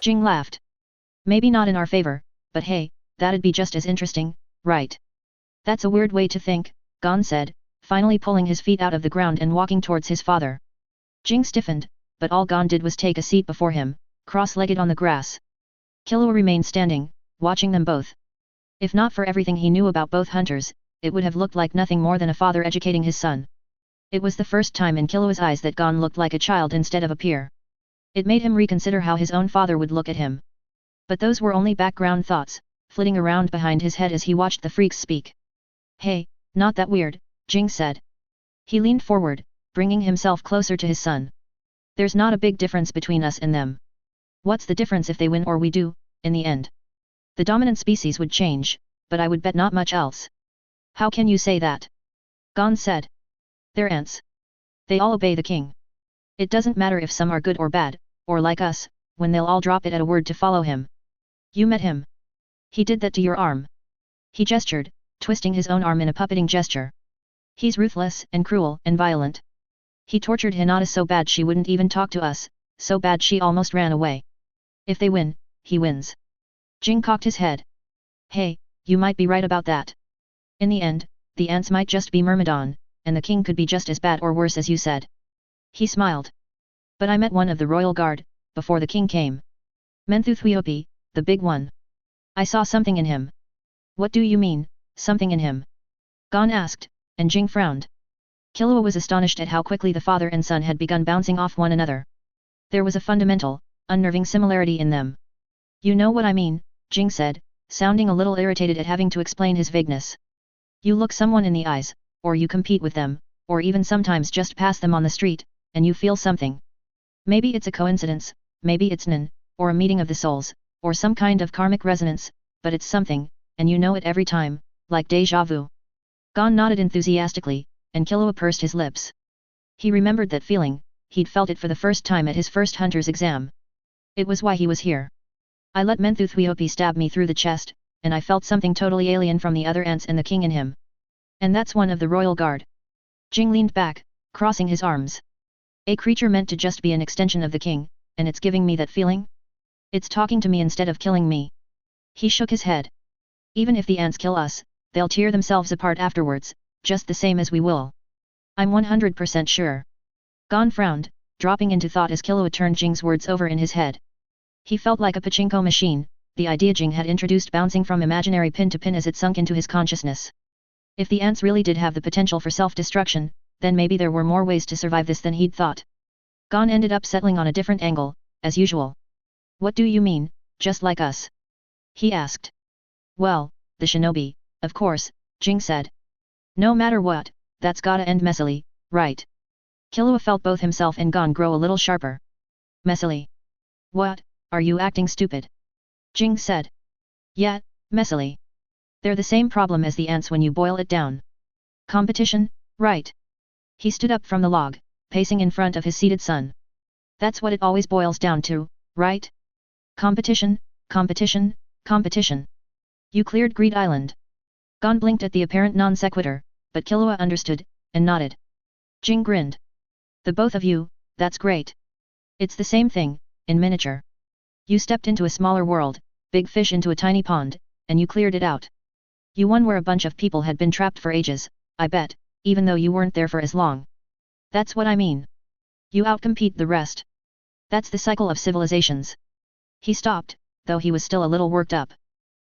Jing laughed. Maybe not in our favor, but hey, that'd be just as interesting, right? That's a weird way to think, Gon said, finally pulling his feet out of the ground and walking towards his father. Jing stiffened, but all Gon did was take a seat before him, cross-legged on the grass. Killua remained standing, watching them both. If not for everything he knew about both hunters, it would have looked like nothing more than a father educating his son. It was the first time in Killua's eyes that Gon looked like a child instead of a peer. It made him reconsider how his own father would look at him. But those were only background thoughts, flitting around behind his head as he watched the freaks speak. Hey, not that weird, Jing said. He leaned forward, bringing himself closer to his son. There's not a big difference between us and them. What's the difference if they win or we do, in the end? The dominant species would change, but I would bet not much else. How can you say that? Gon said. They're ants. They all obey the king. It doesn't matter if some are good or bad, or like us, when they'll all drop it at a word to follow him. You met him. He did that to your arm. He gestured, twisting his own arm in a puppeting gesture. He's ruthless and cruel and violent. He tortured Hinata so bad she wouldn't even talk to us, so bad she almost ran away. If they win, he wins. Jing cocked his head. Hey, you might be right about that. In the end, the ants might just be Myrmidon, and the king could be just as bad or worse as you said. He smiled. But I met one of the royal guard, before the king came. Menthuthweopi, the big one. I saw something in him. What do you mean, something in him? Gon asked, and Jing frowned. Killua was astonished at how quickly the father and son had begun bouncing off one another. There was a fundamental, unnerving similarity in them. You know what I mean, Jing said, sounding a little irritated at having to explain his vagueness. You look someone in the eyes, or you compete with them, or even sometimes just pass them on the street, and you feel something. Maybe it's a coincidence, maybe it's Nen, or a meeting of the souls, or some kind of karmic resonance, but it's something, and you know it every time, like déjà vu. Gon nodded enthusiastically, and Killua pursed his lips. He remembered that feeling, he'd felt it for the first time at his first hunter's exam. It was why he was here. I let Menthuthweopi stab me through the chest, and I felt something totally alien from the other ants and the king in him. And that's one of the royal guard. Jing leaned back, crossing his arms. A creature meant to just be an extension of the king, and it's giving me that feeling? It's talking to me instead of killing me. He shook his head. Even if the ants kill us, they'll tear themselves apart afterwards, just the same as we will. I'm 100% sure. Gon frowned, dropping into thought as Killua turned Jing's words over in his head. He felt like a pachinko machine, the idea Jing had introduced bouncing from imaginary pin to pin as it sunk into his consciousness. If the ants really did have the potential for self-destruction, then maybe there were more ways to survive this than he'd thought. Gon ended up settling on a different angle, as usual. What do you mean, just like us? He asked. Well, the shinobi, of course, Jing said. No matter what, that's gotta end messily, right? Killua felt both himself and Gon grow a little sharper. Messily? What, are you acting stupid? Jing said. Yeah, messily. They're the same problem as the ants when you boil it down. Competition, right? He stood up from the log, pacing in front of his seated son. That's what it always boils down to, right? Competition, competition, competition. You cleared Greed Island. Gon blinked at the apparent non-sequitur, but Killua understood, and nodded. Jing grinned. The both of you, that's great. It's the same thing, in miniature. You stepped into a smaller world, big fish into a tiny pond, and you cleared it out. You won where a bunch of people had been trapped for ages, I bet, even though you weren't there for as long. That's what I mean. You outcompete the rest. That's the cycle of civilizations. He stopped, though he was still a little worked up.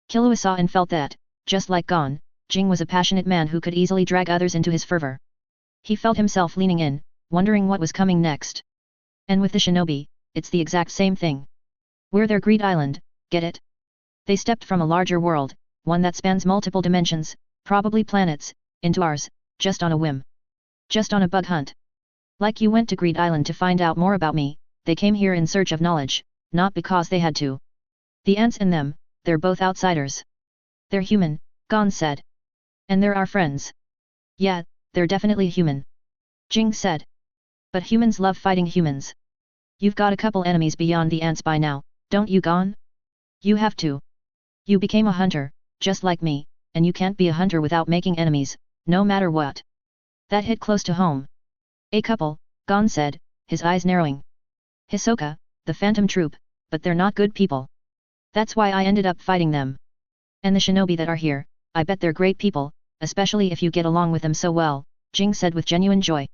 Killua saw and felt that, just like Gon, Jing was a passionate man who could easily drag others into his fervor. He felt himself leaning in, wondering what was coming next. And with the shinobi, it's the exact same thing. We're their Greed Island, get it? They stepped from a larger world, one that spans multiple dimensions, probably planets, into ours, just on a whim. Just on a bug hunt. Like you went to Greed Island to find out more about me, they came here in search of knowledge, not because they had to. The ants and them, they're both outsiders. They're human, Gon said. And they're our friends. Yeah, they're definitely human. Jing said. But humans love fighting humans. You've got a couple enemies beyond the ants by now, don't you, Gon? You have to. You became a hunter, just like me, and you can't be a hunter without making enemies, no matter what. That hit close to home. A couple, Gon said, his eyes narrowing. Hisoka, the Phantom Troop, but they're not good people. That's why I ended up fighting them. And the shinobi that are here, I bet they're great people, especially if you get along with them so well, Jing said with genuine joy.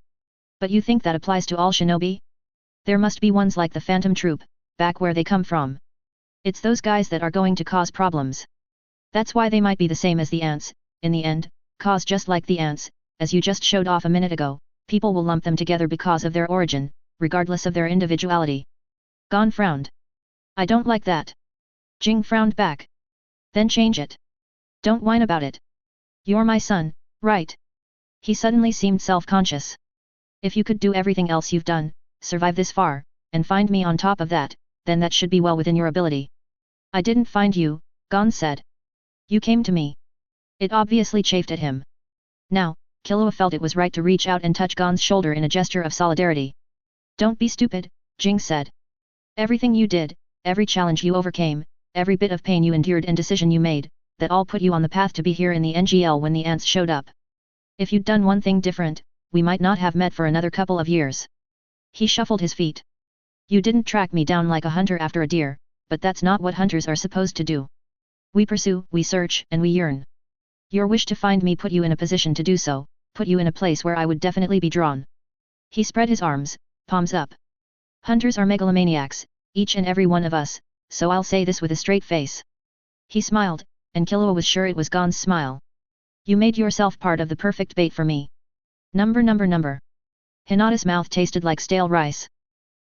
But you think that applies to all shinobi? There must be ones like the Phantom Troop, back where they come from. It's those guys that are going to cause problems. That's why they might be the same as the ants, in the end, cause just like the ants, as you just showed off a minute ago, people will lump them together because of their origin, regardless of their individuality. Gon frowned. I don't like that. Jing frowned back. Then change it. Don't whine about it. You're my son, right? He suddenly seemed self-conscious. If you could do everything else you've done, survive this far, and find me on top of that, then that should be well within your ability. I didn't find you, Gon said. You came to me. It obviously chafed at him. Now, Killua felt it was right to reach out and touch Gon's shoulder in a gesture of solidarity. Don't be stupid, Jing said. Everything you did, every challenge you overcame, every bit of pain you endured and decision you made, that all put you on the path to be here in the NGL when the ants showed up. If you'd done one thing different, we might not have met for another couple of years. He shuffled his feet. You didn't track me down like a hunter after a deer, but that's not what hunters are supposed to do. We pursue, we search, and we yearn. Your wish to find me put you in a position to do so, put you in a place where I would definitely be drawn. He spread his arms, palms up. Hunters are megalomaniacs, each and every one of us, so I'll say this with a straight face. He smiled, and Killua was sure it was Gon's smile. You made yourself part of the perfect bait for me. Number. Hinata's mouth tasted like stale rice.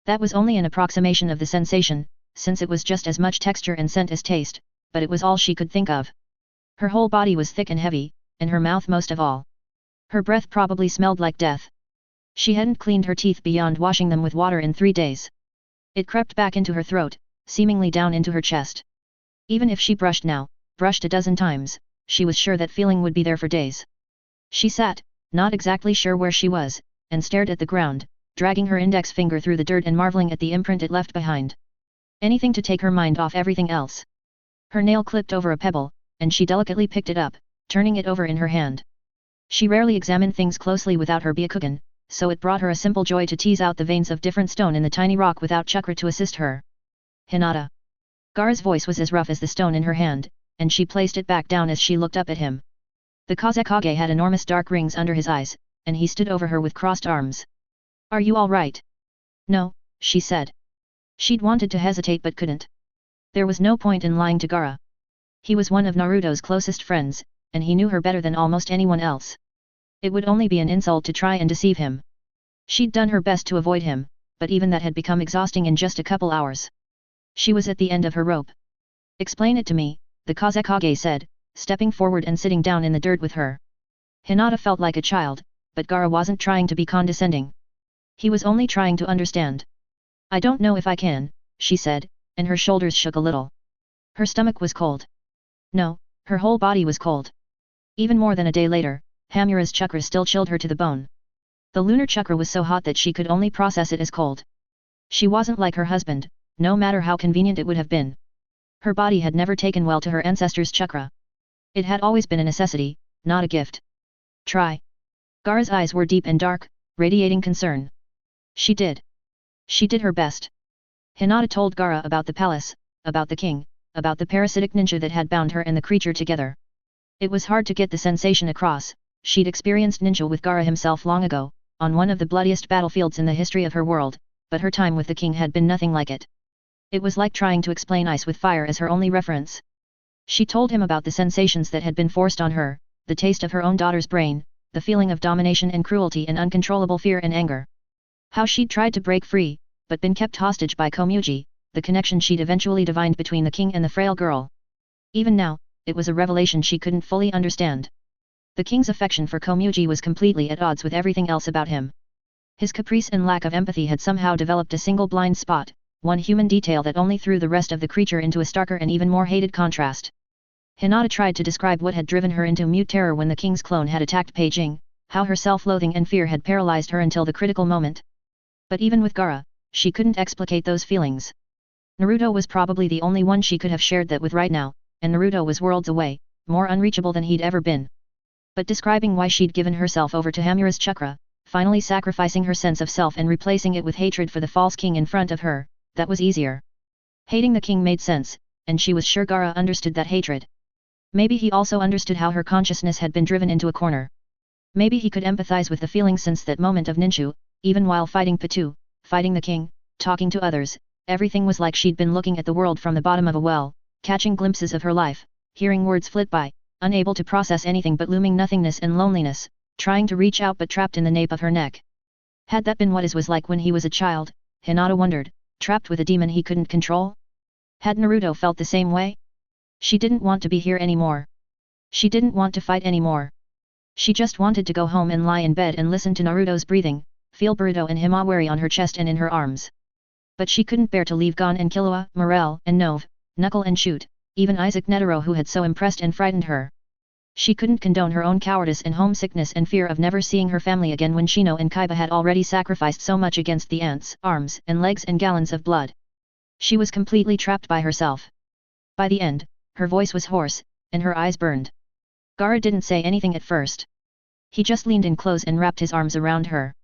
That was only an approximation of the sensation, since it was just as much texture and scent as taste, but it was all she could think of. Her whole body was thick and heavy, and her mouth most of all. Her breath probably smelled like death. She hadn't cleaned her teeth beyond washing them with water in 3 days. It crept back into her throat, seemingly down into her chest. Even if she brushed a dozen times, she was sure that feeling would be there for days. She sat, not exactly sure where she was, and stared at the ground, dragging her index finger through the dirt and marveling at the imprint it left behind. Anything to take her mind off everything else. Her nail clipped over a pebble, and she delicately picked it up, turning it over in her hand. She rarely examined things closely without her Byakugan, so it brought her a simple joy to tease out the veins of different stone in the tiny rock without chakra to assist her. Hinata. Gaara's voice was as rough as the stone in her hand, and she placed it back down as she looked up at him. The Kazekage had enormous dark rings under his eyes, and he stood over her with crossed arms. Are you all right? No, she said. She'd wanted to hesitate but couldn't. There was no point in lying to Gaara. He was one of Naruto's closest friends, and he knew her better than almost anyone else. It would only be an insult to try and deceive him. She'd done her best to avoid him, but even that had become exhausting in just a couple hours. She was at the end of her rope. Explain it to me, the Kazekage said, stepping forward and sitting down in the dirt with her. Hinata felt like a child, but Gaara wasn't trying to be condescending. He was only trying to understand. I don't know if I can, she said, and her shoulders shook a little. Her stomach was cold. No, her whole body was cold. Even more than a day later, Hamura's chakra still chilled her to the bone. The lunar chakra was so hot that she could only process it as cold. She wasn't like her husband, no matter how convenient it would have been. Her body had never taken well to her ancestors' chakra. It had always been a necessity, not a gift. Try. Gaara's eyes were deep and dark, radiating concern. She did. She did her best. Hinata told Gaara about the palace, about the king, about the parasitic ninja that had bound her and the creature together. It was hard to get the sensation across. She'd experienced ninja with Gaara himself long ago, on one of the bloodiest battlefields in the history of her world, but her time with the king had been nothing like it. It was like trying to explain ice with fire as her only reference. She told him about the sensations that had been forced on her, the taste of her own daughter's brain, the feeling of domination and cruelty and uncontrollable fear and anger. How she'd tried to break free, but been kept hostage by Komugi, the connection she'd eventually divined between the king and the frail girl. Even now, it was a revelation she couldn't fully understand. The king's affection for Komugi was completely at odds with everything else about him. His caprice and lack of empathy had somehow developed a single blind spot, one human detail that only threw the rest of the creature into a starker and even more hated contrast. Hinata tried to describe what had driven her into mute terror when the king's clone had attacked Peijing, how her self-loathing and fear had paralyzed her until the critical moment. But even with Gaara, she couldn't explicate those feelings. Naruto was probably the only one she could have shared that with right now, and Naruto was worlds away, more unreachable than he'd ever been. But describing why she'd given herself over to Hamura's chakra, finally sacrificing her sense of self and replacing it with hatred for the false king in front of her, that was easier. Hating the king made sense, and she was sure Gaara understood that hatred. Maybe he also understood how her consciousness had been driven into a corner. Maybe he could empathize with the feeling since that moment of Ninshu, even while fighting Patu, fighting the king, talking to others, everything was like she'd been looking at the world from the bottom of a well, catching glimpses of her life, hearing words flit by, unable to process anything but looming nothingness and loneliness, trying to reach out but trapped in the nape of her neck. Had that been what his was like when he was a child, Hinata wondered, trapped with a demon he couldn't control? Had Naruto felt the same way? She didn't want to be here anymore. She didn't want to fight anymore. She just wanted to go home and lie in bed and listen to Naruto's breathing, feel Boruto and Himawari on her chest and in her arms. But she couldn't bear to leave Gon and Killua, Morel and Nove, Knuckle and Shoot, even Isaac Netero who had so impressed and frightened her. She couldn't condone her own cowardice and homesickness and fear of never seeing her family again when Shino and Kaiba had already sacrificed so much against the ants, arms and legs and gallons of blood. She was completely trapped by herself. By the end, her voice was hoarse, and her eyes burned. Gaara didn't say anything at first. He just leaned in close and wrapped his arms around her.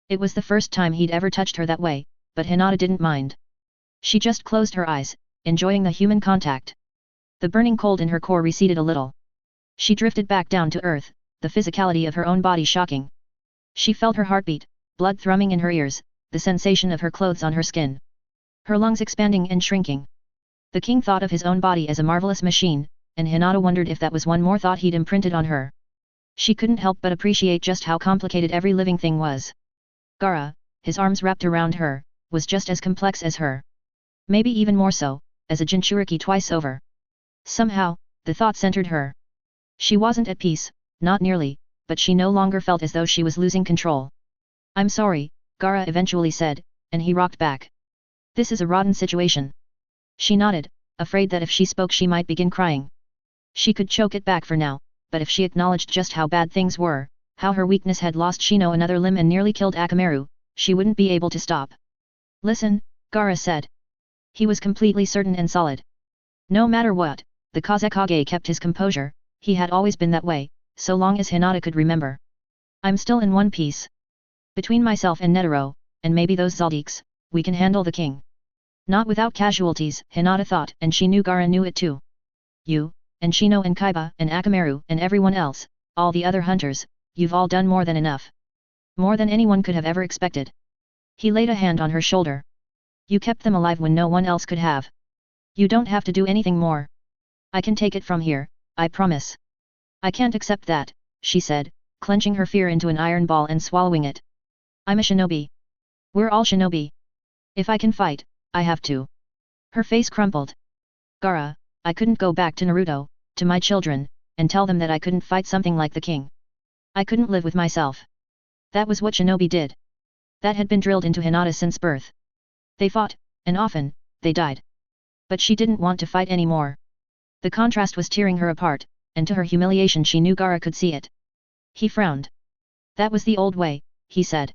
It was the first time he'd ever touched her that way, but Hinata didn't mind. She just closed her eyes, enjoying the human contact. The burning cold in her core receded a little. She drifted back down to earth, the physicality of her own body shocking. She felt her heartbeat, blood thrumming in her ears, the sensation of her clothes on her skin. Her lungs expanding and shrinking. The king thought of his own body as a marvelous machine, and Hinata wondered if that was one more thought he'd imprinted on her. She couldn't help but appreciate just how complicated every living thing was. Gaara, his arms wrapped around her, was just as complex as her. Maybe even more so, as a Jinchuriki twice over. Somehow, the thought centered her. She wasn't at peace, not nearly, but she no longer felt as though she was losing control. "I'm sorry," Gaara eventually said, and he rocked back. "This is a rotten situation." She nodded, afraid that if she spoke she might begin crying. She could choke it back for now, but if she acknowledged just how bad things were, how her weakness had lost Shino another limb and nearly killed Akamaru, she wouldn't be able to stop. "Listen," Gaara said. He was completely certain and solid. No matter what, the Kazekage kept his composure, he had always been that way, so long as Hinata could remember. "I'm still in one piece. Between myself and Netero, and maybe those Zaldiks, we can handle the king. Not without casualties," Hinata thought, and she knew Gaara knew it too. "You, and Shino and Kaiba and Akamaru and everyone else, all the other hunters, you've all done more than enough. More than anyone could have ever expected." He laid a hand on her shoulder. "You kept them alive when no one else could have. You don't have to do anything more. I can take it from here, I promise." "I can't accept that," she said, clenching her fear into an iron ball and swallowing it. "I'm a shinobi. We're all shinobi. If I can fight, I have to." Her face crumpled. "Gaara, I couldn't go back to Naruto, to my children, and tell them that I couldn't fight something like the king. I couldn't live with myself." That was what shinobi did. That had been drilled into Hinata since birth. They fought, and often, they died. But she didn't want to fight anymore. The contrast was tearing her apart, and to her humiliation she knew Gaara could see it. He frowned. "That was the old way," he said.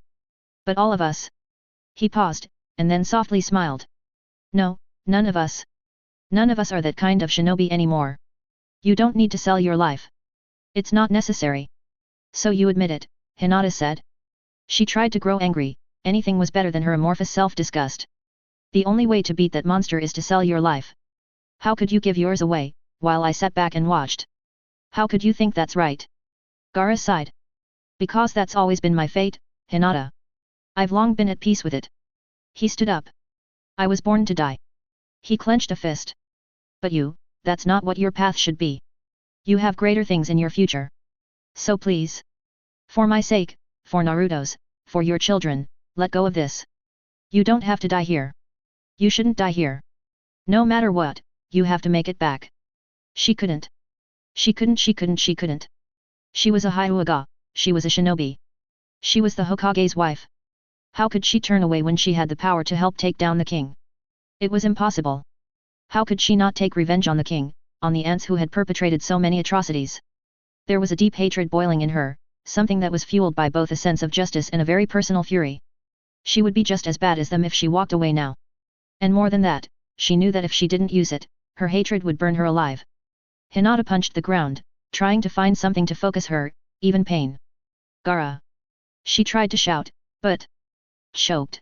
"But all of us." He paused, and then softly smiled. "No, none of us. None of us are that kind of shinobi anymore. You don't need to sell your life. It's not necessary." "So you admit it," Hinata said. She tried to grow angry, anything was better than her amorphous self-disgust. "The only way to beat that monster is to sell your life. How could you give yours away, while I sat back and watched? How could you think that's right?" Gaara sighed. "Because that's always been my fate, Hinata. I've long been at peace with it." He stood up. "I was born to die." He clenched a fist. "But you, that's not what your path should be. You have greater things in your future. So please. For my sake, for Naruto's, for your children, let go of this. You don't have to die here. You shouldn't die here. No matter what, you have to make it back." She couldn't. She couldn't. She was a Hyuga, she was a shinobi. She was the Hokage's wife. How could she turn away when she had the power to help take down the king? It was impossible. How could she not take revenge on the king, on the ants who had perpetrated so many atrocities? There was a deep hatred boiling in her, something that was fueled by both a sense of justice and a very personal fury. She would be just as bad as them if she walked away now. And more than that, she knew that if she didn't use it, her hatred would burn her alive. Hinata punched the ground, trying to find something to focus her, even pain. "Gaara!" She tried to shout, but choked.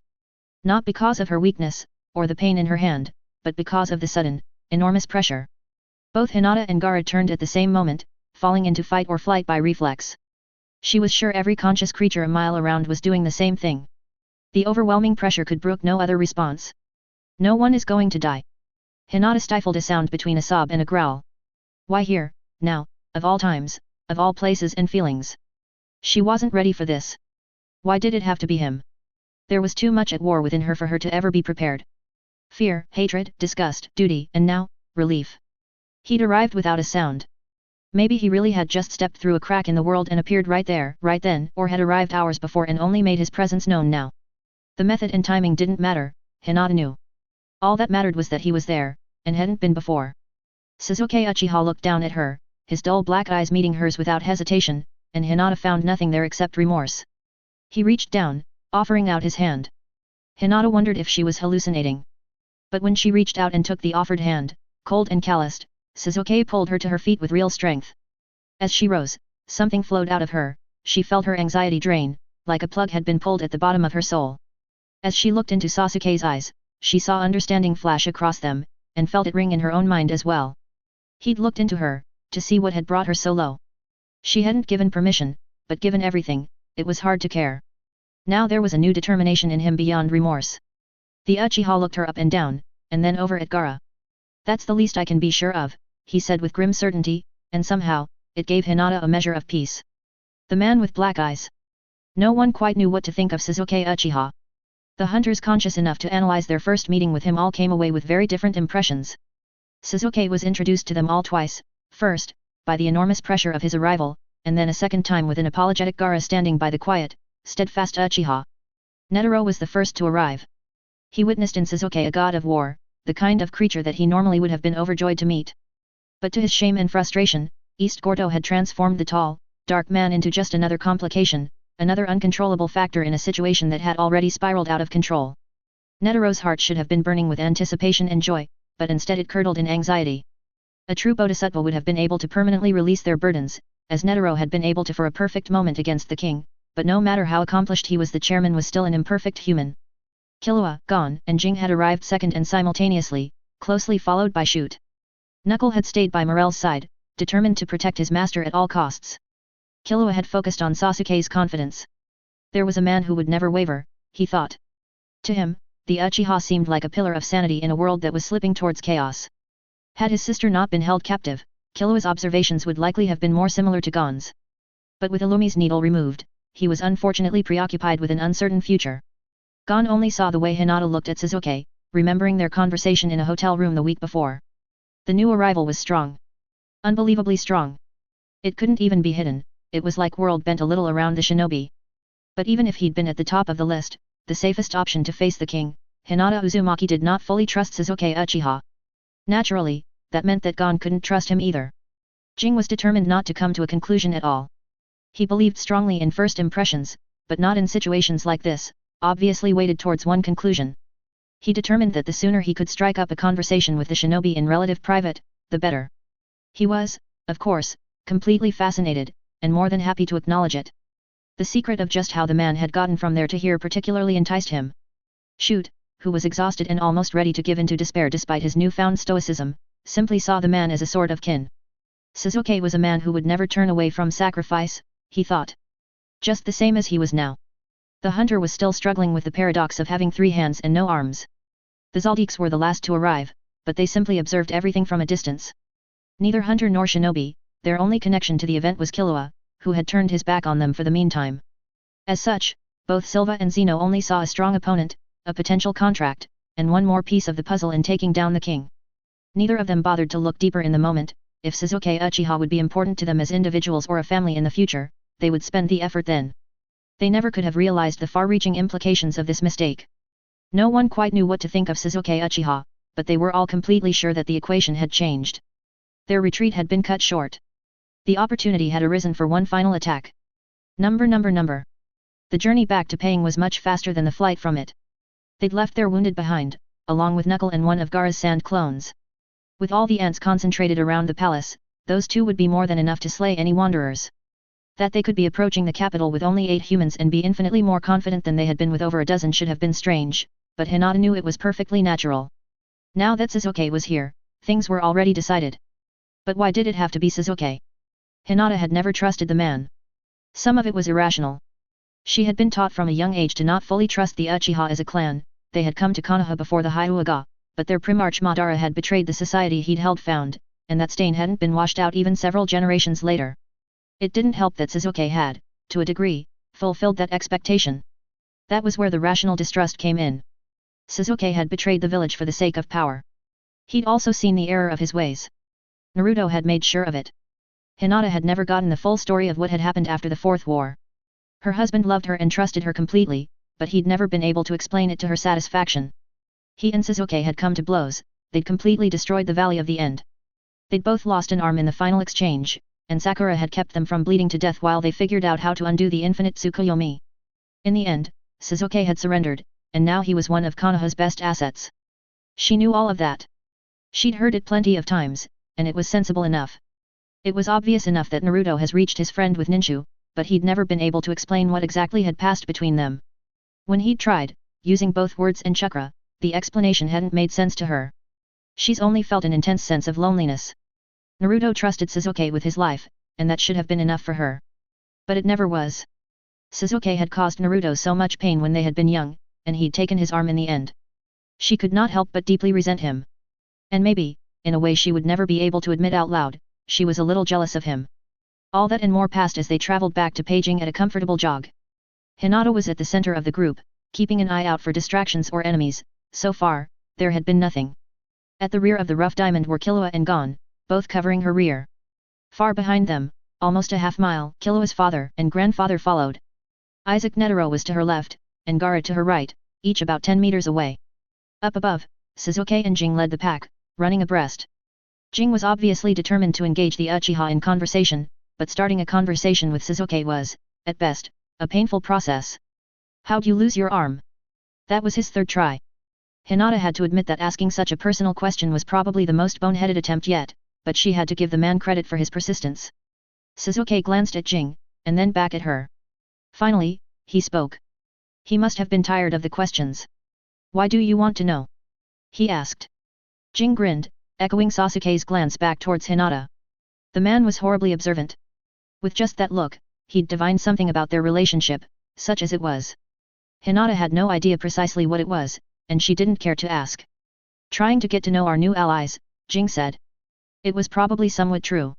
Not because of her weakness, or the pain in her hand, but because of the sudden, enormous pressure. Both Hinata and Gaara turned at the same moment, falling into fight or flight by reflex. She was sure every conscious creature a mile around was doing the same thing. The overwhelming pressure could brook no other response. No one is going to die. Hinata stifled a sound between a sob and a growl. Why here, now, of all times, of all places and feelings? She wasn't ready for this. Why did it have to be him? There was too much at war within her for her to ever be prepared. Fear, hatred, disgust, duty, and now, relief. He'd arrived without a sound. Maybe he really had just stepped through a crack in the world and appeared right there, right then, or had arrived hours before and only made his presence known now. The method and timing didn't matter, Hinata knew. All that mattered was that he was there, and hadn't been before. Sasuke Uchiha looked down at her, his dull black eyes meeting hers without hesitation, and Hinata found nothing there except remorse. He reached down, offering out his hand. Hinata wondered if she was hallucinating. But when she reached out and took the offered hand, cold and calloused, Sasuke pulled her to her feet with real strength. As she rose, something flowed out of her, she felt her anxiety drain, like a plug had been pulled at the bottom of her soul. As she looked into Sasuke's eyes, she saw understanding flash across them, and felt it ring in her own mind as well. He'd looked into her, to see what had brought her so low. She hadn't given permission, but given everything, it was hard to care. Now there was a new determination in him beyond remorse. The Uchiha looked her up and down, and then over at Gaara. That's the least I can be sure of, he said with grim certainty, and somehow, it gave Hinata a measure of peace. The man with black eyes. No one quite knew what to think of Sasuke Uchiha. The hunters conscious enough to analyze their first meeting with him all came away with very different impressions. Sasuke was introduced to them all twice, first, by the enormous pressure of his arrival, and then a second time with an apologetic Gaara standing by the quiet, steadfast Uchiha. Netero was the first to arrive. He witnessed in Sasuke a god of war, the kind of creature that he normally would have been overjoyed to meet. But to his shame and frustration, East Gordo had transformed the tall, dark man into just another complication, another uncontrollable factor in a situation that had already spiraled out of control. Netero's heart should have been burning with anticipation and joy, but instead it curdled in anxiety. A true bodhisattva would have been able to permanently release their burdens, as Netero had been able to for a perfect moment against the king, but no matter how accomplished he was, the chairman was still an imperfect human. Killua, Gon, and Jing had arrived second and simultaneously, closely followed by Shoot. Knuckle had stayed by Morel's side, determined to protect his master at all costs. Killua had focused on Sasuke's confidence. There was a man who would never waver, he thought. To him, the Uchiha seemed like a pillar of sanity in a world that was slipping towards chaos. Had his sister not been held captive, Killua's observations would likely have been more similar to Gon's. But with Illumi's needle removed, he was unfortunately preoccupied with an uncertain future. Gon only saw the way Hinata looked at Sasuke, remembering their conversation in a hotel room the week before. The new arrival was strong. Unbelievably strong. It couldn't even be hidden, it was like world bent a little around the shinobi. But even if he'd been at the top of the list, the safest option to face the king, Hinata Uzumaki did not fully trust Sasuke Uchiha. Naturally, that meant that Gon couldn't trust him either. Jing was determined not to come to a conclusion at all. He believed strongly in first impressions, but not in situations like this, obviously weighted towards one conclusion. He determined that the sooner he could strike up a conversation with the shinobi in relative private, the better. He was, of course, completely fascinated, and more than happy to acknowledge it. The secret of just how the man had gotten from there to here particularly enticed him. Shoot, who was exhausted and almost ready to give in to despair despite his newfound stoicism, simply saw the man as a sort of kin. Sasuke was a man who would never turn away from sacrifice, he thought. Just the same as he was now. The hunter was still struggling with the paradox of having 3 hands and no arms. The Zaldiks were the last to arrive, but they simply observed everything from a distance. Neither hunter nor shinobi, their only connection to the event was Killua, who had turned his back on them for the meantime. As such, both Silva and Zeno only saw a strong opponent, a potential contract, and one more piece of the puzzle in taking down the king. Neither of them bothered to look deeper in the moment. If Sasuke Uchiha would be important to them as individuals or a family in the future, they would spend the effort then. They never could have realized the far-reaching implications of this mistake. No one quite knew what to think of Sasuke Uchiha, but they were all completely sure that the equation had changed. Their retreat had been cut short. The opportunity had arisen for one final attack. Number. The journey back to Paing was much faster than the flight from it. They'd left their wounded behind, along with Knuckle and one of Gaara's sand clones. With all the ants concentrated around the palace, those 2 would be more than enough to slay any wanderers. That they could be approaching the capital with only 8 humans and be infinitely more confident than they had been with over a dozen should have been strange, but Hinata knew it was perfectly natural. Now that Sasuke was here, things were already decided. But why did it have to be Sasuke? Hinata had never trusted the man. Some of it was irrational. She had been taught from a young age to not fully trust the Uchiha as a clan. They had come to Konoha before the Hyuga, but their Primarch Madara had betrayed the society he'd held found, and that stain hadn't been washed out even several generations later. It didn't help that Sasuke had, to a degree, fulfilled that expectation. That was where the rational distrust came in. Sasuke had betrayed the village for the sake of power. He'd also seen the error of his ways. Naruto had made sure of it. Hinata had never gotten the full story of what had happened after the Fourth War. Her husband loved her and trusted her completely, but he'd never been able to explain it to her satisfaction. He and Sasuke had come to blows, they'd completely destroyed the Valley of the End. They'd both lost an arm in the final exchange, and Sakura had kept them from bleeding to death while they figured out how to undo the infinite Tsukuyomi. In the end, Sasuke had surrendered, and now he was one of Konoha's best assets. She knew all of that. She'd heard it plenty of times, and it was sensible enough. It was obvious enough that Naruto has reached his friend with Ninshu, but he'd never been able to explain what exactly had passed between them. When he'd tried, using both words and chakra, the explanation hadn't made sense to her. She's only felt an intense sense of loneliness. Naruto trusted Sasuke with his life, and that should have been enough for her. But it never was. Sasuke had caused Naruto so much pain when they had been young, and he'd taken his arm in the end. She could not help but deeply resent him. And maybe, in a way she would never be able to admit out loud, she was a little jealous of him. All that and more passed as they traveled back to Peijing at a comfortable jog. Hinata was at the center of the group, keeping an eye out for distractions or enemies. So far, there had been nothing. At the rear of the rough diamond were Killua and Gon, both covering her rear. Far behind them, almost a half-mile, Killua's father and grandfather followed. Isaac Netero was to her left, and Gaara to her right, each about 10 meters away. Up above, Sasuke and Jing led the pack, running abreast. Jing was obviously determined to engage the Uchiha in conversation, but starting a conversation with Sasuke was, at best, a painful process. "How'd you lose your arm?" That was his third try. Hinata had to admit that asking such a personal question was probably the most boneheaded attempt yet, but she had to give the man credit for his persistence. Sasuke glanced at Jing, and then back at her. Finally, he spoke. He must have been tired of the questions. "Why do you want to know?" he asked. Jing grinned, echoing Sasuke's glance back towards Hinata. The man was horribly observant. With just that look, he'd divined something about their relationship, such as it was. Hinata had no idea precisely what it was, and she didn't care to ask. "Trying to get to know our new allies," Jing said. It was probably somewhat true.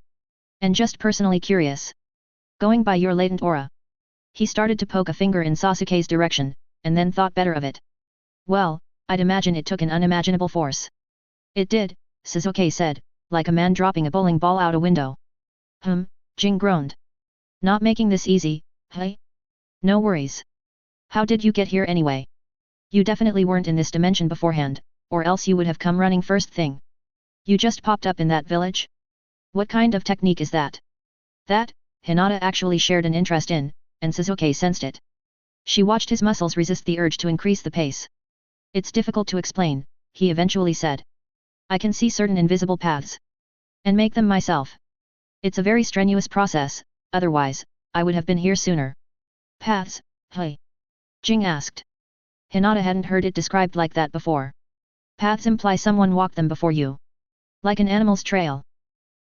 "And just personally curious. Going by your latent aura." He started to poke a finger in Sasuke's direction, and then thought better of it. "Well, I'd imagine it took an unimaginable force." "It did," Sasuke said, like a man dropping a bowling ball out a window. Jing groaned. "Not making this easy, hey?" "No worries. How did you get here anyway? You definitely weren't in this dimension beforehand, or else you would have come running first thing. You just popped up in that village? What kind of technique is that?" That, Hinata actually shared an interest in, and Sasuke sensed it. She watched his muscles resist the urge to increase the pace. "It's difficult to explain," he eventually said. "I can see certain invisible paths. And make them myself. It's a very strenuous process, otherwise, I would have been here sooner." "Paths, hey?" Jing asked. Hinata hadn't heard it described like that before. "Paths imply someone walked them before you. Like an animal's trail."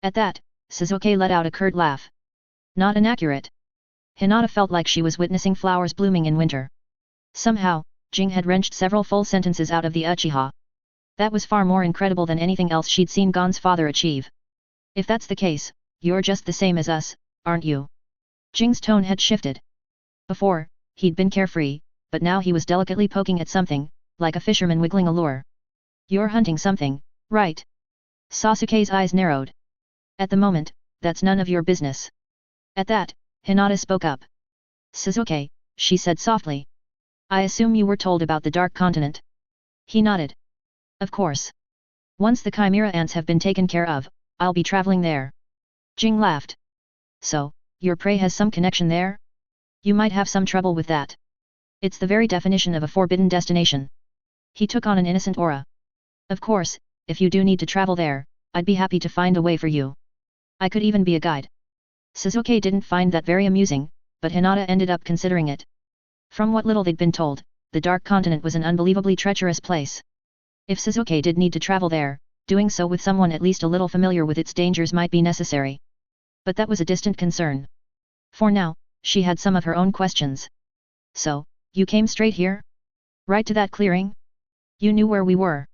At that, Sasuke let out a curt laugh. "Not inaccurate." Hinata felt like she was witnessing flowers blooming in winter. Somehow, Jing had wrenched several full sentences out of the Uchiha. That was far more incredible than anything else she'd seen Gon's father achieve. "If that's the case, you're just the same as us, aren't you?" Jing's tone had shifted. Before, he'd been carefree, but now he was delicately poking at something, like a fisherman wiggling a lure. "You're hunting something, right?" Sasuke's eyes narrowed. "At the moment, that's none of your business." At that, Hinata spoke up. "Sasuke," she said softly. "I assume you were told about the Dark Continent?" He nodded. "Of course. Once the Chimera ants have been taken care of, I'll be traveling there." Jing laughed. "So, your prey has some connection there? You might have some trouble with that. It's the very definition of a forbidden destination." He took on an innocent aura. "Of course, if you do need to travel there, I'd be happy to find a way for you. I could even be a guide." Sasuke didn't find that very amusing, but Hinata ended up considering it. From what little they'd been told, the Dark Continent was an unbelievably treacherous place. If Suzuki did need to travel there, doing so with someone at least a little familiar with its dangers might be necessary. But that was a distant concern. For now, she had some of her own questions. So, you came straight here? Right to that clearing? You knew where we were?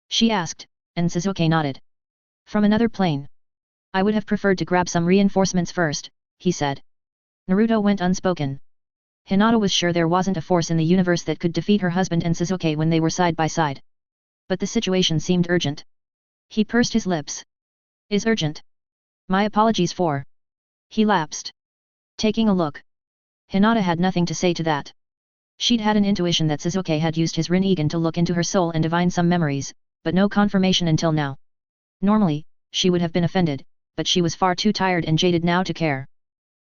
She asked, and Suzuki nodded. From another plane. I would have preferred to grab some reinforcements first, he said. Naruto went unspoken. Hinata was sure there wasn't a force in the universe that could defeat her husband and Suzuki when they were side by side. But the situation seemed urgent. He pursed his lips. Is urgent? My apologies for. He lapsed. Taking a look. Hinata had nothing to say to that. She'd had an intuition that Suzuki had used his Rinnegan to look into her soul and divine some memories, but no confirmation until now. Normally, she would have been offended, but she was far too tired and jaded now to care.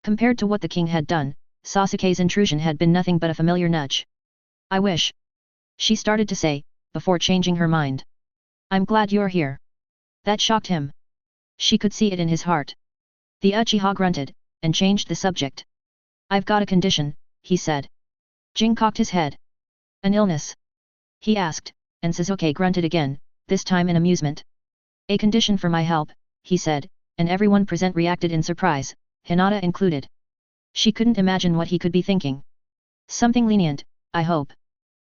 Compared to what the king had done, Sasuke's intrusion had been nothing but a familiar nudge. I wish. She started to say, before changing her mind. I'm glad you're here. That shocked him. She could see it in his heart. The Uchiha grunted, and changed the subject. I've got a condition, he said. Jing cocked his head. An illness? He asked, and Suzuki grunted again, this time in amusement. A condition for my help, he said, and everyone present reacted in surprise, Hinata included. She couldn't imagine what he could be thinking. Something lenient, I hope.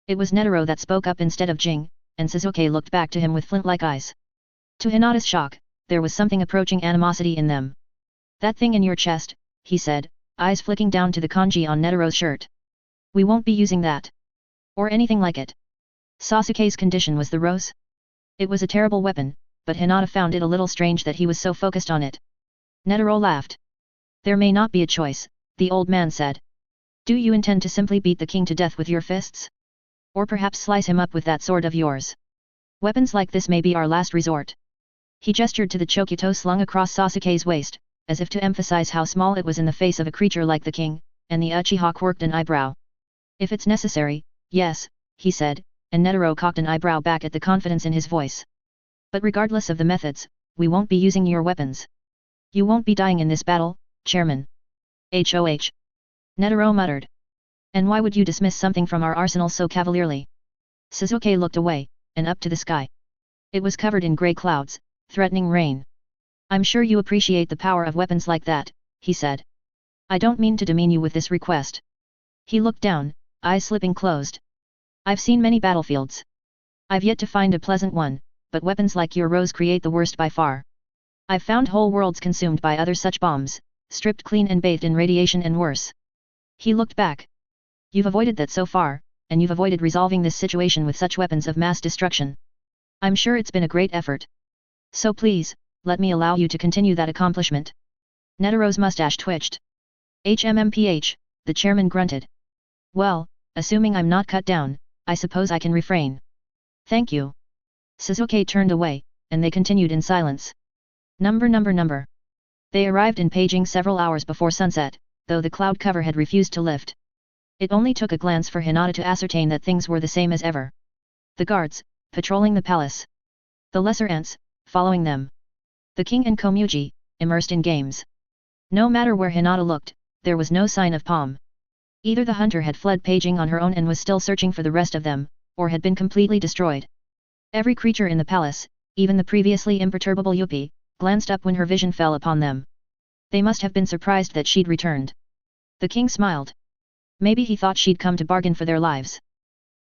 It was Netero that spoke up instead of Jing, and Suzuki looked back to him with flint-like eyes. To Hinata's shock, there was something approaching animosity in them. That thing in your chest, he said, eyes flicking down to the kanji on Netero's shirt. We won't be using that. Or anything like it. Sasuke's condition was the rose? It was a terrible weapon, but Hinata found it a little strange that he was so focused on it. Netero laughed. There may not be a choice, the old man said. Do you intend to simply beat the king to death with your fists? Or perhaps slice him up with that sword of yours? Weapons like this may be our last resort. He gestured to the Chokuto slung across Sasuke's waist, as if to emphasize how small it was in the face of a creature like the king, and the Uchiha quirked an eyebrow. If it's necessary, yes, he said, and Netero cocked an eyebrow back at the confidence in his voice. But regardless of the methods, we won't be using your weapons. You won't be dying in this battle, Chairman. HOH. Netero muttered. And why would you dismiss something from our arsenal so cavalierly? Suzuki looked away, and up to the sky. It was covered in grey clouds, threatening rain. I'm sure you appreciate the power of weapons like that, he said. I don't mean to demean you with this request. He looked down, eyes slipping closed. I've seen many battlefields. I've yet to find a pleasant one, but weapons like your rose create the worst by far. I've found whole worlds consumed by other such bombs, stripped clean and bathed in radiation and worse. He looked back. You've avoided that so far, and you've avoided resolving this situation with such weapons of mass destruction. I'm sure it's been a great effort. So please, let me allow you to continue that accomplishment. Netero's mustache twitched. HMMPH, the chairman grunted. Well, assuming I'm not cut down, I suppose I can refrain. Thank you. Suzuki turned away, and they continued in silence. Number. They arrived in Beijing several hours before sunset, though the cloud cover had refused to lift. It only took a glance for Hinata to ascertain that things were the same as ever. The guards, patrolling the palace. The lesser ants, following them. The king and Komuji, immersed in games. No matter where Hinata looked, there was no sign of Palm. Either the hunter had fled Beijing on her own and was still searching for the rest of them, or had been completely destroyed. Every creature in the palace, even the previously imperturbable Yuppie, glanced up when her vision fell upon them. They must have been surprised that she'd returned. The king smiled. Maybe he thought she'd come to bargain for their lives.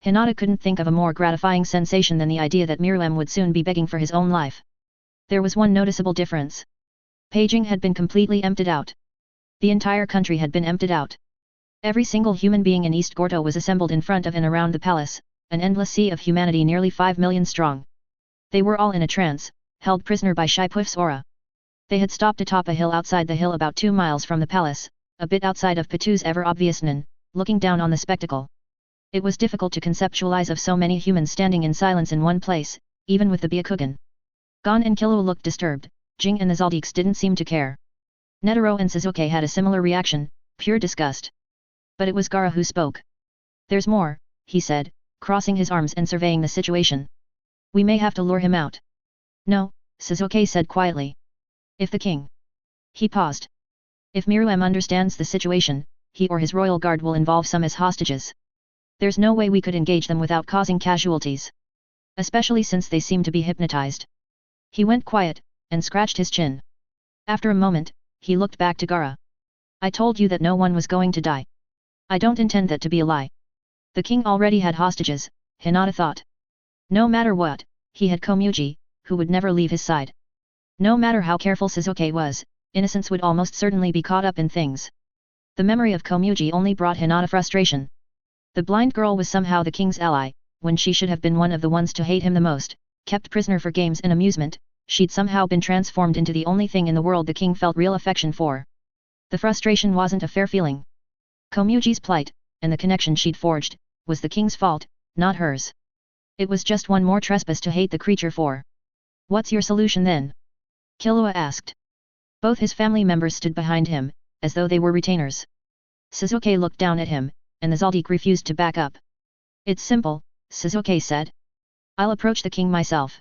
Hinata couldn't think of a more gratifying sensation than the idea that Myrmidon would soon be begging for his own life. There was one noticeable difference. Beijing had been completely emptied out. The entire country had been emptied out. Every single human being in East Gorto was assembled in front of and around the palace, an endless sea of humanity nearly 5 million strong. They were all in a trance, held prisoner by Shipuif's aura. They had stopped atop a hill outside the hill about 2 miles from the palace, a bit outside of Patu's ever-obvious Nen, looking down on the spectacle. It was difficult to conceptualize of so many humans standing in silence in one place, even with the Byakugan. Gon and Killua looked disturbed, Jing and the Zaldiks didn't seem to care. Netero and Suzuki had a similar reaction, pure disgust. But it was Gaara who spoke. There's more, he said, crossing his arms and surveying the situation. We may have to lure him out. No, Suzuki said quietly. If the king. He paused. If Myrmidon understands the situation, he or his royal guard will involve some as hostages. There's no way we could engage them without causing casualties. especially since they seemed to be hypnotized. He went quiet, and scratched his chin. After a moment, he looked back to Gaara. I told you that no one was going to die. I don't intend that to be a lie. The king already had hostages, Hinata thought. No matter what, he had Komuji, who would never leave his side. No matter how careful Shizuke was, innocence would almost certainly be caught up in things. The memory of Komuji only brought Hinata frustration. The blind girl was somehow the king's ally, when she should have been one of the ones to hate him the most, kept prisoner for games and amusement, she'd somehow been transformed into the only thing in the world the king felt real affection for. The frustration wasn't a fair feeling. Komuji's plight, and the connection she'd forged, was the king's fault, not hers. It was just one more trespass to hate the creature for. What's your solution then? Killua asked. Both his family members stood behind him, as though they were retainers. Shizuke looked down at him, and the Zaldik refused to back up. It's simple, Shizuke said. I'll approach the king myself.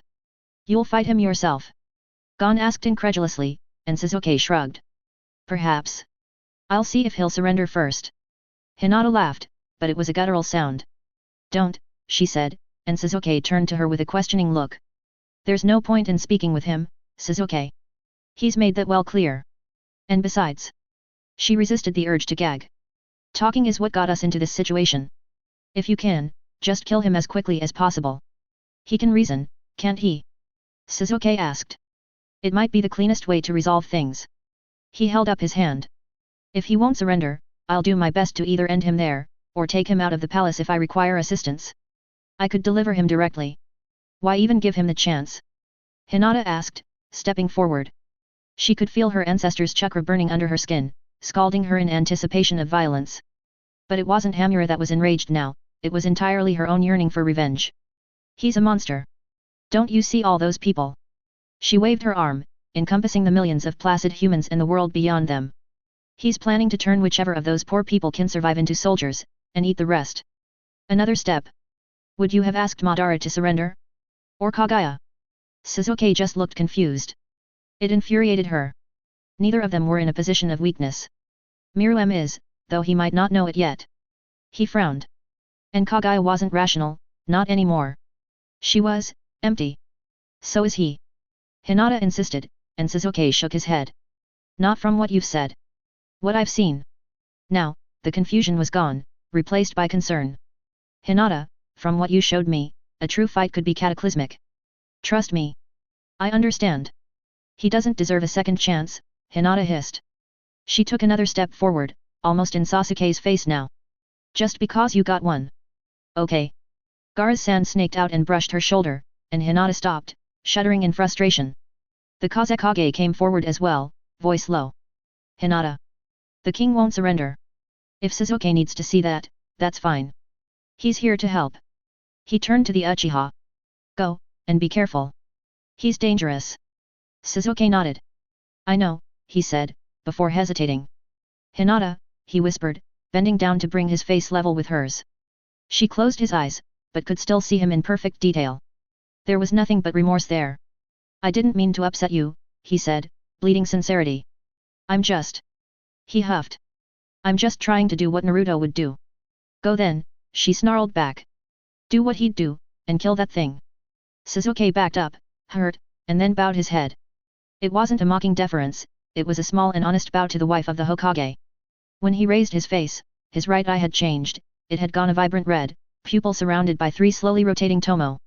You'll fight him yourself? Gon asked incredulously, and Shizuke shrugged. Perhaps. I'll see if he'll surrender first. Hinata laughed, but it was a guttural sound. Don't, she said, and Shizuke turned to her with a questioning look. There's no point in speaking with him, Shizuke. He's made that well clear. And besides. She resisted the urge to gag. Talking is what got us into this situation. If you can, just kill him as quickly as possible. He can reason, can't he? Shizuke asked. It might be the cleanest way to resolve things. He held up his hand. If he won't surrender, I'll do my best to either end him there, or take him out of the palace if I require assistance. I could deliver him directly. Why even give him the chance? Hinata asked, stepping forward. She could feel her ancestors' chakra burning under her skin, scalding her in anticipation of violence. But it wasn't Hamura that was enraged now, it was entirely her own yearning for revenge. He's a monster. Don't you see all those people? She waved her arm, encompassing the millions of placid humans and the world beyond them. He's planning to turn whichever of those poor people can survive into soldiers, and eat the rest. Another step. Would you have asked Madara to surrender? Or Kagaya? Shizuke just looked confused. It infuriated her. Neither of them were in a position of weakness. Miruem is, though he might not know it yet. He frowned. And Kagaya wasn't rational, not anymore. She was, empty. So is he. Hinata insisted, and Shizuke shook his head. Not from what you've said. What I've seen. Now, the confusion was gone, replaced by concern. Hinata, from what you showed me, a true fight could be cataclysmic. Trust me. I understand. He doesn't deserve a second chance, Hinata hissed. She took another step forward, almost in Sasuke's face now. Just because you got one. Okay. Gaara's sand snaked out and brushed her shoulder, and Hinata stopped, shuddering in frustration. The Kazekage came forward as well, voice low. Hinata. The king won't surrender. If Shizuke needs to see that, that's fine. He's here to help. He turned to the Uchiha. Go, and be careful. He's dangerous. Shizuke nodded. I know, he said, before hesitating. Hinata, he whispered, bending down to bring his face level with hers. She closed his eyes, but could still see him in perfect detail. There was nothing but remorse there. I didn't mean to upset you, he said, bleeding sincerity. I'm just. He huffed. I'm just trying to do what Naruto would do. Go then, she snarled back. Do what he'd do, and kill that thing. Shizuke backed up, hurt, and then bowed his head. It wasn't a mocking deference, it was a small and honest bow to the wife of the Hokage. When he raised his face, his right eye had changed, it had gone a vibrant red, pupil surrounded by 3 slowly rotating tomo.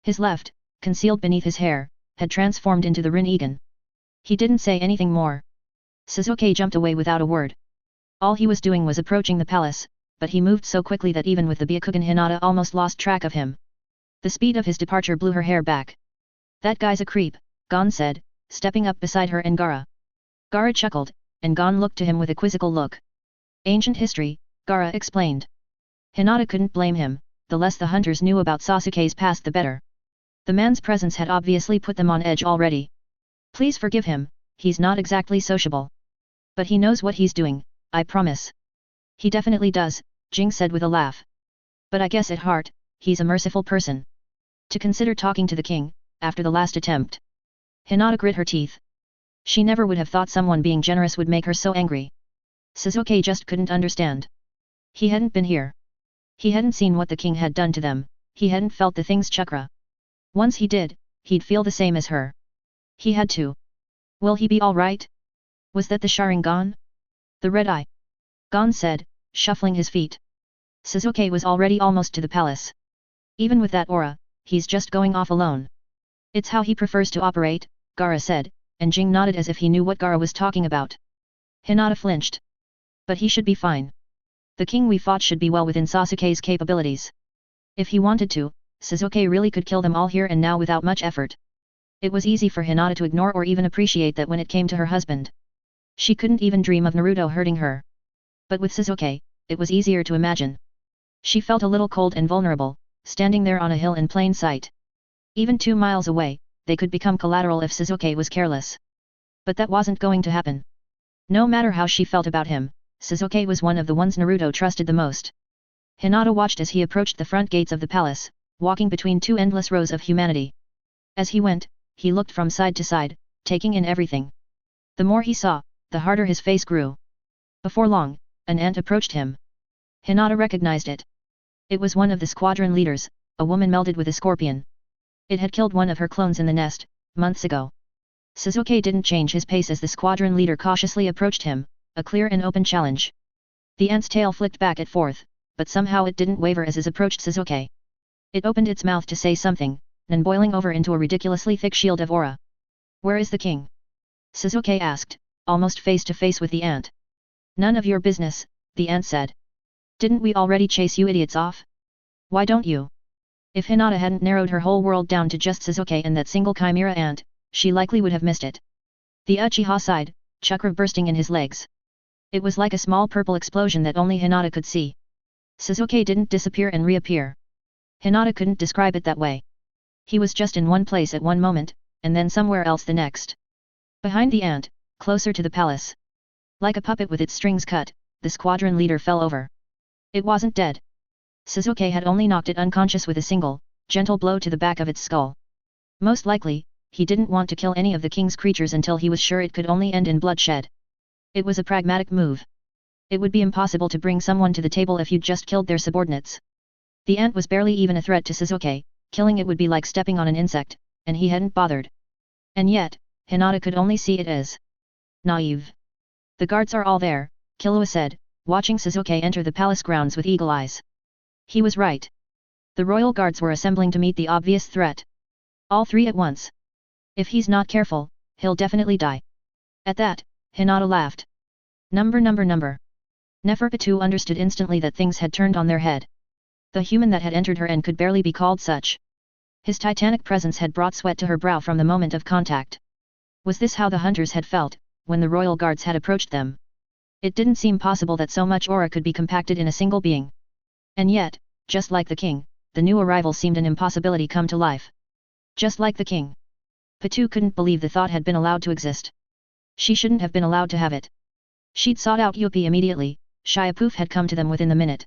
His left, concealed beneath his hair, had transformed into the Rinnegan. He didn't say anything more. Shizuke jumped away without a word. All he was doing was approaching the palace, but he moved so quickly that even with the Byakugan Hinata almost lost track of him. The speed of his departure blew her hair back. That guy's a creep, Gon said, stepping up beside her and Gaara. Gaara chuckled, and Gon looked to him with a quizzical look. Ancient history, Gaara explained. Hinata couldn't blame him, the less the hunters knew about Sasuke's past the better. The man's presence had obviously put them on edge already. Please forgive him, he's not exactly sociable. But he knows what he's doing, I promise. He definitely does, Jing said with a laugh. But I guess at heart, he's a merciful person. To consider talking to the king, after the last attempt. Hinata grit her teeth. She never would have thought someone being generous would make her so angry. Shizuke just couldn't understand. He hadn't been here. He hadn't seen what the king had done to them, he hadn't felt the thing's chakra. Once he did, he'd feel the same as her. He had to. Will he be alright? Was that the Sharingan? The red eye? Gon said, shuffling his feet. Sasuke was already almost to the palace. Even with that aura, he's just going off alone. It's how he prefers to operate, Gaara said, and Jing nodded as if he knew what Gaara was talking about. Hinata flinched. But he should be fine. The king we fought should be well within Sasuke's capabilities. If he wanted to, Sasuke really could kill them all here and now without much effort. It was easy for Hinata to ignore or even appreciate that when it came to her husband. She couldn't even dream of Naruto hurting her. But with Sasuke, it was easier to imagine. She felt a little cold and vulnerable, standing there on a hill in plain sight. Even 2 miles away, they could become collateral if Sasuke was careless. But that wasn't going to happen. No matter how she felt about him, Sasuke was one of the ones Naruto trusted the most. Hinata watched as he approached the front gates of the palace, walking between 2 endless rows of humanity. As he went, he looked from side to side, taking in everything. The more he saw, the harder his face grew. Before long, an ant approached him. Hinata recognized it. It was one of the squadron leaders, a woman melded with a scorpion. It had killed one of her clones in the nest, months ago. Sasuke didn't change his pace as the squadron leader cautiously approached him, a clear and open challenge. The ant's tail flicked back and forth, but somehow it didn't waver as it approached Sasuke. It opened its mouth to say something, then boiling over into a ridiculously thick shield of aura. Where is the king? Sasuke asked, almost face to face with the ant. None of your business, the ant said. Didn't we already chase you idiots off? Why don't you? If Hinata hadn't narrowed her whole world down to just Sasuke and that single chimera ant, she likely would have missed it. The Uchiha sighed, chakra bursting in his legs. It was like a small purple explosion that only Hinata could see. Sasuke didn't disappear and reappear. Hinata couldn't describe it that way. He was just in one place at one moment, and then somewhere else the next. Behind the ant, closer to the palace. Like a puppet with its strings cut, the squadron leader fell over. It wasn't dead. Sasuke had only knocked it unconscious with a single, gentle blow to the back of its skull. Most likely, he didn't want to kill any of the king's creatures until he was sure it could only end in bloodshed. It was a pragmatic move. It would be impossible to bring someone to the table if you'd just killed their subordinates. The ant was barely even a threat to Sasuke, killing it would be like stepping on an insect, and he hadn't bothered. And yet, Hinata could only see it as naive. The guards are all there, Killua said, watching Sasuke enter the palace grounds with eagle eyes. He was right. The royal guards were assembling to meet the obvious threat. All 3 at once. If he's not careful, he'll definitely die. At that, Hinata laughed. Number. Neferpitou understood instantly that things had turned on their head. The human that had entered her and could barely be called such. His titanic presence had brought sweat to her brow from the moment of contact. Was this how the hunters had felt, when the royal guards had approached them? It didn't seem possible that so much aura could be compacted in a single being. And yet, just like the king, the new arrival seemed an impossibility come to life. Just like the king. Pitou couldn't believe the thought had been allowed to exist. She shouldn't have been allowed to have it. She'd sought out Yuppie immediately, Shiapoof had come to them within the minute.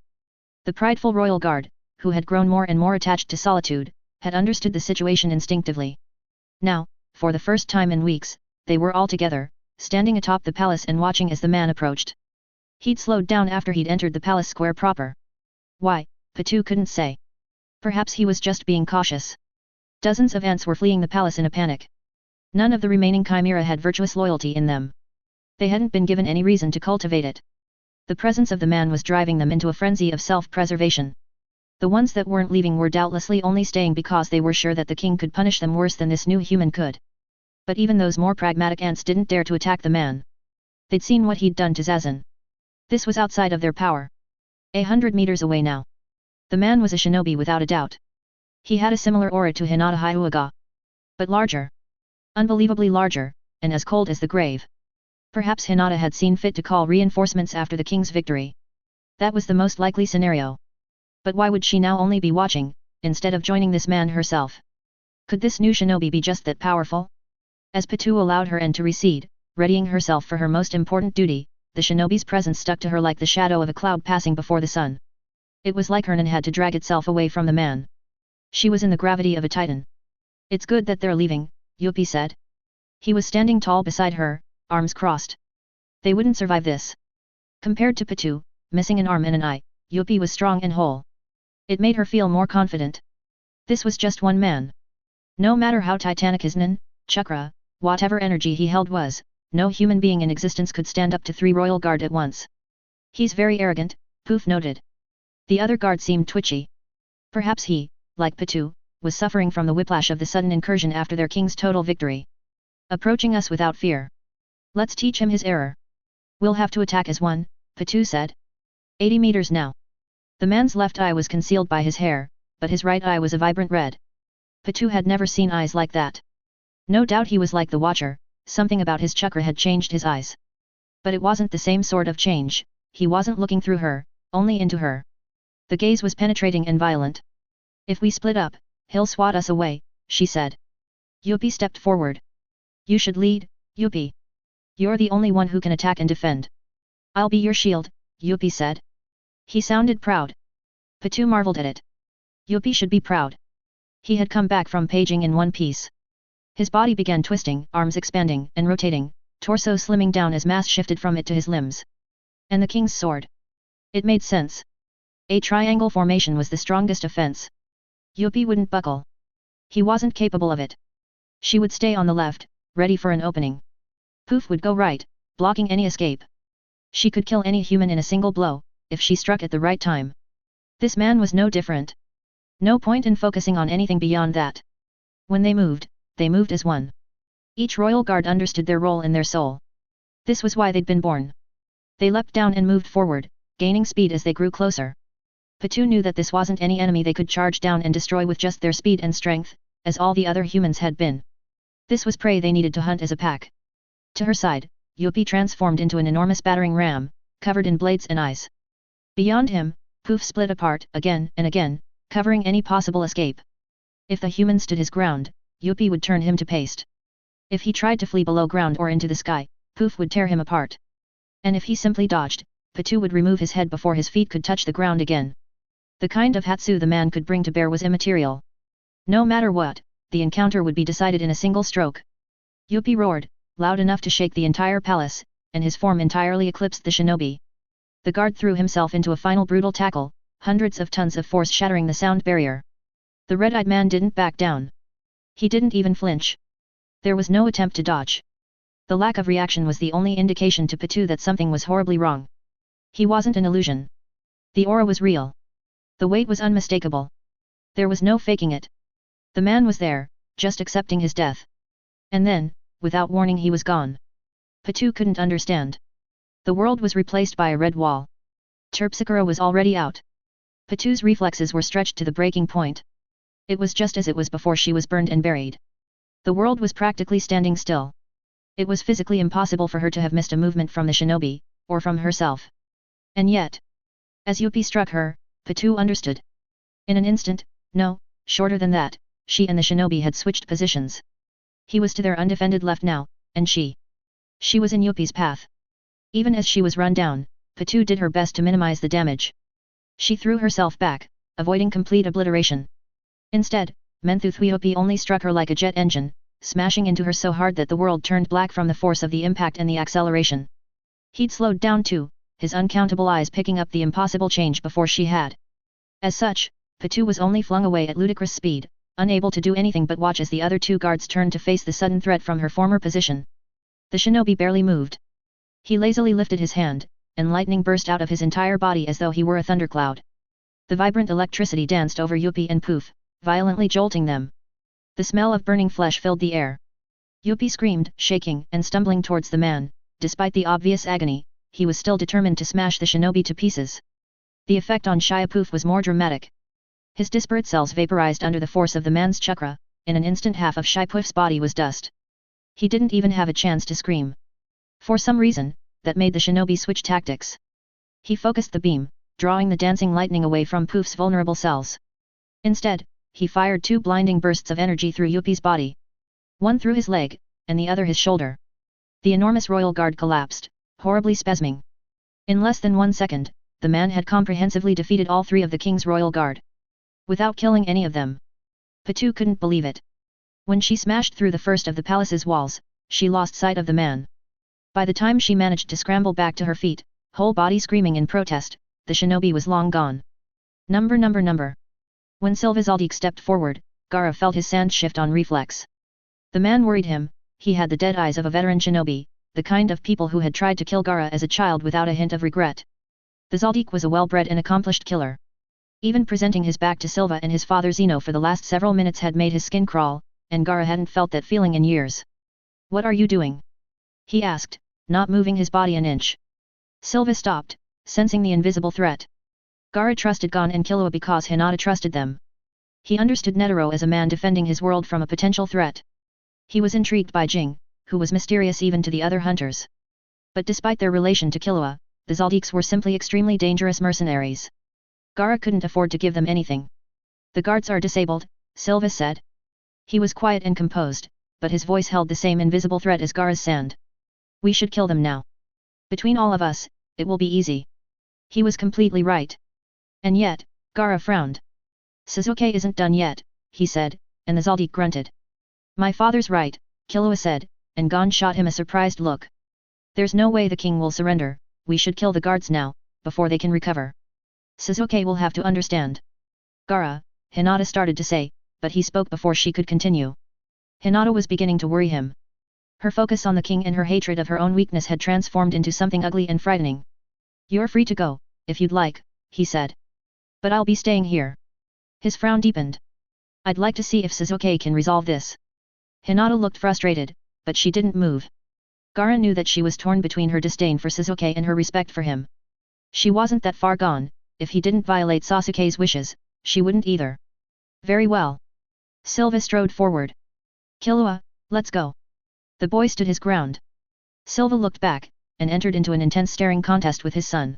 The prideful royal guard, who had grown more and more attached to solitude, had understood the situation instinctively. Now, for the first time in weeks, they were all together, standing atop the palace and watching as the man approached. He'd slowed down after he'd entered the palace square proper. Why, Pitou couldn't say. Perhaps he was just being cautious. Dozens of ants were fleeing the palace in a panic. None of the remaining chimera had virtuous loyalty in them. They hadn't been given any reason to cultivate it. The presence of the man was driving them into a frenzy of self-preservation. The ones that weren't leaving were doubtlessly only staying because they were sure that the king could punish them worse than this new human could. But even those more pragmatic ants didn't dare to attack the man. They'd seen what he'd done to Zazen. This was outside of their power. 100 meters away now. The man was a shinobi without a doubt. He had a similar aura to Hinata Hyuga. But larger. Unbelievably larger, and as cold as the grave. Perhaps Hinata had seen fit to call reinforcements after the king's victory. That was the most likely scenario. But why would she now only be watching, instead of joining this man herself? Could this new shinobi be just that powerful? As Pitou allowed her end to recede, readying herself for her most important duty, the shinobi's presence stuck to her like the shadow of a cloud passing before the sun. It was like Hernan had to drag itself away from the man. She was in the gravity of a titan. It's good that they're leaving, Yuppie said. He was standing tall beside her, arms crossed. They wouldn't survive this. Compared to Pitou, missing an arm and an eye, Yuppie was strong and whole. It made her feel more confident. This was just one man. No matter how titanic his nin, chakra, whatever energy he held was, no human being in existence could stand up to 3 royal guard at once. He's very arrogant, Poof noted. The other guard seemed twitchy. Perhaps he, like Patu, was suffering from the whiplash of the sudden incursion after their king's total victory. Approaching us without fear. Let's teach him his error. We'll have to attack as one, Patu said. 80 meters now. The man's left eye was concealed by his hair, but his right eye was a vibrant red. Patu had never seen eyes like that. No doubt he was like the Watcher, something about his chakra had changed his eyes. But it wasn't the same sort of change, he wasn't looking through her, only into her. The gaze was penetrating and violent. If we split up, he'll swat us away, she said. Yuppie stepped forward. You should lead, Yuppie. You're the only one who can attack and defend. I'll be your shield, Yuppie said. He sounded proud. Patu marveled at it. Yuppie should be proud. He had come back from paging in one piece. His body began twisting, arms expanding and rotating, torso slimming down as mass shifted from it to his limbs. And the king's sword. It made sense. A triangle formation was the strongest offense. Yuppie wouldn't buckle. He wasn't capable of it. She would stay on the left, ready for an opening. Poof would go right, blocking any escape. She could kill any human in a single blow, if she struck at the right time. This man was no different. No point in focusing on anything beyond that. When they moved as one. Each royal guard understood their role in their soul. This was why they'd been born. They leapt down and moved forward, gaining speed as they grew closer. Patu knew that this wasn't any enemy they could charge down and destroy with just their speed and strength, as all the other humans had been. This was prey they needed to hunt as a pack. To her side, Yuppie transformed into an enormous battering ram, covered in blades and eyes. Beyond him, Poof split apart, again and again, covering any possible escape. If the human stood his ground, Yuppie would turn him to paste. If he tried to flee below ground or into the sky, Poof would tear him apart. And if he simply dodged, Patu would remove his head before his feet could touch the ground again. The kind of hatsu the man could bring to bear was immaterial. No matter what, the encounter would be decided in a single stroke. Yuppie roared, loud enough to shake the entire palace, and his form entirely eclipsed the shinobi. The guard threw himself into a final brutal tackle, hundreds of tons of force shattering the sound barrier. The red-eyed man didn't back down. He didn't even flinch. There was no attempt to dodge. The lack of reaction was the only indication to Patu that something was horribly wrong. He wasn't an illusion. The aura was real. The weight was unmistakable. There was no faking it. The man was there, just accepting his death. And then, without warning he was gone. Patu couldn't understand. The world was replaced by a red wall. Terpsichore was already out. Patu's reflexes were stretched to the breaking point. It was just as it was before she was burned and buried. The world was practically standing still. It was physically impossible for her to have missed a movement from the shinobi, or from herself. And yet, as Yuppie struck her, Patu understood. In an instant, no, shorter than that, she and the shinobi had switched positions. He was to their undefended left now, and she was in Yuppie's path. Even as she was run down, Patu did her best to minimize the damage. She threw herself back, avoiding complete obliteration. Instead, Yuppie only struck her like a jet engine, smashing into her so hard that the world turned black from the force of the impact and the acceleration. He'd slowed down too, his uncountable eyes picking up the impossible change before she had. As such, Patu was only flung away at ludicrous speed, unable to do anything but watch as the other 2 guards turned to face the sudden threat from her former position. The shinobi barely moved. He lazily lifted his hand, and lightning burst out of his entire body as though he were a thundercloud. The vibrant electricity danced over Yuppie and Poof, violently jolting them. The smell of burning flesh filled the air. Yuppie screamed, shaking and stumbling towards the man. Despite the obvious agony, he was still determined to smash the shinobi to pieces. The effect on Poof was more dramatic. His disparate cells vaporized under the force of the man's chakra. In an instant half of Poof's body was dust. He didn't even have a chance to scream. For some reason, that made the shinobi switch tactics. He focused the beam, drawing the dancing lightning away from Poof's vulnerable cells. Instead, he fired 2 blinding bursts of energy through Yuppie's body. One through his leg, and the other his shoulder. The enormous royal guard collapsed, horribly spasming. In less than 1 second, the man had comprehensively defeated all 3 of the king's royal guard. Without killing any of them. Patu couldn't believe it. When she smashed through the first of the palace's walls, she lost sight of the man. By the time she managed to scramble back to her feet, whole body screaming in protest, the shinobi was long gone. Number. When Silvazaldique stepped forward, Gaara felt his sand shift on reflex. The man worried him. He had the dead eyes of a veteran shinobi, the kind of people who had tried to kill Gaara as a child without a hint of regret. The Zaldik was a well-bred and accomplished killer. Even presenting his back to Silva and his father Zeno for the last several minutes had made his skin crawl, and Gaara hadn't felt that feeling in years. "What are you doing?" he asked, not moving his body an inch. Silva stopped, sensing the invisible threat. Gaara trusted Gon and Killua because Hinata trusted them. He understood Netero as a man defending his world from a potential threat. He was intrigued by Jing, who was mysterious even to the other hunters. But despite their relation to Killua, the Zaldiks were simply extremely dangerous mercenaries. Gaara couldn't afford to give them anything. "The guards are disabled," Silva said. He was quiet and composed, but his voice held the same invisible threat as Gaara's sand. "We should kill them now. Between all of us, it will be easy." He was completely right. And yet, Gaara frowned. "Sasuke isn't done yet," he said, and the Zaldik grunted. "My father's right," Killua said, and Gon shot him a surprised look. "There's no way the king will surrender. We should kill the guards now, before they can recover. Sasuke will have to understand." "Gaara," Hinata started to say, but he spoke before she could continue. Hinata was beginning to worry him. Her focus on the king and her hatred of her own weakness had transformed into something ugly and frightening. "You're free to go, if you'd like," he said. "But I'll be staying here." His frown deepened. "I'd like to see if Sasuke can resolve this." Hinata looked frustrated, but she didn't move. Gaara knew that she was torn between her disdain for Sasuke and her respect for him. She wasn't that far gone. If he didn't violate Sasuke's wishes, she wouldn't either. "Very well." Silva strode forward. "Killua, let's go." The boy stood his ground. Silva looked back, and entered into an intense staring contest with his son.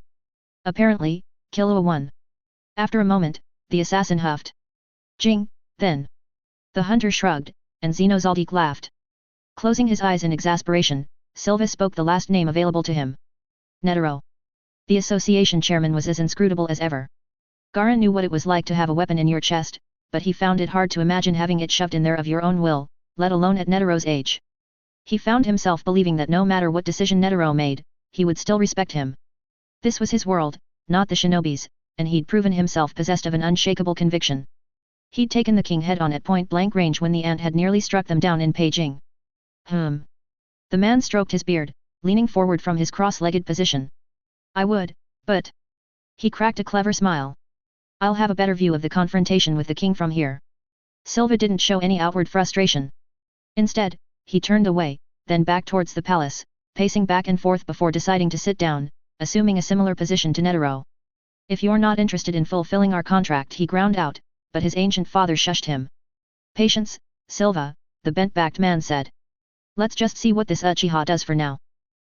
Apparently, Killua won. After a moment, the assassin huffed. "Jing, then." The hunter shrugged, and Zeno Zaldik laughed. Closing his eyes in exasperation, Silva spoke the last name available to him. "Netero." The association chairman was as inscrutable as ever. Gaara knew what it was like to have a weapon in your chest, but he found it hard to imagine having it shoved in there of your own will, let alone at Netero's age. He found himself believing that no matter what decision Netero made, he would still respect him. This was his world, not the shinobi's, and he'd proven himself possessed of an unshakable conviction. He'd taken the king head-on at point-blank range when the ant had nearly struck them down in Beijing. The man stroked his beard, leaning forward from his cross-legged position. "I would, but..." He cracked a clever smile. "I'll have a better view of the confrontation with the king from here." Silva didn't show any outward frustration. Instead, he turned away, then back towards the palace, pacing back and forth before deciding to sit down, assuming a similar position to Netero. "If you're not interested in fulfilling our contract," he ground out, but his ancient father shushed him. "Patience, Silva," the bent-backed man said. "Let's just see what this Uchiha does for now.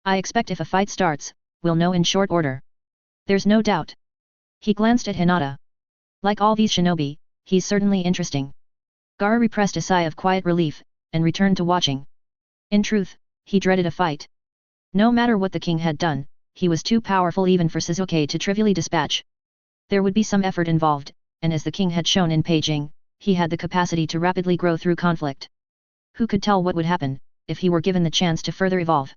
I expect if a fight starts, we'll know in short order." "There's no doubt." He glanced at Hinata. "Like all these shinobi, he's certainly interesting." Gaara repressed a sigh of quiet relief, and returned to watching. In truth, he dreaded a fight. No matter what the king had done, he was too powerful even for Sasuke to trivially dispatch. There would be some effort involved, and as the king had shown in Beijing, he had the capacity to rapidly grow through conflict. Who could tell what would happen, if he were given the chance to further evolve?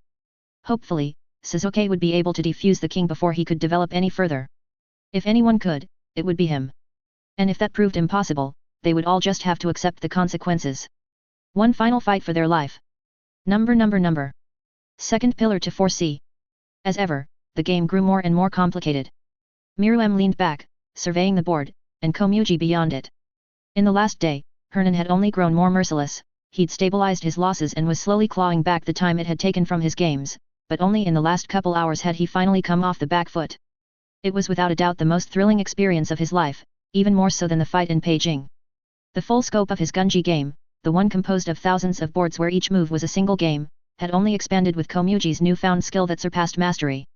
Hopefully, Sasuke would be able to defuse the king before he could develop any further. If anyone could, it would be him. And if that proved impossible, they would all just have to accept the consequences. One final fight for their life. Number. Second pillar to foresee. As ever, the game grew more and more complicated. Miriam leaned back, surveying the board, and Komuji beyond it. In the last day, Hernan had only grown more merciless. He'd stabilized his losses and was slowly clawing back the time it had taken from his games, but only in the last couple hours had he finally come off the back foot. It was without a doubt the most thrilling experience of his life, even more so than the fight in Beijing. The full scope of his Gunji game, the one composed of thousands of boards where each move was a single game, had only expanded with Komuji's newfound skill that surpassed mastery.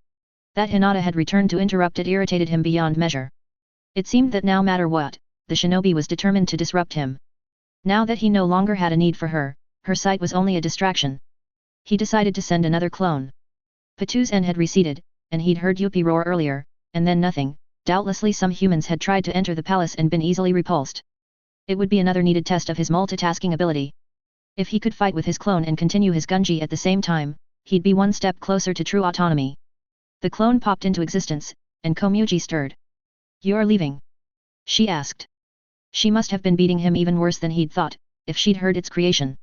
That Hinata had returned to interrupt it irritated him beyond measure. It seemed that no matter what, the shinobi was determined to disrupt him. Now that he no longer had a need for her sight was only a distraction. He decided to send another clone. Patu's end had receded, and he'd heard Yuppie roar earlier, and then nothing. Doubtlessly some humans had tried to enter the palace and been easily repulsed. It would be another needed test of his multitasking ability. If he could fight with his clone and continue his Gunji at the same time, he'd be one step closer to true autonomy. The clone popped into existence, and Komuji stirred. "You're leaving?" she asked. She must have been beating him even worse than he'd thought, if she'd heard its creation.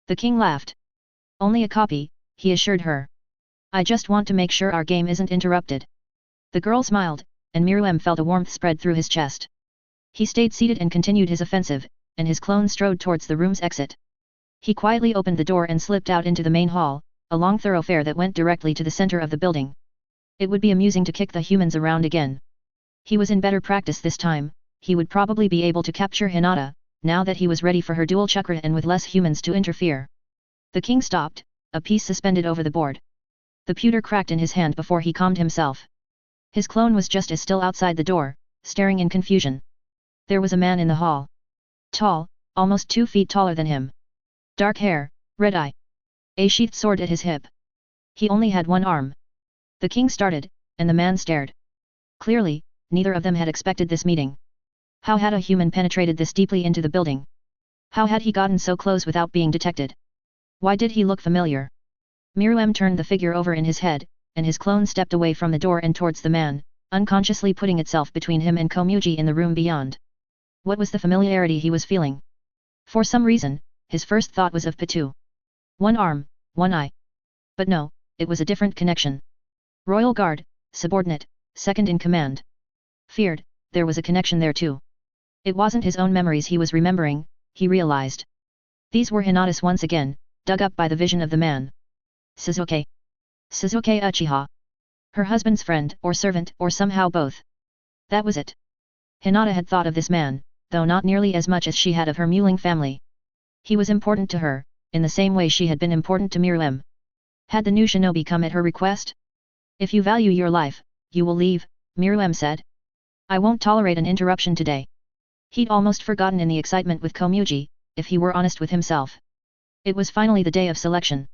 The king laughed. Only a copy, he assured her. I just want to make sure our game isn't interrupted. The girl smiled, and Myrmidon felt a warmth spread through his chest. He stayed seated and continued his offensive, and his clone strode towards the room's exit. He quietly opened the door and slipped out into the main hall, a long thoroughfare that went directly to the center of the building. It would be amusing to kick the humans around again. He was in better practice this time, he would probably be able to capture Hinata, now that he was ready for her dual chakra and with less humans to interfere. The king stopped, a piece suspended over the board. The pewter cracked in his hand before he calmed himself. His clone was just as still outside the door, staring in confusion. There was a man in the hall. Tall, almost 2 feet taller than him. Dark hair, red eye. A sheathed sword at his hip. He only had one arm. The king started, and the man stared. Clearly, neither of them had expected this meeting. How had a human penetrated this deeply into the building? How had he gotten so close without being detected? Why did he look familiar? Myrmidon turned the figure over in his head, and his clone stepped away from the door and towards the man, unconsciously putting itself between him and Komuji in the room beyond. What was the familiarity he was feeling? For some reason, his first thought was of Patu. One arm, one eye. But no, it was a different connection. Royal Guard, subordinate, second in command. Feared, there was a connection there too. It wasn't his own memories he was remembering, he realized. These were Hinata's once again, dug up by the vision of the man. Suzuki. Suzuki Uchiha. Her husband's friend or servant or somehow both. That was it. Hinata had thought of this man, though not nearly as much as she had of her Muling family. He was important to her, in the same way she had been important to Myrmidon. Had the new shinobi come at her request? If you value your life, you will leave, Myrmidon said. I won't tolerate an interruption today. He'd almost forgotten in the excitement with Komuji, if he were honest with himself. It was finally the day of selection.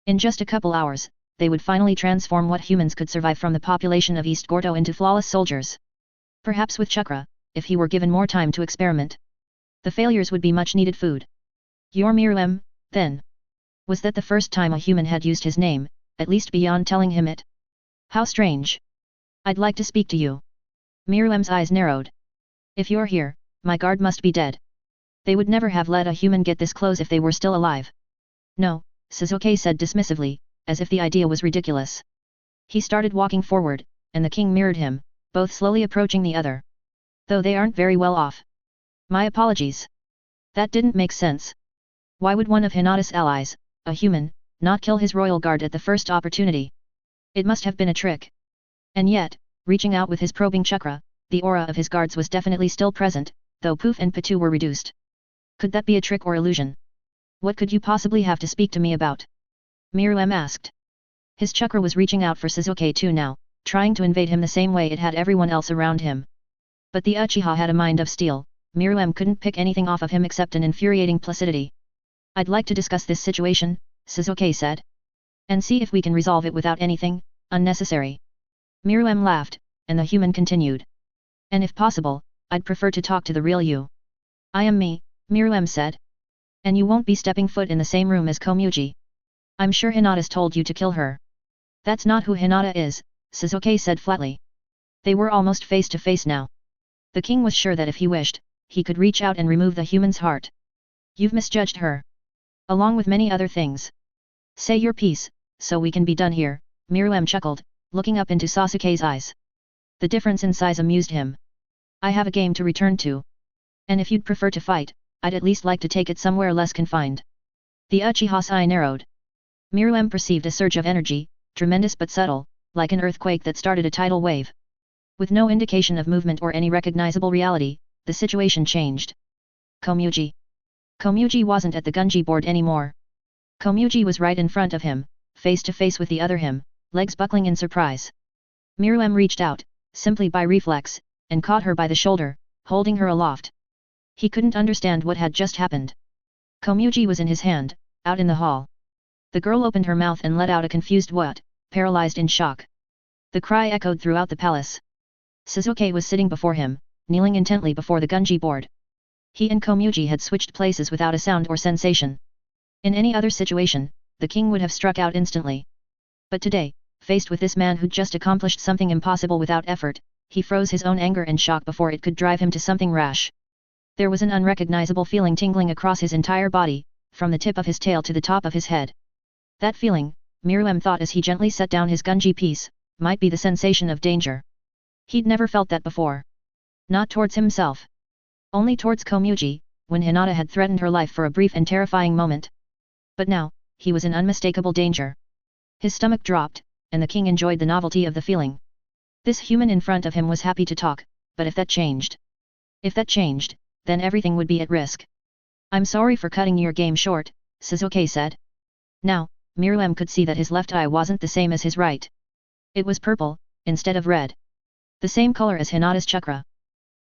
In just a couple hours, they would finally transform what humans could survive from the population of East Gordo into flawless soldiers. Perhaps with chakra, if he were given more time to experiment. The failures would be much needed food. Your Myrmidon, then. Was that the first time a human had used his name, at least beyond telling him it? How strange. I'd like to speak to you. Myrmidon's eyes narrowed. If you're here, my guard must be dead. They would never have let a human get this close if they were still alive. No, Suzuki said dismissively, as if the idea was ridiculous. He started walking forward, and the king mirrored him, both slowly approaching the other. Though they aren't very well off. My apologies. That didn't make sense. Why would one of Hinata's allies, a human, not kill his royal guard at the first opportunity? It must have been a trick. And yet, reaching out with his probing chakra, the aura of his guards was definitely still present, though Poof and Patu were reduced. Could that be a trick or illusion? What could you possibly have to speak to me about? Myrmidon asked. His chakra was reaching out for Suzuki too now, trying to invade him the same way it had everyone else around him. But the Uchiha had a mind of steel, Myrmidon couldn't pick anything off of him except an infuriating placidity. I'd like to discuss this situation, Suzuki said. And see if we can resolve it without anything unnecessary. Myrmidon laughed, and the human continued. And if possible, I'd prefer to talk to the real you. I am me, Myrmidon said. And you won't be stepping foot in the same room as Komuji. I'm sure Hinata's told you to kill her. That's not who Hinata is, Suzuki said flatly. They were almost face to face now. The king was sure that if he wished, he could reach out and remove the human's heart. You've misjudged her. Along with many other things. Say your piece, so we can be done here, Myrmidon chuckled, looking up into Sasuke's eyes. The difference in size amused him. I have a game to return to. And if you'd prefer to fight, I'd at least like to take it somewhere less confined. The Uchiha's eye narrowed. Myrmidon perceived a surge of energy, tremendous but subtle, like an earthquake that started a tidal wave. With no indication of movement or any recognizable reality, the situation changed. Komuji. Komuji wasn't at the gunji board anymore. Komuji was right in front of him, face to face with the other him, legs buckling in surprise. Myrmidon reached out, simply by reflex, and caught her by the shoulder, holding her aloft. He couldn't understand what had just happened. Komuji was in his hand, out in the hall. The girl opened her mouth and let out a confused what, paralyzed in shock. The cry echoed throughout the palace. Suzuki was sitting before him, kneeling intently before the gunji board. He and Komuji had switched places without a sound or sensation. In any other situation, the king would have struck out instantly. But today, faced with this man who'd just accomplished something impossible without effort, he froze his own anger and shock before it could drive him to something rash. There was an unrecognizable feeling tingling across his entire body, from the tip of his tail to the top of his head. That feeling, Myrmidon thought as he gently set down his gunji piece, might be the sensation of danger. He'd never felt that before. Not towards himself. Only towards Komuji, when Hinata had threatened her life for a brief and terrifying moment. But now, he was in unmistakable danger. His stomach dropped, and the king enjoyed the novelty of the feeling. This human in front of him was happy to talk, but if that changed, then everything would be at risk. I'm sorry for cutting your game short, Shizuke said. Now, Myrmidon could see that his left eye wasn't the same as his right. It was purple, instead of red. The same color as Hinata's chakra.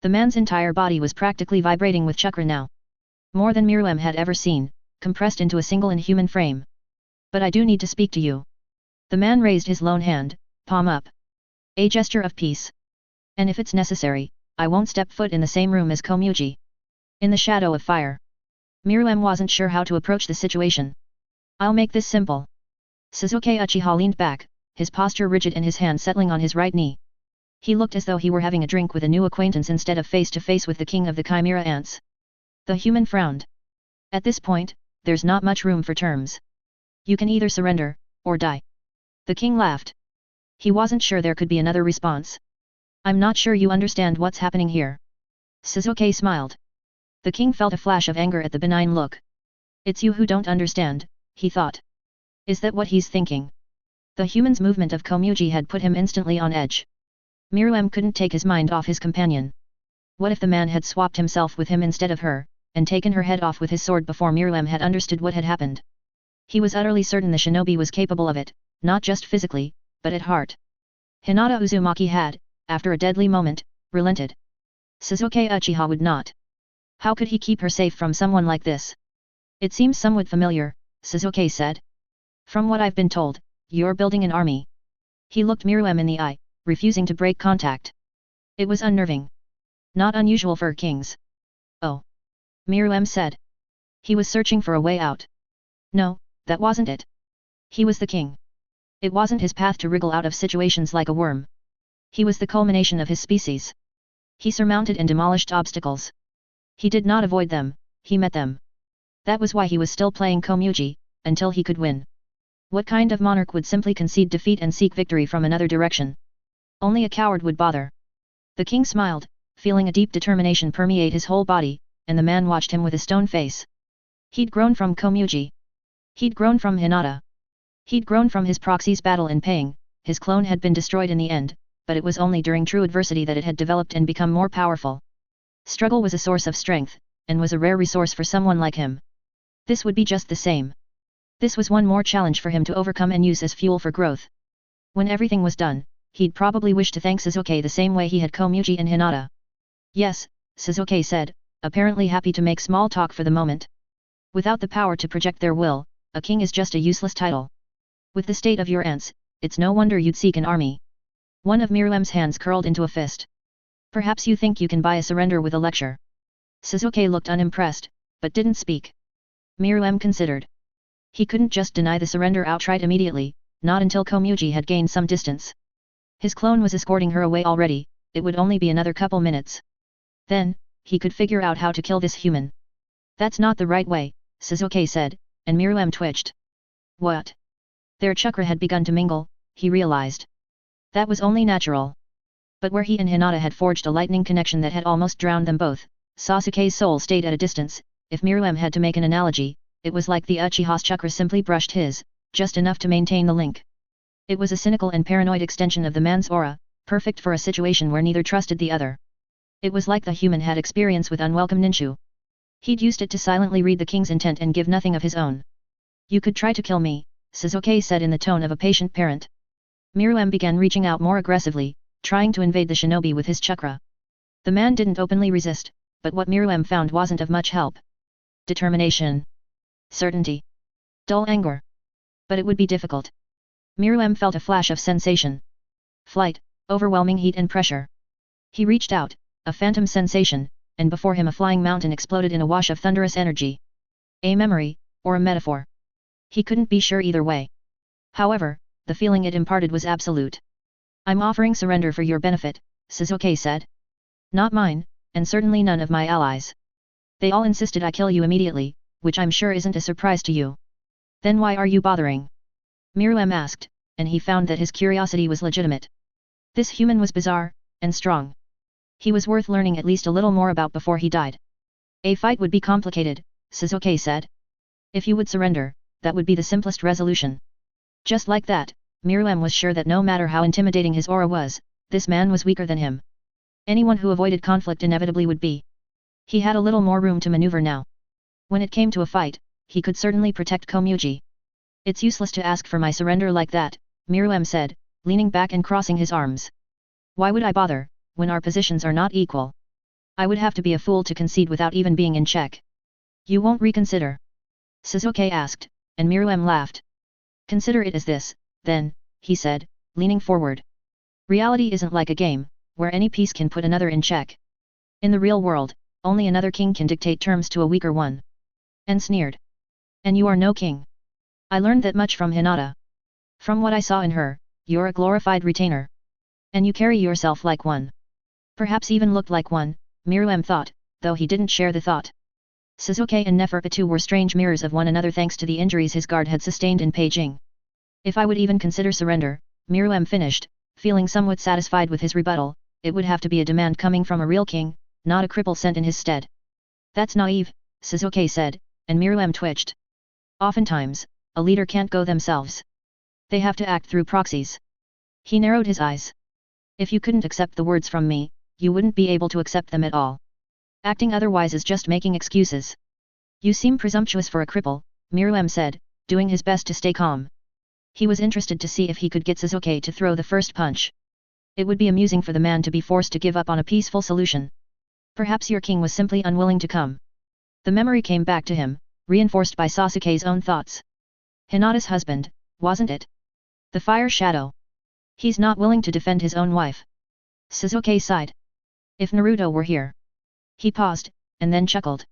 The man's entire body was practically vibrating with chakra now. More than Myrmidon had ever seen, compressed into a single inhuman frame. But I do need to speak to you. The man raised his lone hand, palm up. A gesture of peace. And if it's necessary, I won't step foot in the same room as Komuji. In the shadow of fire. Myrmidon wasn't sure how to approach the situation. I'll make this simple. Shizuke Uchiha leaned back, his posture rigid and his hand settling on his right knee. He looked as though he were having a drink with a new acquaintance instead of face to face with the king of the Chimera Ants. The human frowned. At this point, there's not much room for terms. You can either surrender, or die. The king laughed. He wasn't sure there could be another response. I'm not sure you understand what's happening here. Shizuke smiled. The king felt a flash of anger at the benign look. It's you who don't understand, he thought. Is that what he's thinking? The human's movement of Komuji had put him instantly on edge. Myrmidon couldn't take his mind off his companion. What if the man had swapped himself with him instead of her, and taken her head off with his sword before Myrmidon had understood what had happened? He was utterly certain the shinobi was capable of it, not just physically, but at heart. Hinata Uzumaki had, after a deadly moment, relented. Shizuke Uchiha would not. How could he keep her safe from someone like this? It seems somewhat familiar, Shizuke said. From what I've been told, you're building an army. He looked Myrmidon in the eye, refusing to break contact. It was unnerving. Not unusual for kings. Oh. Myrmidon said. He was searching for a way out. No, that wasn't it. He was the king. It wasn't his path to wriggle out of situations like a worm. He was the culmination of his species. He surmounted and demolished obstacles. He did not avoid them, he met them. That was why he was still playing Komuji, until he could win. What kind of monarch would simply concede defeat and seek victory from another direction? Only a coward would bother. The king smiled, feeling a deep determination permeate his whole body, and the man watched him with a stone face. He'd grown from Komuji. He'd grown from Hinata. He'd grown from his proxy's battle in Pang. His clone had been destroyed in the end, but it was only during true adversity that it had developed and become more powerful. Struggle was a source of strength, and was a rare resource for someone like him. This would be just the same. This was one more challenge for him to overcome and use as fuel for growth. When everything was done, he'd probably wish to thank Shizuke the same way he had Komuji and Hinata. Yes, Shizuke said, apparently happy to make small talk for the moment. Without the power to project their will, a king is just a useless title. With the state of your ants, it's no wonder you'd seek an army. One of Myrmidon's hands curled into a fist. Perhaps you think you can buy a surrender with a lecture. Shizuke looked unimpressed, but didn't speak. Myrmidon considered. He couldn't just deny the surrender outright immediately, not until Komuji had gained some distance. His clone was escorting her away already, it would only be another couple minutes. Then, he could figure out how to kill this human. That's not the right way, Shizuke said, and Myrmidon twitched. What? Their chakra had begun to mingle, he realized. That was only natural. But where he and Hinata had forged a lightning connection that had almost drowned them both, Sasuke's soul stayed at a distance. If Myrmidon had to make an analogy, it was like the Uchiha's chakra simply brushed his, just enough to maintain the link. It was a cynical and paranoid extension of the man's aura, perfect for a situation where neither trusted the other. It was like the human had experience with unwelcome ninshu. He'd used it to silently read the king's intent and give nothing of his own. You could try to kill me, Shizuke said in the tone of a patient parent. Myrmidon began reaching out more aggressively, trying to invade the shinobi with his chakra. The man didn't openly resist, but what Myrmidon found wasn't of much help. Determination. Certainty. Dull anger. But it would be difficult. Myrmidon felt a flash of sensation. Flight, overwhelming heat and pressure. He reached out, a phantom sensation, and before him a flying mountain exploded in a wash of thunderous energy. A memory, or a metaphor. He couldn't be sure either way. However, the feeling it imparted was absolute. I'm offering surrender for your benefit, Shizuke said. Not mine, and certainly none of my allies. They all insisted I kill you immediately, which I'm sure isn't a surprise to you. Then why are you bothering? Myrmidon asked, and he found that his curiosity was legitimate. This human was bizarre, and strong. He was worth learning at least a little more about before he died. A fight would be complicated, Sasuke said. If you would surrender, that would be the simplest resolution. Just like that, Myrmidon was sure that no matter how intimidating his aura was, this man was weaker than him. Anyone who avoided conflict inevitably would be. He had a little more room to maneuver now. When it came to a fight, he could certainly protect Komuji. It's useless to ask for my surrender like that, Myrmidon said, leaning back and crossing his arms. Why would I bother, when our positions are not equal? I would have to be a fool to concede without even being in check. You won't reconsider? Sasuke asked, and Myrmidon laughed. Consider it as this, then, he said, leaning forward. Reality isn't like a game, where any piece can put another in check. In the real world, only another king can dictate terms to a weaker one. And sneered. And you are no king. I learned that much from Hinata. From what I saw in her, you're a glorified retainer. And you carry yourself like one. Perhaps even looked like one, Myrmidon thought, though he didn't share the thought. Sasuke and Neferpitou were strange mirrors of one another thanks to the injuries his guard had sustained in Beijing. If I would even consider surrender, Myrmidon finished, feeling somewhat satisfied with his rebuttal, it would have to be a demand coming from a real king, not a cripple sent in his stead. That's naive, Sasuke said, and Myrmidon twitched. Oftentimes, a leader can't go themselves. They have to act through proxies. He narrowed his eyes. If you couldn't accept the words from me, you wouldn't be able to accept them at all. Acting otherwise is just making excuses. You seem presumptuous for a cripple, Myrmidon said, doing his best to stay calm. He was interested to see if he could get Sasuke to throw the first punch. It would be amusing for the man to be forced to give up on a peaceful solution. Perhaps your king was simply unwilling to come. The memory came back to him, reinforced by Sasuke's own thoughts. Hinata's husband, wasn't it? The fire shadow. He's not willing to defend his own wife. Sasuke sighed. If Naruto were here. He paused, and then chuckled.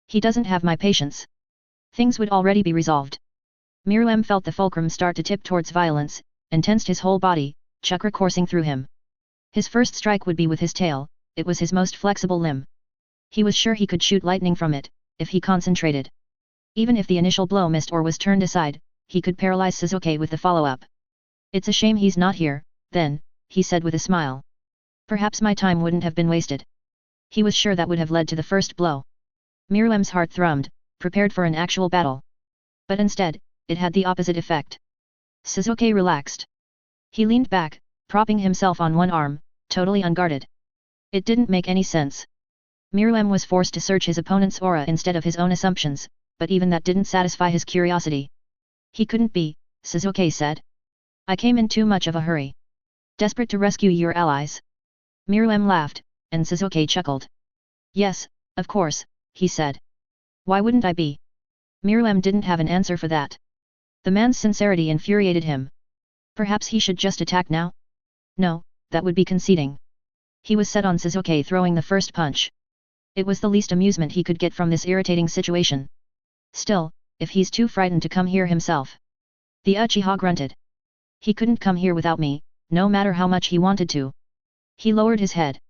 He doesn't have my patience. Things would already be resolved. Myrmidon felt the fulcrum start to tip towards violence, and tensed his whole body, chakra coursing through him. His first strike would be with his tail, it was his most flexible limb. He was sure he could shoot lightning from it, if he concentrated. Even if the initial blow missed or was turned aside, he could paralyze Sasuke with the follow-up. It's a shame he's not here, then, he said with a smile. Perhaps my time wouldn't have been wasted. He was sure that would have led to the first blow. Myrmidon's heart thrummed, prepared for an actual battle. But instead, it had the opposite effect. Sasuke relaxed. He leaned back, propping himself on one arm, totally unguarded. It didn't make any sense. Myrmidon was forced to search his opponent's aura instead of his own assumptions, but even that didn't satisfy his curiosity. He couldn't be, Sasuke said. I came in too much of a hurry. Desperate to rescue your allies? Myrmidon laughed, and Sasuke chuckled. Yes, of course, he said. Why wouldn't I be? Myrmidon didn't have an answer for that. The man's sincerity infuriated him. Perhaps he should just attack now? No, that would be conceding. He was set on Sasuke throwing the first punch. It was the least amusement he could get from this irritating situation. Still, if he's too frightened to come here himself. The Uchiha grunted. He couldn't come here without me, no matter how much he wanted to. He lowered his head.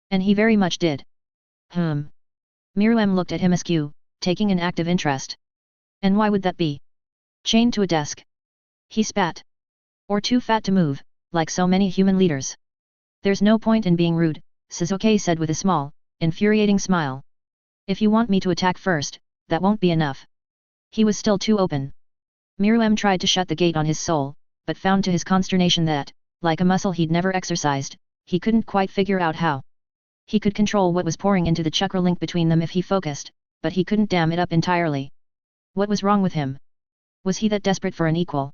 And he very much did. Myrmidon looked at him askew, taking an active interest. And why would that be? Chained to a desk. He spat. Or too fat to move, like so many human leaders. There's no point in being rude, Sasuke said with a small, infuriating smile. If you want me to attack first, that won't be enough. He was still too open. Myrmidon tried to shut the gate on his soul, but found to his consternation that, like a muscle he'd never exercised, he couldn't quite figure out how. He could control what was pouring into the chakra link between them if he focused, but he couldn't dam it up entirely. What was wrong with him? Was he that desperate for an equal?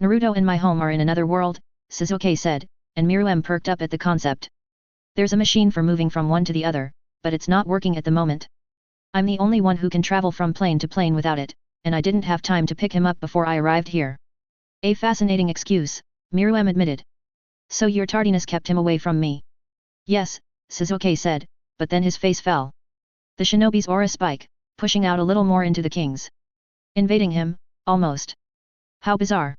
Naruto and my home are in another world, Sasuke said, and Myrmidon perked up at the concept. There's a machine for moving from one to the other, but it's not working at the moment. I'm the only one who can travel from plane to plane without it, and I didn't have time to pick him up before I arrived here. A fascinating excuse, Myrmidon admitted. So your tardiness kept him away from me? Yes, Sasuke said, but then his face fell. The shinobi's aura spike, pushing out a little more into the king's. Invading him, almost. How bizarre.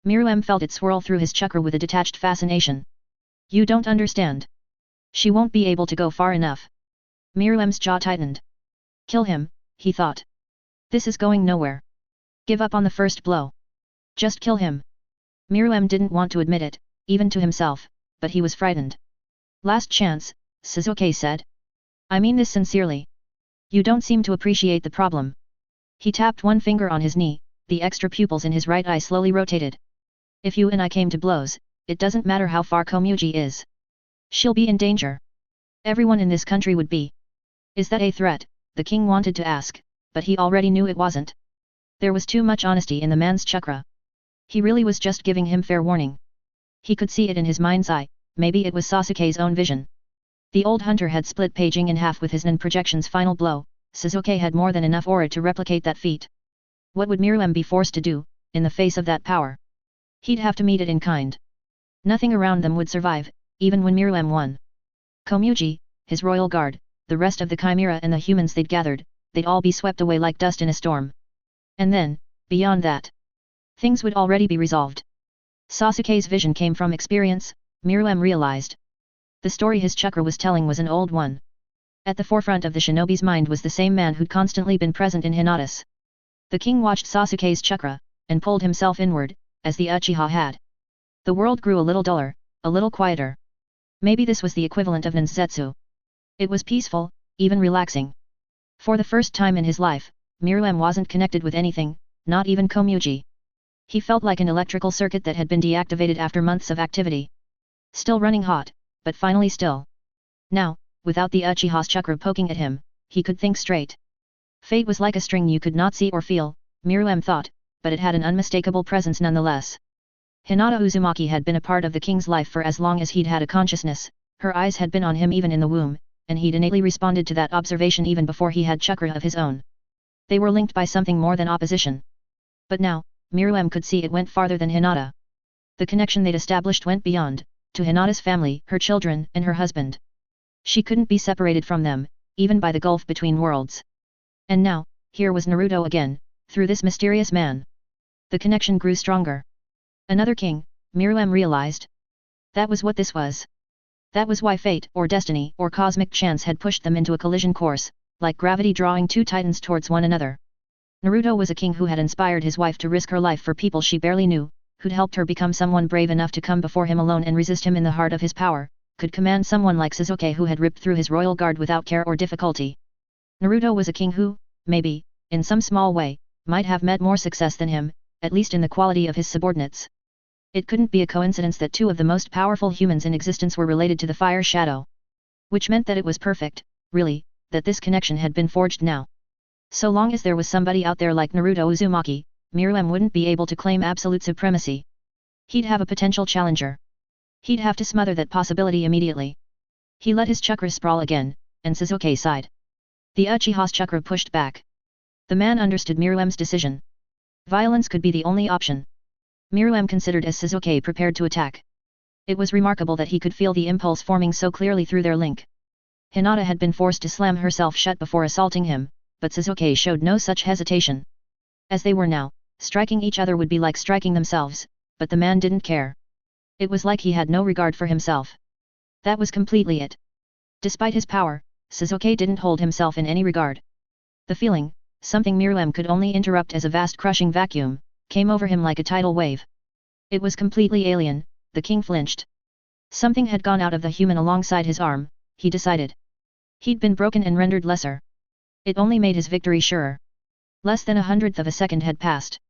Myrmidon felt it swirl through his chakra with a detached fascination. You don't understand. She won't be able to go far enough. Myrmidon's jaw tightened. Kill him, he thought. This is going nowhere. Give up on the first blow. Just kill him. Myrmidon didn't want to admit it, even to himself, but he was frightened. Last chance, Sasuke said. I mean this sincerely. You don't seem to appreciate the problem. He tapped one finger on his knee, the extra pupils in his right eye slowly rotated. If you and I came to blows, it doesn't matter how far Komuji is. She'll be in danger. Everyone in this country would be. Is that a threat? The king wanted to ask, but he already knew it wasn't. There was too much honesty in the man's chakra. He really was just giving him fair warning. He could see it in his mind's eye, maybe it was Sasuke's own vision. The old hunter had split Peijing in half with his Nen projection's final blow. Sasuke had more than enough aura to replicate that feat. What would Myrmidon be forced to do, in the face of that power? He'd have to meet it in kind. Nothing around them would survive, even when Myrmidon won. Komuji, his royal guard, the rest of the Chimera and the humans they'd gathered, they'd all be swept away like dust in a storm. And then, beyond that, things would already be resolved. Sasuke's vision came from experience, Myrmidon realized. The story his chakra was telling was an old one. At the forefront of the shinobi's mind was the same man who'd constantly been present in Hinata's. The king watched Sasuke's chakra, and pulled himself inward, as the Uchiha had. The world grew a little duller, a little quieter. Maybe this was the equivalent of Ninsetsu. It was peaceful, even relaxing. For the first time in his life, Myrmidon wasn't connected with anything, not even Komuji. He felt like an electrical circuit that had been deactivated after months of activity. Still running hot, but finally still. Now, without the Uchiha's chakra poking at him, he could think straight. Fate was like a string you could not see or feel, Myrmidon thought, but it had an unmistakable presence nonetheless. Hinata Uzumaki had been a part of the king's life for as long as he'd had a consciousness, her eyes had been on him even in the womb, and he'd innately responded to that observation even before he had chakra of his own. They were linked by something more than opposition. But now, Myrmidon could see it went farther than Hinata. The connection they'd established went beyond, to Hinata's family, her children, and her husband. She couldn't be separated from them, even by the gulf between worlds. And now, here was Naruto again, through this mysterious man. The connection grew stronger. Another king, Myrmidon realized. That was what this was. That was why fate, or destiny, or cosmic chance had pushed them into a collision course, like gravity drawing two titans towards one another. Naruto was a king who had inspired his wife to risk her life for people she barely knew, who'd helped her become someone brave enough to come before him alone and resist him in the heart of his power, could command someone like Sasuke who had ripped through his royal guard without care or difficulty. Naruto was a king who, maybe, in some small way, might have met more success than him, at least in the quality of his subordinates. It couldn't be a coincidence that two of the most powerful humans in existence were related to the fire shadow. Which meant that it was perfect, really, that this connection had been forged now. So long as there was somebody out there like Naruto Uzumaki, Myrmidon wouldn't be able to claim absolute supremacy. He'd have a potential challenger. He'd have to smother that possibility immediately. He let his chakra sprawl again, and Sasuke sighed. The Uchiha's chakra pushed back. The man understood Myrmidon's decision. Violence could be the only option. Myrmidon considered as Sasuke prepared to attack. It was remarkable that he could feel the impulse forming so clearly through their link. Hinata had been forced to slam herself shut before assaulting him, but Sasuke showed no such hesitation. As they were now, striking each other would be like striking themselves, but the man didn't care. It was like he had no regard for himself. That was completely it. Despite his power, Sasuke didn't hold himself in any regard. The feeling, something Myrmidon could only interrupt as a vast crushing vacuum, came over him like a tidal wave. It was completely alien, the king flinched. Something had gone out of the human alongside his arm, he decided. He'd been broken and rendered lesser. It only made his victory surer. Less than 1/100th of a second had passed.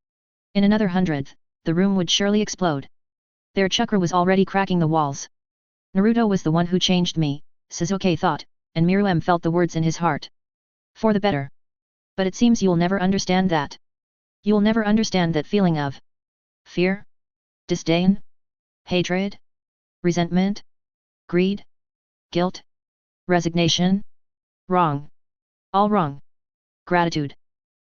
In another 100th, the room would surely explode. Their chakra was already cracking the walls. Naruto was the one who changed me, Sasuke thought, and Myrmidon felt the words in his heart. For the better. But it seems you'll never understand that. You'll never understand that feeling of fear, disdain, hatred, resentment, greed, guilt, resignation. Wrong. All wrong. Gratitude.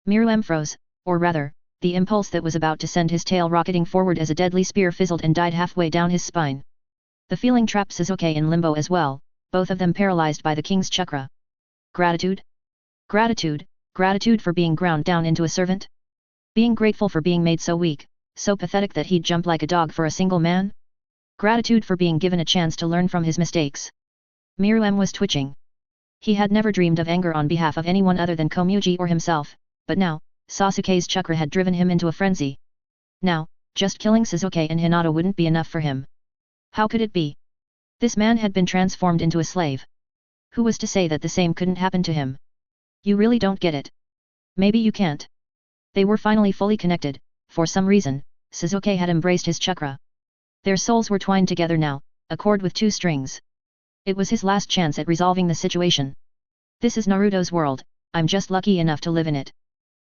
Myrmidon froze, or rather, the impulse that was about to send his tail rocketing forward as a deadly spear fizzled and died halfway down his spine. The feeling trapped Sasuke in limbo as well, both of them paralyzed by the king's chakra. Gratitude? Gratitude, gratitude for being ground down into a servant? Being grateful for being made so weak, so pathetic that he'd jump like a dog for a single man? Gratitude for being given a chance to learn from his mistakes. Myrmidon was twitching. He had never dreamed of anger on behalf of anyone other than Komuji or himself, but now, Sasuke's chakra had driven him into a frenzy. Now, just killing Sasuke and Hinata wouldn't be enough for him. How could it be? This man had been transformed into a slave. Who was to say that the same couldn't happen to him? You really don't get it. Maybe you can't. They were finally fully connected. For some reason, Sasuke had embraced his chakra. Their souls were twined together now, a cord with two strings. It was his last chance at resolving the situation. This is Naruto's world, I'm just lucky enough to live in it.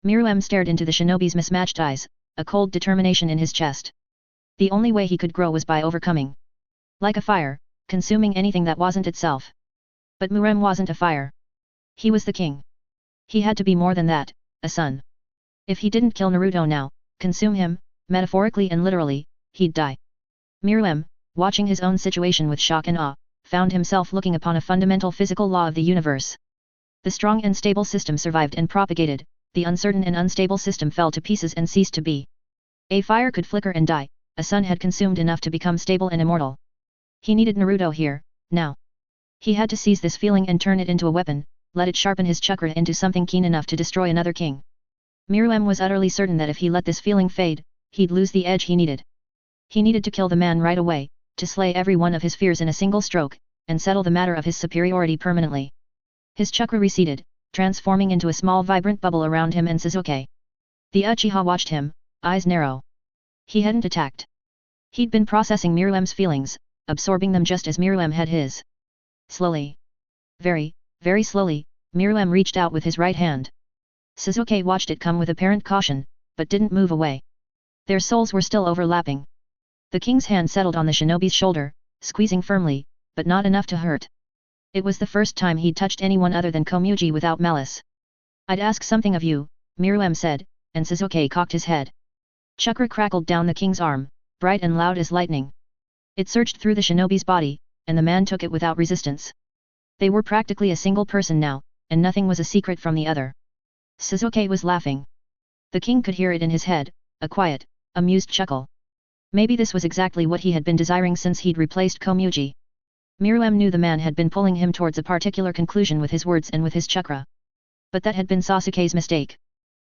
Myrmidon stared into the shinobi's mismatched eyes, a cold determination in his chest. The only way he could grow was by overcoming. Like a fire, consuming anything that wasn't itself. But Myrmidon wasn't a fire. He was the king. He had to be more than that, a son. If he didn't kill Naruto now, consume him, metaphorically and literally, he'd die. Myrmidon, watching his own situation with shock and awe, found himself looking upon a fundamental physical law of the universe. The strong and stable system survived and propagated, the uncertain and unstable system fell to pieces and ceased to be. A fire could flicker and die, a sun had consumed enough to become stable and immortal. He needed Naruto here, now. He had to seize this feeling and turn it into a weapon, let it sharpen his chakra into something keen enough to destroy another king. Myrmidon was utterly certain that if he let this feeling fade, he'd lose the edge he needed. He needed to kill the man right away, to slay every one of his fears in a single stroke, and settle the matter of his superiority permanently. His chakra receded, transforming into a small vibrant bubble around him and Sasuke. The Uchiha watched him, eyes narrow. He hadn't attacked. He'd been processing Myrmidon's feelings, absorbing them just as Myrmidon had his. Slowly. Very, very slowly, Myrmidon reached out with his right hand. Sasuke watched it come with apparent caution, but didn't move away. Their souls were still overlapping. The king's hand settled on the shinobi's shoulder, squeezing firmly, but not enough to hurt. It was the first time he'd touched anyone other than Komuji without malice. I'd ask something of you, Myrmidon said, and Sasuke cocked his head. Chakra crackled down the king's arm, bright and loud as lightning. It surged through the shinobi's body, and the man took it without resistance. They were practically a single person now, and nothing was a secret from the other. Sasuke was laughing. The king could hear it in his head, a quiet, amused chuckle. Maybe this was exactly what he had been desiring since he'd replaced Komuji. Myrmidon knew the man had been pulling him towards a particular conclusion with his words and with his chakra. But that had been Sasuke's mistake.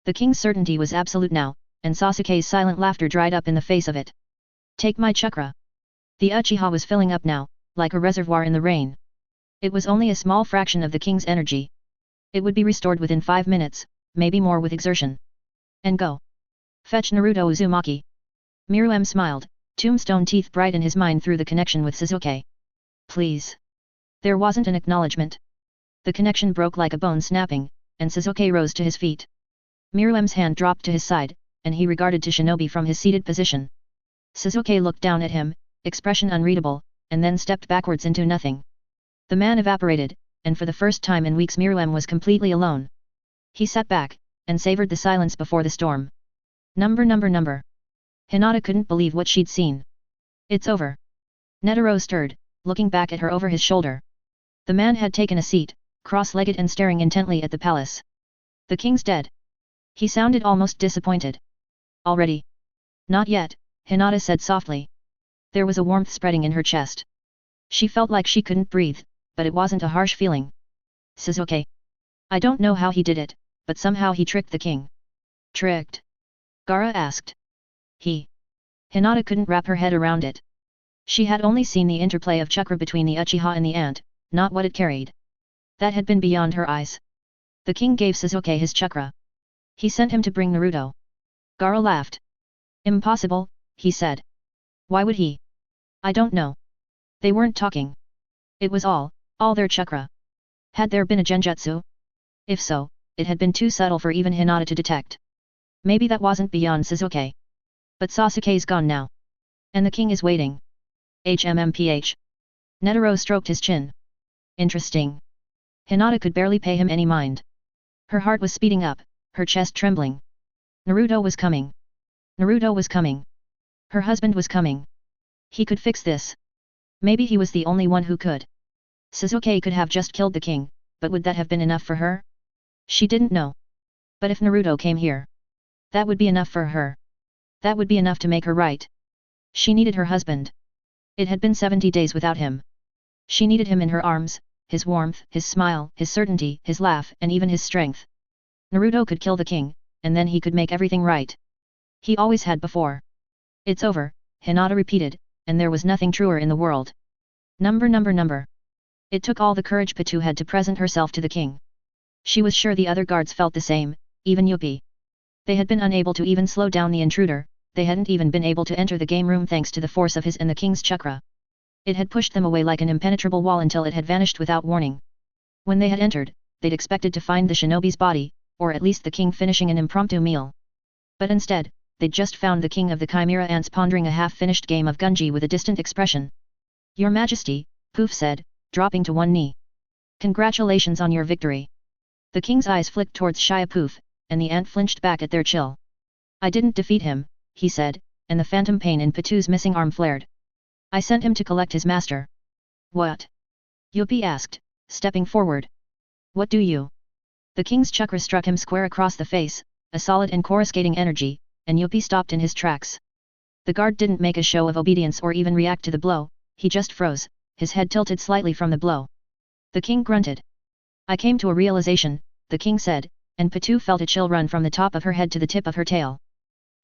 The king's certainty was absolute now, and Sasuke's silent laughter dried up in the face of it. Take my chakra. The Uchiha was filling up now, like a reservoir in the rain. It was only a small fraction of the king's energy. It would be restored within 5 minutes, maybe more with exertion. And go. Fetch Naruto Uzumaki. Myrmidon smiled, tombstone teeth bright in his mind through the connection with Sasuke. Please. There wasn't an acknowledgement. The connection broke like a bone snapping, and Sasuke rose to his feet. Myrmidon's hand dropped to his side, and he regarded to Shinobi from his seated position. Sasuke looked down at him, expression unreadable, and then stepped backwards into nothing. The man evaporated, and for the first time in weeks Myrmidon was completely alone. He sat back, and savored the silence before the storm. Number. Hinata couldn't believe what she'd seen. It's over. Netero stirred, looking back at her over his shoulder. The man had taken a seat, cross-legged and staring intently at the palace. The king's dead. He sounded almost disappointed. Already? Not yet, Hinata said softly. There was a warmth spreading in her chest. She felt like she couldn't breathe, but it wasn't a harsh feeling. Sasuke. I don't know how he did it, but somehow he tricked the king. Tricked? Gaara asked. Hinata couldn't wrap her head around it. She had only seen the interplay of chakra between the Uchiha and the ant, not what it carried. That had been beyond her eyes. The king gave Sasuke his chakra. He sent him to bring Naruto. Gaara laughed. Impossible, he said. Why would he? I don't know. They weren't talking. It was all their chakra. Had there been a genjutsu? If so, it had been too subtle for even Hinata to detect. Maybe that wasn't beyond Sasuke. But Sasuke's gone now. And the king is waiting. HMMPH. Netero stroked his chin. Interesting. Hinata could barely pay him any mind. Her heart was speeding up, her chest trembling. Naruto was coming. Naruto was coming. Her husband was coming. He could fix this. Maybe he was the only one who could. Sasuke could have just killed the king, but would that have been enough for her? She didn't know. But if Naruto came here, that would be enough for her. That would be enough to make her right. She needed her husband. It had been 70 days without him. She needed him in her arms, his warmth, his smile, his certainty, his laugh, and even his strength. Naruto could kill the king, and then he could make everything right. He always had before. It's over, Hinata repeated, and there was nothing truer in the world. Number. It took all the courage Patu had to present herself to the king. She was sure the other guards felt the same, even Yuppie. They had been unable to even slow down the intruder, they hadn't even been able to enter the game room thanks to the force of his and the king's chakra. It had pushed them away like an impenetrable wall until it had vanished without warning. When they had entered, they'd expected to find the shinobi's body, or at least the king finishing an impromptu meal. But instead, they'd just found the king of the Chimera Ants pondering a half-finished game of gunji with a distant expression. Your Majesty, Poof said, dropping to one knee. Congratulations on your victory. The king's eyes flicked towards Shia Poof, and the ant flinched back at their chill. I didn't defeat him, he said, and the phantom pain in Patu's missing arm flared. I sent him to collect his master. What? Yuppie asked, stepping forward. What do you? The king's chakra struck him square across the face, a solid and coruscating energy, and Yuppie stopped in his tracks. The guard didn't make a show of obedience or even react to the blow, he just froze, his head tilted slightly from the blow. The king grunted. I came to a realization, the king said, and Patu felt a chill run from the top of her head to the tip of her tail.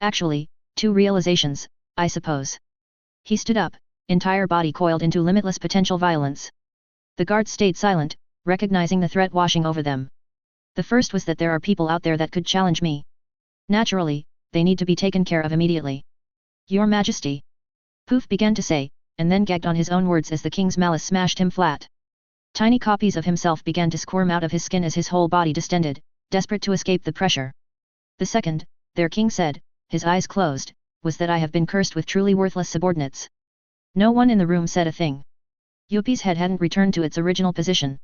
Actually, 2 realizations, I suppose. He stood up, entire body coiled into limitless potential violence. The guards stayed silent, recognizing the threat washing over them. The first was that there are people out there that could challenge me. Naturally, they need to be taken care of immediately. Your Majesty. Poof began to say, and then gagged on his own words as the king's malice smashed him flat. Tiny copies of himself began to squirm out of his skin as his whole body distended, desperate to escape the pressure. The second, their king said, his eyes closed, was that I have been cursed with truly worthless subordinates. No one in the room said a thing. Yuppie's head hadn't returned to its original position.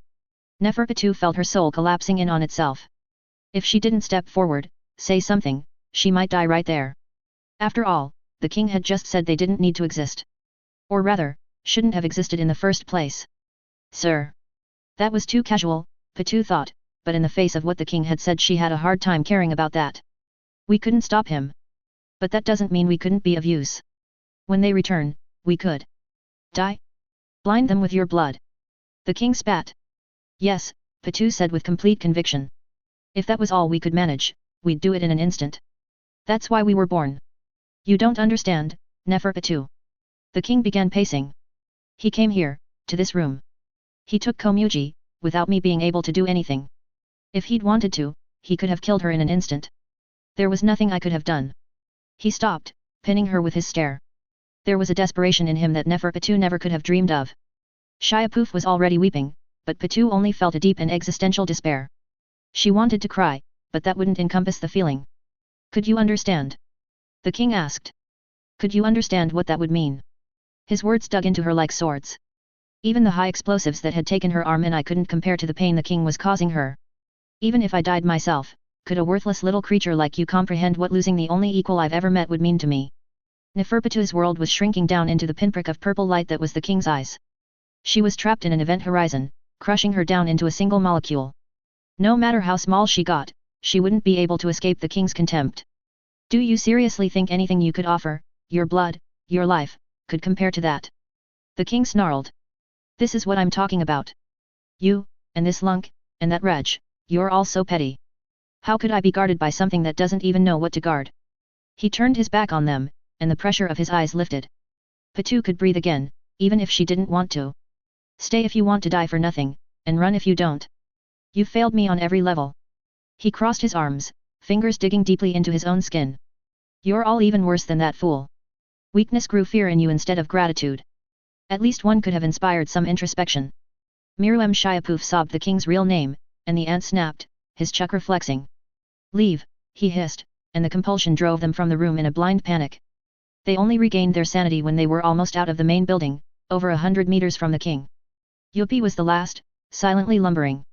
Neferpitou felt her soul collapsing in on itself. If she didn't step forward, say something, she might die right there. After all, the king had just said they didn't need to exist. Or rather, shouldn't have existed in the first place. Sir. That was too casual, Patu thought, but in the face of what the king had said she had a hard time caring about that. We couldn't stop him. But that doesn't mean we couldn't be of use. When they return, we could. Die? Blind them with your blood. The king spat. Yes, Patu said with complete conviction. If that was all we could manage, we'd do it in an instant. That's why we were born. You don't understand, Neferpitou. The king began pacing. He came here, to this room. He took Komuji, without me being able to do anything. If he'd wanted to, he could have killed her in an instant. There was nothing I could have done. He stopped, pinning her with his stare. There was a desperation in him that Neferpitou never could have dreamed of. Shia Poof was already weeping, but Patu only felt a deep and existential despair. She wanted to cry, but that wouldn't encompass the feeling. Could you understand? The king asked. Could you understand what that would mean? His words dug into her like swords. Even the high explosives that had taken her arm and eye couldn't compare to the pain the king was causing her. Even if I died myself, could a worthless little creature like you comprehend what losing the only equal I've ever met would mean to me? Neferpitu's world was shrinking down into the pinprick of purple light that was the king's eyes. She was trapped in an event horizon, crushing her down into a single molecule. No matter how small she got, she wouldn't be able to escape the king's contempt. Do you seriously think anything you could offer, your blood, your life, could compare to that? The king snarled. This is what I'm talking about. You, and this lunk, and that wretch, you're all so petty. How could I be guarded by something that doesn't even know what to guard? He turned his back on them, and the pressure of his eyes lifted. Patu could breathe again, even if she didn't want to. Stay if you want to die for nothing, and run if you don't. You've failed me on every level. He crossed his arms, fingers digging deeply into his own skin. You're all even worse than that fool. Weakness grew fear in you instead of gratitude. At least one could have inspired some introspection. Miruem Shiapoof sobbed the king's real name, and the ant snapped, his chakra flexing. Leave, he hissed, and the compulsion drove them from the room in a blind panic. They only regained their sanity when they were almost out of the main building, over 100 meters from the king. Yuppie was the last, silently lumbering.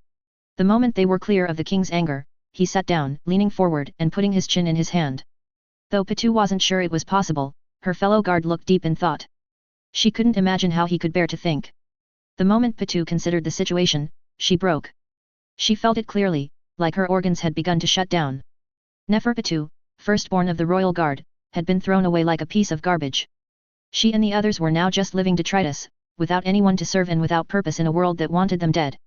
The moment they were clear of the king's anger, he sat down, leaning forward and putting his chin in his hand. Though Patu wasn't sure it was possible, her fellow guard looked deep in thought. She couldn't imagine how he could bear to think. The moment Patu considered the situation, she broke. She felt it clearly, like her organs had begun to shut down. Neferpitou, firstborn of the royal guard, had been thrown away like a piece of garbage. She and the others were now just living detritus, without anyone to serve and without purpose in a world that wanted them dead.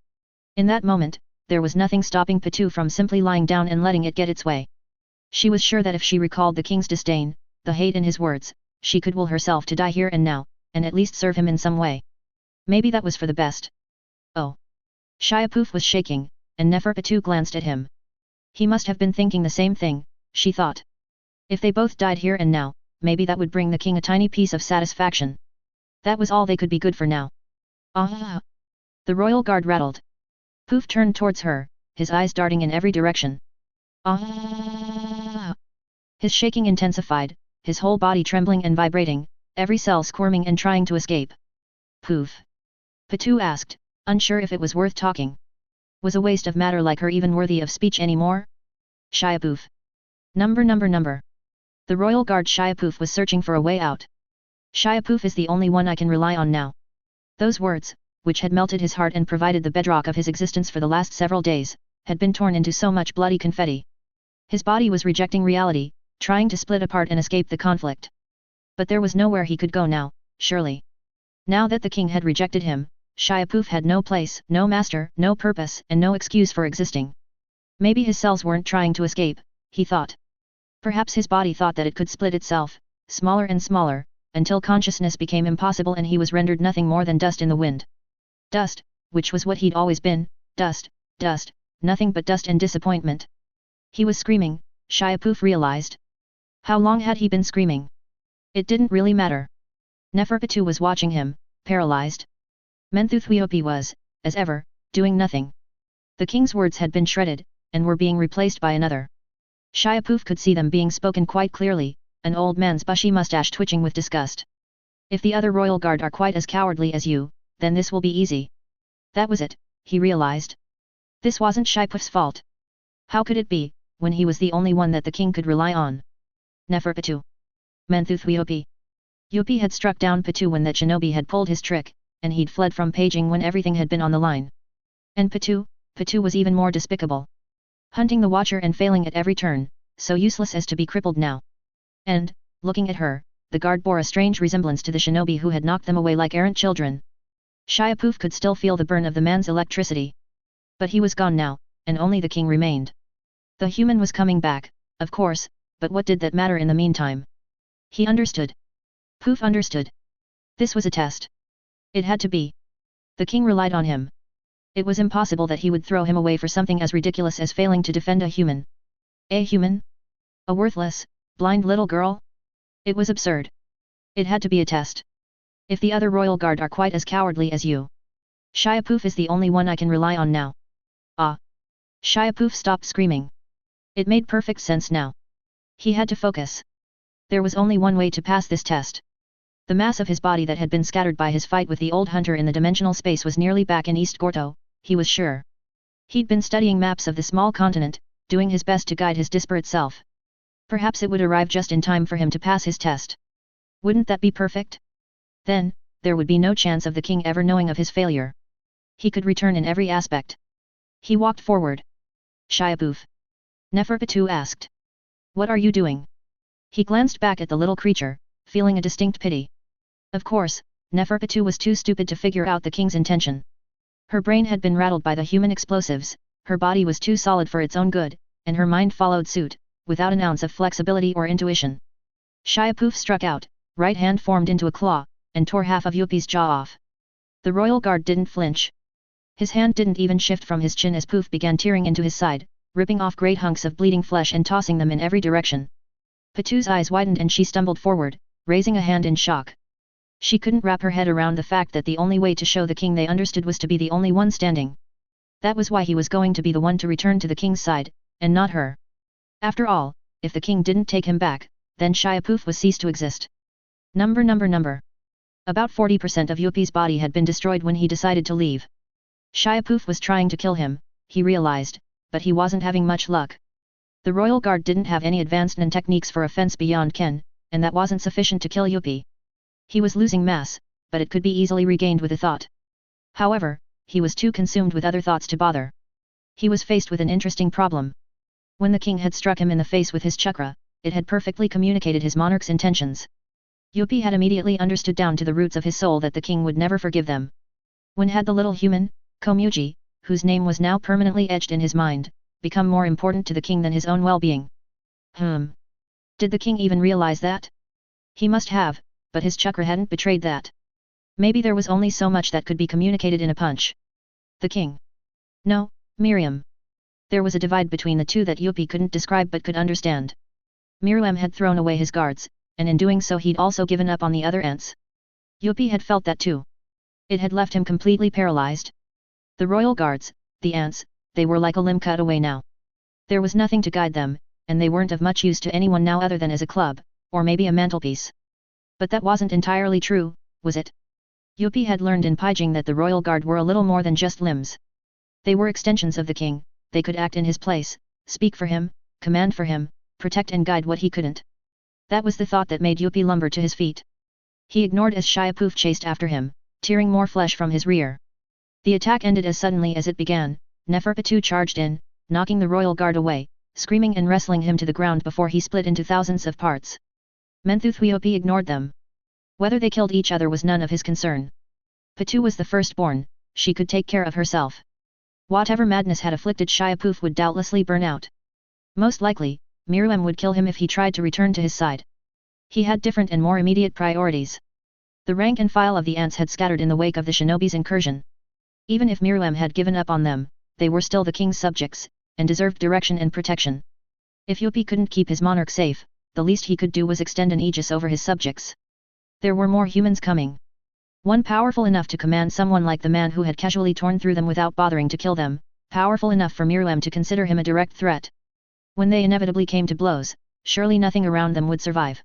In that moment, there was nothing stopping Patu from simply lying down and letting it get its way. She was sure that if she recalled the king's disdain, the hate in his words, she could will herself to die here and now, and at least serve him in some way. Maybe that was for the best. Oh. Shiapuf was shaking, and Neferpitu glanced at him. He must have been thinking the same thing, she thought. If they both died here and now, maybe that would bring the king a tiny piece of satisfaction. That was all they could be good for now. Ah! The royal guard rattled. Poof turned towards her, his eyes darting in every direction. Ah! His shaking intensified, his whole body trembling and vibrating, every cell squirming and trying to escape. Poof! Patu asked, unsure if it was worth talking. Was a waste of matter like her even worthy of speech anymore? Shiapuf. Number. The royal guard Shiapuf was searching for a way out. Shiapuf is the only one I can rely on now. Those words, which had melted his heart and provided the bedrock of his existence for the last several days, had been torn into so much bloody confetti. His body was rejecting reality, trying to split apart and escape the conflict. But there was nowhere he could go now, surely. Now that the king had rejected him, Shiapuf had no place, no master, no purpose, and no excuse for existing. Maybe his cells weren't trying to escape, he thought. Perhaps his body thought that it could split itself, smaller and smaller, until consciousness became impossible and he was rendered nothing more than dust in the wind. Dust, which was what he'd always been, dust, nothing but dust and disappointment. He was screaming, Shiapuf realized. How long had he been screaming? It didn't really matter. Neferpitu was watching him, paralyzed. Menthuthuiopi was, as ever, doing nothing. The king's words had been shredded, and were being replaced by another. Shiapuf could see them being spoken quite clearly, an old man's bushy mustache twitching with disgust. If the other royal guard are quite as cowardly as you, then this will be easy. That was it, he realized. This wasn't Shiapuf's fault. How could it be, when he was the only one that the king could rely on? Neferpitu. Menthuthuiopi. Yopi had struck down Patu when that shinobi had pulled his trick, and he'd fled from paging when everything had been on the line. And Patu was even more despicable. Hunting the watcher and failing at every turn, so useless as to be crippled now. And, looking at her, the guard bore a strange resemblance to the shinobi who had knocked them away like errant children. Shiapuf could still feel the burn of the man's electricity. But he was gone now, and only the king remained. The human was coming back, of course, but what did that matter in the meantime? He understood. Poof understood. This was a test. It had to be. The king relied on him. It was impossible that he would throw him away for something as ridiculous as failing to defend a human. A human? A worthless, blind little girl? It was absurd. It had to be a test. If the other royal guard are quite as cowardly as you. Shiapuf is the only one I can rely on now. Ah! Shiapuf stopped screaming. It made perfect sense now. He had to focus. There was only one way to pass this test. The mass of his body that had been scattered by his fight with the old hunter in the dimensional space was nearly back in East Gorto, he was sure. He'd been studying maps of the small continent, doing his best to guide his disparate self. Perhaps it would arrive just in time for him to pass his test. Wouldn't that be perfect? Then, there would be no chance of the king ever knowing of his failure. He could return in every aspect. He walked forward. Shiapuf. Neferpitu asked. What are you doing? He glanced back at the little creature, feeling a distinct pity. Of course, Neferpitu was too stupid to figure out the king's intention. Her brain had been rattled by the human explosives, her body was too solid for its own good, and her mind followed suit, without an ounce of flexibility or intuition. Shiapuf struck out, right hand formed into a claw, and tore half of Yopi's jaw off. The royal guard didn't flinch. His hand didn't even shift from his chin as Poof began tearing into his side, ripping off great hunks of bleeding flesh and tossing them in every direction. Patu's eyes widened and she stumbled forward, raising a hand in shock. She couldn't wrap her head around the fact that the only way to show the king they understood was to be the only one standing. That was why he was going to be the one to return to the king's side, and not her. After all, if the king didn't take him back, then Shiapuf was ceased to exist. Number. About 40% of Yopi's body had been destroyed when he decided to leave. Shiapuf was trying to kill him, he realized, but he wasn't having much luck. The royal guard didn't have any advanced Nen techniques for offense beyond Ken, and that wasn't sufficient to kill Yopi. He was losing mass, but it could be easily regained with a thought. However, he was too consumed with other thoughts to bother. He was faced with an interesting problem. When the king had struck him in the face with his chakra, it had perfectly communicated his monarch's intentions. Yuppie had immediately understood down to the roots of his soul that the king would never forgive them. When had the little human, Komuji, whose name was now permanently etched in his mind, become more important to the king than his own well-being? Did the king even realize that? He must have, but his chakra hadn't betrayed that. Maybe there was only so much that could be communicated in a punch. The king. No, Miriam. There was a divide between the two that Yuppie couldn't describe but could understand. Miriam had thrown away his guards, and in doing so he'd also given up on the other ants. Yuppie had felt that too. It had left him completely paralyzed. The royal guards, the ants, they were like a limb cut away now. There was nothing to guide them, and they weren't of much use to anyone now other than as a club, or maybe a mantelpiece. But that wasn't entirely true, was it? Yuppie had learned in Peijing that the royal guard were a little more than just limbs. They were extensions of the king, they could act in his place, speak for him, command for him, protect and guide what he couldn't. That was the thought that made Yuppie lumber to his feet. He ignored as Shiapoof chased after him, tearing more flesh from his rear. The attack ended as suddenly as it began. Neferpitou charged in, knocking the royal guard away, screaming and wrestling him to the ground before he split into thousands of parts. Yuppie ignored them. Whether they killed each other was none of his concern. Pitou was the firstborn, she could take care of herself. Whatever madness had afflicted Shiapoof would doubtlessly burn out. Most likely, Miriam would kill him if he tried to return to his side. He had different and more immediate priorities. The rank and file of the ants had scattered in the wake of the shinobi's incursion. Even if Miriam had given up on them, they were still the king's subjects, and deserved direction and protection. If Yuppie couldn't keep his monarch safe, the least he could do was extend an aegis over his subjects. There were more humans coming. One powerful enough to command someone like the man who had casually torn through them without bothering to kill them, powerful enough for Miriam to consider him a direct threat. When they inevitably came to blows, surely nothing around them would survive.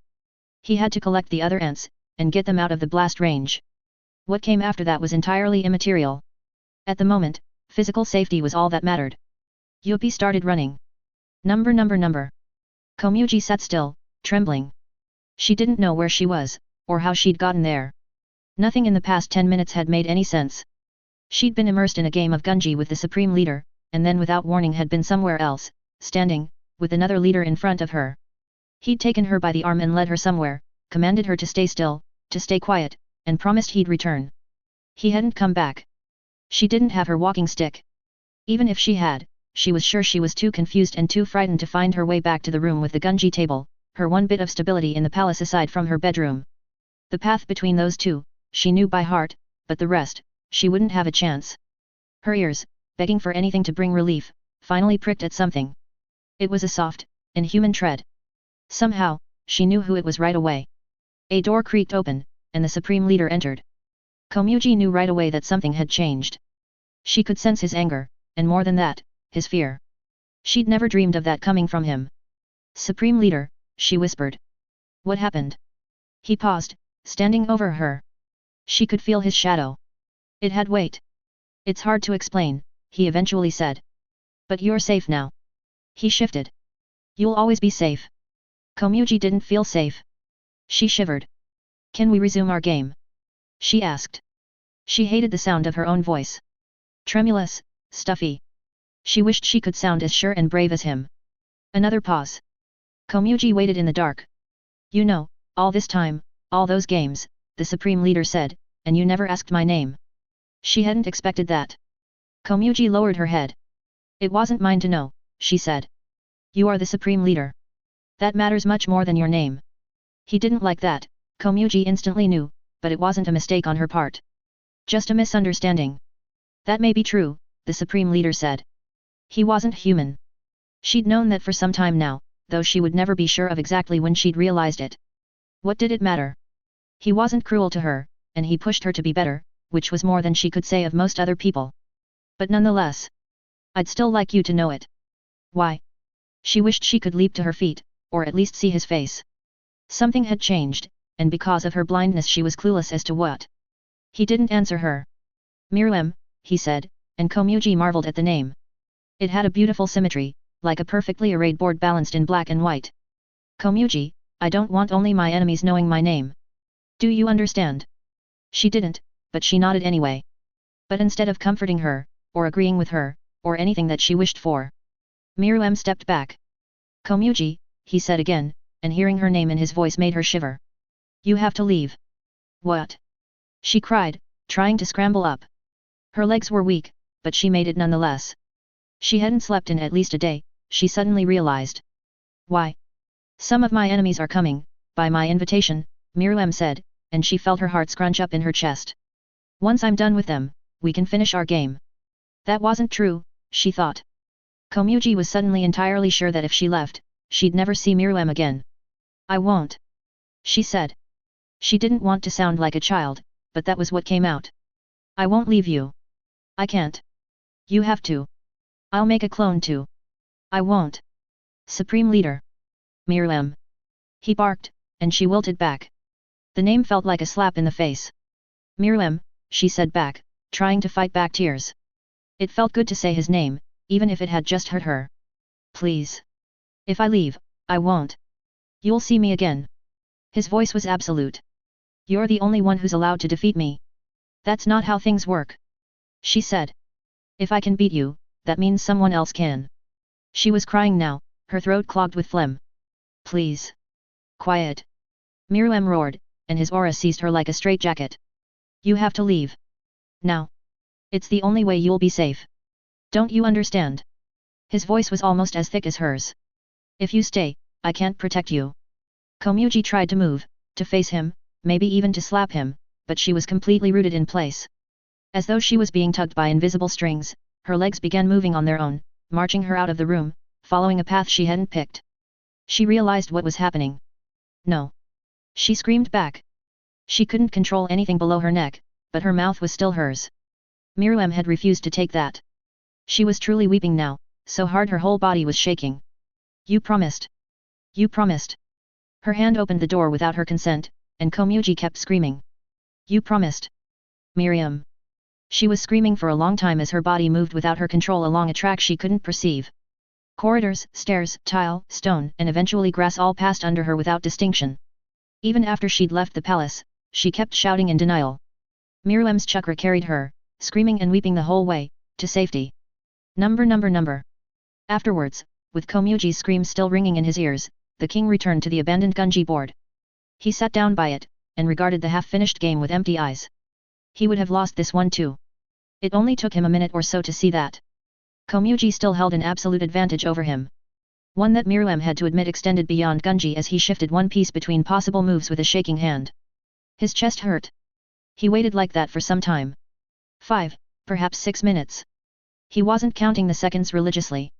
He had to collect the other ants, and get them out of the blast range. What came after that was entirely immaterial. At the moment, physical safety was all that mattered. Yuppie started running. Number. Komuji sat still, trembling. She didn't know where she was, or how she'd gotten there. Nothing in the past 10 minutes had made any sense. She'd been immersed in a game of gunji with the supreme leader, and then without warning had been somewhere else, standing, with another leader in front of her. He'd taken her by the arm and led her somewhere, commanded her to stay still, to stay quiet, and promised he'd return. He hadn't come back. She didn't have her walking stick. Even if she had, she was sure she was too confused and too frightened to find her way back to the room with the gunji table, her one bit of stability in the palace aside from her bedroom. The path between those two, she knew by heart, but the rest, she wouldn't have a chance. Her ears, begging for anything to bring relief, finally pricked at something. It was a soft, inhuman tread. Somehow, she knew who it was right away. A door creaked open, and the supreme leader entered. Komuji knew right away that something had changed. She could sense his anger, and more than that, his fear. She'd never dreamed of that coming from him. Supreme Leader, she whispered. What happened? He paused, standing over her. She could feel his shadow. It had weight. It's hard to explain, he eventually said. But you're safe now. He shifted. You'll always be safe. Komuji didn't feel safe. She shivered. Can we resume our game? She asked. She hated the sound of her own voice. Tremulous, stuffy. She wished she could sound as sure and brave as him. Another pause. Komuji waited in the dark. You know, all this time, all those games, the Supreme Leader said, and you never asked my name. She hadn't expected that. Komuji lowered her head. It wasn't mine to know, she said. You are the Supreme Leader. That matters much more than your name. He didn't like that, Komuji instantly knew, but it wasn't a mistake on her part. Just a misunderstanding. That may be true, the Supreme Leader said. He wasn't human. She'd known that for some time now, though she would never be sure of exactly when she'd realized it. What did it matter? He wasn't cruel to her, and he pushed her to be better, which was more than she could say of most other people. But nonetheless, I'd still like you to know it. Why? She wished she could leap to her feet, or at least see his face. Something had changed, and because of her blindness she was clueless as to what. He didn't answer her. Miriam, he said, and Komuji marveled at the name. It had a beautiful symmetry, like a perfectly arrayed board balanced in black and white. Komuji, I don't want only my enemies knowing my name. Do you understand? She didn't, but she nodded anyway. But instead of comforting her, or agreeing with her, or anything that she wished for, Miriam stepped back. Komuji, he said again, and hearing her name in his voice made her shiver. You have to leave. What? She cried, trying to scramble up. Her legs were weak, but she made it nonetheless. She hadn't slept in at least a day, she suddenly realized. Why? Some of my enemies are coming, by my invitation, Myrmidon said, and she felt her heart scrunch up in her chest. Once I'm done with them, we can finish our game. That wasn't true, she thought. Komuji was suddenly entirely sure that if she left, she'd never see Myrmidon again. I won't. She said. She didn't want to sound like a child, but that was what came out. I won't leave you. I can't. You have to. I'll make a clone too. I won't. Supreme Leader. Myrmidon. He barked, and she wilted back. The name felt like a slap in the face. Myrmidon, she said back, trying to fight back tears. It felt good to say his name, even if it had just hurt her. Please. If I leave, I won't. You'll see me again. His voice was absolute. You're the only one who's allowed to defeat me. That's not how things work. She said. If I can beat you, that means someone else can. She was crying now, her throat clogged with phlegm. Please. Quiet. Myrmidon roared, and his aura seized her like a straitjacket. You have to leave. Now. It's the only way you'll be safe. Don't you understand? His voice was almost as thick as hers. If you stay, I can't protect you. Komuji tried to move, to face him, maybe even to slap him, but she was completely rooted in place. As though she was being tugged by invisible strings, her legs began moving on their own, marching her out of the room, following a path she hadn't picked. She realized what was happening. No. She screamed back. She couldn't control anything below her neck, but her mouth was still hers. Myrmidon had refused to take that. She was truly weeping now, so hard her whole body was shaking. You promised. You promised. Her hand opened the door without her consent, and Komuji kept screaming. You promised. Miriam. She was screaming for a long time as her body moved without her control along a track she couldn't perceive. Corridors, stairs, tile, stone, and eventually grass all passed under her without distinction. Even after she'd left the palace, she kept shouting in denial. Miriam's chakra carried her, screaming and weeping the whole way, to safety. Number. Afterwards, with Komuji's scream still ringing in his ears, the king returned to the abandoned gunji board. He sat down by it, and regarded the half-finished game with empty eyes. He would have lost this one too. It only took him a minute or so to see that. Komuji still held an absolute advantage over him. One that Miriam had to admit extended beyond gunji as he shifted one piece between possible moves with a shaking hand. His chest hurt. He waited like that for some time. 5, perhaps 6 minutes. He wasn't counting the seconds religiously.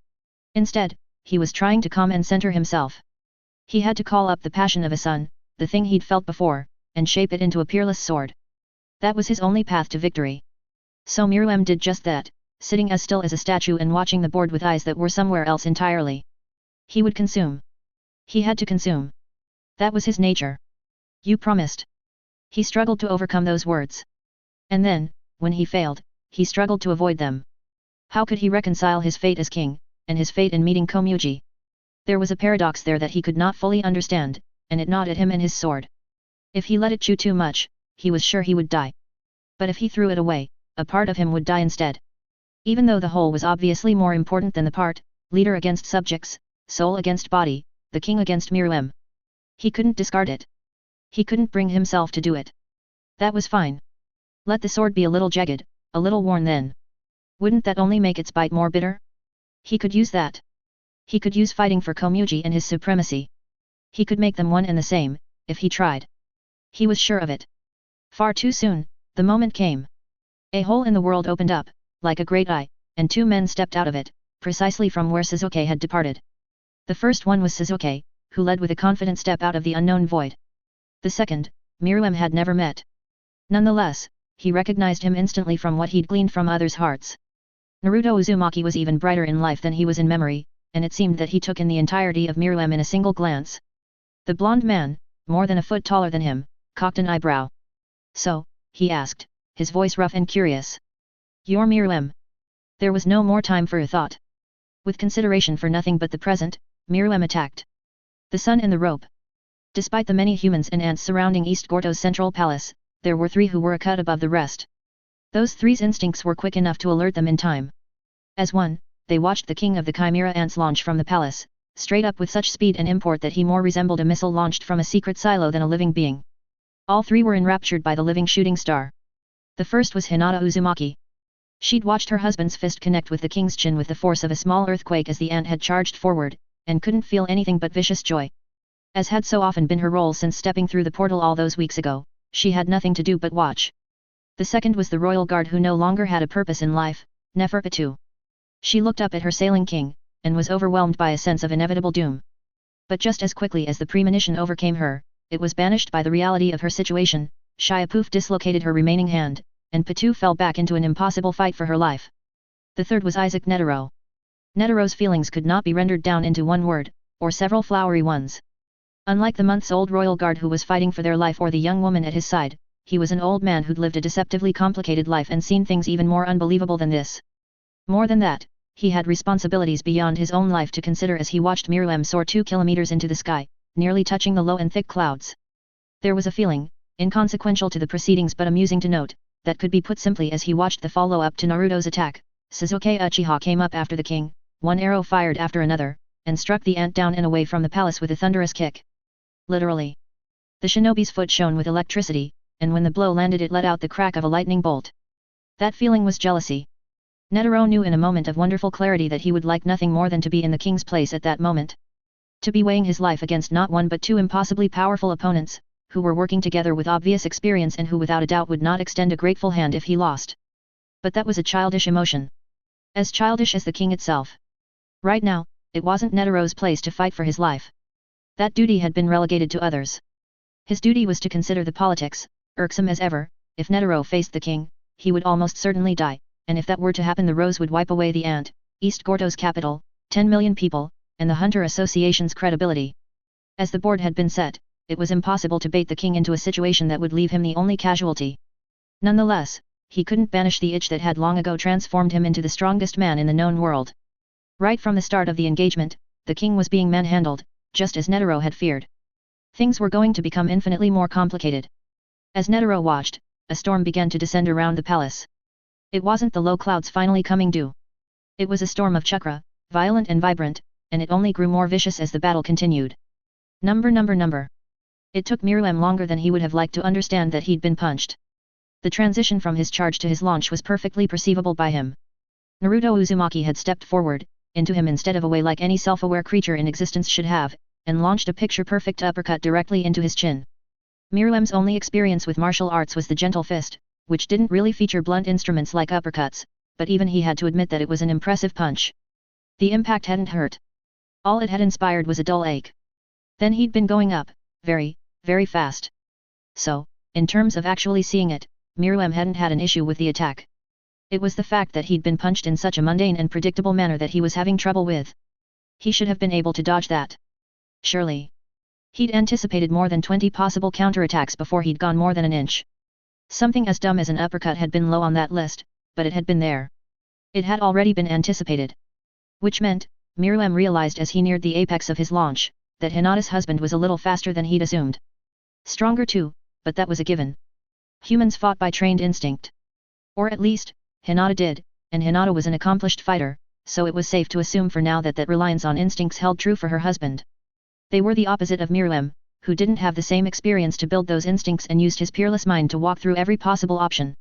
Instead, he was trying to calm and center himself. He had to call up the passion of a son, the thing he'd felt before, and shape it into a peerless sword. That was his only path to victory. So Miriam did just that, sitting as still as a statue and watching the board with eyes that were somewhere else entirely. He would consume. He had to consume. That was his nature. You promised. He struggled to overcome those words. And then, when he failed, he struggled to avoid them. How could he reconcile his fate as king, and his fate in meeting Komuji? There was a paradox there that he could not fully understand, and it gnawed at him and his sword. If he let it chew too much, he was sure he would die. But if he threw it away, a part of him would die instead. Even though the whole was obviously more important than the part, leader against subjects, soul against body, the king against Miriam. He couldn't discard it. He couldn't bring himself to do it. That was fine. Let the sword be a little jagged, a little worn then. Wouldn't that only make its bite more bitter? He could use that. He could use fighting for Komuji and his supremacy. He could make them one and the same, if he tried. He was sure of it. Far too soon, the moment came. A hole in the world opened up, like a great eye, and 2 men stepped out of it, precisely from where Suzuki had departed. The first one was Suzuki, who led with a confident step out of the unknown void. The second, Miriam had never met. Nonetheless, he recognized him instantly from what he'd gleaned from others' hearts. Naruto Uzumaki was even brighter in life than he was in memory, and it seemed that he took in the entirety of Miriam in a single glance. The blonde man, more than a foot taller than him, cocked an eyebrow. So, he asked, his voice rough and curious. You're Miriam. There was no more time for a thought. With consideration for nothing but the present, Miriam attacked. The sun and the rope. Despite the many humans and ants surrounding East Gorto's central palace, there were 3 who were a cut above the rest. Those 3's instincts were quick enough to alert them in time. As one, they watched the king of the Chimera ants launch from the palace, straight up with such speed and import that he more resembled a missile launched from a secret silo than a living being. All three were enraptured by the living shooting star. The first was Hinata Uzumaki. She'd watched her husband's fist connect with the king's chin with the force of a small earthquake as the ant had charged forward, and couldn't feel anything but vicious joy. As had so often been her role since stepping through the portal all those weeks ago, she had nothing to do but watch. The second was the royal guard who no longer had a purpose in life, Neferpitu. She looked up at her sailing king, and was overwhelmed by a sense of inevitable doom. But just as quickly as the premonition overcame her, it was banished by the reality of her situation. Shiapoof dislocated her remaining hand, and Pitu fell back into an impossible fight for her life. The third was Isaac Netero. Netero's feelings could not be rendered down into one word, or several flowery ones. Unlike the months-old royal guard who was fighting for their life or the young woman at his side, he was an old man who'd lived a deceptively complicated life and seen things even more unbelievable than this. More than that, he had responsibilities beyond his own life to consider as he watched Myrmidon soar 2 kilometers into the sky, nearly touching the low and thick clouds. There was a feeling, inconsequential to the proceedings but amusing to note, that could be put simply as he watched the follow-up to Naruto's attack. Sasuke Uchiha came up after the king, one arrow fired after another, and struck the ant down and away from the palace with a thunderous kick. Literally. The shinobi's foot shone with electricity, and when the blow landed it let out the crack of a lightning bolt. That feeling was jealousy. Netero knew in a moment of wonderful clarity that he would like nothing more than to be in the king's place at that moment. To be weighing his life against not one but two impossibly powerful opponents, who were working together with obvious experience and who without a doubt would not extend a grateful hand if he lost. But that was a childish emotion. As childish as the king itself. Right now, it wasn't Netero's place to fight for his life. That duty had been relegated to others. His duty was to consider the politics, irksome as ever. If Netero faced the king, he would almost certainly die, and if that were to happen the rose would wipe away the ant, East Gordo's capital, 10 million people, and the Hunter Association's credibility. As the board had been set, it was impossible to bait the king into a situation that would leave him the only casualty. Nonetheless, he couldn't banish the itch that had long ago transformed him into the strongest man in the known world. Right from the start of the engagement, the king was being manhandled, just as Netero had feared. Things were going to become infinitely more complicated. As Netero watched, a storm began to descend around the palace. It wasn't the low clouds finally coming due. It was a storm of chakra, violent and vibrant, and it only grew more vicious as the battle continued. Number. It took Myrmidon longer than he would have liked to understand that he'd been punched. The transition from his charge to his launch was perfectly perceivable by him. Naruto Uzumaki had stepped forward, into him instead of away like any self-aware creature in existence should have, and launched a picture-perfect uppercut directly into his chin. Myrmidon's only experience with martial arts was the gentle fist, which didn't really feature blunt instruments like uppercuts, but even he had to admit that it was an impressive punch. The impact hadn't hurt. All it had inspired was a dull ache. Then he'd been going up, very, very fast. So, in terms of actually seeing it, Myrmidon hadn't had an issue with the attack. It was the fact that he'd been punched in such a mundane and predictable manner that he was having trouble with. He should have been able to dodge that. Surely. He'd anticipated more than 20 possible counterattacks before he'd gone more than an inch. Something as dumb as an uppercut had been low on that list, but it had been there. It had already been anticipated. Which meant, Myrmidon realized as he neared the apex of his launch, that Hinata's husband was a little faster than he'd assumed. Stronger too, but that was a given. Humans fought by trained instinct. Or at least, Hinata did, and Hinata was an accomplished fighter, so it was safe to assume for now that reliance on instincts held true for her husband. They were the opposite of Myrmidon, who didn't have the same experience to build those instincts and used his peerless mind to walk through every possible option.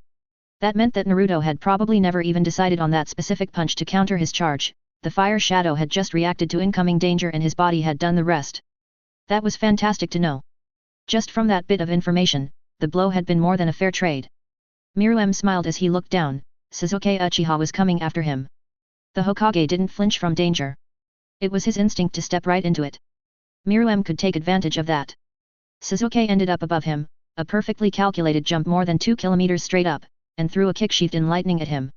That meant that Naruto had probably never even decided on that specific punch to counter his charge. The fire shadow had just reacted to incoming danger and his body had done the rest. That was fantastic to know. Just from that bit of information, the blow had been more than a fair trade. Myrmidon smiled as he looked down. Sasuke Uchiha was coming after him. The Hokage didn't flinch from danger. It was his instinct to step right into it. Myrmidon could take advantage of that. Sasuke ended up above him, a perfectly calculated jump more than 2 kilometers straight up, and threw a kick sheathed in lightning at him.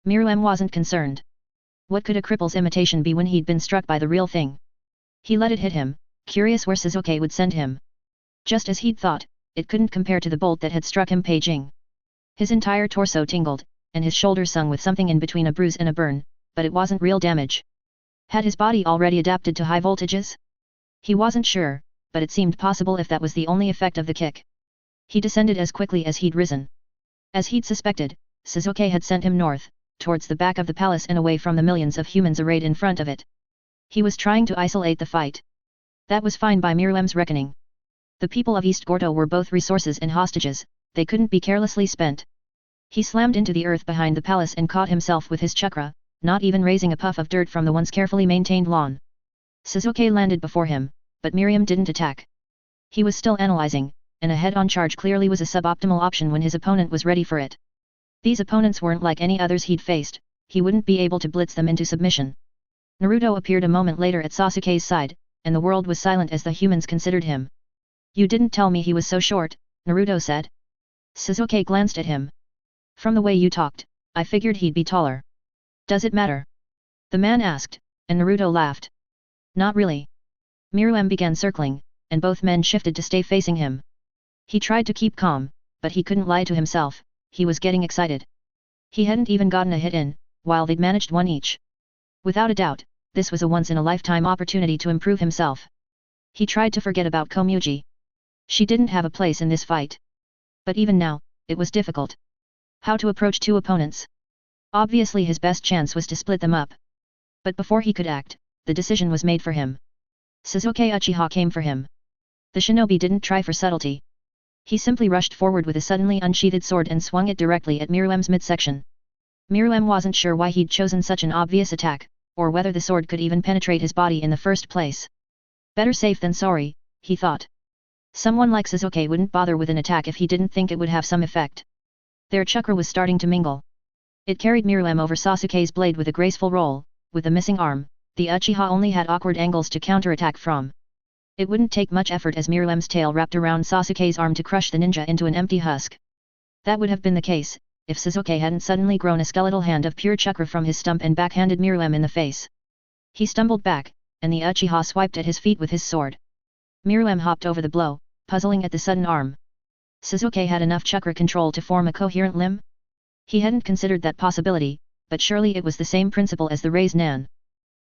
Myrmidon wasn't concerned. What could a cripple's imitation be when he'd been struck by the real thing? He let it hit him, curious where Sasuke would send him. Just as he'd thought, it couldn't compare to the bolt that had struck him Peijing. His entire torso tingled, and his shoulder sung with something in between a bruise and a burn, but it wasn't real damage. Had his body already adapted to high voltages? He wasn't sure, but it seemed possible if that was the only effect of the kick. He descended as quickly as he'd risen. As he'd suspected, Sasuke had sent him north, towards the back of the palace and away from the millions of humans arrayed in front of it. He was trying to isolate the fight. That was fine by Myrmidon's reckoning. The people of East Gordo were both resources and hostages, they couldn't be carelessly spent. He slammed into the earth behind the palace and caught himself with his chakra, not even raising a puff of dirt from the once carefully maintained lawn. Sasuke landed before him, but Miriam didn't attack. He was still analyzing, and a head-on charge clearly was a suboptimal option when his opponent was ready for it. These opponents weren't like any others he'd faced, he wouldn't be able to blitz them into submission. Naruto appeared a moment later at Sasuke's side, and the world was silent as the humans considered him. You didn't tell me he was so short, Naruto said. Sasuke glanced at him. From the way you talked, I figured he'd be taller. Does it matter? The man asked, and Naruto laughed. Not really. Miriam began circling, and both men shifted to stay facing him. He tried to keep calm, but he couldn't lie to himself, he was getting excited. He hadn't even gotten a hit in, while they'd managed one each. Without a doubt, this was a once-in-a-lifetime opportunity to improve himself. He tried to forget about Komuji. She didn't have a place in this fight. But even now, it was difficult. How to approach two opponents? Obviously his best chance was to split them up. But before he could act, the decision was made for him. Sasuke Uchiha came for him. The shinobi didn't try for subtlety. He simply rushed forward with a suddenly unsheathed sword and swung it directly at Miriam's midsection. Miriam wasn't sure why he'd chosen such an obvious attack, or whether the sword could even penetrate his body in the first place. Better safe than sorry, he thought. Someone like Sasuke wouldn't bother with an attack if he didn't think it would have some effect. Their chakra was starting to mingle. It carried Miriam over Sasuke's blade with a graceful roll. With the missing arm, the Uchiha only had awkward angles to counterattack from. It wouldn't take much effort as Miriam's tail wrapped around Sasuke's arm to crush the ninja into an empty husk. That would have been the case, if Sasuke hadn't suddenly grown a skeletal hand of pure chakra from his stump and backhanded Miriam in the face. He stumbled back, and the Uchiha swiped at his feet with his sword. Miriam hopped over the blow, puzzling at the sudden arm. Sasuke had enough chakra control to form a coherent limb? He hadn't considered that possibility, but surely it was the same principle as the raised Nan.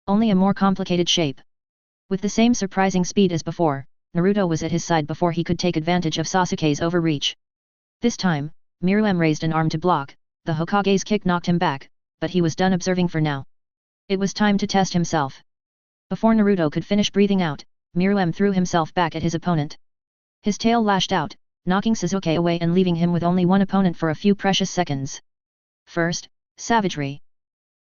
Only a more complicated shape. With the same surprising speed as before, Naruto was at his side before he could take advantage of Sasuke's overreach. This time, Miriam raised an arm to block, the Hokage's kick knocked him back, but he was done observing for now. It was time to test himself. Before Naruto could finish breathing out, Miriam threw himself back at his opponent. His tail lashed out, knocking Sasuke away and leaving him with only one opponent for a few precious seconds. First, savagery.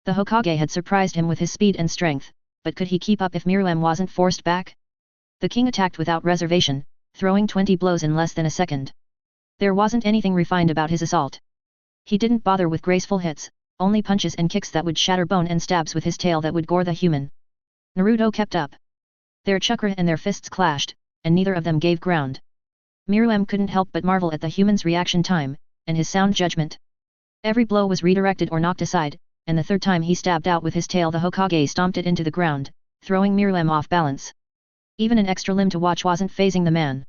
The Hokage had surprised him with his speed and strength, but could he keep up if Miriam wasn't forced back? The king attacked without reservation, throwing 20 blows in less than a second. There wasn't anything refined about his assault. He didn't bother with graceful hits, only punches and kicks that would shatter bone and stabs with his tail that would gore the human. Naruto kept up. Their chakra and their fists clashed, and neither of them gave ground. Miriam couldn't help but marvel at the human's reaction time, and his sound judgment. Every blow was redirected or knocked aside, and the third time he stabbed out with his tail the Hokage stomped it into the ground, throwing Miriam off balance. Even an extra limb to watch wasn't fazing the man.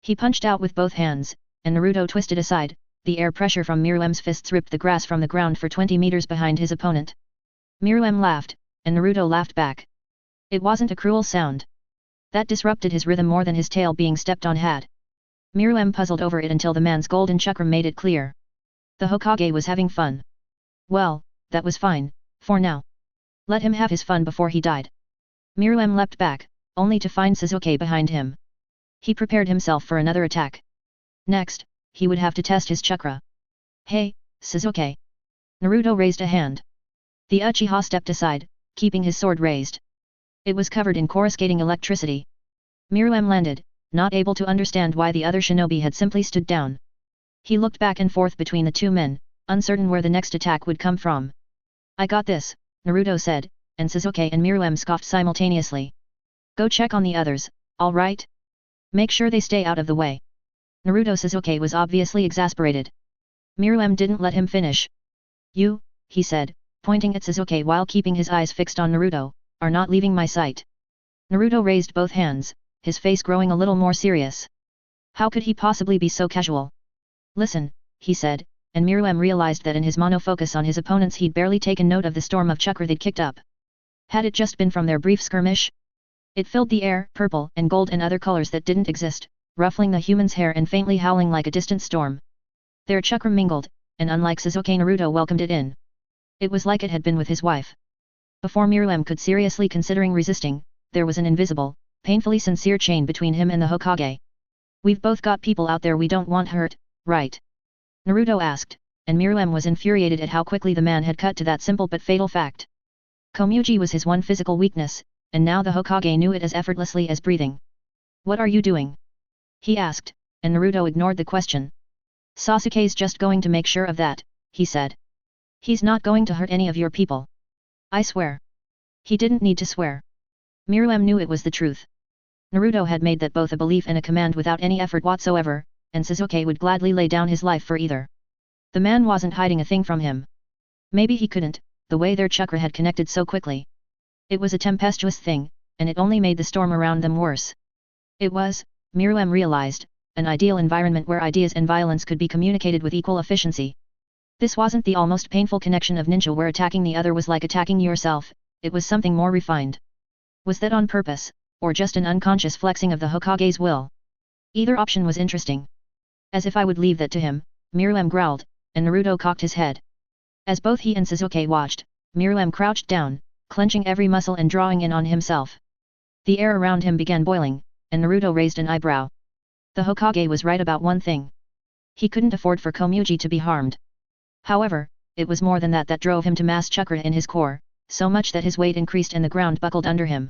He punched out with both hands, and Naruto twisted aside, the air pressure from Miriam's fists ripped the grass from the ground for 20 meters behind his opponent. Miriam laughed, and Naruto laughed back. It wasn't a cruel sound. That disrupted his rhythm more than his tail being stepped on had. Miriam puzzled over it until the man's golden chakra made it clear. The Hokage was having fun. Well, that was fine, for now. Let him have his fun before he died. Miriam leapt back, only to find Sasuke behind him. He prepared himself for another attack. Next, he would have to test his chakra. Hey, Sasuke. Naruto raised a hand. The Uchiha stepped aside, keeping his sword raised. It was covered in coruscating electricity. Miriam landed, not able to understand why the other shinobi had simply stood down. He looked back and forth between the two men, uncertain where the next attack would come from. I got this, Naruto said, and Sasuke and Miriam scoffed simultaneously. Go check on the others, all right? Make sure they stay out of the way. Naruto Sasuke was obviously exasperated. Miriam didn't let him finish. You, he said, pointing at Sasuke while keeping his eyes fixed on Naruto, are not leaving my sight. Naruto raised both hands, his face growing a little more serious. How could he possibly be so casual? Listen, he said, and Miriam realized that in his monofocus on his opponents he'd barely taken note of the storm of chakra they'd kicked up. Had it just been from their brief skirmish? It filled the air, purple and gold and other colors that didn't exist, ruffling the human's hair and faintly howling like a distant storm. Their chakra mingled, and unlike Sasuke, Naruto welcomed it in. It was like it had been with his wife. Before Miriam could seriously considering resisting, there was an invisible, painfully sincere chain between him and the Hokage. We've both got people out there we don't want hurt, right? Naruto asked, and Myrmidon was infuriated at how quickly the man had cut to that simple but fatal fact. Komuji was his one physical weakness, and now the Hokage knew it as effortlessly as breathing. What are you doing? He asked, and Naruto ignored the question. Sasuke's just going to make sure of that, he said. He's not going to hurt any of your people. I swear. He didn't need to swear. Myrmidon knew it was the truth. Naruto had made that both a belief and a command without any effort whatsoever, and Sasuke would gladly lay down his life for either. The man wasn't hiding a thing from him. Maybe he couldn't, the way their chakra had connected so quickly. It was a tempestuous thing, and it only made the storm around them worse. It was, Myrmidon realized, an ideal environment where ideas and violence could be communicated with equal efficiency. This wasn't the almost painful connection of ninja where attacking the other was like attacking yourself, it was something more refined. Was that on purpose, or just an unconscious flexing of the Hokage's will? Either option was interesting. As if I would leave that to him, Myrmidon growled, and Naruto cocked his head. As both he and Sasuke watched, Myrmidon crouched down, clenching every muscle and drawing in on himself. The air around him began boiling, and Naruto raised an eyebrow. The Hokage was right about one thing. He couldn't afford for Komuji to be harmed. However, it was more than that that drove him to mass chakra in his core, so much that his weight increased and the ground buckled under him.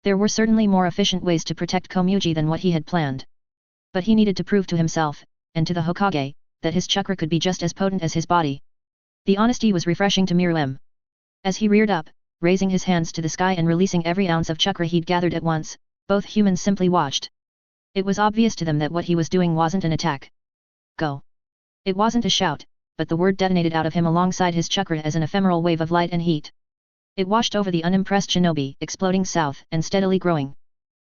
There were certainly more efficient ways to protect Komuji than what he had planned. But he needed to prove to himself, and to the Hokage, that his chakra could be just as potent as his body. The honesty was refreshing to Myrmidon. As he reared up, raising his hands to the sky and releasing every ounce of chakra he'd gathered at once, both humans simply watched. It was obvious to them that what he was doing wasn't an attack. Go! It wasn't a shout, but the word detonated out of him alongside his chakra as an ephemeral wave of light and heat. It washed over the unimpressed shinobi, exploding south and steadily growing.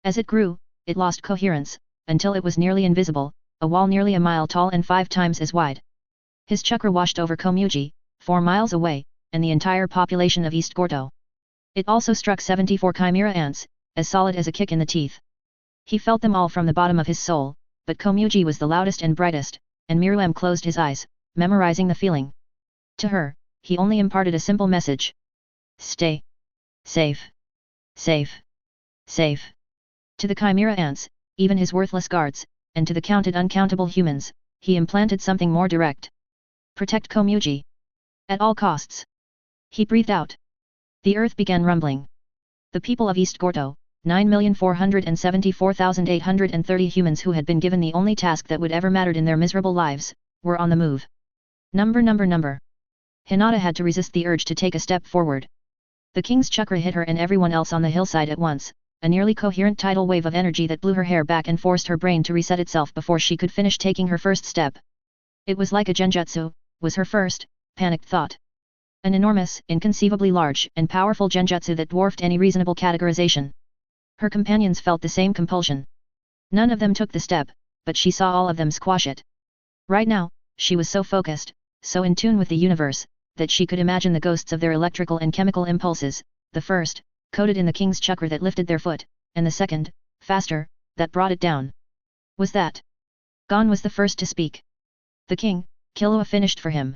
As it grew, it lost coherence, until it was nearly invisible, a wall nearly a mile tall and 5 times as wide. His chakra washed over Komuji, 4 miles away, and the entire population of East Gorto. It also struck 74 chimera ants, as solid as a kick in the teeth. He felt them all from the bottom of his soul, but Komuji was the loudest and brightest, and Myrmidon closed his eyes, memorizing the feeling. To her, he only imparted a simple message. Stay. Safe. Safe. Safe. To the chimera ants, even his worthless guards, and to the counted uncountable humans, he implanted something more direct. Protect Komuji. At all costs. He breathed out. The earth began rumbling. The people of East Gorto, 9,474,830 humans who had been given the only task that would ever mattered in their miserable lives, were on the move. Number. Hinata had to resist the urge to take a step forward. The king's chakra hit her and everyone else on the hillside at once, a nearly coherent tidal wave of energy that blew her hair back and forced her brain to reset itself before she could finish taking her first step. It was like a genjutsu, was her first, panicked thought. An enormous, inconceivably large and powerful genjutsu that dwarfed any reasonable categorization. Her companions felt the same compulsion. None of them took the step, but she saw all of them squash it. Right now, she was so focused, so in tune with the universe, that she could imagine the ghosts of their electrical and chemical impulses, the first, coated in the king's chakra that lifted their foot, and the second, faster, that brought it down. Was that? Gon was the first to speak. The king, Killua finished for him.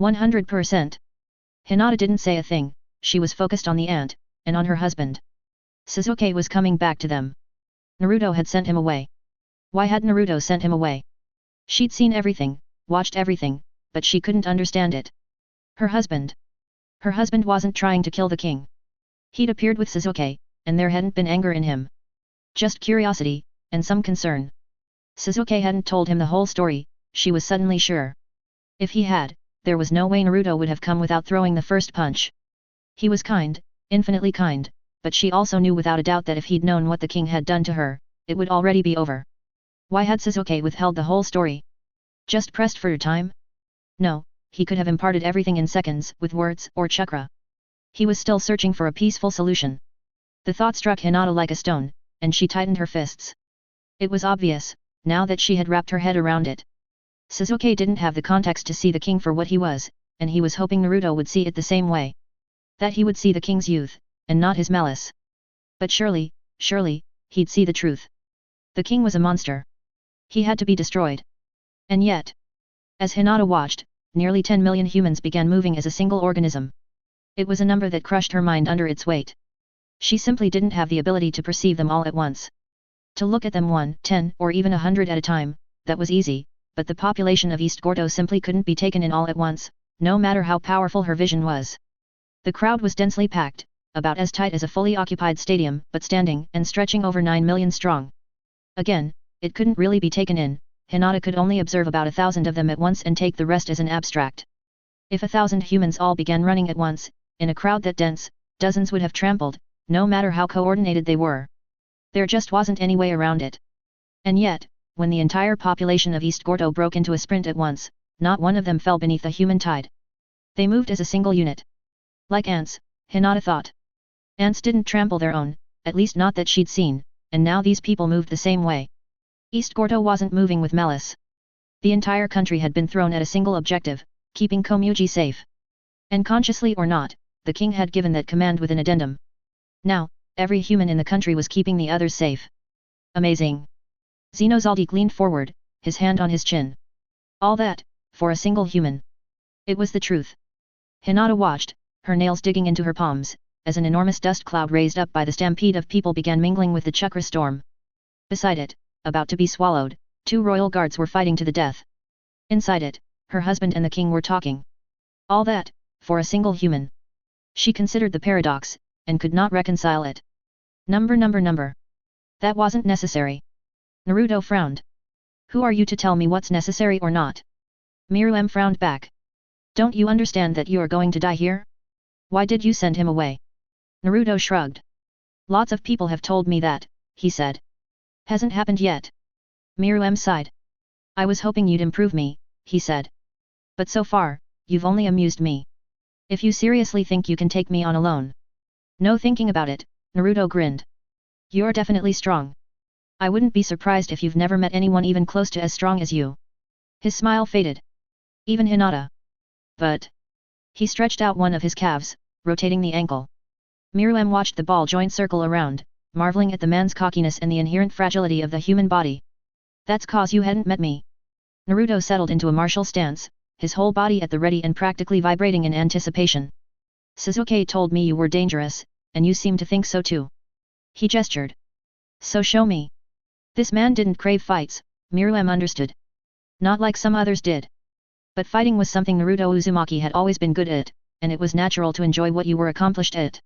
100%. Hinata didn't say a thing, she was focused on the ant, and on her husband. Sasuke was coming back to them. Naruto had sent him away. Why had Naruto sent him away? She'd seen everything, watched everything, but she couldn't understand it. Her husband. Her husband wasn't trying to kill the king. He'd appeared with Sasuke, and there hadn't been anger in him. Just curiosity, and some concern. Sasuke hadn't told him the whole story, she was suddenly sure. If he had, there was no way Naruto would have come without throwing the first punch. He was kind, infinitely kind, but she also knew without a doubt that if he'd known what the king had done to her, it would already be over. Why had Sasuke withheld the whole story? Just pressed for time? No, he could have imparted everything in seconds, with words or chakra. He was still searching for a peaceful solution. The thought struck Hinata like a stone, and she tightened her fists. It was obvious, now that she had wrapped her head around it. Sasuke didn't have the context to see the king for what he was, and he was hoping Naruto would see it the same way. That he would see the king's youth, and not his malice. But surely, he'd see the truth. The king was a monster. He had to be destroyed. And yet, as Hinata watched, nearly 10 million humans began moving as a single organism. It was a number that crushed her mind under its weight. She simply didn't have the ability to perceive them all at once. To look at them 1, 10, or even 100 at a time, that was easy, but the population of East Gordo simply couldn't be taken in all at once, no matter how powerful her vision was. The crowd was densely packed, about as tight as a fully occupied stadium, but standing and stretching over 9 million strong. Again, it couldn't really be taken in. Hinata could only observe about 1,000 of them at once and take the rest as an abstract. If 1,000 humans all began running at once, in a crowd that dense, dozens would have trampled, no matter how coordinated they were. There just wasn't any way around it. And yet, when the entire population of East Gordo broke into a sprint at once, not one of them fell beneath the human tide. They moved as a single unit. Like ants, Hinata thought. Ants didn't trample their own, at least not that she'd seen, and now these people moved the same way. East Gordo wasn't moving with malice. The entire country had been thrown at a single objective, keeping Komugi safe. And consciously or not, the king had given that command with an addendum. Now, every human in the country was keeping the others safe. Amazing. Xenozaldi leaned forward, his hand on his chin. All that, for a single human. It was the truth. Hinata watched, her nails digging into her palms, as an enormous dust cloud raised up by the stampede of people began mingling with the chakra storm. Beside it, about to be swallowed, 2 royal guards were fighting to the death. Inside it, her husband and the king were talking. All that, for a single human. She considered the paradox, and could not reconcile it. Number. That wasn't necessary. Naruto frowned. Who are you to tell me what's necessary or not? Myrmidon frowned back. Don't you understand that you are going to die here? Why did you send him away? Naruto shrugged. Lots of people have told me that, he said. Hasn't happened yet. Myrmidon sighed. I was hoping you'd improve me, he said. But so far, you've only amused me. If you seriously think you can take me on alone. No thinking about it, Naruto grinned. You're definitely strong. I wouldn't be surprised if you've never met anyone even close to as strong as you. His smile faded. Even Hinata. But... He stretched out one of his calves, rotating the ankle. Myrmidon watched the ball joint circle around, marveling at the man's cockiness and the inherent fragility of the human body. That's 'cause you hadn't met me. Naruto settled into a martial stance, his whole body at the ready and practically vibrating in anticipation. Sasuke told me you were dangerous, and you seem to think so too. He gestured. So show me. This man didn't crave fights, Myrmidon understood. Not like some others did. But fighting was something Naruto Uzumaki had always been good at, and it was natural to enjoy what you were accomplished at.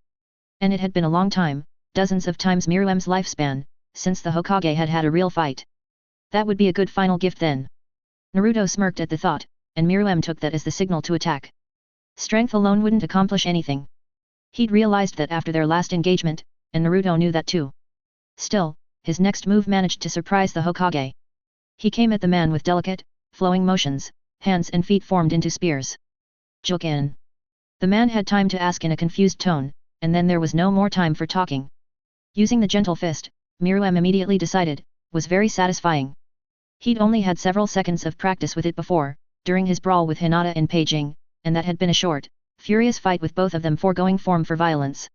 And it had been a long time, dozens of times Myrmidon's lifespan, since the Hokage had had a real fight. That would be a good final gift then. Naruto smirked at the thought, and Myrmidon took that as the signal to attack. Strength alone wouldn't accomplish anything. He'd realized that after their last engagement, and Naruto knew that too. Still, his next move managed to surprise the Hokage. He came at the man with delicate, flowing motions, hands and feet formed into spears. Jukin. The man had time to ask in a confused tone, and then there was no more time for talking. Using the gentle fist, Myrmidon immediately decided, was very satisfying. He'd only had several seconds of practice with it before, during his brawl with Hinata in Beijing, and that had been a short, furious fight with both of them foregoing form for violence.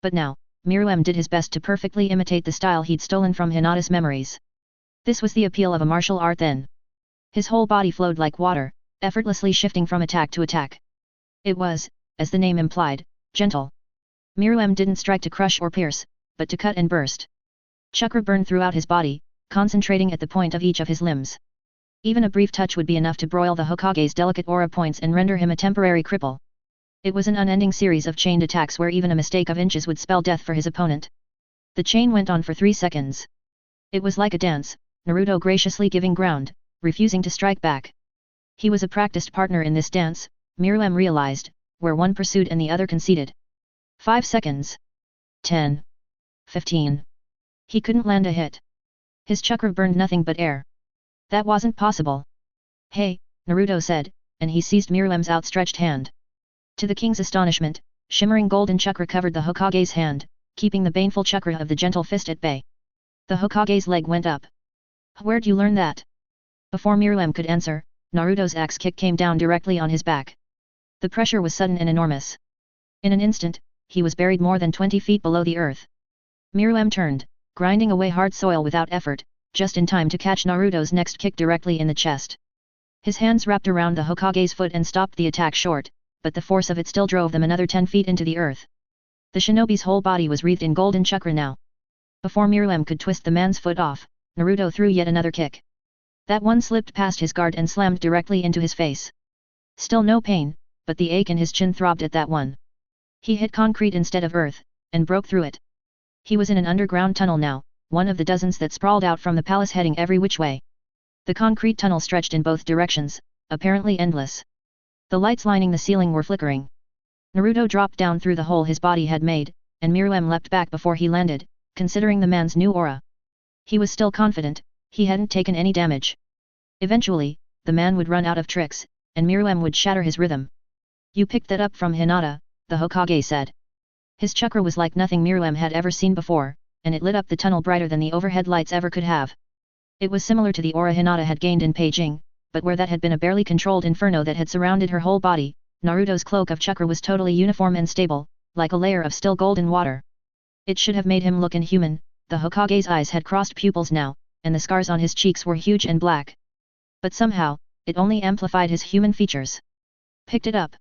But now, Myrmidon did his best to perfectly imitate the style he'd stolen from Hinata's memories. This was the appeal of a martial art then. His whole body flowed like water, effortlessly shifting from attack to attack. It was, as the name implied, gentle. Myrmidon didn't strike to crush or pierce, but to cut and burst. Chakra burned throughout his body, concentrating at the point of each of his limbs. Even a brief touch would be enough to broil the Hokage's delicate aura points and render him a temporary cripple. It was an unending series of chained attacks where even a mistake of inches would spell death for his opponent. The chain went on for 3 seconds. It was like a dance, Naruto graciously giving ground, refusing to strike back. He was a practiced partner in this dance, Myrmidon realized, where one pursued and the other conceded. 5 seconds. 10. 15. He couldn't land a hit. His chakra burned nothing but air. That wasn't possible. Hey, Naruto said, and he seized Myrmidon's outstretched hand. To the king's astonishment, shimmering golden chakra covered the Hokage's hand, keeping the baneful chakra of the gentle fist at bay. The Hokage's leg went up. Where'd you learn that? Before Myrmidon could answer, Naruto's axe kick came down directly on his back. The pressure was sudden and enormous. In an instant, he was buried more than 20 feet below the earth. Myrmidon turned, grinding away hard soil without effort, just in time to catch Naruto's next kick directly in the chest. His hands wrapped around the Hokage's foot and stopped the attack short, but the force of it still drove them another 10 feet into the earth. The shinobi's whole body was wreathed in golden chakra now. Before Myrmidon could twist the man's foot off, Naruto threw yet another kick. That one slipped past his guard and slammed directly into his face. Still no pain, but the ache in his chin throbbed at that one. He hit concrete instead of earth, and broke through it. He was in an underground tunnel now, one of the dozens that sprawled out from the palace heading every which way. The concrete tunnel stretched in both directions, apparently endless. The lights lining the ceiling were flickering. Naruto dropped down through the hole his body had made, and Myrmidon leapt back before he landed, considering the man's new aura. He was still confident, he hadn't taken any damage. Eventually, the man would run out of tricks, and Myrmidon would shatter his rhythm. You picked that up from Hinata, the Hokage said. His chakra was like nothing Myrmidon had ever seen before, and it lit up the tunnel brighter than the overhead lights ever could have. It was similar to the aura Hinata had gained in Beijing, but where that had been a barely controlled inferno that had surrounded her whole body, Naruto's cloak of chakra was totally uniform and stable, like a layer of still golden water. It should have made him look inhuman. The Hokage's eyes had crossed pupils now, and the scars on his cheeks were huge and black. But somehow, it only amplified his human features. Picked it up?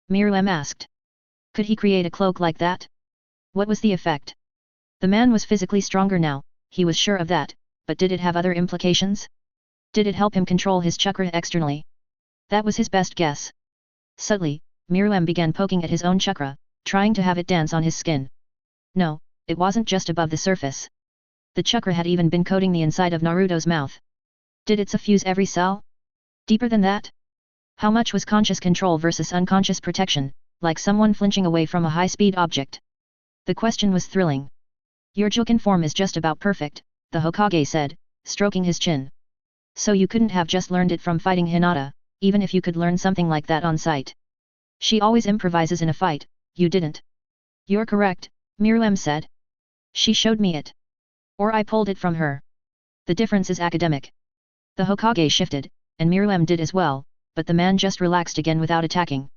Myrmidon asked. Could he create a cloak like that? What was the effect? The man was physically stronger now, he was sure of that, but did it have other implications? Did it help him control his chakra externally? That was his best guess. Subtly, Myrmidon began poking at his own chakra, trying to have it dance on his skin. No, it wasn't just above the surface. The chakra had even been coating the inside of Naruto's mouth. Did it suffuse every cell? Deeper than that? How much was conscious control versus unconscious protection, like someone flinching away from a high-speed object? The question was thrilling. Your Juken form is just about perfect, the Hokage said, stroking his chin. So you couldn't have just learned it from fighting Hinata, even if you could learn something like that on sight. She always improvises in a fight, you didn't. You're correct, Myrmidon said. She showed me it. Or I pulled it from her. The difference is academic. The Hokage shifted, and Myrmidon did as well, but the man just relaxed again without attacking.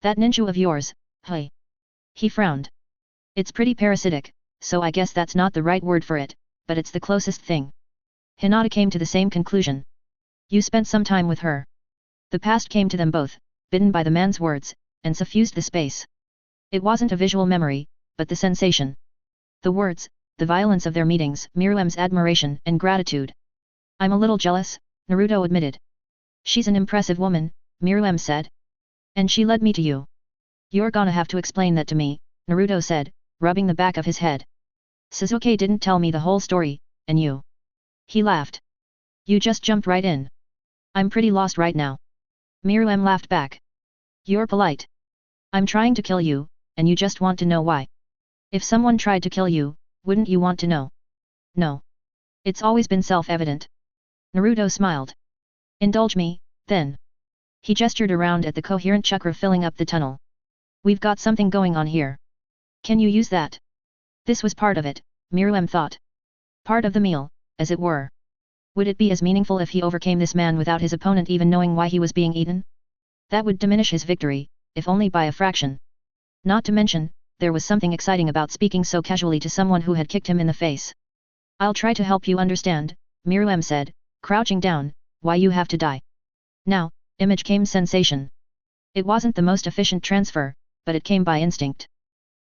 That ninja of yours, hey. He frowned. It's pretty parasitic, so I guess that's not the right word for it, but it's the closest thing. Hinata came to the same conclusion. You spent some time with her. The past came to them both, bitten by the man's words, and suffused the space. It wasn't a visual memory, but the sensation. The words, the violence of their meetings, Myrmidon's admiration and gratitude. I'm a little jealous, Naruto admitted. She's an impressive woman, Myrmidon said. And she led me to you. You're gonna have to explain that to me, Naruto said, rubbing the back of his head. Sasuke didn't tell me the whole story, and you. He laughed. You just jumped right in. I'm pretty lost right now. Myrmidon laughed back. You're polite. I'm trying to kill you, and you just want to know why. If someone tried to kill you, wouldn't you want to know? No. It's always been self-evident. Naruto smiled. Indulge me, then. He gestured around at the coherent chakra filling up the tunnel. We've got something going on here. Can you use that? This was part of it, Myrmidon thought. Part of the meal, as it were. Would it be as meaningful if he overcame this man without his opponent even knowing why he was being eaten? That would diminish his victory, if only by a fraction. Not to mention, there was something exciting about speaking so casually to someone who had kicked him in the face. I'll try to help you understand, Myrmidon said, crouching down, why you have to die. Now, image came sensation. It wasn't the most efficient transfer, but it came by instinct.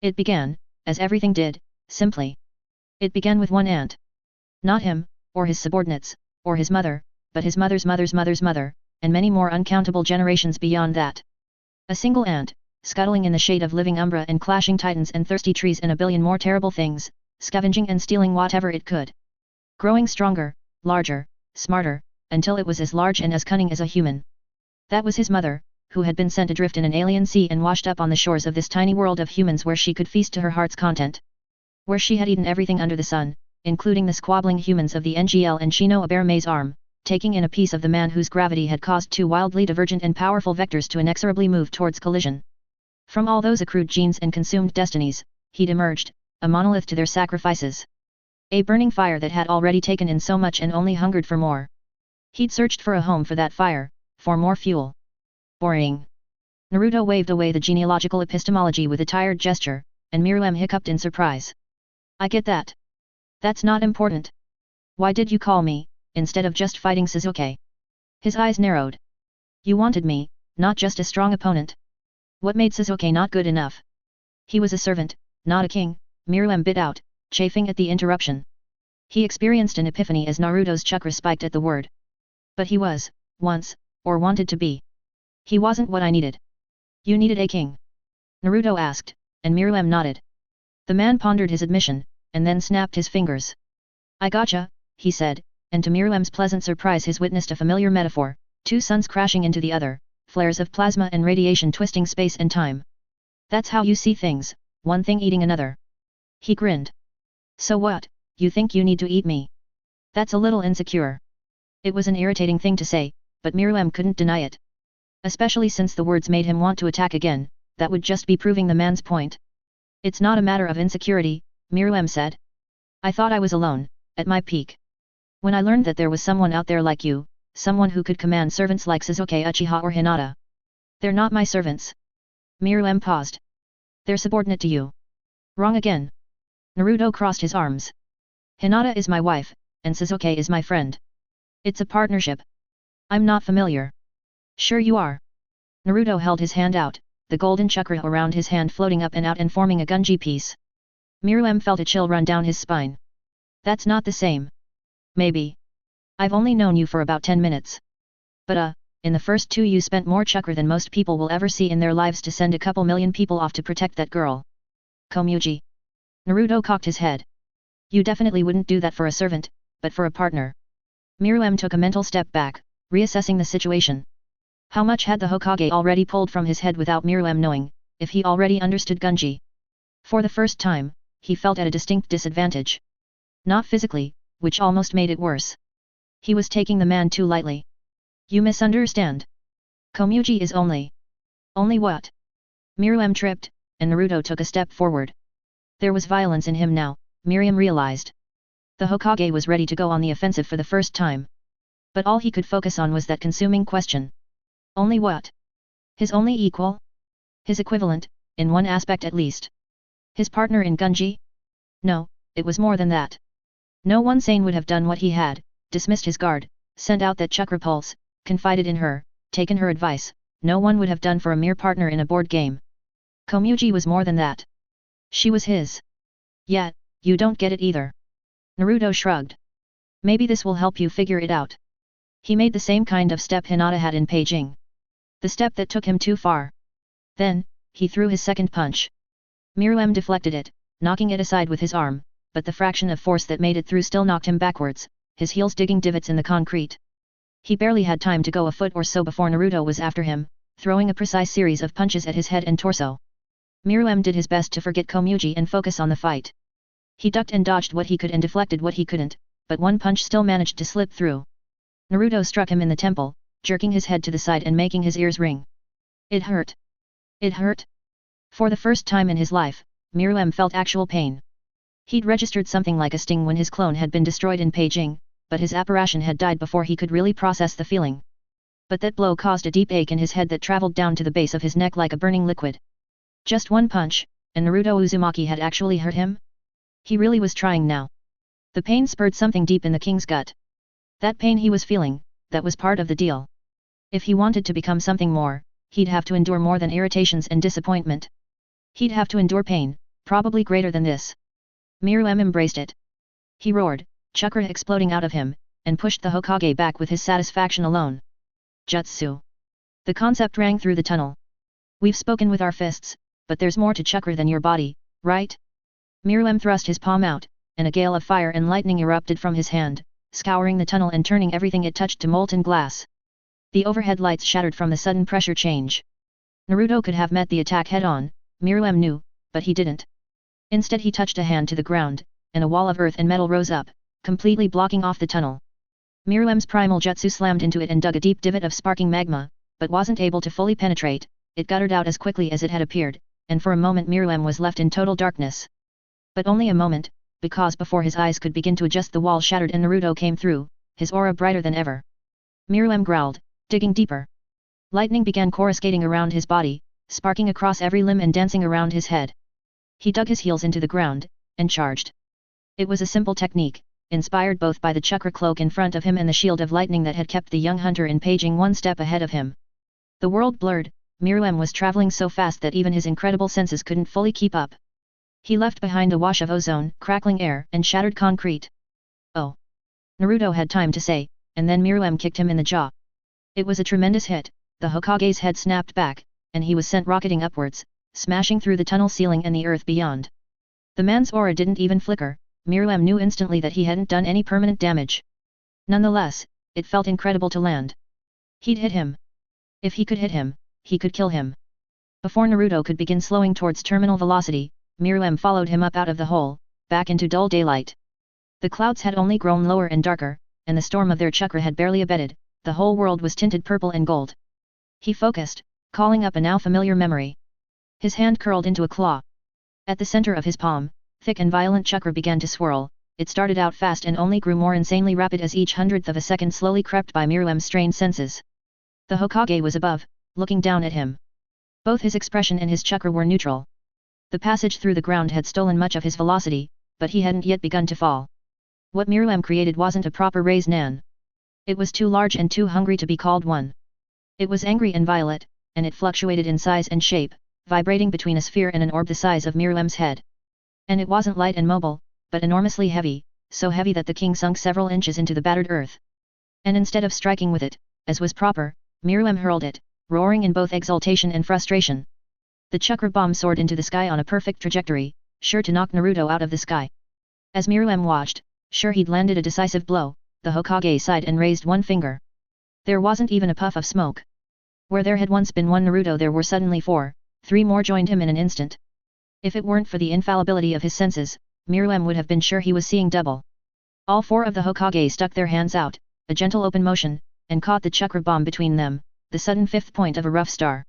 It began, as everything did, simply. It began with one ant. Not him, or his subordinates, or his mother, but his mother's mother's mother's mother, and many more uncountable generations beyond that. A single ant, scuttling in the shade of living umbra and clashing titans and thirsty trees and a billion more terrible things, scavenging and stealing whatever it could. Growing stronger, larger, smarter, until it was as large and as cunning as a human. That was his mother, who had been sent adrift in an alien sea and washed up on the shores of this tiny world of humans where she could feast to her heart's content. Where she had eaten everything under the sun, including the squabbling humans of the NGL and Shino a bear maze arm, taking in a piece of the man whose gravity had caused two wildly divergent and powerful vectors to inexorably move towards collision. From all those accrued genes and consumed destinies, he'd emerged, a monolith to their sacrifices. A burning fire that had already taken in so much and only hungered for more. He'd searched for a home for that fire, for more fuel. Boring. Naruto waved away the genealogical epistemology with a tired gesture, and Myrmidon hiccuped in surprise. I get that. That's not important. Why did you call me, instead of just fighting Sasuke? His eyes narrowed. You wanted me, not just a strong opponent. What made Sasuke not good enough? He was a servant, not a king, Myrmidon bit out, chafing at the interruption. He experienced an epiphany as Naruto's chakra spiked at the word. But he was, once, or wanted to be. He wasn't what I needed. You needed a king? Naruto asked, and Miriam nodded. The man pondered his admission, and then snapped his fingers. I gotcha, he said, and to Miriam's pleasant surprise his witnessed a familiar metaphor, two suns crashing into the other, flares of plasma and radiation twisting space and time. That's how you see things, one thing eating another. He grinned. So what, you think you need to eat me? That's a little insecure. It was an irritating thing to say, but Miriam couldn't deny it. Especially since the words made him want to attack again, that would just be proving the man's point. It's not a matter of insecurity, Miriam said. I thought I was alone, at my peak. When I learned that there was someone out there like you, someone who could command servants like Sasuke Uchiha or Hinata. They're not my servants. Miriam paused. They're subordinate to you. Wrong again. Naruto crossed his arms. Hinata is my wife, and Sasuke is my friend. It's a partnership. I'm not familiar. Sure you are. Naruto held his hand out, the golden chakra around his hand floating up and out and forming a gunji piece. Miriam felt a chill run down his spine. That's not the same. Maybe. I've only known you for about 10 minutes. But in the first 2 you spent more chakra than most people will ever see in their lives to send a couple million people off to protect that girl. Komuji. Naruto cocked his head. You definitely wouldn't do that for a servant, but for a partner. Miriam took a mental step back, reassessing the situation. How much had the Hokage already pulled from his head without Miriam knowing, if he already understood Gunji? For the first time, he felt at a distinct disadvantage. Not physically, which almost made it worse. He was taking the man too lightly. You misunderstand. Komuji is only... Only what? Miriam tripped, and Naruto took a step forward. There was violence in him now, Miriam realized. The Hokage was ready to go on the offensive for the first time. But all he could focus on was that consuming question. Only what? His only equal? His equivalent, in one aspect at least. His partner in Gunji? No, it was more than that. No one sane would have done what he had, dismissed his guard, sent out that chakra pulse, confided in her, taken her advice. No one would have done for a mere partner in a board game. Komuji was more than that. She was his. Yet, you don't get it either. Naruto shrugged. Maybe this will help you figure it out. He made the same kind of step Hinata had in Beijing. The step that took him too far. Then, he threw his second punch. Miriam deflected it, knocking it aside with his arm, but the fraction of force that made it through still knocked him backwards, his heels digging divots in the concrete. He barely had time to go a foot or so before Naruto was after him, throwing a precise series of punches at his head and torso. Miriam did his best to forget Komuji and focus on the fight. He ducked and dodged what he could and deflected what he couldn't, but one punch still managed to slip through. Naruto struck him in the temple, jerking his head to the side and making his ears ring. It hurt. It hurt? For the first time in his life, Miriam felt actual pain. He'd registered something like a sting when his clone had been destroyed in Beijing, but his apparition had died before he could really process the feeling. But that blow caused a deep ache in his head that traveled down to the base of his neck like a burning liquid. Just one punch, and Naruto Uzumaki had actually hurt him? He really was trying now. The pain spurred something deep in the king's gut. That pain he was feeling, that was part of the deal. If he wanted to become something more, he'd have to endure more than irritations and disappointment. He'd have to endure pain, probably greater than this. Miriam embraced it. He roared, chakra exploding out of him, and pushed the Hokage back with his satisfaction alone. Jutsu. The concept rang through the tunnel. We've spoken with our fists, but there's more to chakra than your body, right? Miriam thrust his palm out, and a gale of fire and lightning erupted from his hand, scouring the tunnel and turning everything it touched to molten glass. The overhead lights shattered from the sudden pressure change. Naruto could have met the attack head-on, Miriam knew, but he didn't. Instead he touched a hand to the ground, and a wall of earth and metal rose up, completely blocking off the tunnel. Miriam's primal jutsu slammed into it and dug a deep divot of sparking magma, but wasn't able to fully penetrate. It guttered out as quickly as it had appeared, and for a moment Miriam was left in total darkness. But only a moment, because before his eyes could begin to adjust the wall shattered and Naruto came through, his aura brighter than ever. Miriam growled, digging deeper. Lightning began coruscating around his body, sparking across every limb and dancing around his head. He dug his heels into the ground, and charged. It was a simple technique, inspired both by the chakra cloak in front of him and the shield of lightning that had kept the young hunter in Beijing one step ahead of him. The world blurred, Miriam was traveling so fast that even his incredible senses couldn't fully keep up. He left behind a wash of ozone, crackling air, and shattered concrete. Oh! Naruto had time to say, and then Myrmidon kicked him in the jaw. It was a tremendous hit, the Hokage's head snapped back, and he was sent rocketing upwards, smashing through the tunnel ceiling and the earth beyond. The man's aura didn't even flicker, Myrmidon knew instantly that he hadn't done any permanent damage. Nonetheless, it felt incredible to land. He'd hit him. If he could hit him, he could kill him. Before Naruto could begin slowing towards terminal velocity, Myrmidon followed him up out of the hole, back into dull daylight. The clouds had only grown lower and darker, and the storm of their chakra had barely abated, the whole world was tinted purple and gold. He focused, calling up a now familiar memory. His hand curled into a claw. At the center of his palm, thick and violent chakra began to swirl, it started out fast and only grew more insanely rapid as each hundredth of a second slowly crept by Myrmidon's strained senses. The Hokage was above, looking down at him. Both his expression and his chakra were neutral. The passage through the ground had stolen much of his velocity, but he hadn't yet begun to fall. What Myrmidon created wasn't a proper raised Nan. It was too large and too hungry to be called one. It was angry and violet, and it fluctuated in size and shape, vibrating between a sphere and an orb the size of Myrmidon's head. And it wasn't light and mobile, but enormously heavy, so heavy that the king sunk several inches into the battered earth. And instead of striking with it, as was proper, Myrmidon hurled it, roaring in both exultation and frustration. The chakra bomb soared into the sky on a perfect trajectory, sure to knock Naruto out of the sky. As Myrmidon watched, sure he'd landed a decisive blow, the Hokage sighed and raised one finger. There wasn't even a puff of smoke. Where there had once been one Naruto there were suddenly 4, 3 more joined him in an instant. If it weren't for the infallibility of his senses, Myrmidon would have been sure he was seeing double. All 4 of the Hokage stuck their hands out, a gentle open motion, and caught the chakra bomb between them, the sudden 5th point of a rough star.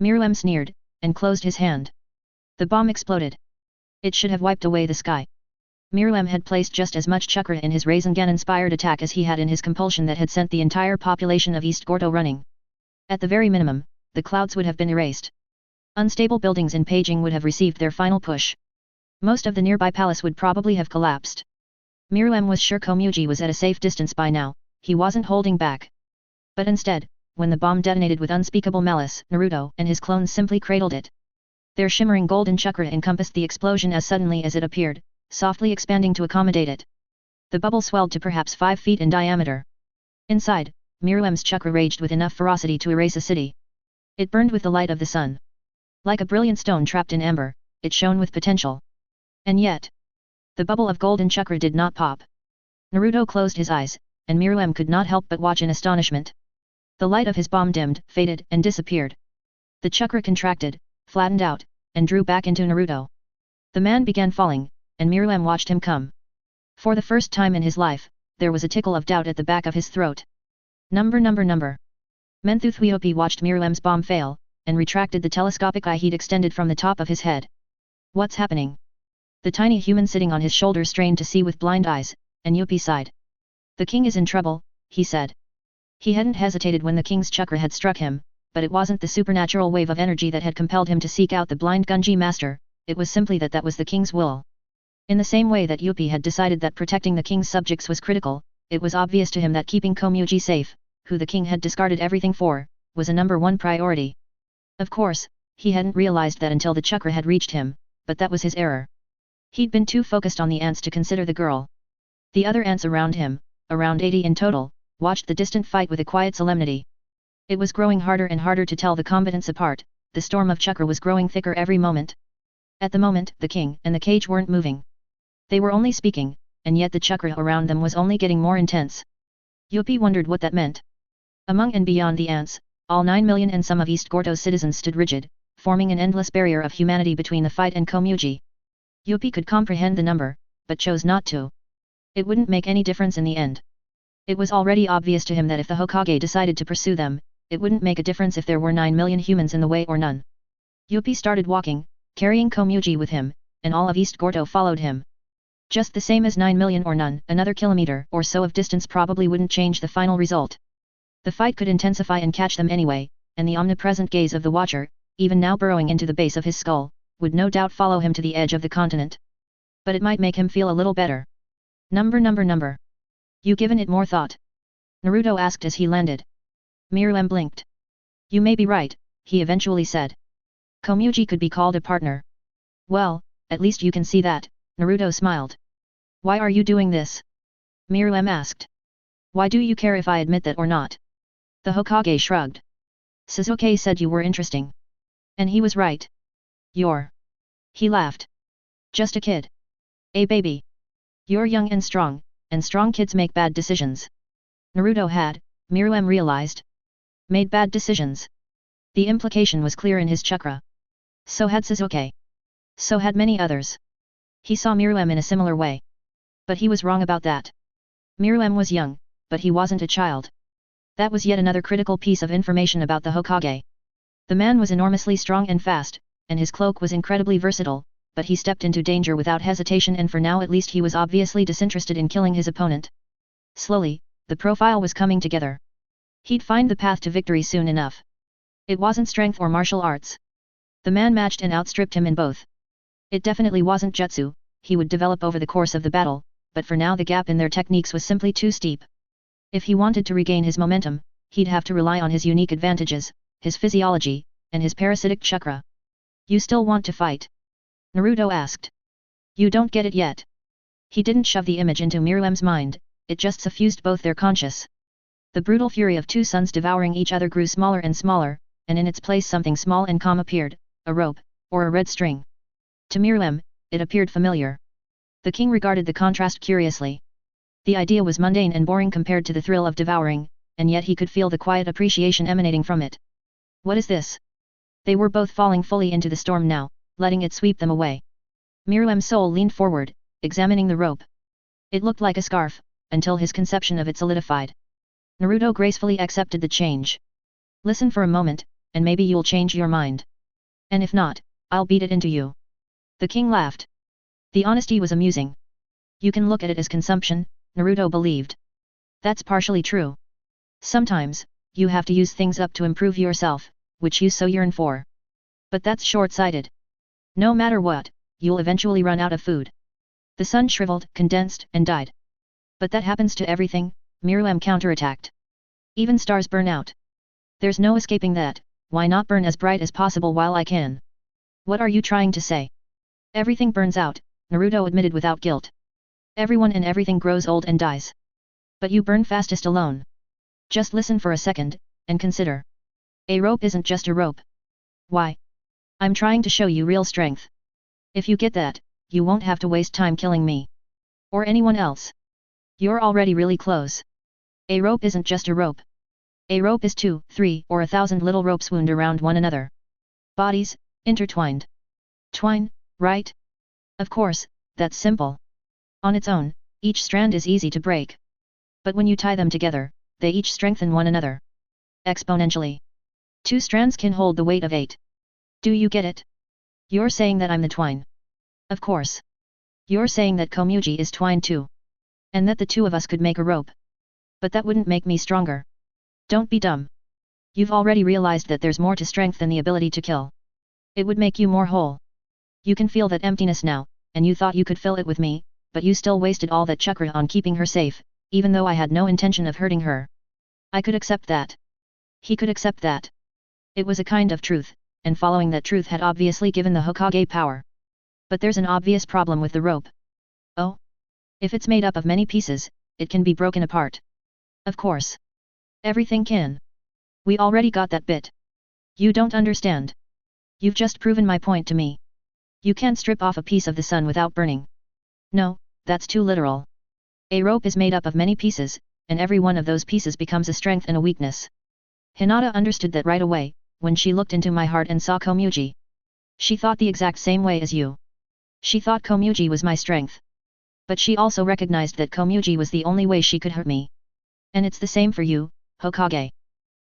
Myrmidon sneered, and closed his hand. The bomb exploded. It should have wiped away the sky. Myrmidon had placed just as much chakra in his Rasengan-inspired attack as he had in his compulsion that had sent the entire population of East Gordo running. At the very minimum, the clouds would have been erased. Unstable buildings in Beijing would have received their final push. Most of the nearby palace would probably have collapsed. Myrmidon was sure Komugi was at a safe distance by now, he wasn't holding back. But instead, when the bomb detonated with unspeakable malice, Naruto and his clones simply cradled it. Their shimmering golden chakra encompassed the explosion as suddenly as it appeared, softly expanding to accommodate it. The bubble swelled to perhaps 5 feet in diameter. Inside, Myrmidon's chakra raged with enough ferocity to erase a city. It burned with the light of the sun. Like a brilliant stone trapped in amber, it shone with potential. And yet, the bubble of golden chakra did not pop. Naruto closed his eyes, and Myrmidon could not help but watch in astonishment. The light of his bomb dimmed, faded, and disappeared. The chakra contracted, flattened out, and drew back into Naruto. The man began falling, and Myrmidon watched him come. For the first time in his life, there was a tickle of doubt at the back of his throat. Number. Menthuthiopi watched Myrmidon's bomb fail, and retracted the telescopic eye he'd extended from the top of his head. What's happening? The tiny human sitting on his shoulder strained to see with blind eyes, and Yuppie sighed. The king is in trouble, he said. He hadn't hesitated when the king's chakra had struck him, but it wasn't the supernatural wave of energy that had compelled him to seek out the blind Gunji master, it was simply that was the king's will. In the same way that Yuppie had decided that protecting the king's subjects was critical, it was obvious to him that keeping Komugi safe, who the king had discarded everything for, was a #1 priority. Of course, he hadn't realized that until the chakra had reached him, but that was his error. He'd been too focused on the ants to consider the girl. The other ants around him, around 80 in total, watched the distant fight with a quiet solemnity. It was growing harder and harder to tell the combatants apart, the storm of chakra was growing thicker every moment. At the moment, the king and the cage weren't moving. They were only speaking, and yet the chakra around them was only getting more intense. Yuppie wondered what that meant. Among and beyond the ants, all 9 million and some of East Gordo's citizens stood rigid, forming an endless barrier of humanity between the fight and Komugi. Yuppie could comprehend the number, but chose not to. It wouldn't make any difference in the end. It was already obvious to him that if the Hokage decided to pursue them, it wouldn't make a difference if there were 9 million humans in the way or none. Yuppie started walking, carrying Komugi with him, and all of East Gordo followed him. Just the same as 9 million or none, another kilometer or so of distance probably wouldn't change the final result. The fight could intensify and catch them anyway, and the omnipresent gaze of the Watcher, even now burrowing into the base of his skull, would no doubt follow him to the edge of the continent. But it might make him feel a little better. Number. You given it more thought? Naruto asked as he landed. Myrmidon blinked. You may be right, he eventually said. Komugi could be called a partner. Well, at least you can see that, Naruto smiled. Why are you doing this? Myrmidon asked. Why do you care if I admit that or not? The Hokage shrugged. Sasuke said you were interesting. And he was right. You're. He laughed. Just a kid. A baby. You're young and strong kids make bad decisions. Naruto had, Myrmidon realized, made bad decisions. The implication was clear in his chakra. So had Sasuke. So had many others. He saw Myrmidon in a similar way. But he was wrong about that. Myrmidon was young, but he wasn't a child. That was yet another critical piece of information about the Hokage. The man was enormously strong and fast, and his cloak was incredibly versatile, but he stepped into danger without hesitation, and for now at least he was obviously disinterested in killing his opponent. Slowly, the profile was coming together. He'd find the path to victory soon enough. It wasn't strength or martial arts. The man matched and outstripped him in both. It definitely wasn't jutsu, he would develop over the course of the battle, but for now the gap in their techniques was simply too steep. If he wanted to regain his momentum, he'd have to rely on his unique advantages, his physiology, and his parasitic chakra. You still want to fight? Naruto asked. You don't get it yet. He didn't shove the image into Myrmidon's mind, it just suffused both their conscious. The brutal fury of two suns devouring each other grew smaller and smaller, and in its place something small and calm appeared, a rope, or a red string. To Myrmidon, it appeared familiar. The king regarded the contrast curiously. The idea was mundane and boring compared to the thrill of devouring, and yet he could feel the quiet appreciation emanating from it. What is this? They were both falling fully into the storm now, letting it sweep them away. Myrmidon's soul leaned forward, examining the rope. It looked like a scarf, until his conception of it solidified. Naruto gracefully accepted the change. Listen for a moment, and maybe you'll change your mind. And if not, I'll beat it into you. The king laughed. The honesty was amusing. You can look at it as consumption, Naruto believed. That's partially true. Sometimes, you have to use things up to improve yourself, which you so yearn for. But that's short-sighted. No matter what, you'll eventually run out of food. The sun shriveled, condensed, and died. But that happens to everything, Myrmidon counterattacked. Even stars burn out. There's no escaping that, why not burn as bright as possible while I can? What are you trying to say? Everything burns out, Naruto admitted without guilt. Everyone and everything grows old and dies. But you burn fastest alone. Just listen for a second, and consider. A rope isn't just a rope. Why? I'm trying to show you real strength. If you get that, you won't have to waste time killing me. Or anyone else. You're already really close. A rope isn't just a rope. A rope is 2, 3, or 1,000 little ropes wound around one another. Bodies, intertwined. Twine, right? Of course, that's simple. On its own, each strand is easy to break. But when you tie them together, they each strengthen one another. Exponentially. 2 strands can hold the weight of 8. Do you get it? You're saying that I'm the twine. Of course. You're saying that Komuji is twine too. And that the two of us could make a rope. But that wouldn't make me stronger. Don't be dumb. You've already realized that there's more to strength than the ability to kill. It would make you more whole. You can feel that emptiness now, and you thought you could fill it with me, but you still wasted all that chakra on keeping her safe, even though I had no intention of hurting her. I could accept that. He could accept that. It was a kind of truth, and following that truth had obviously given the Hokage power. But there's an obvious problem with the rope. Oh? If it's made up of many pieces, it can be broken apart. Of course. Everything can. We already got that bit. You don't understand. You've just proven my point to me. You can't strip off a piece of the sun without burning. No, that's too literal. A rope is made up of many pieces, and every one of those pieces becomes a strength and a weakness. Hinata understood that right away, when she looked into my heart and saw Komuji. She thought the exact same way as you. She thought Komuji was my strength. But she also recognized that Komuji was the only way she could hurt me. And it's the same for you, Hokage.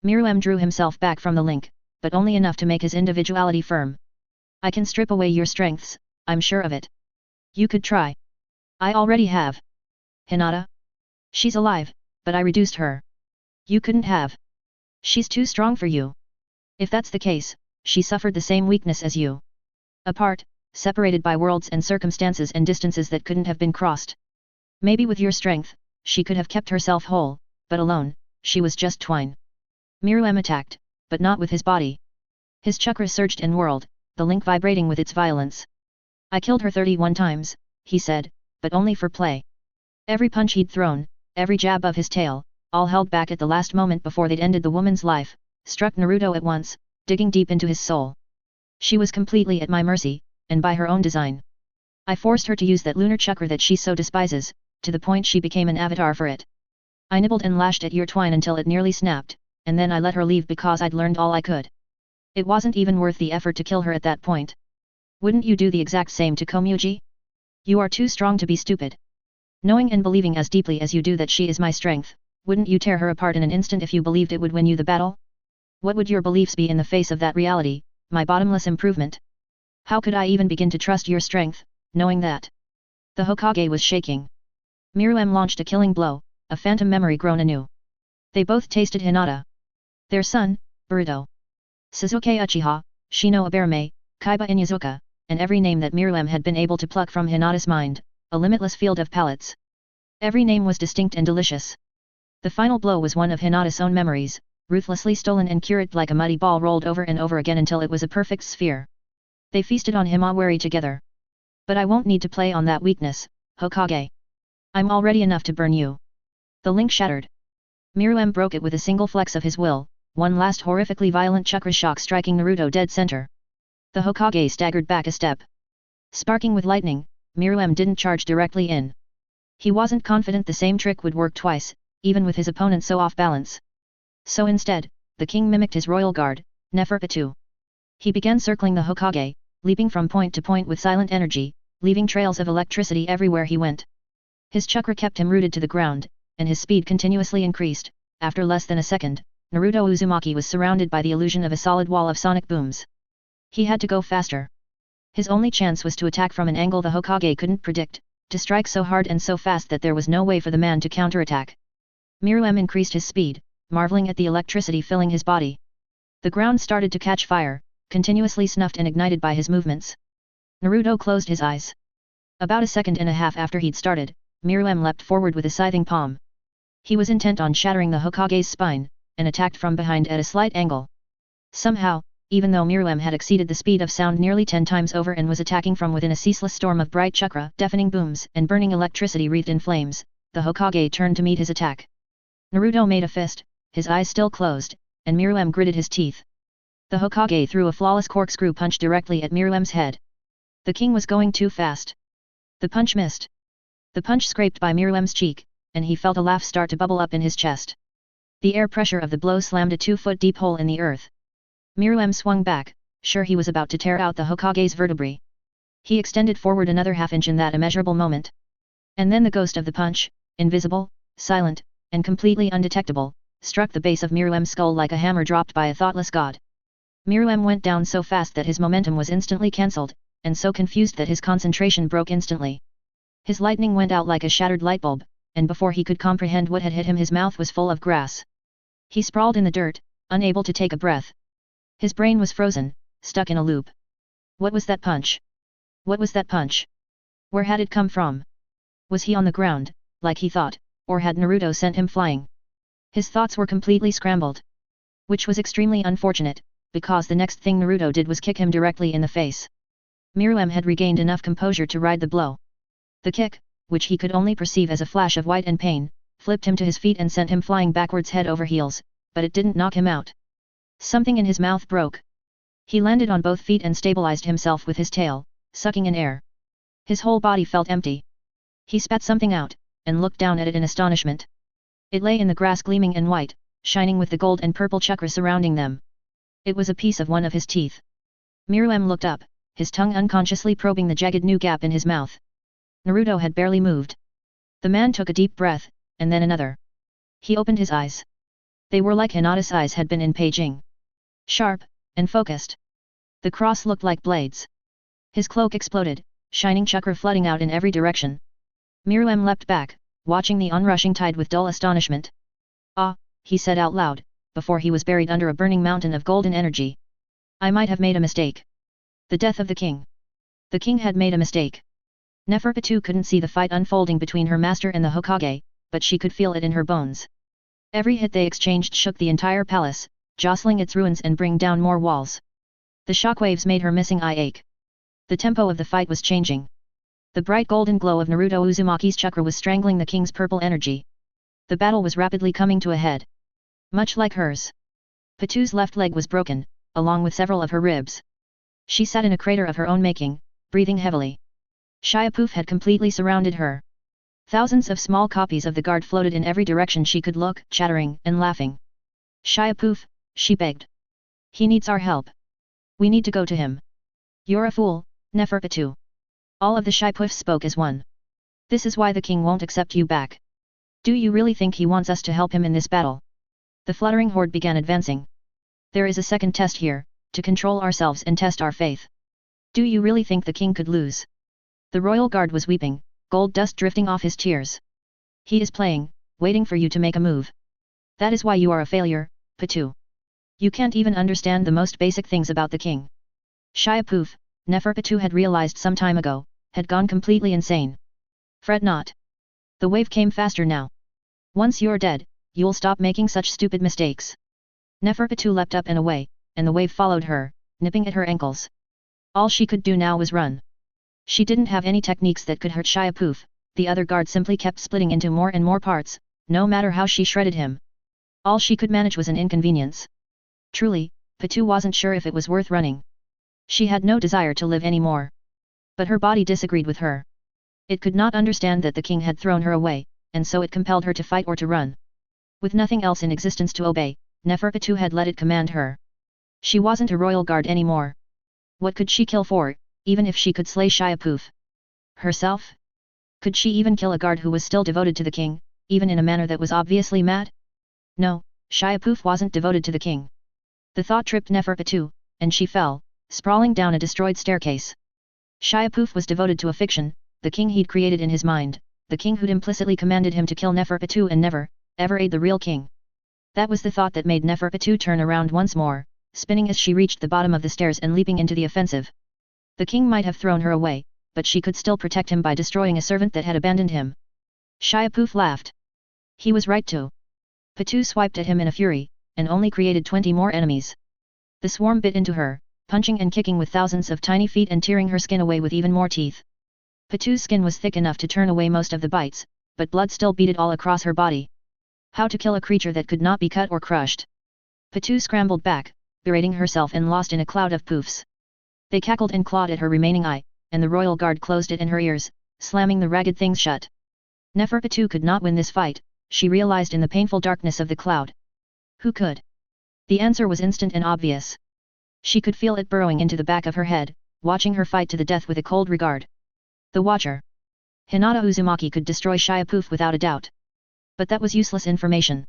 Myrmidon drew himself back from the link, but only enough to make his individuality firm. I can strip away your strengths, I'm sure of it. You could try. I already have. Hinata? She's alive, but I reduced her. You couldn't have. She's too strong for you. If that's the case, she suffered the same weakness as you. Apart, separated by worlds and circumstances and distances that couldn't have been crossed. Maybe with your strength, she could have kept herself whole, but alone, she was just twine. Myrmidon attacked, but not with his body. His chakra surged and whirled, the link vibrating with its violence. I killed her 31 times, he said, but only for play. Every punch he'd thrown, every jab of his tail, all held back at the last moment before they'd ended the woman's life, struck Naruto at once, digging deep into his soul. She was completely at my mercy, and by her own design. I forced her to use that lunar chakra that she so despises, to the point she became an avatar for it. I nibbled and lashed at your twine until it nearly snapped, and then I let her leave because I'd learned all I could. It wasn't even worth the effort to kill her at that point. Wouldn't you do the exact same to Komuji? You are too strong to be stupid. Knowing and believing as deeply as you do that she is my strength, wouldn't you tear her apart in an instant if you believed it would win you the battle? What would your beliefs be in the face of that reality, my bottomless improvement? How could I even begin to trust your strength, knowing that? The Hokage was shaking. Myrmidon launched a killing blow, a phantom memory grown anew. They both tasted Hinata. Their son, Boruto. Sasuke Uchiha, Shino Aberame, Kaiba Inyazuka, and every name that Myrmidon had been able to pluck from Hinata's mind, a limitless field of palates. Every name was distinct and delicious. The final blow was one of Hinata's own memories, ruthlessly stolen and cured like a muddy ball rolled over and over again until it was a perfect sphere. They feasted on Himawari together. But I won't need to play on that weakness, Hokage. I'm already enough to burn you. The link shattered. Myrmidon broke it with a single flex of his will, one last horrifically violent chakra shock striking Naruto dead center. The Hokage staggered back a step. Sparking with lightning, Myrmidon didn't charge directly in. He wasn't confident the same trick would work twice, even with his opponent so off balance. So instead, the king mimicked his royal guard, Neferpitu. He began circling the Hokage, leaping from point to point with silent energy, leaving trails of electricity everywhere he went. His chakra kept him rooted to the ground, and his speed continuously increased. After less than a second, Naruto Uzumaki was surrounded by the illusion of a solid wall of sonic booms. He had to go faster. His only chance was to attack from an angle the Hokage couldn't predict, to strike so hard and so fast that there was no way for the man to counterattack. Myrmidon increased his speed, marveling at the electricity filling his body. The ground started to catch fire, continuously snuffed and ignited by his movements. Naruto closed his eyes. About a second and a half after he'd started, Myrmidon leapt forward with a scything palm. He was intent on shattering the Hokage's spine, and attacked from behind at a slight angle. Somehow, even though Myrmidon had exceeded the speed of sound nearly 10 times over and was attacking from within a ceaseless storm of bright chakra, deafening booms, and burning electricity wreathed in flames, the Hokage turned to meet his attack. Naruto made a fist, his eyes still closed, and Myrmidon gritted his teeth. The Hokage threw a flawless corkscrew punch directly at Myrmidon's head. The king was going too fast. The punch missed. The punch scraped by Myrmidon's cheek, and he felt a laugh start to bubble up in his chest. The air pressure of the blow slammed a 2-foot deep hole in the earth. Myrmidon swung back, sure he was about to tear out the Hokage's vertebrae. He extended forward another half-inch in that immeasurable moment. And then the ghost of the punch, invisible, silent, and completely undetectable, struck the base of Myrmidon's skull like a hammer dropped by a thoughtless god. Myrmidon went down so fast that his momentum was instantly cancelled, and so confused that his concentration broke instantly. His lightning went out like a shattered light bulb, and before he could comprehend what had hit him his mouth was full of grass. He sprawled in the dirt, unable to take a breath. His brain was frozen, stuck in a loop. What was that punch? What was that punch? Where had it come from? Was he on the ground, like he thought, or had Naruto sent him flying? His thoughts were completely scrambled. Which was extremely unfortunate, because the next thing Naruto did was kick him directly in the face. Myrmidon had regained enough composure to ride the blow. The kick, which he could only perceive as a flash of white and pain, flipped him to his feet and sent him flying backwards head over heels, but it didn't knock him out. Something in his mouth broke. He landed on both feet and stabilized himself with his tail, sucking in air. His whole body felt empty. He spat something out, and looked down at it in astonishment. It lay in the grass gleaming and white, shining with the gold and purple chakra surrounding them. It was a piece of one of his teeth. Myrmidon looked up, his tongue unconsciously probing the jagged new gap in his mouth. Naruto had barely moved. The man took a deep breath, and then another. He opened his eyes. They were like Hinata's eyes had been in Beijing. Sharp, and focused. The cross looked like blades. His cloak exploded, shining chakra flooding out in every direction. Myrmidon leapt back, watching the onrushing tide with dull astonishment. Ah, he said out loud, before he was buried under a burning mountain of golden energy. I might have made a mistake. The death of the king. The king had made a mistake. Neferpitu couldn't see the fight unfolding between her master and the Hokage, but she could feel it in her bones. Every hit they exchanged shook the entire palace, jostling its ruins and bring down more walls. The shockwaves made her missing eye ache. The tempo of the fight was changing. The bright golden glow of Naruto Uzumaki's chakra was strangling the king's purple energy. The battle was rapidly coming to a head. Much like hers. Patu's left leg was broken, along with several of her ribs. She sat in a crater of her own making, breathing heavily. Shiapoof had completely surrounded her. Thousands of small copies of the guard floated in every direction she could look, chattering and laughing. Shiapoof, she begged. He needs our help. We need to go to him. You're a fool, Neferpitu. All of the Shiapoofs spoke as one. This is why the king won't accept you back. Do you really think he wants us to help him in this battle? The fluttering horde began advancing. There is a second test here, to control ourselves and test our faith. Do you really think the king could lose? The royal guard was weeping, gold dust drifting off his tears. He is playing, waiting for you to make a move. That is why you are a failure, Patu. You can't even understand the most basic things about the king. Shiapoof, Neferpitu had realized some time ago, had gone completely insane. Fret not. The wave came faster now. Once you're dead, you'll stop making such stupid mistakes. Neferpitu leapt up and away, and the wave followed her, nipping at her ankles. All she could do now was run. She didn't have any techniques that could hurt Shiapoof, the other guard simply kept splitting into more and more parts, no matter how she shredded him. All she could manage was an inconvenience. Truly, Patu wasn't sure if it was worth running. She had no desire to live anymore. But her body disagreed with her. It could not understand that the king had thrown her away, and so it compelled her to fight or to run. With nothing else in existence to obey, Neferpitu had let it command her. She wasn't a royal guard anymore. What could she kill for, even if she could slay Shiapoof? Herself? Could she even kill a guard who was still devoted to the king, even in a manner that was obviously mad? No, Shiapoof wasn't devoted to the king. The thought tripped Neferpitu, and she fell, sprawling down a destroyed staircase. Shiapoof was devoted to a fiction, the king he'd created in his mind, the king who'd implicitly commanded him to kill Neferpitu and never, ever aid the real king. That was the thought that made Neferpitu turn around once more, spinning as she reached the bottom of the stairs and leaping into the offensive. The king might have thrown her away, but she could still protect him by destroying a servant that had abandoned him. Shiapoof laughed. He was right too. Patu swiped at him in a fury, and only created 20 more enemies. The swarm bit into her, punching and kicking with thousands of tiny feet and tearing her skin away with even more teeth. Patu's skin was thick enough to turn away most of the bites, but blood still beaded all across her body. How to kill a creature that could not be cut or crushed? Patu scrambled back, berating herself and lost in a cloud of poofs. They cackled and clawed at her remaining eye, and the royal guard closed it in her ears, slamming the ragged things shut. Neferpitu could not win this fight, she realized in the painful darkness of the cloud. Who could? The answer was instant and obvious. She could feel it burrowing into the back of her head, watching her fight to the death with a cold regard. The Watcher. Hinata Uzumaki could destroy Shiapoof without a doubt. But that was useless information.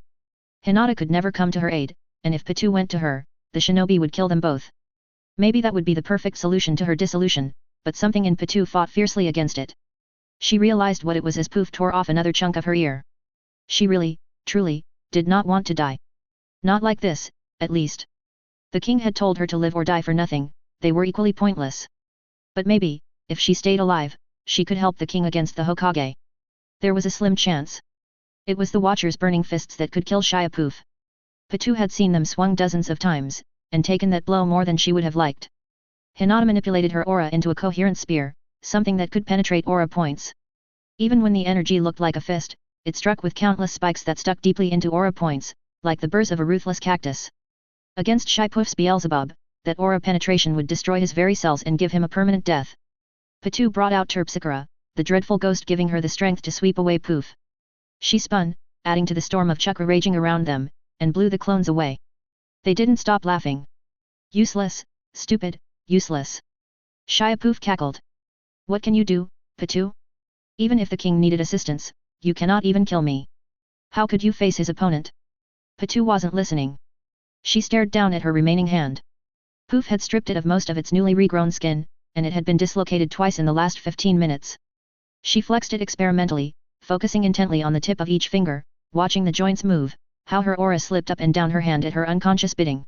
Hinata could never come to her aid, and if Patu went to her, the shinobi would kill them both. Maybe that would be the perfect solution to her dissolution, but something in Patu fought fiercely against it. She realized what it was as Poof tore off another chunk of her ear. She really, truly, did not want to die. Not like this, at least. The king had told her to live or die for nothing, they were equally pointless. But maybe, if she stayed alive, she could help the king against the Hokage. There was a slim chance. It was the Watcher's burning fists that could kill Shiapoof. Patu had seen them swung dozens of times, and taken that blow more than she would have liked. Hinata manipulated her aura into a coherent spear, something that could penetrate aura points. Even when the energy looked like a fist, it struck with countless spikes that stuck deeply into aura points, like the burrs of a ruthless cactus. Against Shiapoof's Beelzebub, that aura penetration would destroy his very cells and give him a permanent death. Patu brought out Terpsichore, the dreadful ghost giving her the strength to sweep away Poof. She spun, adding to the storm of chakra raging around them, and blew the clones away. They didn't stop laughing. Useless, stupid, useless. Shiapoof cackled. What can you do, Patu? Even if the king needed assistance, you cannot even kill me. How could you face his opponent? Patu wasn't listening. She stared down at her remaining hand. Poof had stripped it of most of its newly regrown skin, and it had been dislocated twice in the last 15 minutes. She flexed it experimentally, focusing intently on the tip of each finger, watching the joints move, how her aura slipped up and down her hand at her unconscious bidding.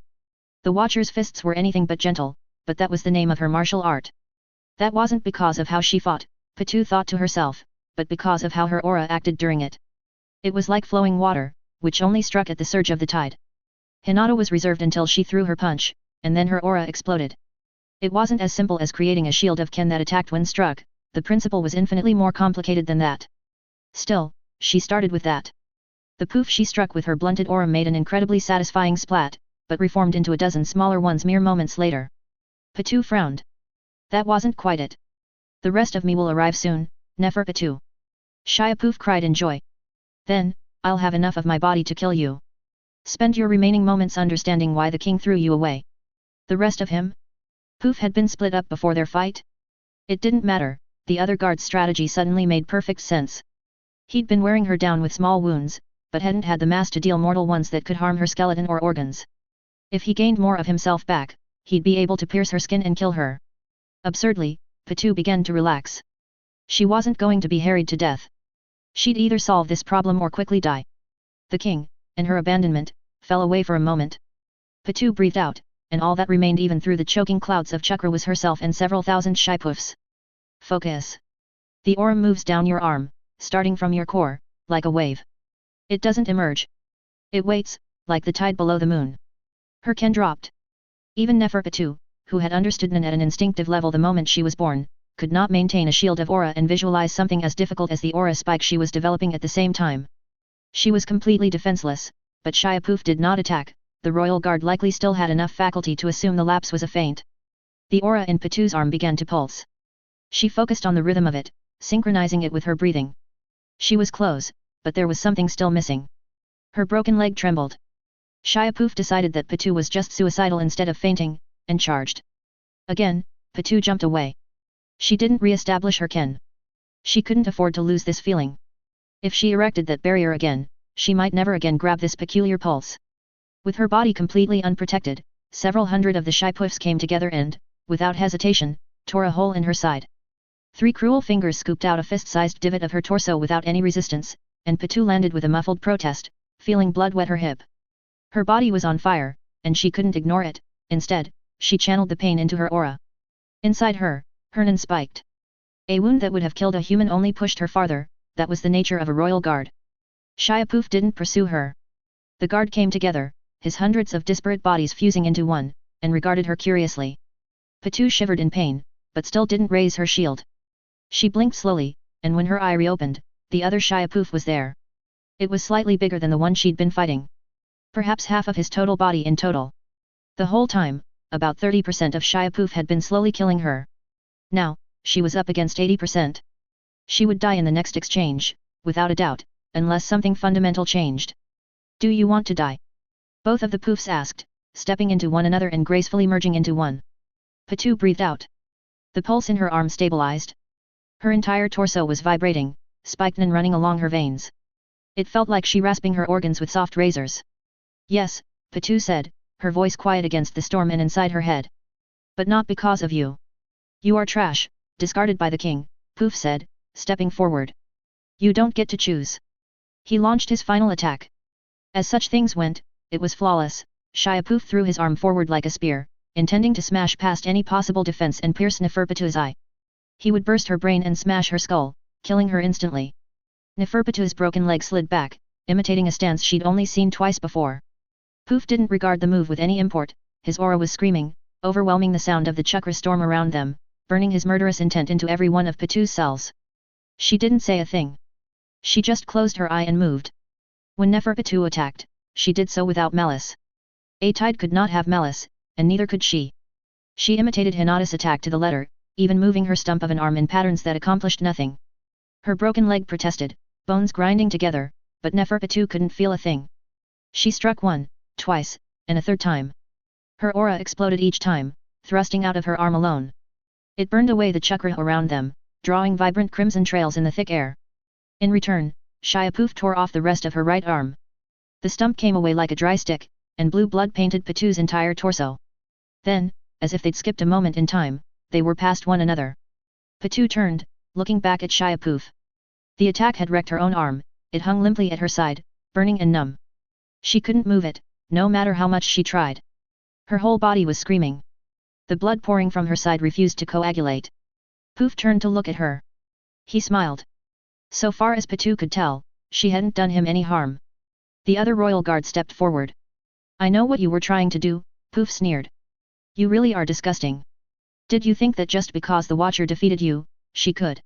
The Watcher's fists were anything but gentle, but that was the name of her martial art. That wasn't because of how she fought, Patu thought to herself, but because of how her aura acted during it. It was like flowing water, which only struck at the surge of the tide. Hinata was reserved until she threw her punch, and then her aura exploded. It wasn't as simple as creating a shield of Ken that attacked when struck, the principle was infinitely more complicated than that. Still, she started with that. The poof she struck with her blunted aura made an incredibly satisfying splat, but reformed into a dozen smaller ones mere moments later. Patu frowned. That wasn't quite it. The rest of me will arrive soon, Neferpitu. Shia Poof cried in joy. Then, I'll have enough of my body to kill you. Spend your remaining moments understanding why the king threw you away. The rest of him? Poof had been split up before their fight? It didn't matter, the other guard's strategy suddenly made perfect sense. He'd been wearing her down with small wounds, but hadn't had the mass to deal mortal ones that could harm her skeleton or organs. If he gained more of himself back, he'd be able to pierce her skin and kill her. Absurdly, Patu began to relax. She wasn't going to be harried to death. She'd either solve this problem or quickly die. The king, in her abandonment, fell away for a moment. Patu breathed out, and all that remained even through the choking clouds of chakra was herself and several thousand shipoofs. Focus. The aura moves down your arm, starting from your core, like a wave. It doesn't emerge. It waits, like the tide below the moon. Her Ken dropped. Even Neferpitu, who had understood Nen at an instinctive level the moment she was born, could not maintain a shield of aura and visualize something as difficult as the aura spike she was developing at the same time. She was completely defenseless, but Shia Poof did not attack. The royal guard likely still had enough faculty to assume the lapse was a feint. The aura in Patu's arm began to pulse. She focused on the rhythm of it, synchronizing it with her breathing. She was close, but there was something still missing. Her broken leg trembled. Shia Poof decided that Patu was just suicidal instead of fainting, and charged. Again, Patu jumped away. She didn't re-establish her Ken. She couldn't afford to lose this feeling. If she erected that barrier again, she might never again grab this peculiar pulse. With her body completely unprotected, several hundred of the shipoofs came together and, without hesitation, tore a hole in her side. 3 cruel fingers scooped out a fist-sized divot of her torso without any resistance, and Patu landed with a muffled protest, feeling blood wet her hip. Her body was on fire, and she couldn't ignore it. Instead, she channeled the pain into her aura. Inside her, Hernan spiked. A wound that would have killed a human only pushed her farther. That was the nature of a royal guard. Shia Poof didn't pursue her. The guard came together, his hundreds of disparate bodies fusing into one, and regarded her curiously. Patu shivered in pain, but still didn't raise her shield. She blinked slowly, and when her eye reopened, the other Shia Poof was there. It was slightly bigger than the one she'd been fighting. Perhaps half of his total body in total. The whole time, about 30% of Shia Poof had been slowly killing her. Now, she was up against 80%. She would die in the next exchange, without a doubt, unless something fundamental changed. Do you want to die? Both of the Poofs asked, stepping into one another and gracefully merging into one. Patu breathed out. The pulse in her arm stabilized. Her entire torso was vibrating, spiked and running along her veins. It felt like she rasping her organs with soft razors. Yes, Patu said, her voice quiet against the storm and inside her head. But not because of you. You are trash, discarded by the king, Poof said, stepping forward. You don't get to choose. He launched his final attack. As such things went, it was flawless. Shia Poof threw his arm forward like a spear, intending to smash past any possible defense and pierce Neferpitu's eye. He would burst her brain and smash her skull, killing her instantly. Neferpitu's broken leg slid back, imitating a stance she'd only seen twice before. Poof didn't regard the move with any import. His aura was screaming, overwhelming the sound of the chakra storm around them, burning his murderous intent into every one of Patu's cells. She didn't say a thing. She just closed her eye and moved. When Neferpitu attacked, she did so without malice. A tide could not have malice, and neither could she. She imitated Hinata's attack to the letter, even moving her stump of an arm in patterns that accomplished nothing. Her broken leg protested, bones grinding together, but Neferpitu couldn't feel a thing. She struck one, twice, and a third time. Her aura exploded each time, thrusting out of her arm alone. It burned away the chakra around them, drawing vibrant crimson trails in the thick air. In return, Shia Poof tore off the rest of her right arm. The stump came away like a dry stick, and blue blood painted Patu's entire torso. Then, as if they'd skipped a moment in time, they were past one another. Patu turned, looking back at Shia Poof. The attack had wrecked her own arm, it hung limply at her side, burning and numb. She couldn't move it, no matter how much she tried. Her whole body was screaming. The blood pouring from her side refused to coagulate. Poof turned to look at her. He smiled. So far as Patu could tell, she hadn't done him any harm. The other royal guard stepped forward. I know what you were trying to do, Poof sneered. You really are disgusting. Did you think that just because the Watcher defeated you, she could?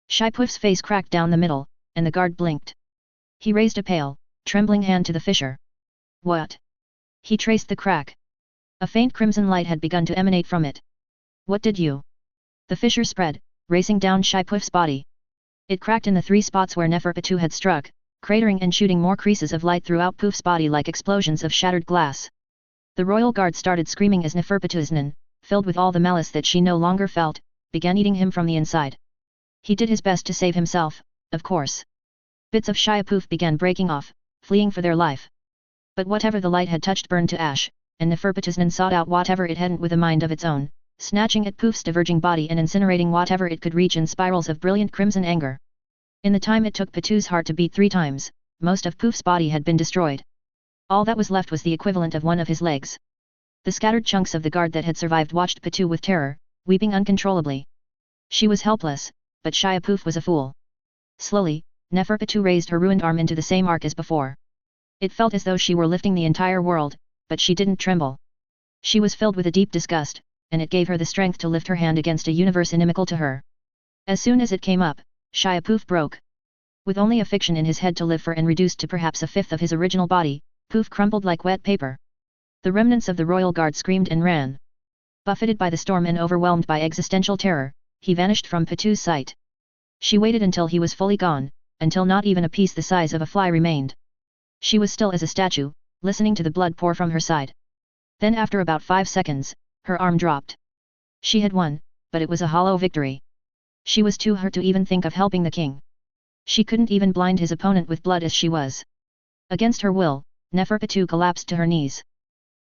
Shipuff's face cracked down the middle, and the guard blinked. He raised a pale, trembling hand to the fissure. What? He traced the crack. A faint crimson light had begun to emanate from it. What did you? The fissure spread, racing down Shipuff's body. It cracked in the 3 spots where Neferpitou had struck, cratering and shooting more creases of light throughout Poof's body like explosions of shattered glass. The royal guard started screaming as Neferpitou's filled with all the malice that she no longer felt, began eating him from the inside. He did his best to save himself, of course. Bits of Shiapoof began breaking off, fleeing for their life. But whatever the light had touched burned to ash, and Neferpitou's sought out whatever it hadn't with a mind of its own, snatching at Poof's diverging body and incinerating whatever it could reach in spirals of brilliant crimson anger. In the time it took Patou's heart to beat 3 times, most of Poof's body had been destroyed. All that was left was the equivalent of one of his legs. The scattered chunks of the guard that had survived watched Patou with terror, weeping uncontrollably. She was helpless, but Shiapoof was a fool. Slowly, Neferpitou raised her ruined arm into the same arc as before. It felt as though she were lifting the entire world, but she didn't tremble. She was filled with a deep disgust, and it gave her the strength to lift her hand against a universe inimical to her. As soon as it came up, Shiapoof broke. With only a fiction in his head to live for and reduced to perhaps a fifth of his original body, Poof crumpled like wet paper. The remnants of the royal guard screamed and ran. Buffeted by the storm and overwhelmed by existential terror, he vanished from Patou's sight. She waited until he was fully gone, until not even a piece the size of a fly remained. She was still as a statue, listening to the blood pour from her side. Then after about 5 seconds, her arm dropped. She had won, but it was a hollow victory. She was too hurt to even think of helping the king. She couldn't even blind his opponent with blood as she was. Against her will, Neferpitou collapsed to her knees.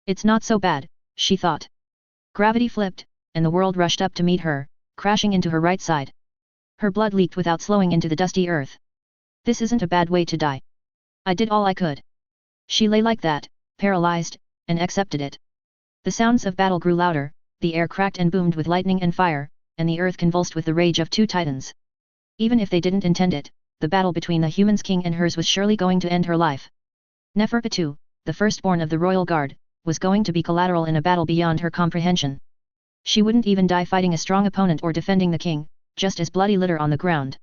It's not so bad, she thought. Gravity flipped, and the world rushed up to meet her, crashing into her right side. Her blood leaked without slowing into the dusty earth. This isn't a bad way to die. I did all I could. She lay like that, paralyzed, and accepted it. The sounds of battle grew louder, the air cracked and boomed with lightning and fire, and the earth convulsed with the rage of 2 titans. Even if they didn't intend it, the battle between the human's king and hers was surely going to end her life. Neferpitou, the firstborn of the royal guard, was going to be collateral in a battle beyond her comprehension. She wouldn't even die fighting a strong opponent or defending the king, just as bloody litter on the ground.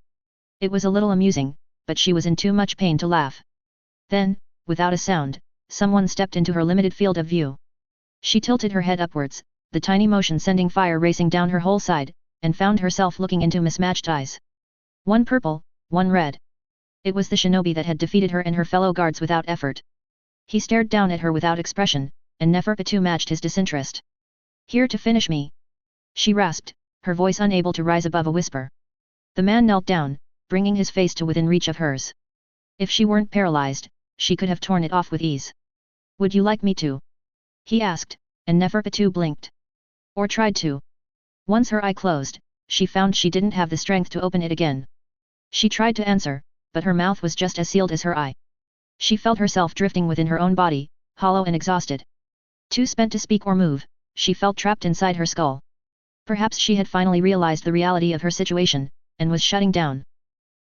It was a little amusing, but she was in too much pain to laugh. Then, without a sound, someone stepped into her limited field of view. She tilted her head upwards, the tiny motion sending fire racing down her whole side, and found herself looking into mismatched eyes. One purple, one red. It was the shinobi that had defeated her and her fellow guards without effort. He stared down at her without expression, and Neferpitou matched his disinterest. Here to finish me? She rasped, her voice unable to rise above a whisper. The man knelt down, bringing his face to within reach of hers. If she weren't paralyzed, she could have torn it off with ease. Would you like me to? He asked, and Neferpitou blinked. Or tried to. Once her eye closed, she found she didn't have the strength to open it again. She tried to answer, but her mouth was just as sealed as her eye. She felt herself drifting within her own body, hollow and exhausted. Too spent to speak or move, she felt trapped inside her skull. Perhaps she had finally realized the reality of her situation, and was shutting down.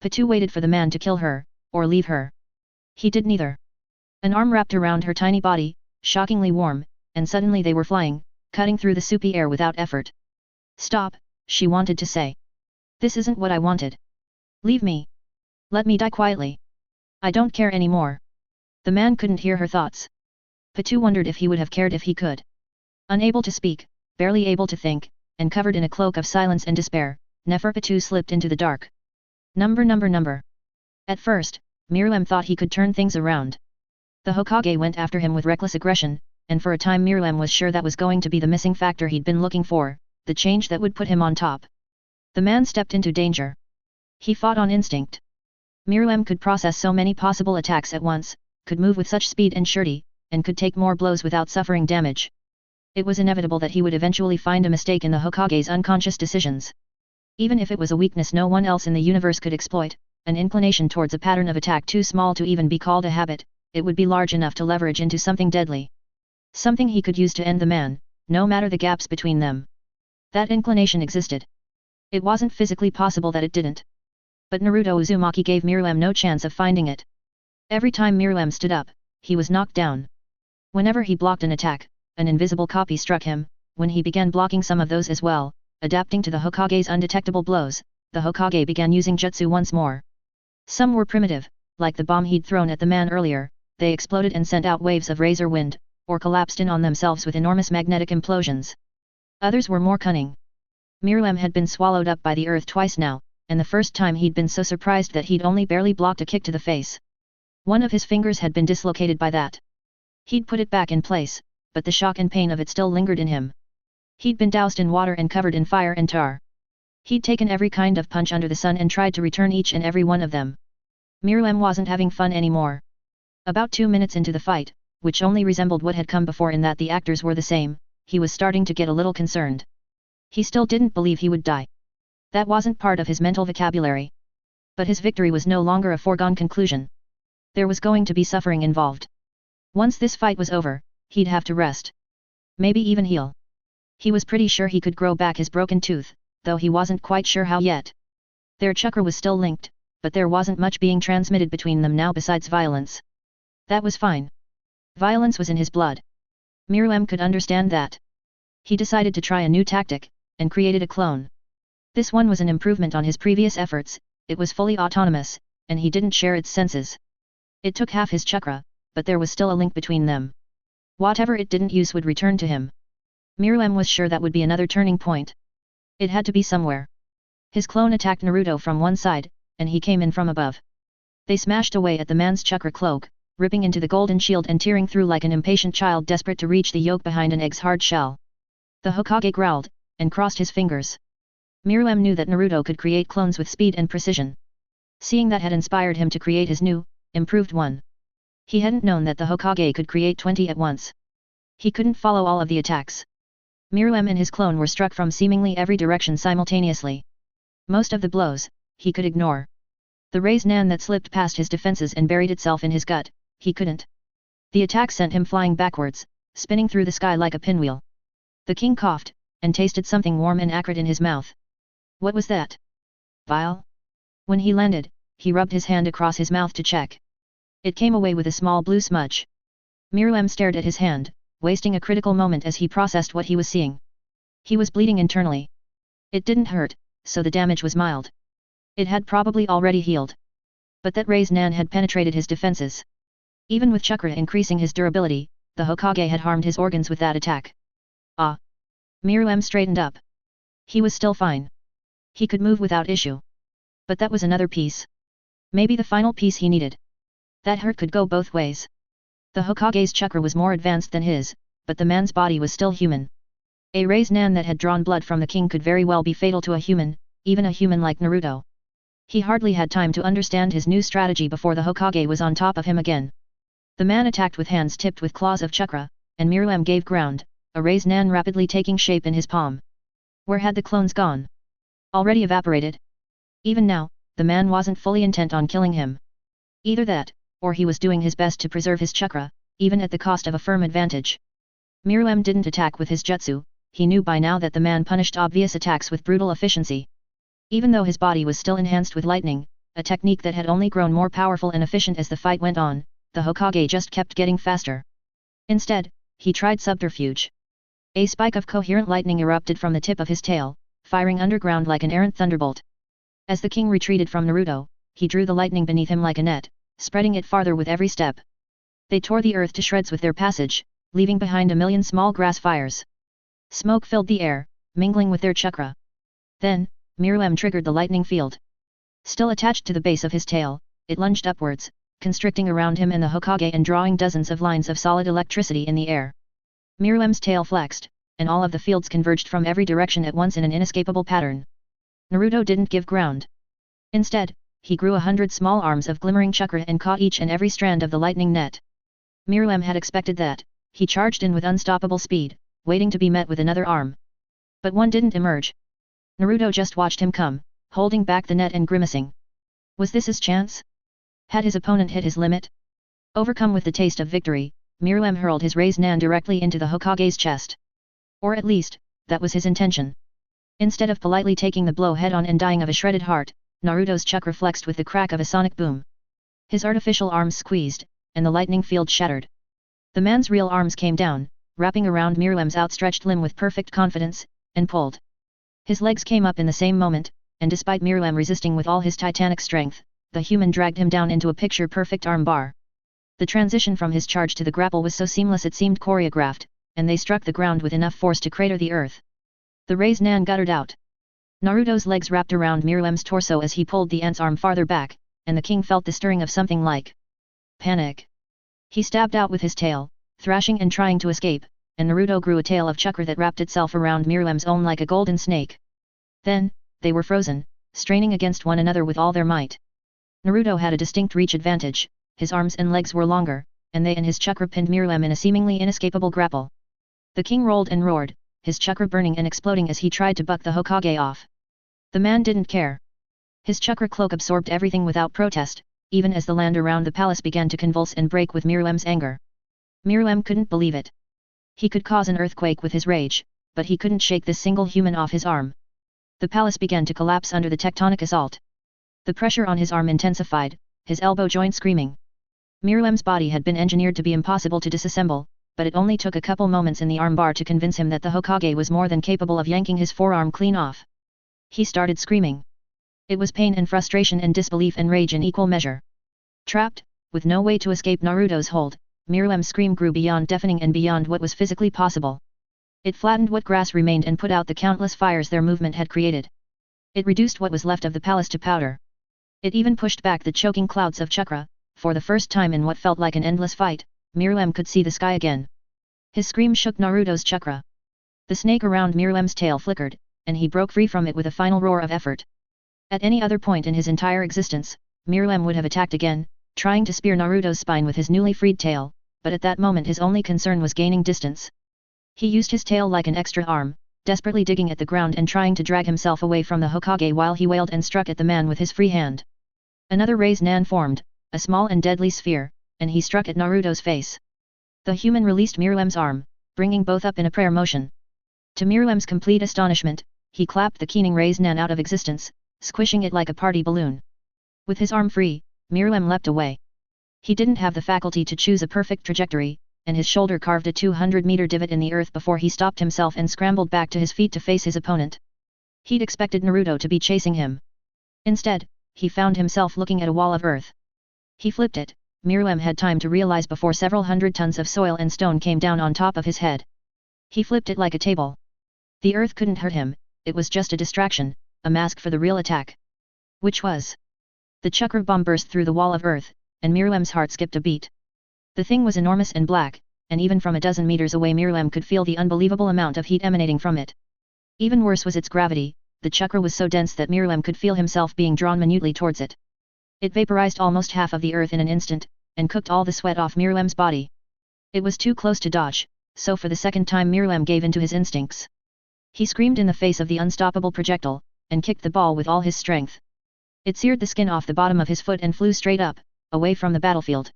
Patou waited for the man to kill her, or leave her. He did neither. An arm wrapped around her tiny body, shockingly warm, and suddenly they were flying, cutting through the soupy air without effort. Stop, she wanted to say. This isn't what I wanted. Leave me. Let me die quietly. I don't care anymore. The man couldn't hear her thoughts. Patou wondered if he would have cared if he could. Unable to speak, barely able to think, and covered in a cloak of silence and despair, Neferpitou slipped into the dark. Number. At first, Myrmidon thought he could turn things around. The Hokage went after him with reckless aggression, and for a time Myrmidon was sure that was going to be the missing factor he'd been looking for, the change that would put him on top. The man stepped into danger. He fought on instinct. Myrmidon could process so many possible attacks at once, could move with such speed and surety, and could take more blows without suffering damage. It was inevitable that he would eventually find a mistake in the Hokage's unconscious decisions. Even if it was a weakness no one else in the universe could exploit, an inclination towards a pattern of attack too small to even be called a habit, it would be large enough to leverage into something deadly. Something he could use to end the man, no matter the gaps between them. That inclination existed. It wasn't physically possible that it didn't. But Naruto Uzumaki gave Myrmidon no chance of finding it. Every time Myrmidon stood up, he was knocked down. Whenever he blocked an attack, an invisible copy struck him. When he began blocking some of those as well, adapting to the Hokage's undetectable blows, the Hokage began using jutsu once more. Some were primitive, like the bomb he'd thrown at the man earlier, they exploded and sent out waves of razor wind, or collapsed in on themselves with enormous magnetic implosions. Others were more cunning. Myrmidon had been swallowed up by the earth twice now, and the first time he'd been so surprised that he'd only barely blocked a kick to the face. One of his fingers had been dislocated by that. He'd put it back in place, but the shock and pain of it still lingered in him. He'd been doused in water and covered in fire and tar. He'd taken every kind of punch under the sun and tried to return each and every one of them. Myrmidon wasn't having fun anymore. About 2 minutes into the fight, which only resembled what had come before in that the actors were the same, he was starting to get a little concerned. He still didn't believe he would die. That wasn't part of his mental vocabulary. But his victory was no longer a foregone conclusion. There was going to be suffering involved. Once this fight was over, he'd have to rest. Maybe even heal. He was pretty sure he could grow back his broken tooth, though he wasn't quite sure how yet. Their chakra was still linked, but there wasn't much being transmitted between them now besides violence. That was fine. Violence was in his blood. Myrmidon could understand that. He decided to try a new tactic, and created a clone. This one was an improvement on his previous efforts, it was fully autonomous, and he didn't share its senses. It took half his chakra, but there was still a link between them. Whatever it didn't use would return to him. Myrmidon was sure that would be another turning point. It had to be somewhere. His clone attacked Naruto from one side, and he came in from above. They smashed away at the man's chakra cloak, ripping into the golden shield and tearing through like an impatient child desperate to reach the yolk behind an egg's hard shell. The Hokage growled, and crossed his fingers. Myrmidon knew that Naruto could create clones with speed and precision. Seeing that had inspired him to create his new, improved one. He hadn't known that the Hokage could create 20 at once. He couldn't follow all of the attacks. Myrmidon and his clone were struck from seemingly every direction simultaneously. Most of the blows, he could ignore. The raised nan that slipped past his defenses and buried itself in his gut, he couldn't. The attack sent him flying backwards, spinning through the sky like a pinwheel. The king coughed, and tasted something warm and acrid in his mouth. What was that? Vile? When he landed, he rubbed his hand across his mouth to check. It came away with a small blue smudge. Myrmidon stared at his hand, wasting a critical moment as he processed what he was seeing. He was bleeding internally. It didn't hurt, so the damage was mild. It had probably already healed. But that raised nan had penetrated his defenses. Even with chakra increasing his durability, the Hokage had harmed his organs with that attack. Ah! Myrmidon straightened up. He was still fine. He could move without issue. But that was another piece. Maybe the final piece he needed. That hurt could go both ways. The Hokage's chakra was more advanced than his, but the man's body was still human. A raised nan that had drawn blood from the king could very well be fatal to a human, even a human like Naruto. He hardly had time to understand his new strategy before the Hokage was on top of him again. The man attacked with hands tipped with claws of chakra, and Myrmidon gave ground, a raised nan rapidly taking shape in his palm. Where had the clones gone? Already evaporated? Even now, the man wasn't fully intent on killing him. Either that, or he was doing his best to preserve his chakra, even at the cost of a firm advantage. Myrmidon didn't attack with his jutsu, he knew by now that the man punished obvious attacks with brutal efficiency. Even though his body was still enhanced with lightning, a technique that had only grown more powerful and efficient as the fight went on, the Hokage just kept getting faster. Instead, he tried subterfuge. A spike of coherent lightning erupted from the tip of his tail, firing underground like an errant thunderbolt. As the king retreated from Naruto, he drew the lightning beneath him like a net, spreading it farther with every step. They tore the earth to shreds with their passage, leaving behind a million small grass fires. Smoke filled the air, mingling with their chakra. Then, Myrmidon triggered the lightning field. Still attached to the base of his tail, it lunged upwards, constricting around him and the Hokage and drawing dozens of lines of solid electricity in the air. Myrmidon's tail flexed, and all of the fields converged from every direction at once in an inescapable pattern. Naruto didn't give ground. Instead, he grew 100 small arms of glimmering chakra and caught each and every strand of the lightning net. Myrmidon had expected that, he charged in with unstoppable speed, waiting to be met with another arm. But one didn't emerge. Naruto just watched him come, holding back the net and grimacing. Was this his chance? Had his opponent hit his limit? Overcome with the taste of victory, Myrmidon hurled his raised nan directly into the Hokage's chest. Or at least, that was his intention. Instead of politely taking the blow head-on and dying of a shredded heart, Naruto's chakra flexed with the crack of a sonic boom. His artificial arms squeezed, and the lightning field shattered. The man's real arms came down, wrapping around Myrmidon's outstretched limb with perfect confidence, and pulled. His legs came up in the same moment, and despite Myrmidon resisting with all his titanic strength, the human dragged him down into a picture-perfect armbar. The transition from his charge to the grapple was so seamless it seemed choreographed, and they struck the ground with enough force to crater the earth. The raised Nan guttered out. Naruto's legs wrapped around Myrmidon's torso as he pulled the ant's arm farther back, and the king felt the stirring of something like panic. He stabbed out with his tail, thrashing and trying to escape, and Naruto grew a tail of chakra that wrapped itself around Myrmidon's own like a golden snake. Then, they were frozen, straining against one another with all their might. Naruto had a distinct reach advantage, his arms and legs were longer, and they and his chakra pinned Myrmidon in a seemingly inescapable grapple. The king rolled and roared, his chakra burning and exploding as he tried to buck the Hokage off. The man didn't care. His chakra cloak absorbed everything without protest, even as the land around the palace began to convulse and break with Myrmidon's anger. Myrmidon couldn't believe it. He could cause an earthquake with his rage, but he couldn't shake this single human off his arm. The palace began to collapse under the tectonic assault. The pressure on his arm intensified, his elbow joint screaming. Myrmidon's body had been engineered to be impossible to disassemble, but it only took a couple moments in the armbar to convince him that the Hokage was more than capable of yanking his forearm clean off. He started screaming. It was pain and frustration and disbelief and rage in equal measure. Trapped, with no way to escape Naruto's hold, Myrmidon's scream grew beyond deafening and beyond what was physically possible. It flattened what grass remained and put out the countless fires their movement had created. It reduced what was left of the palace to powder. It even pushed back the choking clouds of chakra. For the first time in what felt like an endless fight, Myrmidon could see the sky again. His scream shook Naruto's chakra. The snake around Myrmidon's tail flickered, and he broke free from it with a final roar of effort. At any other point in his entire existence, Myrmidon would have attacked again, trying to spear Naruto's spine with his newly freed tail, but at that moment his only concern was gaining distance. He used his tail like an extra arm, desperately digging at the ground and trying to drag himself away from the Hokage while he wailed and struck at the man with his free hand. Another raised Nan formed, a small and deadly sphere, and he struck at Naruto's face. The human released Myrmidon's arm, bringing both up in a prayer motion. To Myrmidon's complete astonishment, he clapped the keening raised Nan out of existence, squishing it like a party balloon. With his arm free, Myrmidon leapt away. He didn't have the faculty to choose a perfect trajectory, and his shoulder carved a 200-meter divot in the earth before he stopped himself and scrambled back to his feet to face his opponent. He'd expected Naruto to be chasing him. Instead, he found himself looking at a wall of earth. He flipped it. Myrmidon had time to realize before several hundred tons of soil and stone came down on top of his head. He flipped it like a table. The earth couldn't hurt him, it was just a distraction, a mask for the real attack. Which was? The chakra bomb burst through the wall of earth, and Myrmidon's heart skipped a beat. The thing was enormous and black, and even from a dozen meters away Myrmidon could feel the unbelievable amount of heat emanating from it. Even worse was its gravity, the chakra was so dense that Myrmidon could feel himself being drawn minutely towards it. It vaporized almost half of the earth in an instant, and cooked all the sweat off Myrmidon's body. It was too close to dodge, so for the second time Myrmidon gave in to his instincts. He screamed in the face of the unstoppable projectile, and kicked the ball with all his strength. It seared the skin off the bottom of his foot and flew straight up, away from the battlefield.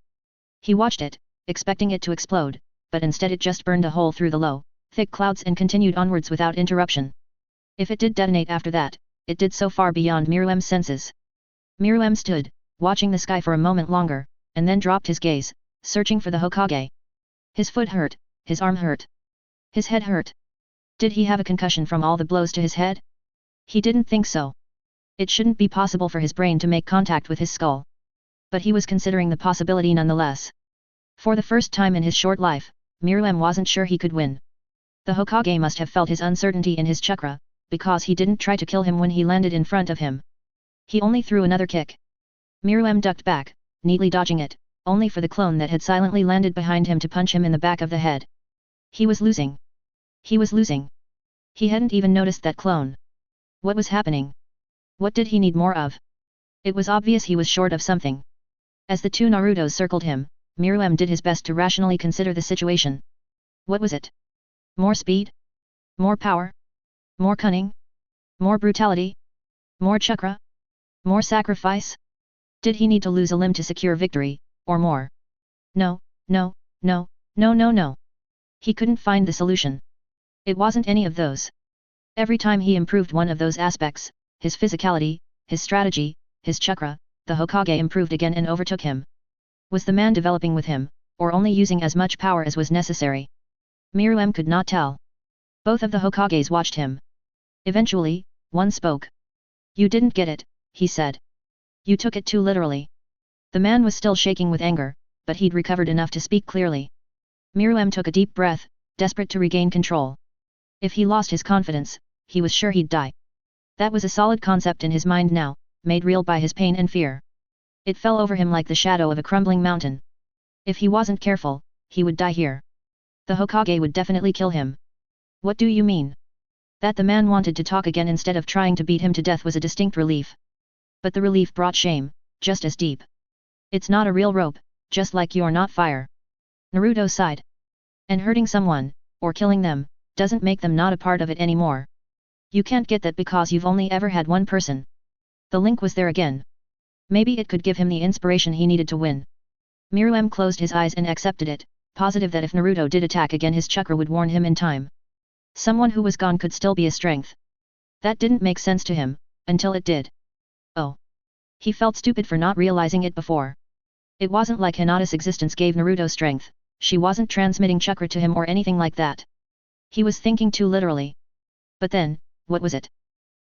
He watched it, expecting it to explode, but instead it just burned a hole through the low, thick clouds and continued onwards without interruption. If it did detonate after that, it did so far beyond Myrmidon's senses. Myrmidon stood, watching the sky for a moment longer, and then dropped his gaze, searching for the Hokage. His foot hurt, his arm hurt. His head hurt. Did he have a concussion from all the blows to his head? He didn't think so. It shouldn't be possible for his brain to make contact with his skull. But he was considering the possibility nonetheless. For the first time in his short life, Myrmidon wasn't sure he could win. The Hokage must have felt his uncertainty in his chakra, because he didn't try to kill him when he landed in front of him. He only threw another kick. Myrmidon ducked back, neatly dodging it, only for the clone that had silently landed behind him to punch him in the back of the head. He was losing. He was losing. He hadn't even noticed that clone. What was happening? What did he need more of? It was obvious he was short of something. As the two Narutos circled him, Myrmidon did his best to rationally consider the situation. What was it? More speed? More power? More cunning? More brutality? More chakra? More sacrifice? Did he need to lose a limb to secure victory, or more? No, no, no, no, no, no. He couldn't find the solution. It wasn't any of those. Every time he improved one of those aspects, his physicality, his strategy, his chakra, the Hokage improved again and overtook him. Was the man developing with him, or only using as much power as was necessary? Myrmidon could not tell. Both of the Hokages watched him. Eventually, one spoke. You didn't get it, he said. You took it too literally. The man was still shaking with anger, but he'd recovered enough to speak clearly. Myrmidon took a deep breath, desperate to regain control. If he lost his confidence, he was sure he'd die. That was a solid concept in his mind now, made real by his pain and fear. It fell over him like the shadow of a crumbling mountain. If he wasn't careful, he would die here. The Hokage would definitely kill him. What do you mean? That the man wanted to talk again instead of trying to beat him to death was a distinct relief. But the relief brought shame, just as deep. It's not a real rope, just like you're not fire. Naruto sighed. And hurting someone, or killing them, doesn't make them not a part of it anymore. You can't get that because you've only ever had one person. The link was there again. Maybe it could give him the inspiration he needed to win. Myrmidon closed his eyes and accepted it, positive that if Naruto did attack again his chakra would warn him in time. Someone who was gone could still be a strength. That didn't make sense to him, until it did. Oh. He felt stupid for not realizing it before. It wasn't like Hinata's existence gave Naruto strength, she wasn't transmitting chakra to him or anything like that. He was thinking too literally. But then, what was it?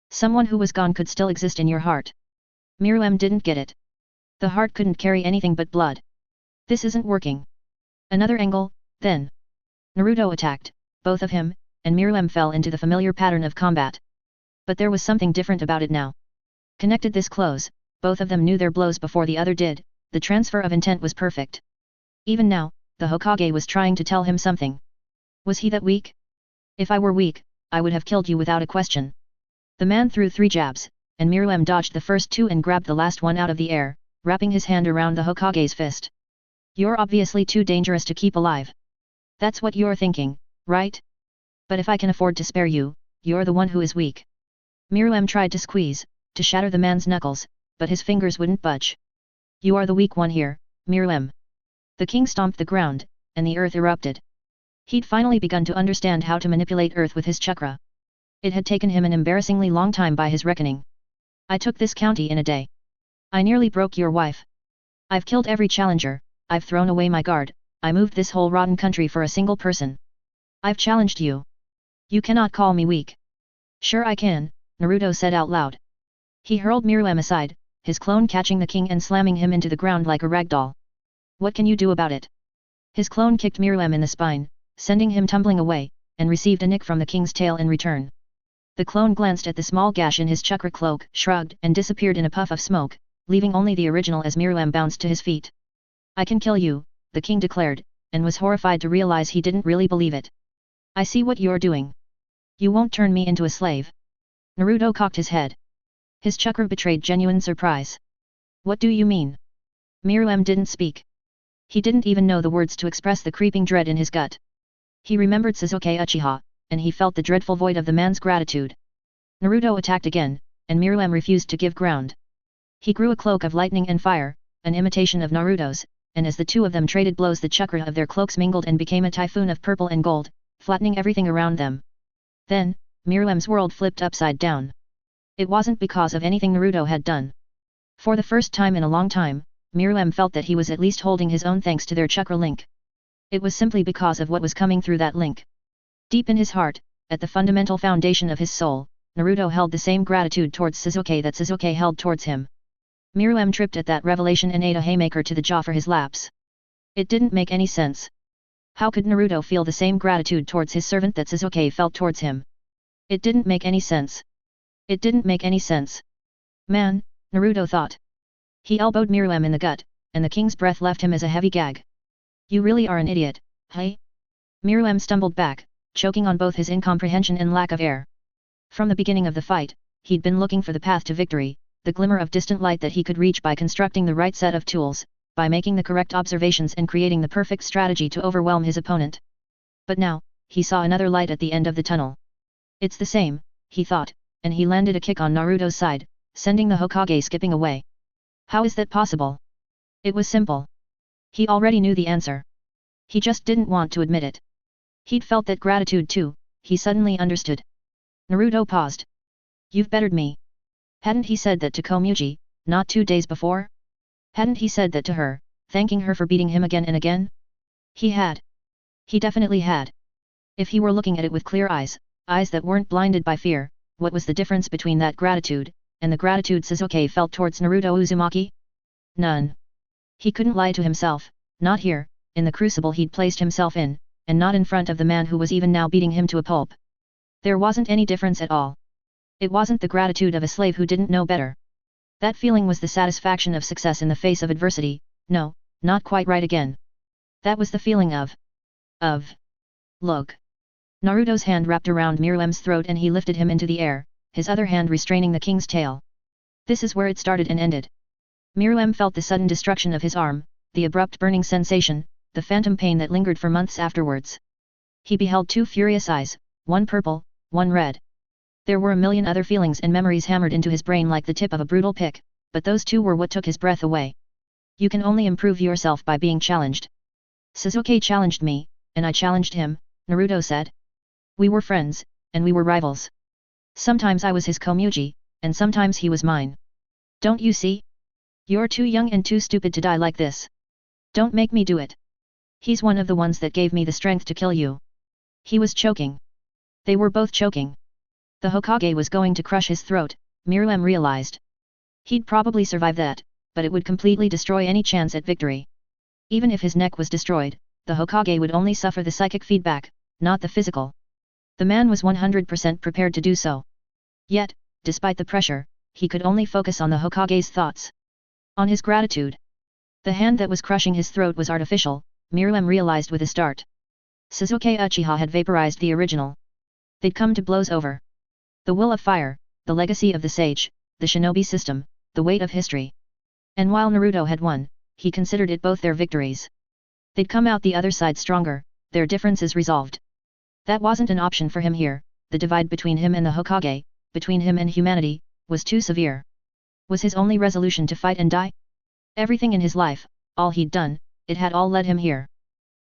Someone who was gone could still exist in your heart. Myrmidon didn't get it. The heart couldn't carry anything but blood. This isn't working. Another angle, then. Naruto attacked, both of him, and Myrmidon fell into the familiar pattern of combat. But there was something different about it now. Connected this close, both of them knew their blows before the other did, the transfer of intent was perfect. Even now, the Hokage was trying to tell him something. Was he that weak? If I were weak, I would have killed you without a question. The man threw 3 jabs, and Myrmidon dodged the first 2 and grabbed the last one out of the air, wrapping his hand around the Hokage's fist. You're obviously too dangerous to keep alive. That's what you're thinking, right? But if I can afford to spare you, you're the one who is weak. Myrmidon tried to squeeze, to shatter the man's knuckles, but his fingers wouldn't budge. You are the weak one here, Myrmidon. The king stomped the ground, and the earth erupted. He'd finally begun to understand how to manipulate earth with his chakra. It had taken him an embarrassingly long time by his reckoning. I took this county in a day. I nearly broke your wife. I've killed every challenger, I've thrown away my guard, I moved this whole rotten country for a single person. I've challenged you. You cannot call me weak. Sure I can, Naruto said out loud. He hurled Myrmidon aside, his clone catching the king and slamming him into the ground like a ragdoll. What can you do about it? His clone kicked Myrmidon in the spine, sending him tumbling away, and received a nick from the king's tail in return. The clone glanced at the small gash in his chakra cloak, shrugged and disappeared in a puff of smoke, leaving only the original as Myrmidon bounced to his feet. I can kill you, the king declared, and was horrified to realize he didn't really believe it. I see what you're doing. You won't turn me into a slave. Naruto cocked his head. His chakra betrayed genuine surprise. What do you mean? Myrmidon didn't speak. He didn't even know the words to express the creeping dread in his gut. He remembered Sasuke Uchiha, and he felt the dreadful void of the man's gratitude. Naruto attacked again, and Myrmidon refused to give ground. He grew a cloak of lightning and fire, an imitation of Naruto's, and as the two of them traded blows the chakra of their cloaks mingled and became a typhoon of purple and gold, flattening everything around them. Then, Myrmidon's world flipped upside down. It wasn't because of anything Naruto had done. For the first time in a long time, Myrmidon felt that he was at least holding his own thanks to their chakra link. It was simply because of what was coming through that link. Deep in his heart, at the fundamental foundation of his soul, Naruto held the same gratitude towards Sasuke that Sasuke held towards him. Myrmidon tripped at that revelation and ate a haymaker to the jaw for his lapse. It didn't make any sense. How could Naruto feel the same gratitude towards his servant that Sasuke felt towards him? It didn't make any sense. It didn't make any sense. Man, Naruto thought. He elbowed Myrmidon in the gut, and the king's breath left him as a heavy gag. You really are an idiot, hey? Myrmidon stumbled back, choking on both his incomprehension and lack of air. From the beginning of the fight, he'd been looking for the path to victory, the glimmer of distant light that he could reach by constructing the right set of tools, by making the correct observations and creating the perfect strategy to overwhelm his opponent. But now, he saw another light at the end of the tunnel. It's the same, he thought, and he landed a kick on Naruto's side, sending the Hokage skipping away. How is that possible? It was simple. He already knew the answer. He just didn't want to admit it. He'd felt that gratitude too, he suddenly understood. Naruto paused. You've bettered me. Hadn't he said that to Komuji, not 2 days before? Hadn't he said that to her, thanking her for beating him again and again? He had. He definitely had. If he were looking at it with clear eyes, eyes that weren't blinded by fear, what was the difference between that gratitude, and the gratitude Sasuke felt towards Naruto Uzumaki? None. He couldn't lie to himself, not here, in the crucible he'd placed himself in, and not in front of the man who was even now beating him to a pulp. There wasn't any difference at all. It wasn't the gratitude of a slave who didn't know better. That feeling was the satisfaction of success in the face of adversity. No, not quite right again. That was the feeling of. Look. Naruto's hand wrapped around Myrlem's throat and he lifted him into the air, his other hand restraining the king's tail. This is where it started and ended. Myrlem felt the sudden destruction of his arm, the abrupt burning sensation, the phantom pain that lingered for months afterwards. He beheld two furious eyes, one purple, one red. There were a million other feelings and memories hammered into his brain like the tip of a brutal pick, but those two were what took his breath away. You can only improve yourself by being challenged. Sasuke challenged me, and I challenged him, Naruto said. We were friends, and we were rivals. Sometimes I was his Komugi, and sometimes he was mine. Don't you see? You're too young and too stupid to die like this. Don't make me do it. He's one of the ones that gave me the strength to kill you. He was choking. They were both choking. The Hokage was going to crush his throat, Myrlem realized. He'd probably survive that, but it would completely destroy any chance at victory. Even if his neck was destroyed, the Hokage would only suffer the psychic feedback, not the physical. The man was 100% prepared to do so. Yet, despite the pressure, he could only focus on the Hokage's thoughts. On his gratitude. The hand that was crushing his throat was artificial, Myrlem realized with a start. Sasuke Uchiha had vaporized the original. They'd come to blows over the will of fire, the legacy of the sage, the shinobi system, the weight of history. And while Naruto had won, he considered it both their victories. They'd come out the other side stronger, their differences resolved. That wasn't an option for him here, the divide between him and the Hokage, between him and humanity, was too severe. Was his only resolution to fight and die? Everything in his life, all he'd done, it had all led him here.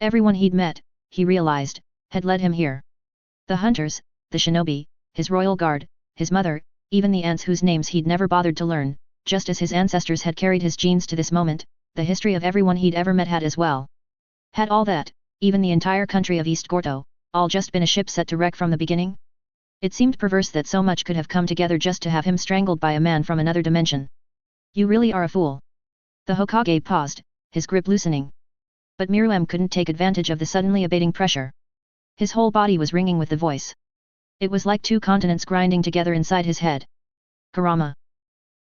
Everyone he'd met, he realized, had led him here. The hunters, the shinobi, his royal guard, his mother, even the ants whose names he'd never bothered to learn, just as his ancestors had carried his genes to this moment, the history of everyone he'd ever met had as well. Had all that, even the entire country of East Gorto, all just been a ship set to wreck from the beginning? It seemed perverse that so much could have come together just to have him strangled by a man from another dimension. You really are a fool. The Hokage paused, his grip loosening. But Myrlem couldn't take advantage of the suddenly abating pressure. His whole body was ringing with the voice. It was like two continents grinding together inside his head. Kurama.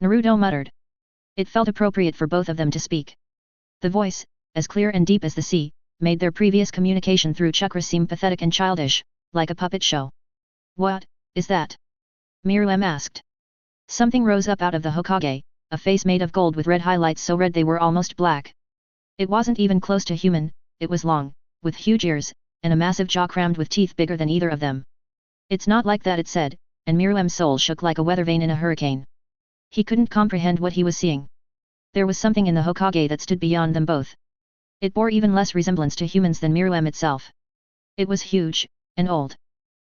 Naruto muttered. It felt appropriate for both of them to speak. The voice, as clear and deep as the sea, made their previous communication through chakra seem pathetic and childish, like a puppet show. What is that? Myrlem asked. Something rose up out of the Hokage, a face made of gold with red highlights so red they were almost black. It wasn't even close to human, it was long, with huge ears, and a massive jaw crammed with teeth bigger than either of them. It's not like that, it said, and Myrlem's soul shook like a weather vane in a hurricane. He couldn't comprehend what he was seeing. There was something in the Hokage that stood beyond them both. It bore even less resemblance to humans than Myrlem itself. It was huge, and old.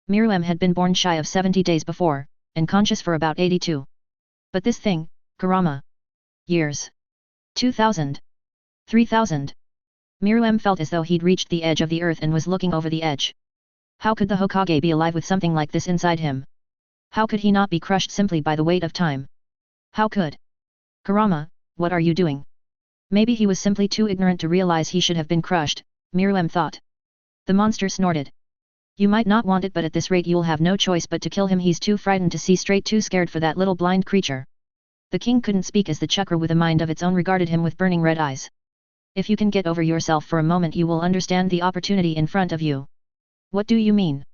Myrlem had been born shy of 70 days before, and conscious for about 82. But this thing, Kurama. Years. 2000. 3000. Myrlem felt as though he'd reached the edge of the earth and was looking over the edge. How could the Hokage be alive with something like this inside him? How could he not be crushed simply by the weight of time? How could? Kurama, what are you doing? Maybe he was simply too ignorant to realize he should have been crushed, Myrlem thought. The monster snorted. You might not want it, but at this rate you'll have no choice but to kill him. He's too frightened to see straight, too scared for that little blind creature. The king couldn't speak as the chakra with a mind of its own regarded him with burning red eyes. If you can get over yourself for a moment you will understand the opportunity in front of you. What do you mean?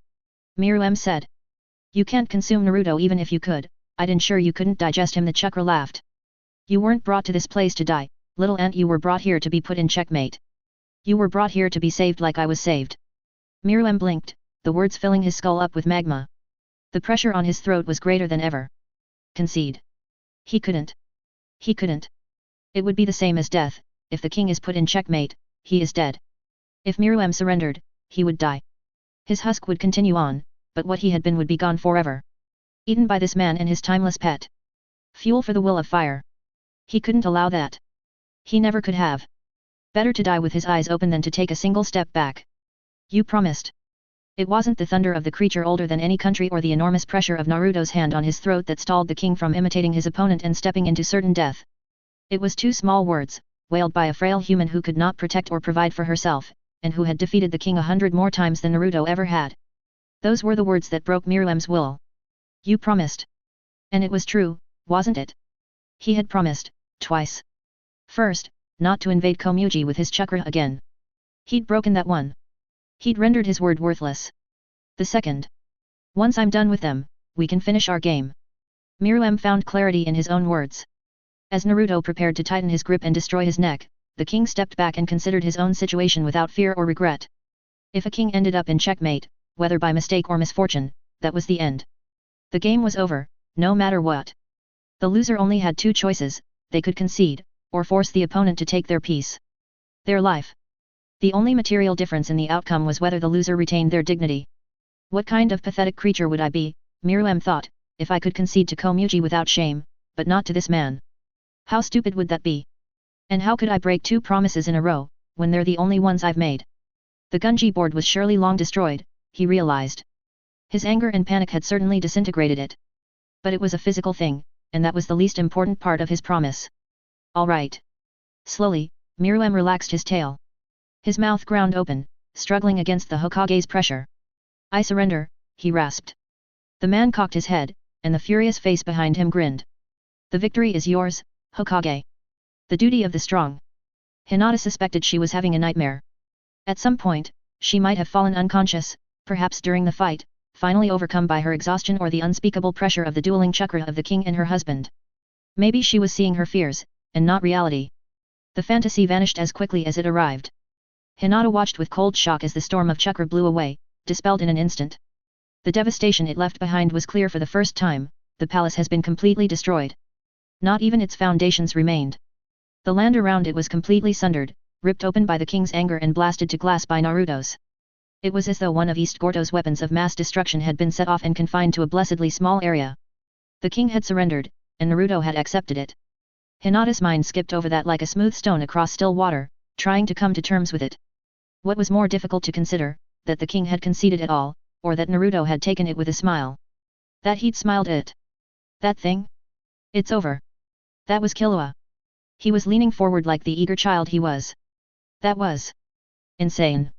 Myrlem said. You can't consume Naruto. Even if you could, I'd ensure you couldn't digest him. The chakra laughed. You weren't brought to this place to die, little ant. You were brought here to be put in checkmate. You were brought here to be saved like I was saved. Myrlem blinked, the words filling his skull up with magma. The pressure on his throat was greater than ever. Concede. He couldn't. He couldn't. It would be the same as death. If the king is put in checkmate, he is dead. If Myrlem surrendered, he would die. His husk would continue on, but what he had been would be gone forever. Eaten by this man and his timeless pet. Fuel for the will of fire. He couldn't allow that. He never could have. Better to die with his eyes open than to take a single step back. You promised. It wasn't the thunder of the creature older than any country or the enormous pressure of Naruto's hand on his throat that stalled the king from imitating his opponent and stepping into certain death. It was two small words, wailed by a frail human who could not protect or provide for herself, and who had defeated the king 100 more times than Naruto ever had. Those were the words that broke Myrlem's will. You promised. And it was true, wasn't it? He had promised, twice. First, not to invade Komugi with his chakra again. He'd broken that one. He'd rendered his word worthless. The second. Once I'm done with them, we can finish our game. Myrlem found clarity in his own words. As Naruto prepared to tighten his grip and destroy his neck, the king stepped back and considered his own situation without fear or regret. If a king ended up in checkmate, whether by mistake or misfortune, that was the end. The game was over, no matter what. The loser only had two choices: they could concede, or force the opponent to take their piece. Their life. The only material difference in the outcome was whether the loser retained their dignity. What kind of pathetic creature would I be, Myrlem thought, if I could concede to Komugi without shame, but not to this man? How stupid would that be? And how could I break two promises in a row, when they're the only ones I've made? The Gunji board was surely long destroyed, he realized. His anger and panic had certainly disintegrated it. But it was a physical thing, and that was the least important part of his promise. All right. Slowly, Myrlem relaxed his tail. His mouth ground open, struggling against the Hokage's pressure. I surrender, he rasped. The man cocked his head, and the furious face behind him grinned. The victory is yours, Hokage. The duty of the strong. Hinata suspected she was having a nightmare. At some point, she might have fallen unconscious, perhaps during the fight, finally overcome by her exhaustion or the unspeakable pressure of the dueling chakra of the king and her husband. Maybe she was seeing her fears, and not reality. The fantasy vanished as quickly as it arrived. Hinata watched with cold shock as the storm of chakra blew away, dispelled in an instant. The devastation it left behind was clear for the first time: the palace has been completely destroyed. Not even its foundations remained. The land around it was completely sundered, ripped open by the king's anger and blasted to glass by Naruto's. It was as though one of East Gorto's weapons of mass destruction had been set off and confined to a blessedly small area. The king had surrendered, and Naruto had accepted it. Hinata's mind skipped over that like a smooth stone across still water, trying to come to terms with it. What was more difficult to consider, that the king had conceded at all, or that Naruto had taken it with a smile? That he'd smiled at it. That thing? It's over. That was Killua. He was leaning forward like the eager child he was. That was insane.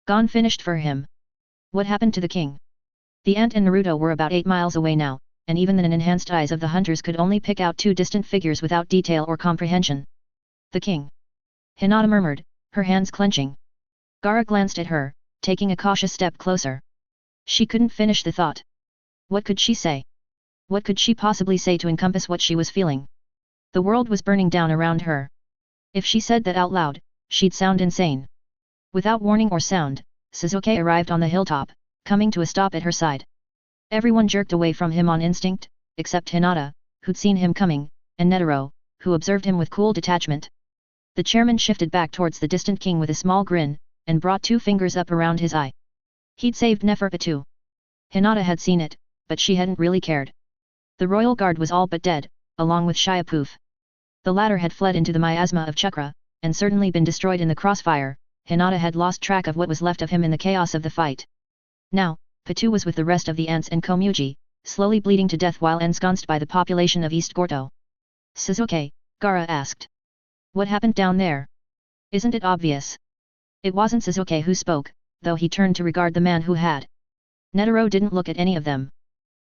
Gone, finished for him. What happened to the king? The ant and Naruto were about 8 miles away now, and even the enhanced eyes of the hunters could only pick out two distant figures without detail or comprehension. The king. Hinata murmured, her hands clenching. Gaara glanced at her, taking a cautious step closer. She couldn't finish the thought. What could she say? What could she possibly say to encompass what she was feeling? The world was burning down around her. If she said that out loud, she'd sound insane. Without warning or sound, Sasuke arrived on the hilltop, coming to a stop at her side. Everyone jerked away from him on instinct, except Hinata, who'd seen him coming, and Netero, who observed him with cool detachment. The chairman shifted back towards the distant king with a small grin, and brought 2 fingers up around his eye. He'd saved Neferpitou. Hinata had seen it, but she hadn't really cared. The royal guard was all but dead, along with Shiapoof. The latter had fled into the miasma of chakra, and certainly been destroyed in the crossfire. Hinata had lost track of what was left of him in the chaos of the fight. Now, Pitou was with the rest of the ants and Komugi, slowly bleeding to death while ensconced by the population of East Gorto. Sasuke, Gaara asked. What happened down there? Isn't it obvious? It wasn't Sasuke who spoke, though he turned to regard the man who had. Netero didn't look at any of them.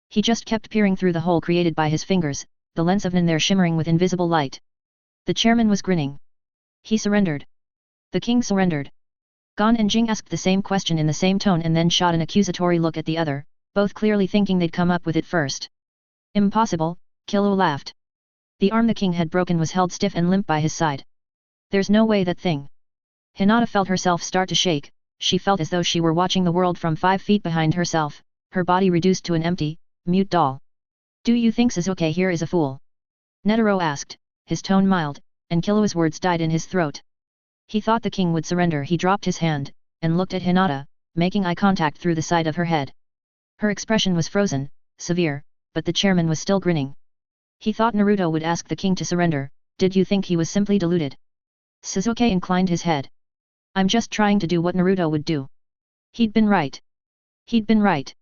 He just kept peering through the hole created by his fingers, the lens of Nen there shimmering with invisible light. The chairman was grinning. He surrendered. The king surrendered. Gon and Jing asked the same question in the same tone and then shot an accusatory look at the other, both clearly thinking they'd come up with it first. Impossible, Killua laughed. The arm the king had broken was held stiff and limp by his side. There's no way that thing. Hinata felt herself start to shake. She felt as though she were watching the world from 5 feet behind herself, her body reduced to an empty, mute doll. Do you think Sasuke here is a fool? Netero asked, his tone mild, and Killua's words died in his throat. He thought the king would surrender. He dropped his hand, and looked at Hinata, making eye contact through the side of her head. Her expression was frozen, severe, but the chairman was still grinning. He thought Naruto would ask the king to surrender. Did you think he was simply deluded? Sasuke inclined his head. I'm just trying to do what Naruto would do. He'd been right. He'd been right.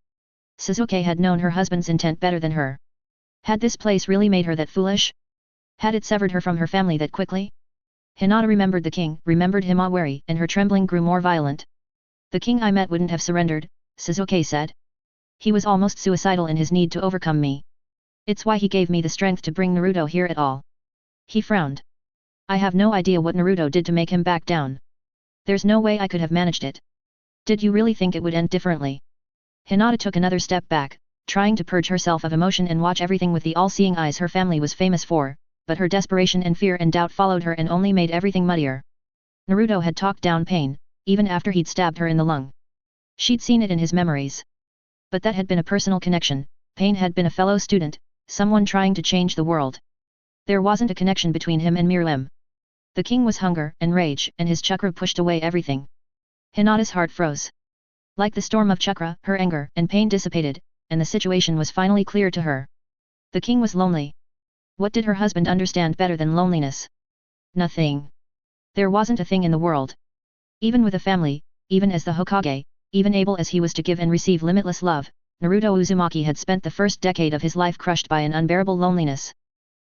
Suzuki had known her husband's intent better than her. Had this place really made her that foolish? Had it severed her from her family that quickly? Hinata remembered the king, remembered Himawari, and her trembling grew more violent. The king I met wouldn't have surrendered, Suzuki said. He was almost suicidal in his need to overcome me. It's why he gave me the strength to bring Naruto here at all. He frowned. I have no idea what Naruto did to make him back down. There's no way I could have managed it. Did you really think it would end differently? Hinata took another step back, trying to purge herself of emotion and watch everything with the all-seeing eyes her family was famous for, but her desperation and fear and doubt followed her and only made everything muddier. Naruto had talked down pain, even after he'd stabbed her in the lung. She'd seen it in his memories. But that had been a personal connection, Pain had been a fellow student, someone trying to change the world. There wasn't a connection between him and Myrmidon. The king was hunger and rage, and his chakra pushed away everything. Hinata's heart froze. Like the storm of chakra, her anger and pain dissipated, and the situation was finally clear to her. The king was lonely. What did her husband understand better than loneliness? Nothing. There wasn't a thing in the world. Even with a family, even as the Hokage, even able as he was to give and receive limitless love, Naruto Uzumaki had spent the first decade of his life crushed by an unbearable loneliness.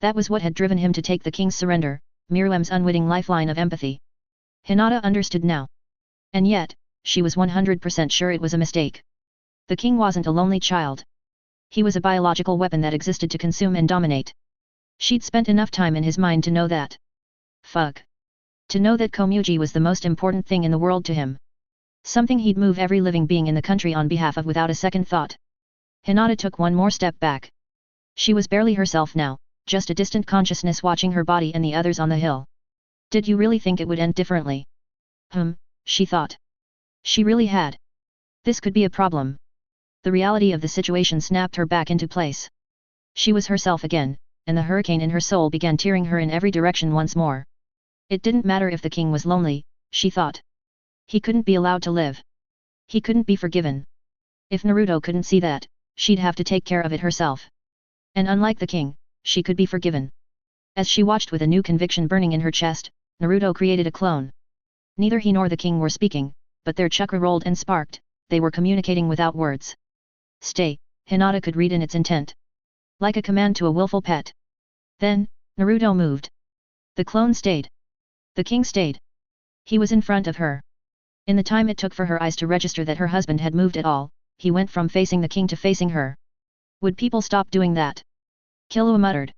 That was what had driven him to take the king's surrender, Miriam's unwitting lifeline of empathy. Hinata understood now. And yet, she was 100% sure it was a mistake. The king wasn't a lonely child. He was a biological weapon that existed to consume and dominate. She'd spent enough time in his mind to know that. Fuck. To know that Komugi was the most important thing in the world to him. Something he'd move every living being in the country on behalf of without a second thought. Hinata took one more step back. She was barely herself now, just a distant consciousness watching her body and the others on the hill. Did you really think it would end differently? She thought. She really had. This could be a problem. The reality of the situation snapped her back into place. She was herself again, and the hurricane in her soul began tearing her in every direction once more. It didn't matter if the king was lonely, she thought. He couldn't be allowed to live. He couldn't be forgiven. If Naruto couldn't see that, she'd have to take care of it herself. And unlike the king, she could be forgiven. As she watched with a new conviction burning in her chest, Naruto created a clone. Neither he nor the king were speaking, but their chakra rolled and sparked, they were communicating without words. Stay, Hinata could read in its intent. Like a command to a willful pet. Then, Naruto moved. The clone stayed. The king stayed. He was in front of her. In the time it took for her eyes to register that her husband had moved at all, he went from facing the king to facing her. Would people stop doing that? Killua muttered.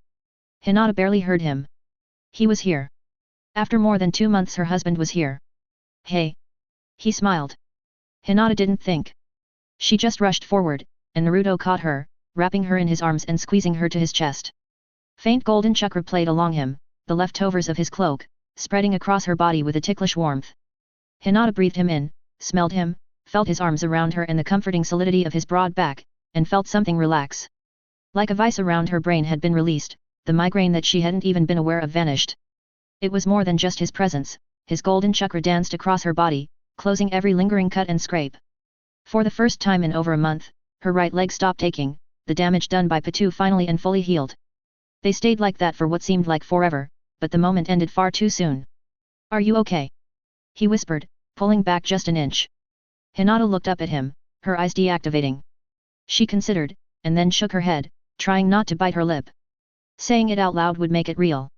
Hinata barely heard him. He was here. After more than 2 months her husband was here. Hey. He smiled. Hinata didn't think. She just rushed forward, and Naruto caught her, wrapping her in his arms and squeezing her to his chest. Faint golden chakra played along him, the leftovers of his cloak, spreading across her body with a ticklish warmth. Hinata breathed him in, smelled him, felt his arms around her and the comforting solidity of his broad back, and felt something relax. Like a vice around her brain had been released, the migraine that she hadn't even been aware of vanished. It was more than just his presence, his golden chakra danced across her body, closing every lingering cut and scrape. For the first time in over a month, her right leg stopped aching, the damage done by Patu finally and fully healed. They stayed like that for what seemed like forever, but the moment ended far too soon. Are you okay? He whispered, pulling back just an inch. Hinata looked up at him, her eyes deactivating. She considered, and then shook her head, trying not to bite her lip. Saying it out loud would make it real.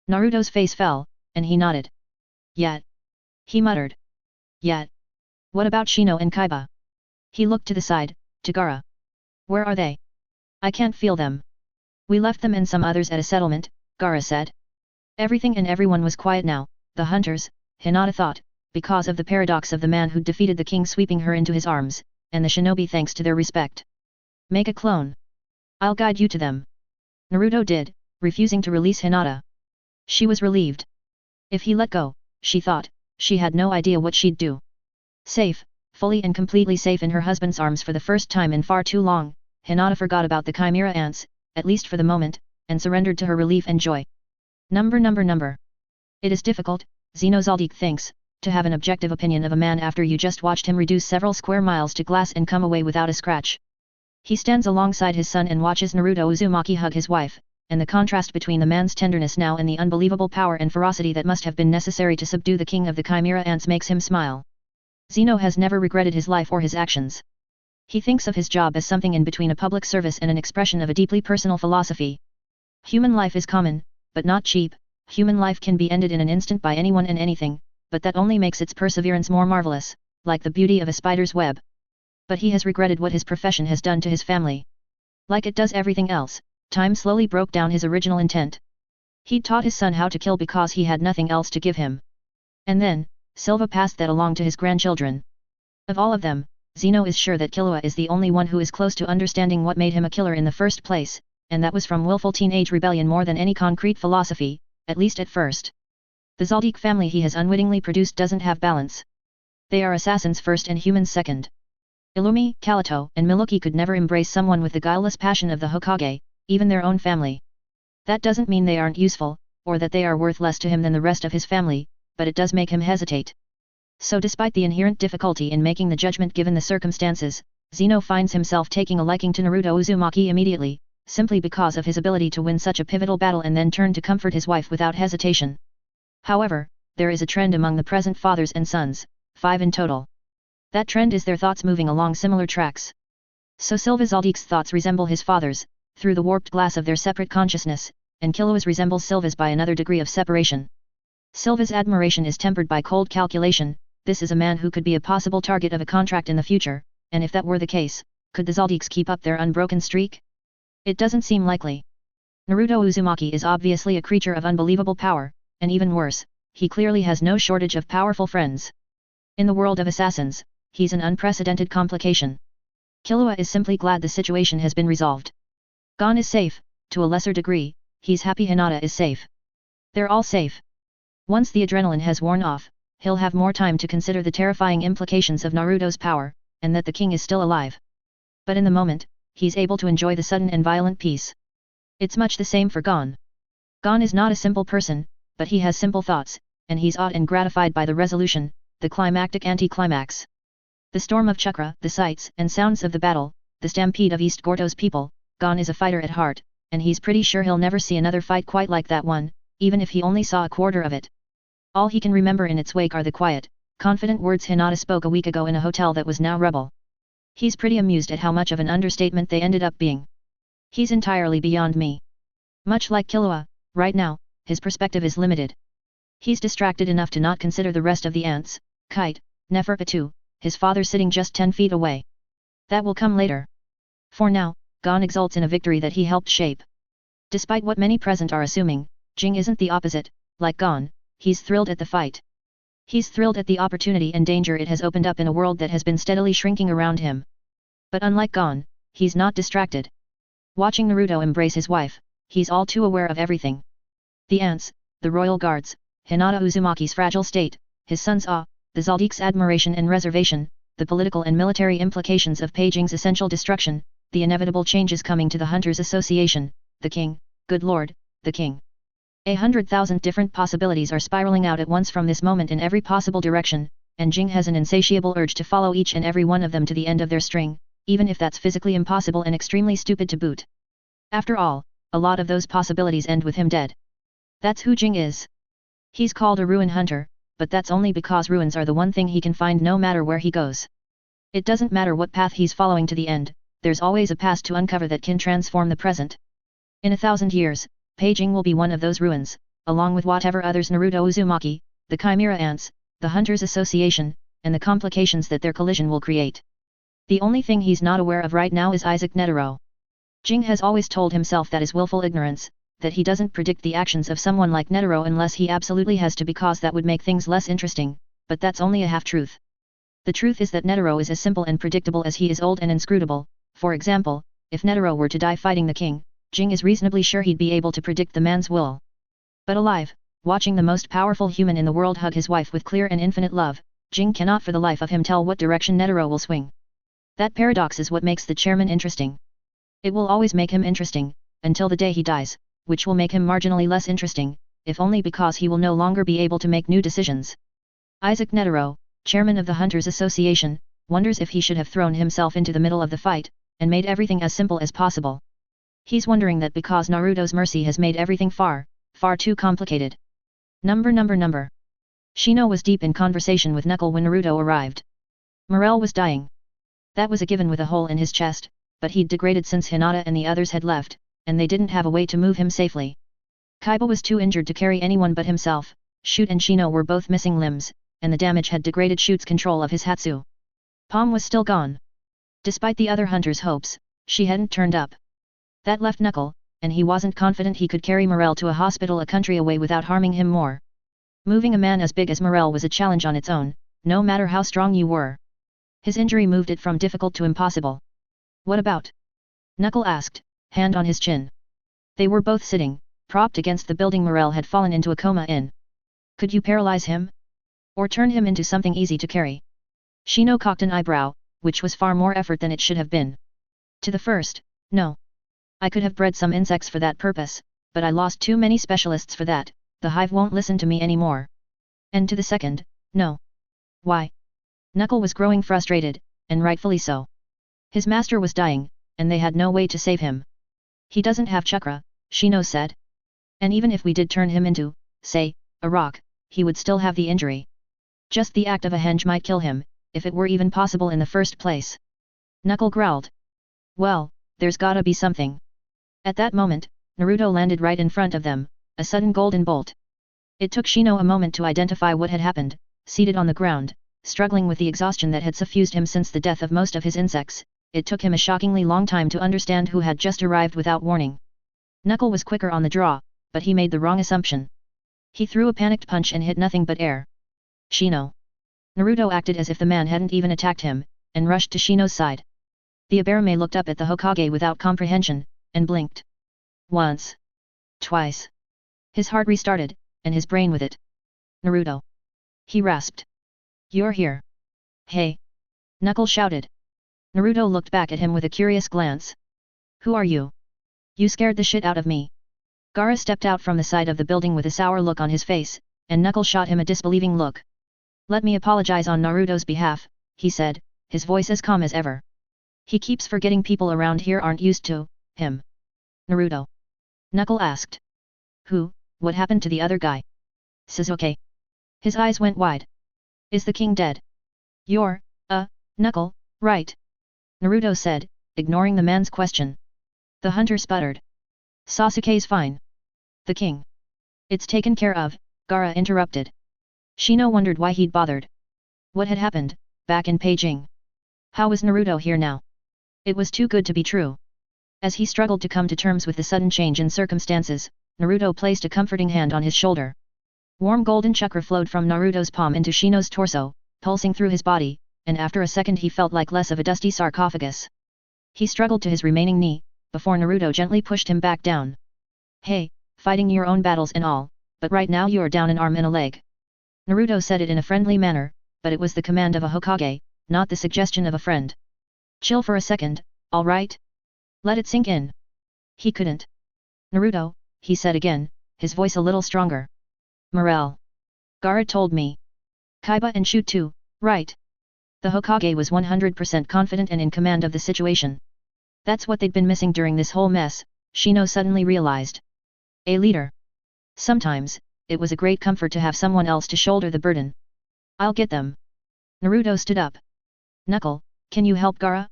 Naruto's face fell, and he nodded. Yet. He muttered. Yet. What about Shino and Kaiba? He looked to the side, Tagara. Where are they? I can't feel them. We left them and some others at a settlement, Gaara said. Everything and everyone was quiet now, the hunters, Hinata thought, because of the paradox of the man who'd defeated the king sweeping her into his arms, and the shinobi thanks to their respect. Make a clone. I'll guide you to them. Naruto did, refusing to release Hinata. She was relieved. If he let go, she thought, she had no idea what she'd do. Safe, fully and completely safe in her husband's arms for the first time in far too long, Hinata forgot about the chimera ants, at least for the moment, and surrendered to her relief and joy. Number. It is difficult, Xenozaldik thinks, to have an objective opinion of a man after you just watched him reduce several square miles to glass and come away without a scratch. He stands alongside his son and watches Naruto Uzumaki hug his wife, and the contrast between the man's tenderness now and the unbelievable power and ferocity that must have been necessary to subdue the king of the chimera ants makes him smile. Xeno has never regretted his life or his actions. He thinks of his job as something in between a public service and an expression of a deeply personal philosophy. Human life is common, but not cheap. Human life can be ended in an instant by anyone and anything, but that only makes its perseverance more marvelous, like the beauty of a spider's web. But he has regretted what his profession has done to his family. Like it does everything else, time slowly broke down his original intent. He'd taught his son how to kill because he had nothing else to give him. And then, Silva passed that along to his grandchildren. Of all of them, Zeno is sure that Killua is the only one who is close to understanding what made him a killer in the first place, and that was from willful teenage rebellion more than any concrete philosophy, at least at first. The Zaldik family he has unwittingly produced doesn't have balance. They are assassins first and humans second. Illumi, Kalito, and Miluki could never embrace someone with the guileless passion of the Hokage, even their own family. That doesn't mean they aren't useful, or that they are worth less to him than the rest of his family, but it does make him hesitate. So despite the inherent difficulty in making the judgment given the circumstances, Zeno finds himself taking a liking to Naruto Uzumaki immediately, simply because of his ability to win such a pivotal battle and then turn to comfort his wife without hesitation. However, there is a trend among the present fathers and sons, 5 in total. That trend is their thoughts moving along similar tracks. So Silva Zaldik's thoughts resemble his father's, through the warped glass of their separate consciousness, and Killua's resembles Silva's by another degree of separation. Silva's admiration is tempered by cold calculation. This is a man who could be a possible target of a contract in the future, and if that were the case, could the Zaldiks keep up their unbroken streak? It doesn't seem likely. Naruto Uzumaki is obviously a creature of unbelievable power, and even worse, he clearly has no shortage of powerful friends. In the world of assassins, he's an unprecedented complication. Killua is simply glad the situation has been resolved. Gon is safe, to a lesser degree, he's happy Hinata is safe. They're all safe. Once the adrenaline has worn off, he'll have more time to consider the terrifying implications of Naruto's power, and that the king is still alive. But in the moment, he's able to enjoy the sudden and violent peace. It's much the same for Gon. Gon is not a simple person, but he has simple thoughts, and he's awed and gratified by the resolution, the climactic anticlimax. The storm of chakra, the sights and sounds of the battle, the stampede of East Gordo's people. Gon is a fighter at heart, and he's pretty sure he'll never see another fight quite like that one, even if he only saw a quarter of it. All he can remember in its wake are the quiet, confident words Hinata spoke a week ago in a hotel that was now rubble. He's pretty amused at how much of an understatement they ended up being. He's entirely beyond me. Much like Killua, right now, his perspective is limited. He's distracted enough to not consider the rest of the ants, Kite, Neferpitu, his father sitting just 10 feet away. That will come later. For now, Gon exults in a victory that he helped shape. Despite what many present are assuming, Jing isn't the opposite. Like Gon, he's thrilled at the fight. He's thrilled at the opportunity and danger it has opened up in a world that has been steadily shrinking around him. But unlike Gon, he's not distracted. Watching Naruto embrace his wife, he's all too aware of everything. The ants, the royal guards, Hinata Uzumaki's fragile state, his son's awe, the Zaldik's admiration and reservation, the political and military implications of Peijing's essential destruction, the inevitable changes coming to the Hunters Association, the king, good lord, the king. 100,000 different possibilities are spiraling out at once from this moment in every possible direction, and Jing has an insatiable urge to follow each and every one of them to the end of their string, even if that's physically impossible and extremely stupid to boot. After all, a lot of those possibilities end with him dead. That's who Jing is. He's called a ruin hunter, but that's only because ruins are the one thing he can find no matter where he goes. It doesn't matter what path he's following to the end, there's always a past to uncover that can transform the present. In 1,000 years, Peijing will be one of those ruins, along with whatever others Naruto Uzumaki, the Chimera Ants, the Hunters Association, and the complications that their collision will create. The only thing he's not aware of right now is Isaac Netero. Jing has always told himself that is willful ignorance, that he doesn't predict the actions of someone like Netero unless he absolutely has to because that would make things less interesting, but that's only a half-truth. The truth is that Netero is as simple and predictable as he is old and inscrutable. For example, if Netero were to die fighting the king, Jing is reasonably sure he'd be able to predict the man's will. But alive, watching the most powerful human in the world hug his wife with clear and infinite love, Jing cannot for the life of him tell what direction Netero will swing. That paradox is what makes the chairman interesting. It will always make him interesting, until the day he dies, which will make him marginally less interesting, if only because he will no longer be able to make new decisions. Isaac Netero, chairman of the Hunters Association, wonders if he should have thrown himself into the middle of the fight, and made everything as simple as possible. He's wondering that because Naruto's mercy has made everything far too complicated. Number. Shino was deep in conversation with Knuckle when Naruto arrived. Morel was dying. That was a given with a hole in his chest, but he'd degraded since Hinata and the others had left, and they didn't have a way to move him safely. Kaiba was too injured to carry anyone but himself. Shoot and Shino were both missing limbs, and the damage had degraded Shoot's control of his Hatsu. Palm was still gone. Despite the other hunters' hopes, she hadn't turned up. That left Knuckle, and he wasn't confident he could carry Morel to a hospital a country away without harming him more. Moving a man as big as Morel was a challenge on its own, no matter how strong you were. His injury moved it from difficult to impossible. What about? Knuckle asked, hand on his chin. They were both sitting, propped against the building Morel had fallen into a coma in. Could you paralyze him? Or turn him into something easy to carry? Shino cocked an eyebrow, which was far more effort than it should have been. To the first, no. I could have bred some insects for that purpose, but I lost too many specialists for that, the hive won't listen to me anymore. And to the second, no. Why? Knuckle was growing frustrated, and rightfully so. His master was dying, and they had no way to save him. He doesn't have chakra, Shino said. And even if we did turn him into, say, a rock, he would still have the injury. Just the act of a henge might kill him, if it were even possible in the first place. Knuckle growled. Well, there's gotta be something. At that moment, Naruto landed right in front of them, a sudden golden bolt. It took Shino a moment to identify what had happened. Seated on the ground, struggling with the exhaustion that had suffused him since the death of most of his insects, it took him a shockingly long time to understand who had just arrived without warning. Knuckle was quicker on the draw, but he made the wrong assumption. He threw a panicked punch and hit nothing but air. Shino. Naruto acted as if the man hadn't even attacked him, and rushed to Shino's side. The Aberame looked up at the Hokage without comprehension, and blinked. Once. Twice. His heart restarted, and his brain with it. Naruto. He rasped. You're here. Hey. Knuckle shouted. Naruto looked back at him with a curious glance. Who are you? You scared the shit out of me. Gaara stepped out from the side of the building with a sour look on his face, and Knuckle shot him a disbelieving look. Let me apologize on Naruto's behalf, he said, his voice as calm as ever. He keeps forgetting people around here aren't used to him. Naruto. Knuckle asked. Who? What happened to the other guy? Sasuke. His eyes went wide. Is the king dead? You're, Knuckle, right? Naruto said, ignoring the man's question. The hunter sputtered. Sasuke's fine. The king. It's taken care of, Gaara interrupted. Shino wondered why he'd bothered. What had happened, back in Beijing? How was Naruto here now? It was too good to be true. As he struggled to come to terms with the sudden change in circumstances, Naruto placed a comforting hand on his shoulder. Warm golden chakra flowed from Naruto's palm into Shino's torso, pulsing through his body, and after a second he felt like less of a dusty sarcophagus. He struggled to his remaining knee, before Naruto gently pushed him back down. Hey, fighting your own battles and all, but right now you're down an arm and a leg. Naruto said it in a friendly manner, but it was the command of a Hokage, not the suggestion of a friend. Chill for a second, all right? Let it sink in. He couldn't. Naruto, he said again, his voice a little stronger. Morel. Gaara told me. Kaiba and Shoot too, right? The Hokage was 100% confident and in command of the situation. That's what they'd been missing during this whole mess, Shino suddenly realized. A leader. Sometimes, it was a great comfort to have someone else to shoulder the burden. I'll get them. Naruto stood up. Knuckle, can you help Gaara?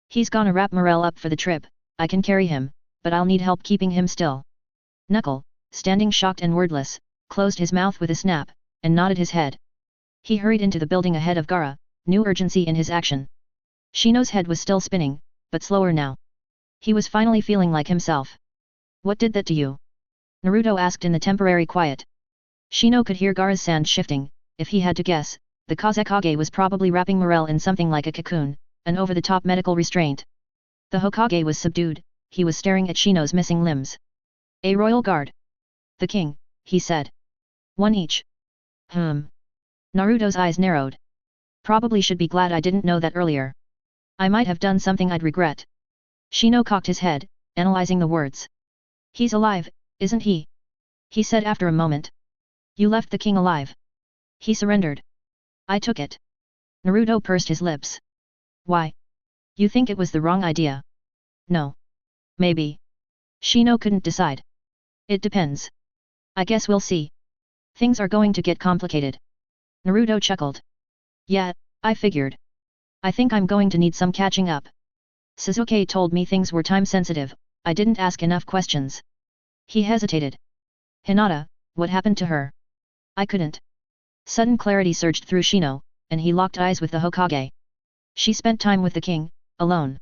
He's gonna wrap Morel up for the trip, I can carry him, but I'll need help keeping him still. Knuckle, standing shocked and wordless, closed his mouth with a snap, and nodded his head. He hurried into the building ahead of Gaara, new urgency in his action. Shino's head was still spinning, but slower now. He was finally feeling like himself. What did that to you? Naruto asked in the temporary quiet. Shino could hear Gaara's sand shifting. If he had to guess, the Kazekage was probably wrapping Morel in something like a cocoon, an over-the-top medical restraint. The Hokage was subdued, he was staring at Shino's missing limbs. A royal guard. The king, he said. One each. Naruto's eyes narrowed. Probably should be glad I didn't know that earlier. I might have done something I'd regret. Shino cocked his head, analyzing the words. He's alive, isn't he? He said after a moment. You left the king alive. He surrendered. I took it. Naruto pursed his lips. Why? You think it was the wrong idea? No. Maybe. Shino couldn't decide. It depends. I guess we'll see. Things are going to get complicated. Naruto chuckled. Yeah, I figured. I think I'm going to need some catching up. Sasuke told me things were time sensitive, I didn't ask enough questions. He hesitated. Hinata, what happened to her? I couldn't. Sudden clarity surged through Shino, and he locked eyes with the Hokage. She spent time with the king, alone.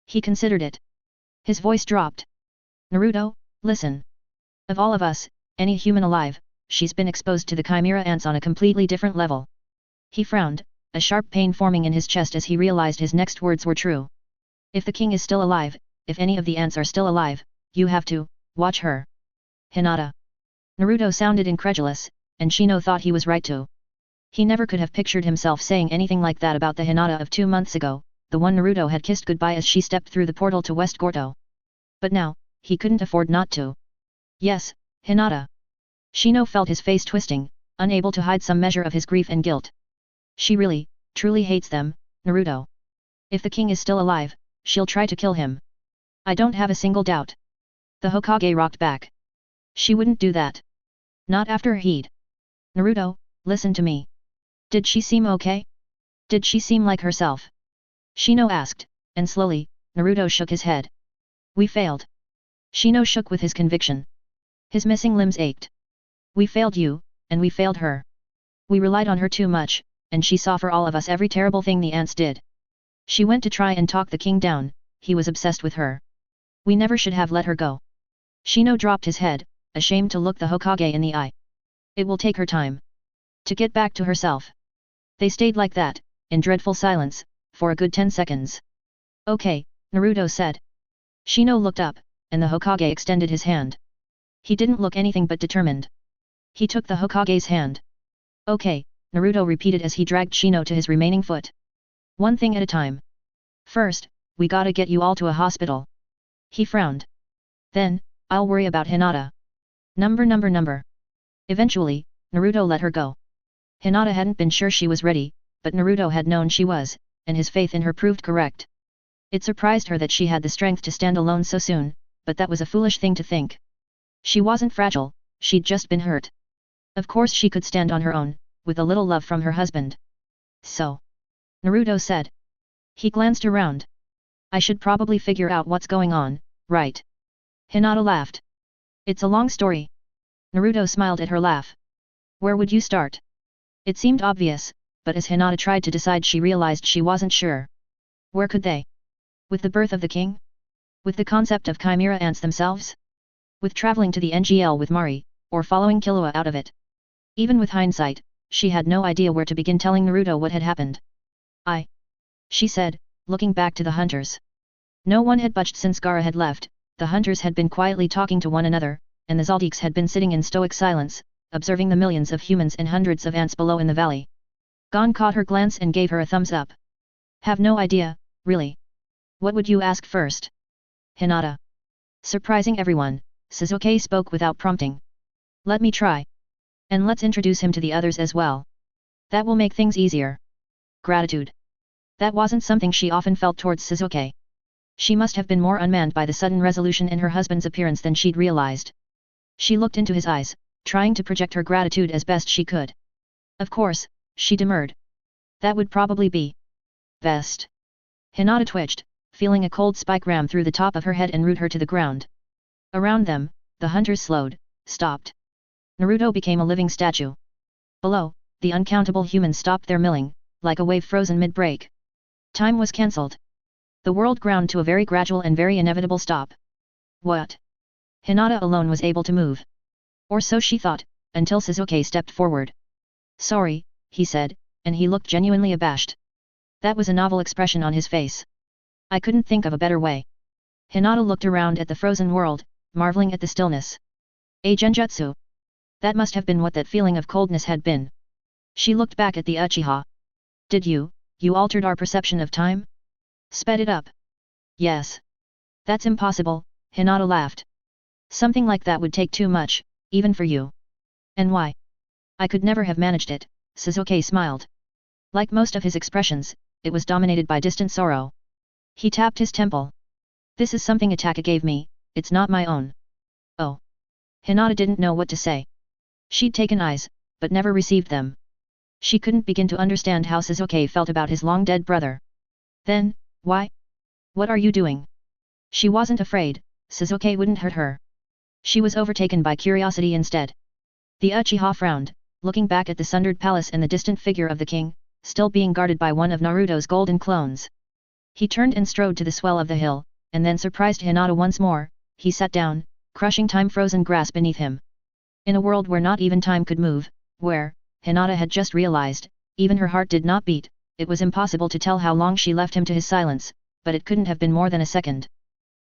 He considered it. His voice dropped. Naruto, listen. Of all of us, any human alive, she's been exposed to the chimera ants on a completely different level. He frowned, a sharp pain forming in his chest as he realized his next words were true. If the king is still alive, if any of the ants are still alive, you have to watch her. Hinata. Naruto sounded incredulous, and Shino thought he was right too. He never could have pictured himself saying anything like that about the Hinata of 2 months ago, the one Naruto had kissed goodbye as she stepped through the portal to West Gorto. But now, he couldn't afford not to. Yes, Hinata. Shino felt his face twisting, unable to hide some measure of his grief and guilt. She really, truly hates them, Naruto. If the king is still alive, she'll try to kill him. I don't have a single doubt. The Hokage rocked back. She wouldn't do that. Not after he'd. Naruto, listen to me. Did she seem okay? Did she seem like herself? Shino asked, and slowly, Naruto shook his head. We failed. Shino shook with his conviction. His missing limbs ached. We failed you, and we failed her. We relied on her too much, and she saw for all of us every terrible thing the ants did. She went to try and talk the king down, he was obsessed with her. We never should have let her go. Shino dropped his head, ashamed to look the Hokage in the eye. It will take her time to get back to herself. They stayed like that, in dreadful silence, for a good 10 seconds. Okay, Naruto said. Shino looked up, and the Hokage extended his hand. He didn't look anything but determined. He took the Hokage's hand. Okay, Naruto repeated as he dragged Shino to his remaining foot. One thing at a time. First, we gotta get you all to a hospital. He frowned. Then, I'll worry about Hinata. Number. Eventually, Naruto let her go. Hinata hadn't been sure she was ready, but Naruto had known she was, and his faith in her proved correct. It surprised her that she had the strength to stand alone so soon, but that was a foolish thing to think. She wasn't fragile, she'd just been hurt. Of course she could stand on her own, with a little love from her husband. So. Naruto said. He glanced around. I should probably figure out what's going on, right? Hinata laughed. It's a long story. Naruto smiled at her laugh. Where would you start? It seemed obvious, but as Hinata tried to decide she realized she wasn't sure. Where could they? With the birth of the king? With the concept of chimera ants themselves? With traveling to the NGL with Mari, or following Killua out of it? Even with hindsight, she had no idea where to begin telling Naruto what had happened. She said, looking back to the hunters. No one had budged since Gaara had left, the hunters had been quietly talking to one another, and the Zaldiks had been sitting in stoic silence, observing the millions of humans and hundreds of ants below in the valley. Gon caught her glance and gave her a thumbs up. Have no idea, really. What would you ask first? Hinata. Surprising everyone, Sasuke spoke without prompting. Let me try. And let's introduce him to the others as well. That will make things easier. Gratitude. That wasn't something she often felt towards Sasuke. She must have been more unmanned by the sudden resolution in her husband's appearance than she'd realized. She looked into his eyes, trying to project her gratitude as best she could. Of course, she demurred. That would probably be best. Hinata twitched, feeling a cold spike ram through the top of her head and root her to the ground. Around them, the hunters slowed, stopped. Naruto became a living statue. Below, the uncountable humans stopped their milling, like a wave frozen mid-break. Time was cancelled. The world ground to a very gradual and very inevitable stop. What? Hinata alone was able to move. Or so she thought, until Sasuke stepped forward. Sorry, he said, and he looked genuinely abashed. That was a novel expression on his face. I couldn't think of a better way. Hinata looked around at the frozen world, marveling at the stillness. A genjutsu. That must have been what that feeling of coldness had been. She looked back at the Uchiha. Did you altered our perception of time? Sped it up. Yes. That's impossible, Hinata laughed. Something like that would take too much, even for you. And why? I could never have managed it, Sasuke smiled. Like most of his expressions, it was dominated by distant sorrow. He tapped his temple. This is something Ataka gave me, it's not my own. Oh. Hinata didn't know what to say. She'd taken eyes, but never received them. She couldn't begin to understand how Sasuke felt about his long-dead brother. Then, why? What are you doing? She wasn't afraid, Suzuki wouldn't hurt her. She was overtaken by curiosity instead. The Uchiha frowned, looking back at the sundered palace and the distant figure of the king, still being guarded by one of Naruto's golden clones. He turned and strode to the swell of the hill, and then surprised Hinata once more. He sat down, crushing time-frozen grass beneath him. In a world where not even time could move, where, Hinata had just realized, even her heart did not beat, it was impossible to tell how long she left him to his silence, but it couldn't have been more than a second.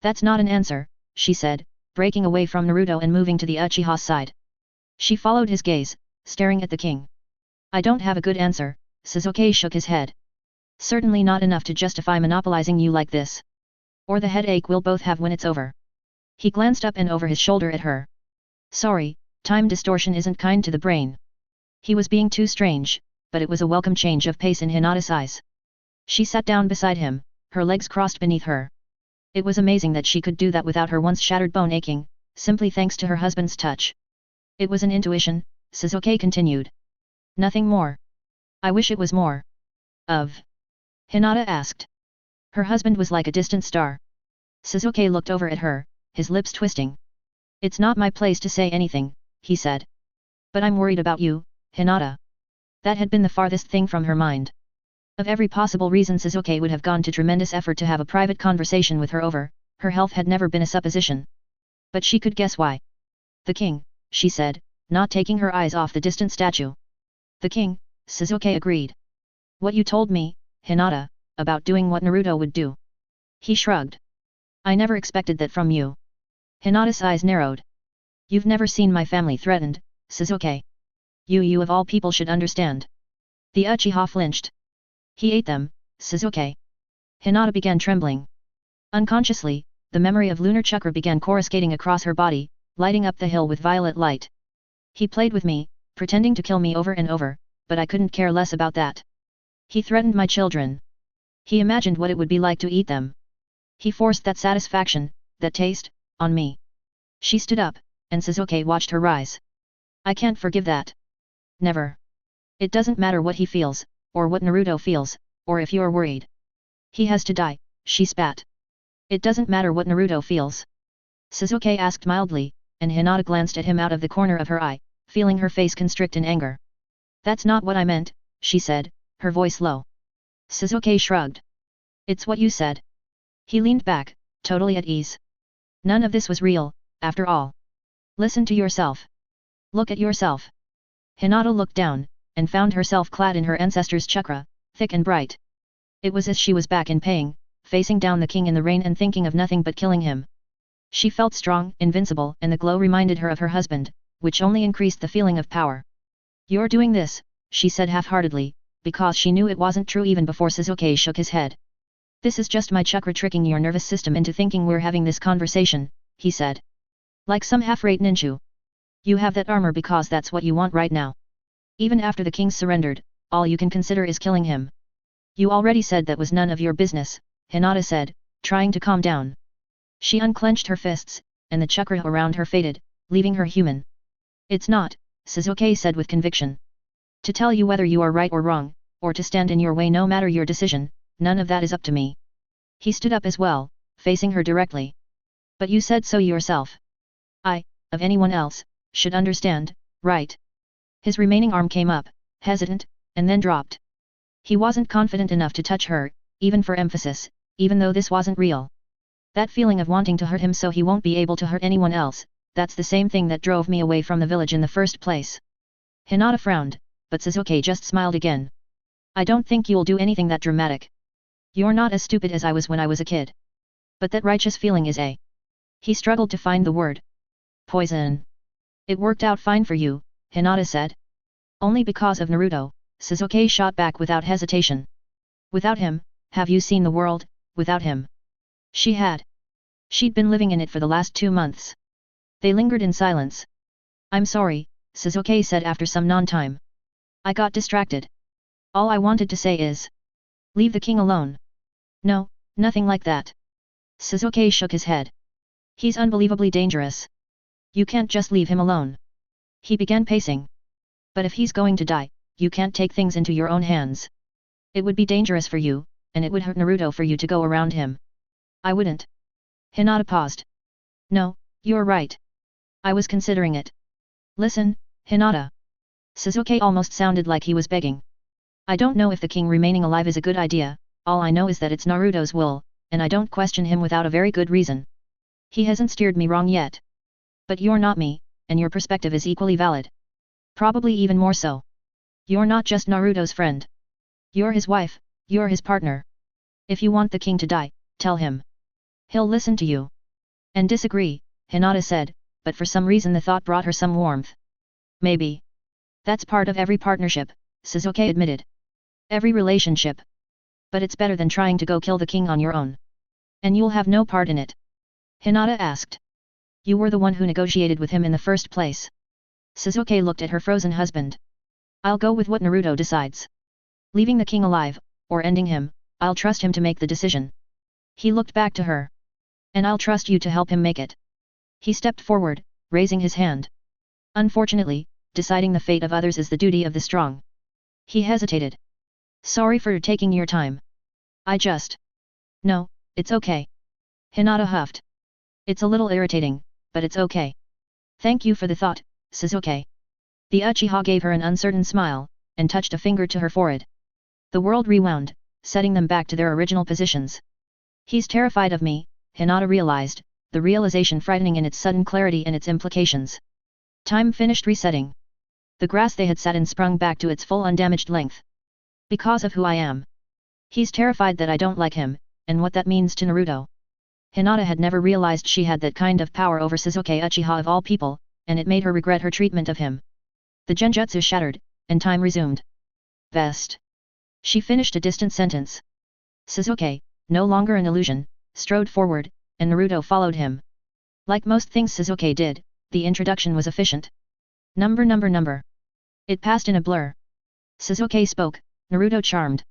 That's not an answer, she said, breaking away from Naruto and moving to the Uchiha's side. She followed his gaze, staring at the king. I don't have a good answer, Suzuki shook his head. Certainly not enough to justify monopolizing you like this. Or the headache we'll both have when it's over. He glanced up and over his shoulder at her. Sorry, time distortion isn't kind to the brain. He was being too strange, but it was a welcome change of pace in Hinata's eyes. She sat down beside him, her legs crossed beneath her. It was amazing that she could do that without her once shattered bone aching, simply thanks to her husband's touch. It was an intuition, Suzuki continued. Nothing more. I wish it was more. Of? Hinata asked. Her husband was like a distant star. Suzuki looked over at her, his lips twisting. It's not my place to say anything, he said. But I'm worried about you, Hinata. That had been the farthest thing from her mind. Of every possible reason Suzuki would have gone to tremendous effort to have a private conversation with her over, her health had never been a supposition. But she could guess why. The king, she said, not taking her eyes off the distant statue. The king, Suzuki agreed. What you told me, Hinata, about doing what Naruto would do. He shrugged. I never expected that from you. Hinata's eyes narrowed. You've never seen my family threatened, Suzuki. You of all people should understand. The Uchiha flinched. He ate them, Suzuki. Hinata began trembling. Unconsciously, the memory of lunar chakra began coruscating across her body, lighting up the hill with violet light. He played with me, pretending to kill me over and over, but I couldn't care less about that. He threatened my children. He imagined what it would be like to eat them. He forced that satisfaction, that taste, on me. She stood up, and Suzuki watched her rise. I can't forgive that. Never. It doesn't matter what he feels, or what Naruto feels, or if you're worried. He has to die, she spat. It doesn't matter what Naruto feels. Suzuki asked mildly, and Hinata glanced at him out of the corner of her eye, feeling her face constrict in anger. That's not what I meant, she said, her voice low. Suzuki shrugged. It's what you said. He leaned back, totally at ease. None of this was real, after all. Listen to yourself. Look at yourself. Hinata looked down, and found herself clad in her ancestor's chakra, thick and bright. It was as she was back in Paying, facing down the king in the rain and thinking of nothing but killing him. She felt strong, invincible, and the glow reminded her of her husband, which only increased the feeling of power. You're doing this, she said half-heartedly, because she knew it wasn't true even before Suzuki shook his head. This is just my chakra tricking your nervous system into thinking we're having this conversation, he said. Like some half-rate ninja. You have that armor because that's what you want right now. Even after the king surrendered, all you can consider is killing him. You already said that was none of your business, Hinata said, trying to calm down. She unclenched her fists, and the chakra around her faded, leaving her human. It's not, Suzuki said with conviction. To tell you whether you are right or wrong, or to stand in your way no matter your decision, none of that is up to me. He stood up as well, facing her directly. But you said so yourself. I, of anyone else, should understand, right? His remaining arm came up, hesitant, and then dropped. He wasn't confident enough to touch her, even for emphasis, even though this wasn't real. That feeling of wanting to hurt him so he won't be able to hurt anyone else, that's the same thing that drove me away from the village in the first place. Hinata frowned, but Suzuki just smiled again. I don't think you'll do anything that dramatic. You're not as stupid as I was when I was a kid. But that righteous feeling is a... He struggled to find the word. Poison. It worked out fine for you, Hinata said. Only because of Naruto, Suzuki shot back without hesitation. Without him, have you seen the world? Without him. She had. She'd been living in it for the last 2 months. They lingered in silence. I'm sorry, Suzuki said after some non-time. I got distracted. All I wanted to say is... Leave the king alone. No, nothing like that. Suzuki shook his head. He's unbelievably dangerous. You can't just leave him alone. He began pacing. But if he's going to die, you can't take things into your own hands. It would be dangerous for you, and it would hurt Naruto for you to go around him. I wouldn't. Hinata paused. No, you're right. I was considering it. Listen, Hinata. Sasuke almost sounded like he was begging. I don't know if the king remaining alive is a good idea, all I know is that it's Naruto's will, and I don't question him without a very good reason. He hasn't steered me wrong yet. But you're not me, and your perspective is equally valid. Probably even more so. You're not just Naruto's friend. You're his wife, you're his partner. If you want the king to die, tell him. He'll listen to you. And disagree, Hinata said, but for some reason the thought brought her some warmth. Maybe. That's part of every partnership, Sasuke admitted. Every relationship. But it's better than trying to go kill the king on your own. And you'll have no part in it. Hinata asked. You were the one who negotiated with him in the first place. Sasuke looked at her frozen husband. I'll go with what Naruto decides. Leaving the king alive, or ending him, I'll trust him to make the decision. He looked back to her. And I'll trust you to help him make it. He stepped forward, raising his hand. Unfortunately, deciding the fate of others is the duty of the strong. He hesitated. Sorry for taking your time. No, it's okay. Hinata huffed. It's a little irritating, but it's okay. Thank you for the thought, Sasuke. The Uchiha gave her an uncertain smile, and touched a finger to her forehead. The world rewound, setting them back to their original positions. He's terrified of me, Hinata realized, the realization frightening in its sudden clarity and its implications. Time finished resetting. The grass they had sat in sprung back to its full undamaged length. Because of who I am. He's terrified that I don't like him, and what that means to Naruto. Hinata had never realized she had that kind of power over Sasuke Uchiha of all people, and it made her regret her treatment of him. The genjutsu shattered, and time resumed. Best. She finished a distant sentence. Sasuke, no longer an illusion, strode forward, and Naruto followed him. Like most things Sasuke did, the introduction was efficient. Number. It passed in a blur. Sasuke spoke, Naruto charmed.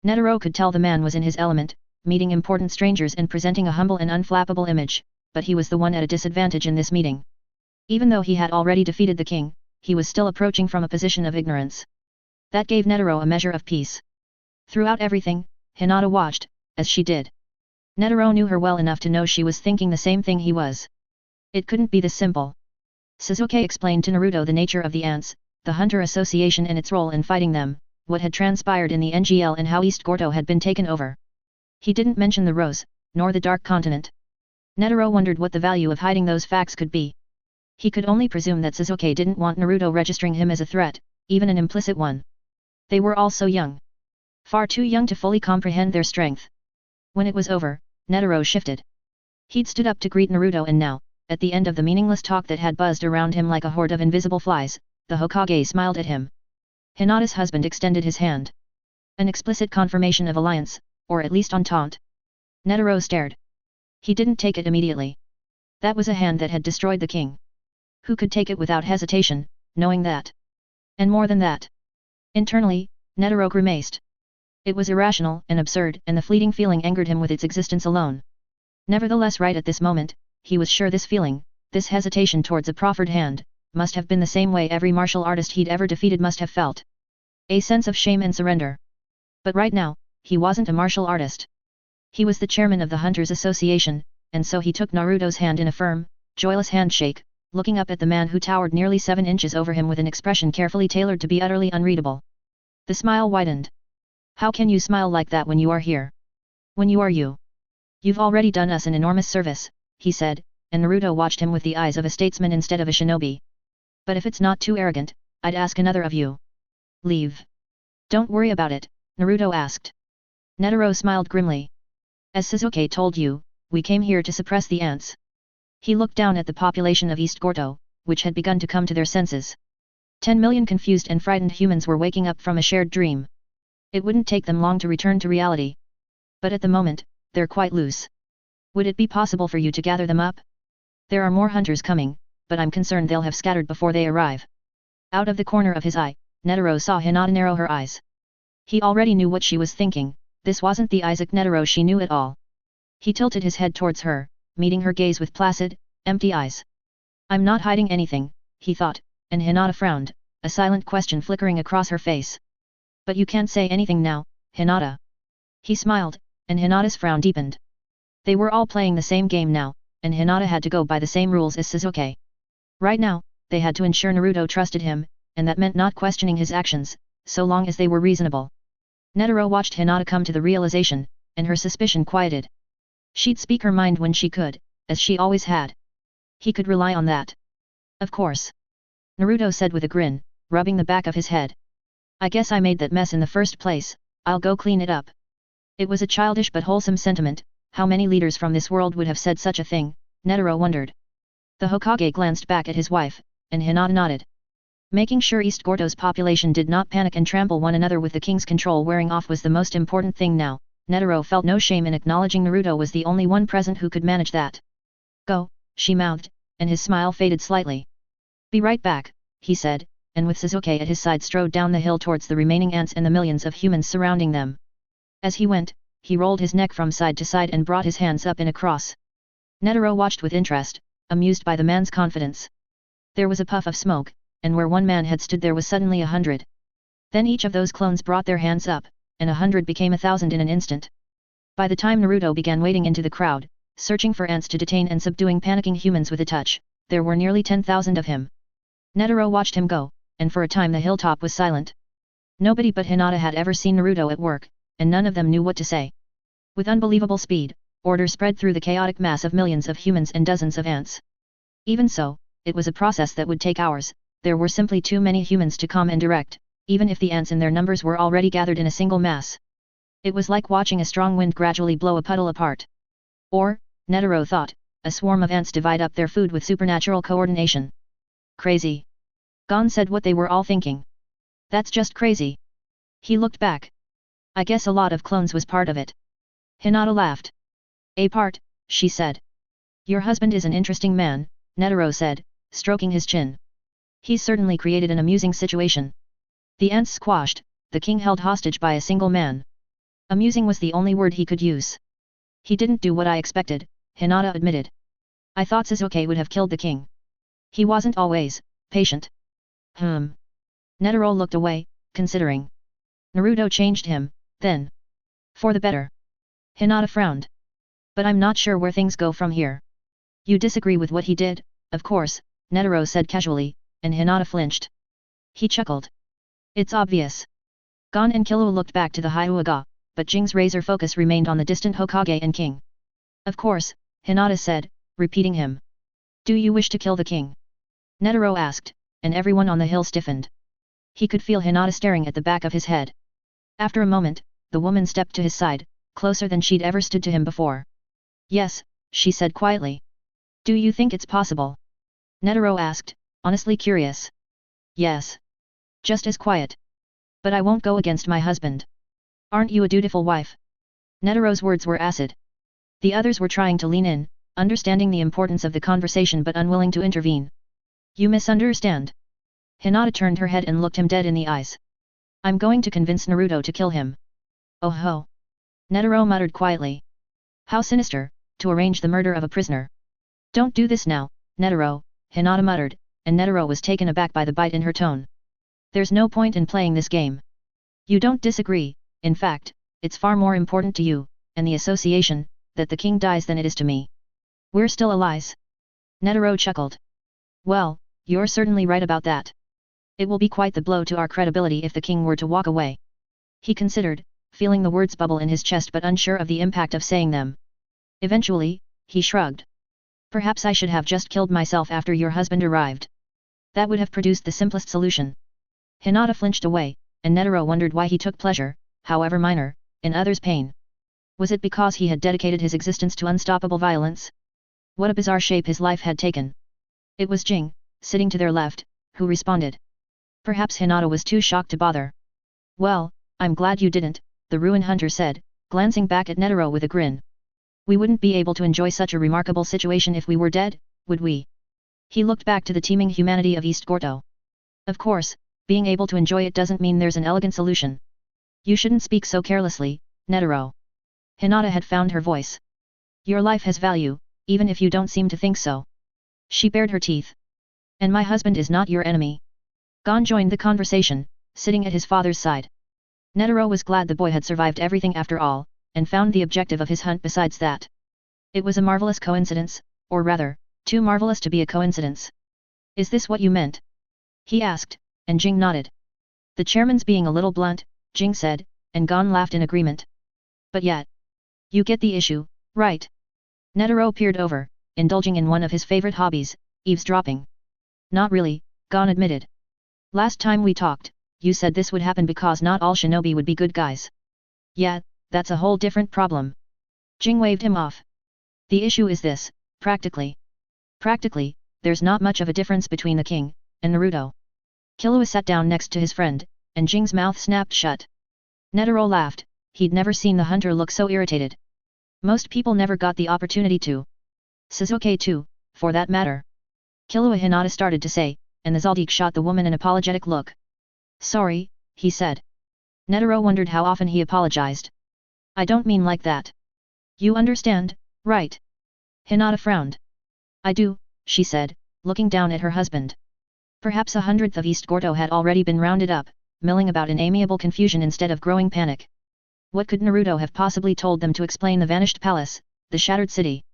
Netero could tell the man was in his element, meeting important strangers and presenting a humble and unflappable image, but he was the one at a disadvantage in this meeting. Even though he had already defeated the king, he was still approaching from a position of ignorance. That gave Netero a measure of peace. Throughout everything, Hinata watched, as she did. Netero knew her well enough to know she was thinking the same thing he was. It couldn't be this simple. Sasuke explained to Naruto the nature of the ants, the Hunter Association and its role in fighting them, what had transpired in the NGL and how East Gordo had been taken over. He didn't mention the Rose, nor the Dark Continent. Netero wondered what the value of hiding those facts could be. He could only presume that Sasuke didn't want Naruto registering him as a threat, even an implicit one. They were all so young. Far too young to fully comprehend their strength. When it was over, Netero shifted. He'd stood up to greet Naruto and now, at the end of the meaningless talk that had buzzed around him like a horde of invisible flies, the Hokage smiled at him. Hinata's husband extended his hand. An explicit confirmation of alliance, or at least entente. Netero stared. He didn't take it immediately. That was a hand that had destroyed the king. Who could take it without hesitation, knowing that? And more than that. Internally, Netero grimaced. It was irrational and absurd, and the fleeting feeling angered him with its existence alone. Nevertheless, right at this moment, he was sure this feeling, this hesitation towards a proffered hand, must have been the same way every martial artist he'd ever defeated must have felt. A sense of shame and surrender. But right now, he wasn't a martial artist. He was the chairman of the Hunters Association, and so he took Naruto's hand in a firm, joyless handshake, looking up at the man who towered nearly 7 inches over him with an expression carefully tailored to be utterly unreadable. The smile widened. How can you smile like that when you are here? When you are you? You've already done us an enormous service, he said, and Naruto watched him with the eyes of a statesman instead of a shinobi. But if it's not too arrogant, I'd ask another of you. Leave. Don't worry about it, Naruto asked. Netero smiled grimly. As Sasuke told you, we came here to suppress the ants. He looked down at the population of East Gordo, which had begun to come to their senses. 10 million confused and frightened humans were waking up from a shared dream. It wouldn't take them long to return to reality. But at the moment, they're quite loose. Would it be possible for you to gather them up? There are more hunters coming, but I'm concerned they'll have scattered before they arrive. Out of the corner of his eye, Netero saw Hinata narrow her eyes. He already knew what she was thinking, this wasn't the Isaac Netero she knew at all. He tilted his head towards her, meeting her gaze with placid, empty eyes. I'm not hiding anything, he thought, and Hinata frowned, a silent question flickering across her face. But you can't say anything now, Hinata. He smiled, and Hinata's frown deepened. They were all playing the same game now, and Hinata had to go by the same rules as Sasuke. Right now, they had to ensure Naruto trusted him, and that meant not questioning his actions, so long as they were reasonable. Netero watched Hinata come to the realization, and her suspicion quieted. She'd speak her mind when she could, as she always had. He could rely on that. Of course. Naruto said with a grin, rubbing the back of his head. I guess I made that mess in the first place, I'll go clean it up. It was a childish but wholesome sentiment. How many leaders from this world would have said such a thing, Netero wondered. The Hokage glanced back at his wife, and Hinata nodded. Making sure East Gordo's population did not panic and trample one another with the king's control wearing off was the most important thing now. Netero felt no shame in acknowledging Naruto was the only one present who could manage that. Go, she mouthed, and his smile faded slightly. Be right back, he said, and with Sasuke at his side strode down the hill towards the remaining ants and the millions of humans surrounding them. As he went, he rolled his neck from side to side and brought his hands up in a cross. Netero watched with interest, amused by the man's confidence. There was a puff of smoke, and where one man had stood there was suddenly 100. Then each of those clones brought their hands up, and 100 became 1,000 in an instant. By the time Naruto began wading into the crowd, searching for ants to detain and subduing panicking humans with a touch, there were nearly 10,000 of him. Netero watched him go, and for a time the hilltop was silent. Nobody but Hinata had ever seen Naruto at work, and none of them knew what to say. With unbelievable speed, order spread through the chaotic mass of millions of humans and dozens of ants. Even so, it was a process that would take hours. There were simply too many humans to calm and direct, even if the ants in their numbers were already gathered in a single mass. It was like watching a strong wind gradually blow a puddle apart. Or, Netero thought, a swarm of ants divide up their food with supernatural coordination. Crazy. Gon said what they were all thinking. That's just crazy. He looked back. I guess a lot of clones was part of it. Hinata laughed. A part, she said. Your husband is an interesting man, Netero said, stroking his chin. He's certainly created an amusing situation. The ants squashed, the king held hostage by a single man. Amusing was the only word he could use. He didn't do what I expected, Hinata admitted. I thought Sasuke would have killed the king. He wasn't always patient. Netero looked away, considering. Naruto changed him, then. For the better. Hinata frowned. But I'm not sure where things go from here. You disagree with what he did, of course, Netero said casually, and Hinata flinched. He chuckled. It's obvious. Gon and Killua looked back to the Hyuga, but Jing's razor focus remained on the distant Hokage and king. Of course, Hinata said, repeating him. Do you wish to kill the king? Netero asked, and everyone on the hill stiffened. He could feel Hinata staring at the back of his head. After a moment, the woman stepped to his side, closer than she'd ever stood to him before. Yes, she said quietly. Do you think it's possible? Netero asked, honestly curious. Yes. Just as quiet. But I won't go against my husband. Aren't you a dutiful wife? Netero's words were acid. The others were trying to lean in, understanding the importance of the conversation but unwilling to intervene. You misunderstand. Hinata turned her head and looked him dead in the eyes. I'm going to convince Naruto to kill him. Oh ho. Netero muttered quietly. How sinister, to arrange the murder of a prisoner. Don't do this now, Netero, Hinata muttered, and Netero was taken aback by the bite in her tone. There's no point in playing this game. You don't disagree, in fact, it's far more important to you, and the association, that the king dies than it is to me. We're still allies. Netero chuckled. Well, you're certainly right about that. It will be quite the blow to our credibility if the king were to walk away. He considered, feeling the words bubble in his chest but unsure of the impact of saying them. Eventually, he shrugged. Perhaps I should have just killed myself after your husband arrived. That would have produced the simplest solution. Hinata flinched away, and Netero wondered why he took pleasure, however minor, in others' pain. Was it because he had dedicated his existence to unstoppable violence? What a bizarre shape his life had taken. It was Jing, sitting to their left, who responded. Perhaps Hinata was too shocked to bother. Well, I'm glad you didn't, the ruin hunter said, glancing back at Netero with a grin. We wouldn't be able to enjoy such a remarkable situation if we were dead, would we? He looked back to the teeming humanity of East Gordo. Of course, being able to enjoy it doesn't mean there's an elegant solution. You shouldn't speak so carelessly, Netero. Hinata had found her voice. Your life has value, even if you don't seem to think so. She bared her teeth. And my husband is not your enemy. Gon joined the conversation, sitting at his father's side. Netero was glad the boy had survived everything after all, and found the objective of his hunt besides that. It was a marvelous coincidence, or rather, too marvelous to be a coincidence. Is this what you meant? He asked, and Jing nodded. The chairman's being a little blunt, Jing said, and Gon laughed in agreement. But yet. You get the issue, right? Netero peered over, indulging in one of his favorite hobbies, eavesdropping. Not really, Gon admitted. Last time we talked, you said this would happen because not all shinobi would be good guys. Yeah, that's a whole different problem. Jing waved him off. The issue is this, practically. Practically, there's not much of a difference between the king and Naruto. Killua sat down next to his friend, and Jing's mouth snapped shut. Netero laughed, he'd never seen the hunter look so irritated. Most people never got the opportunity to. Sasuke too, for that matter. Killua Hinata started to say, and the Zaldik shot the woman an apologetic look. Sorry, he said. Netero wondered how often he apologized. I don't mean like that. You understand, right? Hinata frowned. I do, she said, looking down at her husband. Perhaps 100th of East Gordo had already been rounded up, milling about in amiable confusion instead of growing panic. What could Naruto have possibly told them to explain the vanished palace, the shattered city?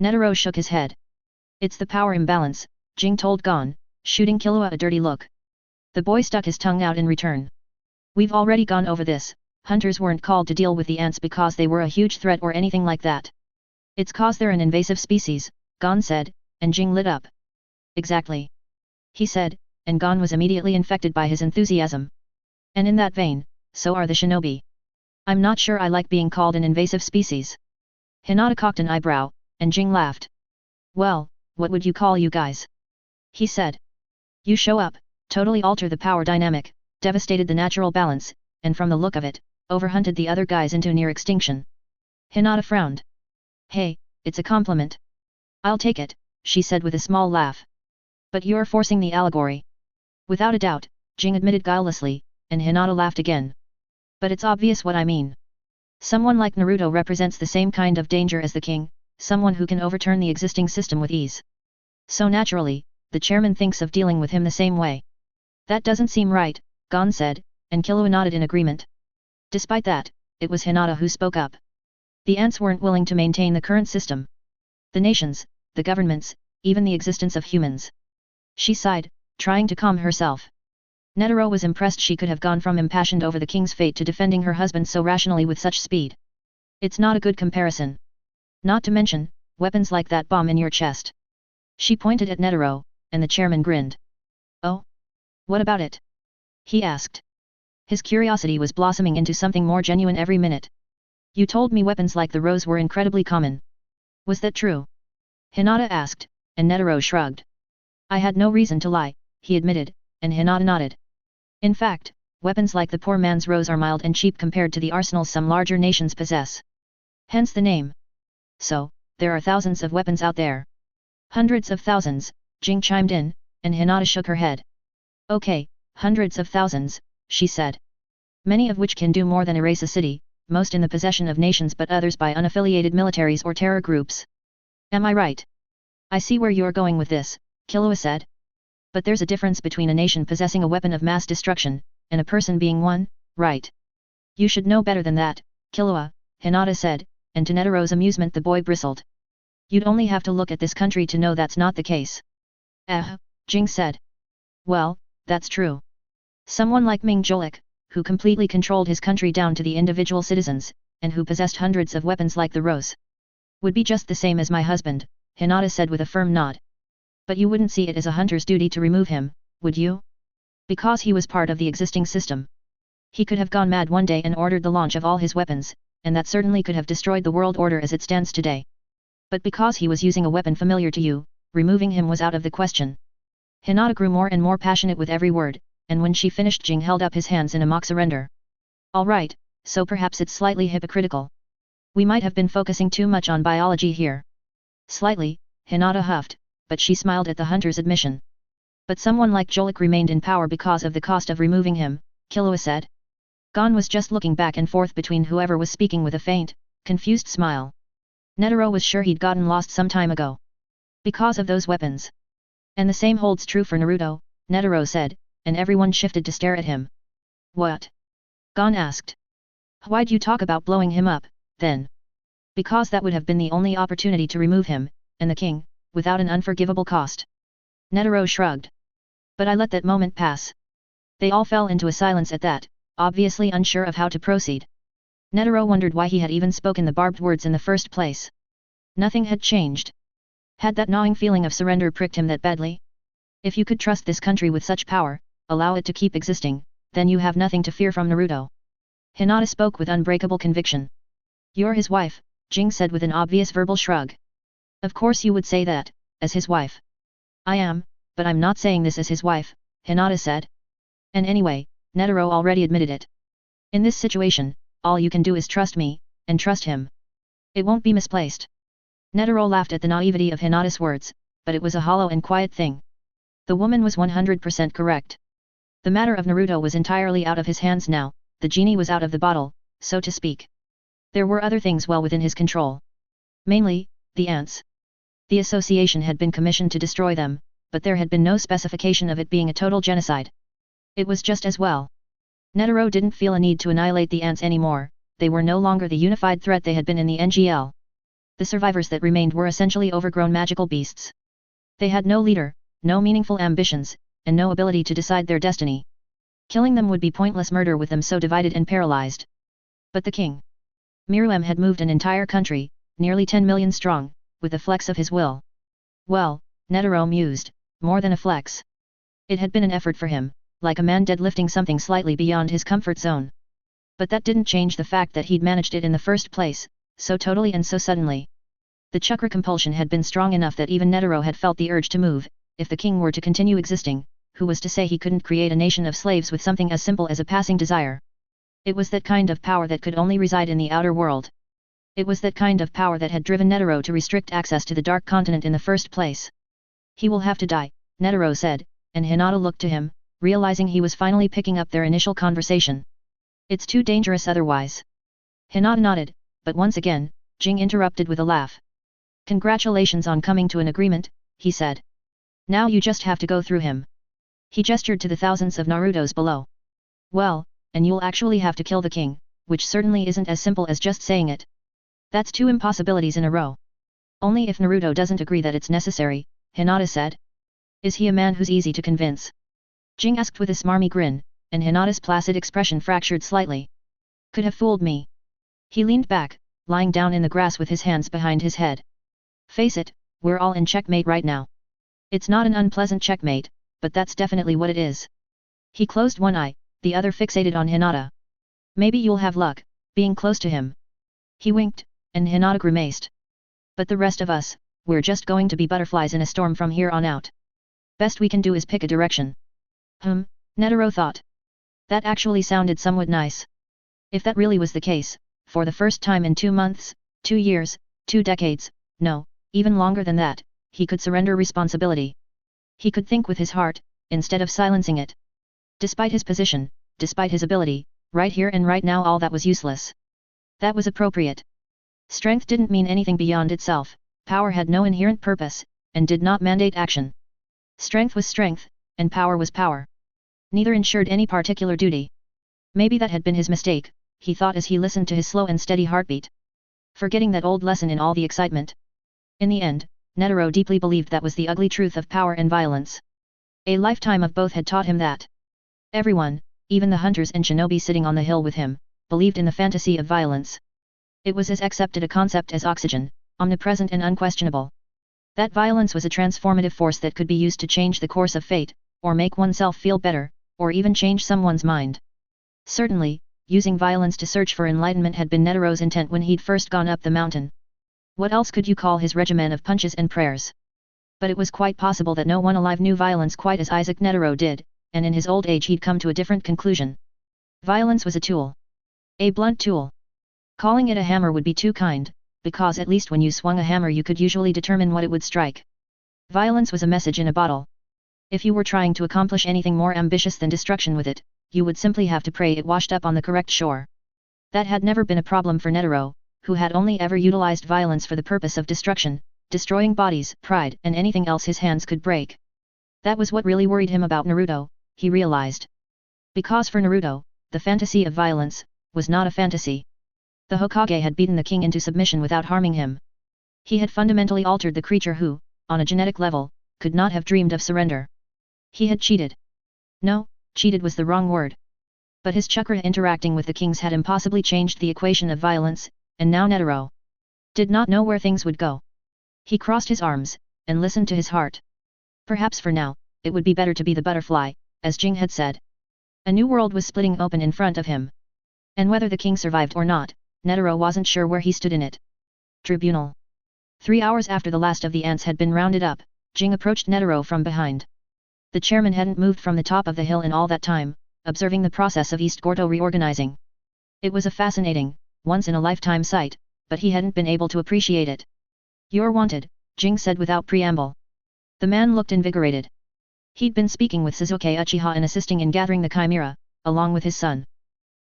Netero shook his head. It's the power imbalance, Jing told Gon, shooting Killua a dirty look. The boy stuck his tongue out in return. We've already gone over this, hunters weren't called to deal with the ants because they were a huge threat or anything like that. It's cause they're an invasive species, Gon said, and Jing lit up. Exactly. He said, and Gon was immediately infected by his enthusiasm. And in that vein, so are the shinobi. I'm not sure I like being called an invasive species. Hinata cocked an eyebrow, and Jing laughed. Well, what would you call you guys? He said. You show up, totally alter the power dynamic, devastated the natural balance, and from the look of it, overhunted the other guys into near extinction. Hinata frowned. Hey, it's a compliment. I'll take it, she said with a small laugh. But you're forcing the allegory. Without a doubt, Jing admitted guilelessly, and Hinata laughed again. But it's obvious what I mean. Someone like Naruto represents the same kind of danger as the king, someone who can overturn the existing system with ease. So naturally, the chairman thinks of dealing with him the same way. That doesn't seem right, Gon said, and Killua nodded in agreement. Despite that, it was Hinata who spoke up. The ants weren't willing to maintain the current system. The nations, the governments, even the existence of humans. She sighed, trying to calm herself. Netero was impressed she could have gone from impassioned over the king's fate to defending her husband so rationally with such speed. It's not a good comparison. Not to mention, weapons like that bomb in your chest. She pointed at Netero, and the chairman grinned. Oh? What about it? He asked. His curiosity was blossoming into something more genuine every minute. You told me weapons like the rose were incredibly common. Was that true? Hinata asked, and Netero shrugged. I had no reason to lie, he admitted, and Hinata nodded. In fact, weapons like the poor man's rose are mild and cheap compared to the arsenals some larger nations possess. Hence the name. So, there are thousands of weapons out there. Hundreds of thousands, Jing chimed in, and Hinata shook her head. Okay, hundreds of thousands, she said. Many of which can do more than erase a city, most in the possession of nations but others by unaffiliated militaries or terror groups. Am I right? I see where you're going with this, Killua said. But there's a difference between a nation possessing a weapon of mass destruction, and a person being one, right? You should know better than that, Killua, Hinata said, and to Netero's amusement the boy bristled. You'd only have to look at this country to know that's not the case. Jing said. Well, that's true. Someone like Ming Jolik, who completely controlled his country down to the individual citizens, and who possessed hundreds of weapons like the rose. Would be just the same as my husband, Hinata said with a firm nod. But you wouldn't see it as a hunter's duty to remove him, would you? Because he was part of the existing system. He could have gone mad one day and ordered the launch of all his weapons, and that certainly could have destroyed the world order as it stands today. But because he was using a weapon familiar to you, removing him was out of the question. Hinata grew more and more passionate with every word, and when she finished Jing held up his hands in a mock surrender. All right, so perhaps it's slightly hypocritical. We might have been focusing too much on biology here. Slightly, Hinata huffed, but she smiled at the hunter's admission. But someone like Jolik remained in power because of the cost of removing him, Killua said. Gon was just looking back and forth between whoever was speaking with a faint, confused smile. Netero was sure he'd gotten lost some time ago. Because of those weapons. And the same holds true for Naruto, Netero said, and everyone shifted to stare at him. What? Gon asked. Why'd you talk about blowing him up, then? Because that would have been the only opportunity to remove him, and the king, without an unforgivable cost. Netero shrugged. But I let that moment pass. They all fell into a silence at that, obviously unsure of how to proceed. Netero wondered why he had even spoken the barbed words in the first place. Nothing had changed. Had that gnawing feeling of surrender pricked him that badly? If you could trust this country with such power, allow it to keep existing, then you have nothing to fear from Naruto. Hinata spoke with unbreakable conviction. You're his wife, Jing said with an obvious verbal shrug. Of course you would say that, as his wife. I am, but I'm not saying this as his wife, Hinata said. And anyway, Netero already admitted it. In this situation, all you can do is trust me, and trust him. It won't be misplaced. Netero laughed at the naivety of Hinata's words, but it was a hollow and quiet thing. The woman was 100% correct. The matter of Naruto was entirely out of his hands now, the genie was out of the bottle, so to speak. There were other things well within his control. Mainly, the ants. The association had been commissioned to destroy them, but there had been no specification of it being a total genocide. It was just as well. Netero didn't feel a need to annihilate the ants anymore, they were no longer the unified threat they had been in the NGL. The survivors that remained were essentially overgrown magical beasts. They had no leader, no meaningful ambitions, and no ability to decide their destiny. Killing them would be pointless murder with them so divided and paralyzed. But the king. Myrmidon had moved an entire country, nearly 10 million strong, with a flex of his will. Well, Netero mused, more than a flex. It had been an effort for him, like a man deadlifting something slightly beyond his comfort zone. But that didn't change the fact that he'd managed it in the first place, so totally and so suddenly. The chakra compulsion had been strong enough that even Netero had felt the urge to move. If the king were to continue existing, who was to say he couldn't create a nation of slaves with something as simple as a passing desire? It was that kind of power that could only reside in the outer world. It was that kind of power that had driven Netero to restrict access to the Dark Continent in the first place. He will have to die, Netero said, and Hinata looked to him, realizing he was finally picking up their initial conversation. It's too dangerous otherwise. Hinata nodded, but once again, Jing interrupted with a laugh. Congratulations on coming to an agreement, he said. Now you just have to go through him. He gestured to the thousands of Narutos below. Well, and you'll actually have to kill the king, which certainly isn't as simple as just saying it. That's 2 impossibilities in a row. Only if Naruto doesn't agree that it's necessary, Hinata said. Is he a man who's easy to convince? Jing asked with a smarmy grin, and Hinata's placid expression fractured slightly. Could have fooled me. He leaned back, lying down in the grass with his hands behind his head. Face it, we're all in checkmate right now. It's not an unpleasant checkmate, but that's definitely what it is. He closed one eye, the other fixated on Hinata. Maybe you'll have luck, being close to him. He winked, and Hinata grimaced. But the rest of us, we're just going to be butterflies in a storm from here on out. Best we can do is pick a direction. Netero thought. That actually sounded somewhat nice. If that really was the case, for the first time in 2 months, 2 years, 2 decades, no, even longer than that, he could surrender responsibility. He could think with his heart, instead of silencing it. Despite his position, despite his ability, right here and right now all that was useless. That was appropriate. Strength didn't mean anything beyond itself, power had no inherent purpose, and did not mandate action. Strength was strength, and power was power. Neither ensured any particular duty. Maybe that had been his mistake, he thought as he listened to his slow and steady heartbeat. Forgetting that old lesson in all the excitement. In the end, Netero deeply believed that was the ugly truth of power and violence. A lifetime of both had taught him that. Everyone, even the hunters and shinobi sitting on the hill with him, believed in the fantasy of violence. It was as accepted a concept as oxygen, omnipresent and unquestionable. That violence was a transformative force that could be used to change the course of fate, or make oneself feel better, or even change someone's mind. Certainly, using violence to search for enlightenment had been Netero's intent when he'd first gone up the mountain. What else could you call his regimen of punches and prayers? But it was quite possible that no one alive knew violence quite as Isaac Netero did, and in his old age he'd come to a different conclusion. Violence was a tool. A blunt tool. Calling it a hammer would be too kind, because at least when you swung a hammer you could usually determine what it would strike. Violence was a message in a bottle. If you were trying to accomplish anything more ambitious than destruction with it, you would simply have to pray it washed up on the correct shore. That had never been a problem for Netero, who had only ever utilized violence for the purpose of destruction, destroying bodies, pride, and anything else his hands could break. That was what really worried him about Naruto, he realized. Because for Naruto, the fantasy of violence, was not a fantasy. The Hokage had beaten the king into submission without harming him. He had fundamentally altered the creature who, on a genetic level, could not have dreamed of surrender. He had cheated. No, cheated was the wrong word. But his chakra interacting with the kings had impossibly changed the equation of violence, and now Netero did not know where things would go. He crossed his arms, and listened to his heart. Perhaps for now, it would be better to be the butterfly, as Jing had said. A new world was splitting open in front of him. And whether the king survived or not, Netero wasn't sure where he stood in it. Tribunal. 3 hours after the last of the ants had been rounded up, Jing approached Netero from behind. The chairman hadn't moved from the top of the hill in all that time, observing the process of East Gordo reorganizing. It was a fascinating, once-in-a-lifetime sight, but he hadn't been able to appreciate it. "You're wanted," Jing said without preamble. The man looked invigorated. He'd been speaking with Sasuke Uchiha and assisting in gathering the Chimera, along with his son.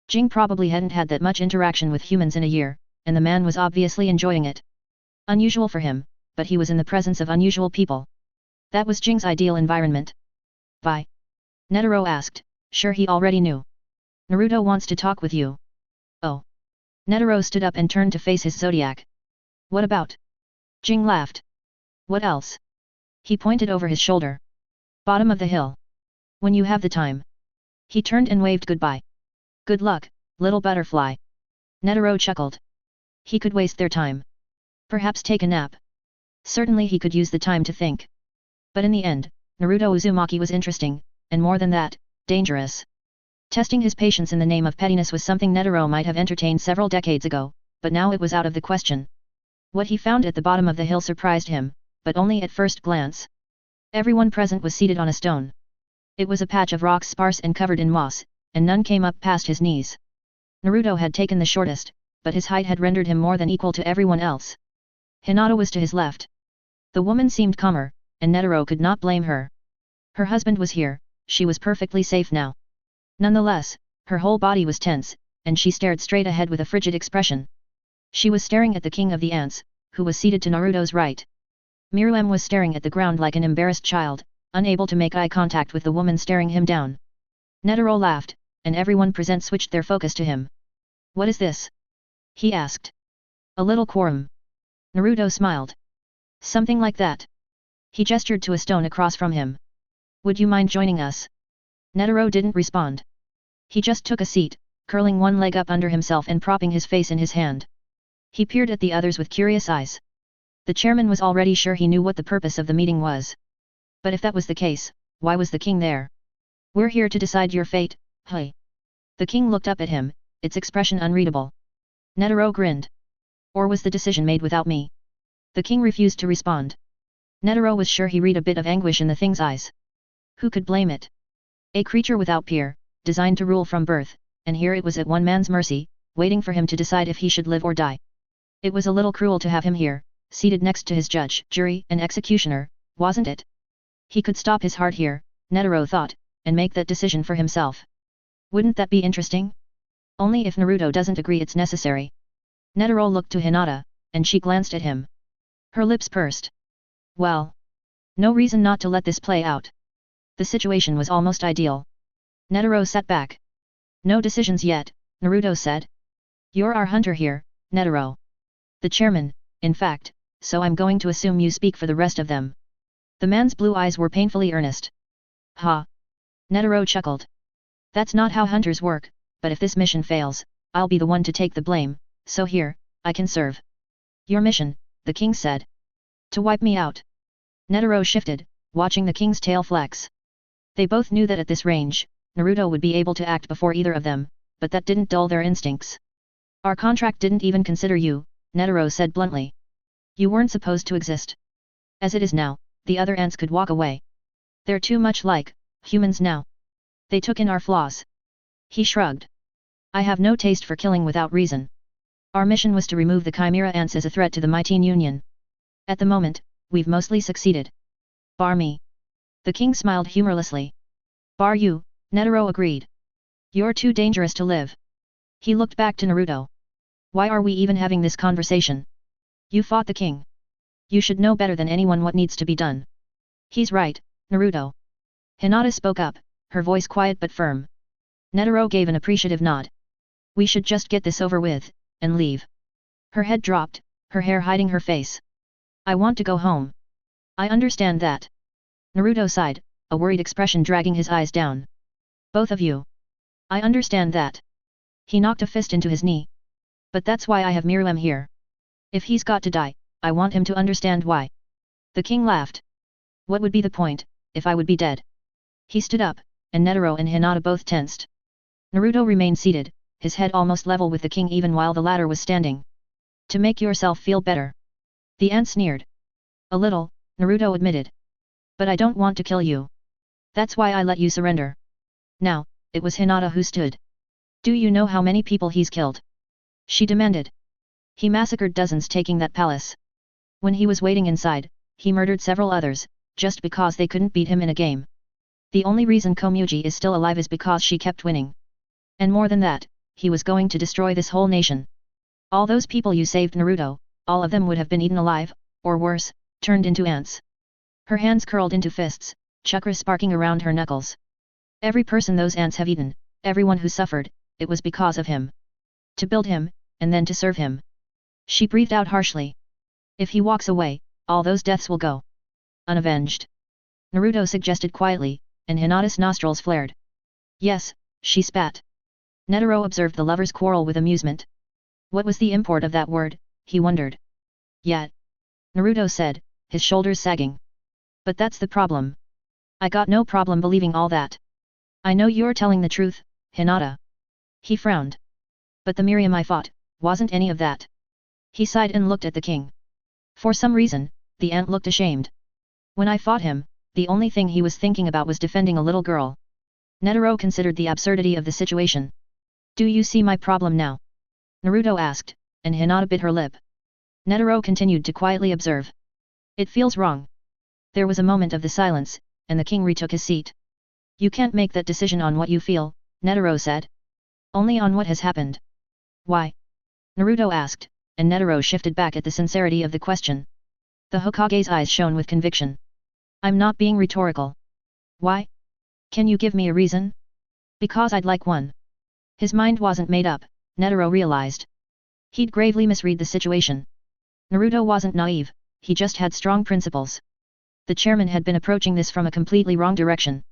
Jing probably hadn't had that much interaction with humans in a year, and the man was obviously enjoying it. Unusual for him, but he was in the presence of unusual people. That was Jing's ideal environment. "Why?" Netero asked, sure he already knew. "Naruto wants to talk with you." "Oh." Netero stood up and turned to face his zodiac. "What about?" Jing laughed. "What else?" He pointed over his shoulder. "Bottom of the hill. When you have the time." He turned and waved goodbye. "Good luck, little butterfly." Netero chuckled. He could waste their time. Perhaps take a nap. Certainly he could use the time to think. But in the end, Naruto Uzumaki was interesting, and more than that, dangerous. Testing his patience in the name of pettiness was something Netero might have entertained several decades ago, but now it was out of the question. What he found at the bottom of the hill surprised him, but only at first glance. Everyone present was seated on a stone. It was a patch of rocks sparse and covered in moss, and none came up past his knees. Naruto had taken the shortest, but his height had rendered him more than equal to everyone else. Hinata was to his left. The woman seemed calmer, and Netero could not blame her. Her husband was here, she was perfectly safe now. Nonetheless, her whole body was tense, and she stared straight ahead with a frigid expression. She was staring at the king of the ants, who was seated to Naruto's right. Myrmidon was staring at the ground like an embarrassed child, unable to make eye contact with the woman staring him down. Netero laughed, and everyone present switched their focus to him. "What is this?" he asked. "A little quorum." Naruto smiled. "Something like that." He gestured to a stone across from him. "Would you mind joining us?" Netero didn't respond. He just took a seat, curling one leg up under himself and propping his face in his hand. He peered at the others with curious eyes. The chairman was already sure he knew what the purpose of the meeting was. But if that was the case, why was the king there? "We're here to decide your fate, hey." The king looked up at him, its expression unreadable. Netero grinned. "Or was the decision made without me?" The king refused to respond. Netero was sure he read a bit of anguish in the thing's eyes. Who could blame it? A creature without peer, designed to rule from birth, and here it was at one man's mercy, waiting for him to decide if he should live or die. It was a little cruel to have him here, seated next to his judge, jury, and executioner, wasn't it? He could stop his heart here, Netero thought, and make that decision for himself. Wouldn't that be interesting? Only if Naruto doesn't agree it's necessary. Netero looked to Hinata, and she glanced at him. Her lips pursed. Well, no reason not to let this play out. The situation was almost ideal. Netero sat back. "No decisions yet," Naruto said. "You're our hunter here, Netero. The chairman, in fact, so I'm going to assume you speak for the rest of them." The man's blue eyes were painfully earnest. "Ha!" Netero chuckled. "That's not how hunters work, but if this mission fails, I'll be the one to take the blame, so here, I can serve." "Your mission," the king said. "To wipe me out." Netero shifted, watching the king's tail flex. They both knew that at this range, Naruto would be able to act before either of them, but that didn't dull their instincts. "Our contract didn't even consider you," Netero said bluntly. "You weren't supposed to exist. As it is now, the other ants could walk away. They're too much like humans now. They took in our flaws." He shrugged. "I have no taste for killing without reason. Our mission was to remove the Chimera ants as a threat to the Mighty Union. At the moment, we've mostly succeeded. Bar me." The king smiled humorlessly. "Bar you," Netero agreed. "You're too dangerous to live." He looked back to Naruto. "Why are we even having this conversation? You fought the king. You should know better than anyone what needs to be done." "He's right, Naruto." Hinata spoke up, her voice quiet but firm. Netero gave an appreciative nod. We should just get this over with, and leave. Her head dropped, her hair hiding her face. I want to go home. I understand that. Naruto sighed, a worried expression dragging his eyes down. Both of you. I understand that. He knocked a fist into his knee. But that's why I have Myrmidon here. If he's got to die, I want him to understand why. The king laughed. What would be the point, if I would be dead? He stood up, and Netero and Hinata both tensed. Naruto remained seated, his head almost level with the king even while the latter was standing. To make yourself feel better. The ant sneered. A little, Naruto admitted. But I don't want to kill you. That's why I let you surrender. Now, it was Hinata who stood. Do you know how many people he's killed? She demanded. He massacred dozens taking that palace. When he was waiting inside, he murdered several others, just because they couldn't beat him in a game. The only reason Komugi is still alive is because she kept winning. And more than that, he was going to destroy this whole nation. All those people you saved, Naruto, all of them would have been eaten alive, or worse, turned into ants. Her hands curled into fists, chakra sparking around her knuckles. Every person those ants have eaten, everyone who suffered, it was because of him. To build him, and then to serve him. She breathed out harshly. If he walks away, all those deaths will go unavenged. Naruto suggested quietly, and Hinata's nostrils flared. Yes, she spat. Netero observed the lovers' quarrel with amusement. What was the import of that word, he wondered. Yet. Naruto said, his shoulders sagging. But that's the problem. I got no problem believing all that. I know you're telling the truth, Hinata. He frowned. But the Miriam I fought, wasn't any of that. He sighed and looked at the king. For some reason, the ant looked ashamed. When I fought him, the only thing he was thinking about was defending a little girl. Netero considered the absurdity of the situation. Do you see my problem now? Naruto asked, and Hinata bit her lip. Netero continued to quietly observe. It feels wrong. There was a moment of the silence, and the king retook his seat. You can't make that decision on what you feel, Netero said. Only on what has happened. Why? Naruto asked, and Netero shifted back at the sincerity of the question. The Hokage's eyes shone with conviction. I'm not being rhetorical. Why? Can you give me a reason? Because I'd like one. His mind wasn't made up, Netero realized. He'd gravely misread the situation. Naruto wasn't naive, he just had strong principles. The chairman had been approaching this from a completely wrong direction.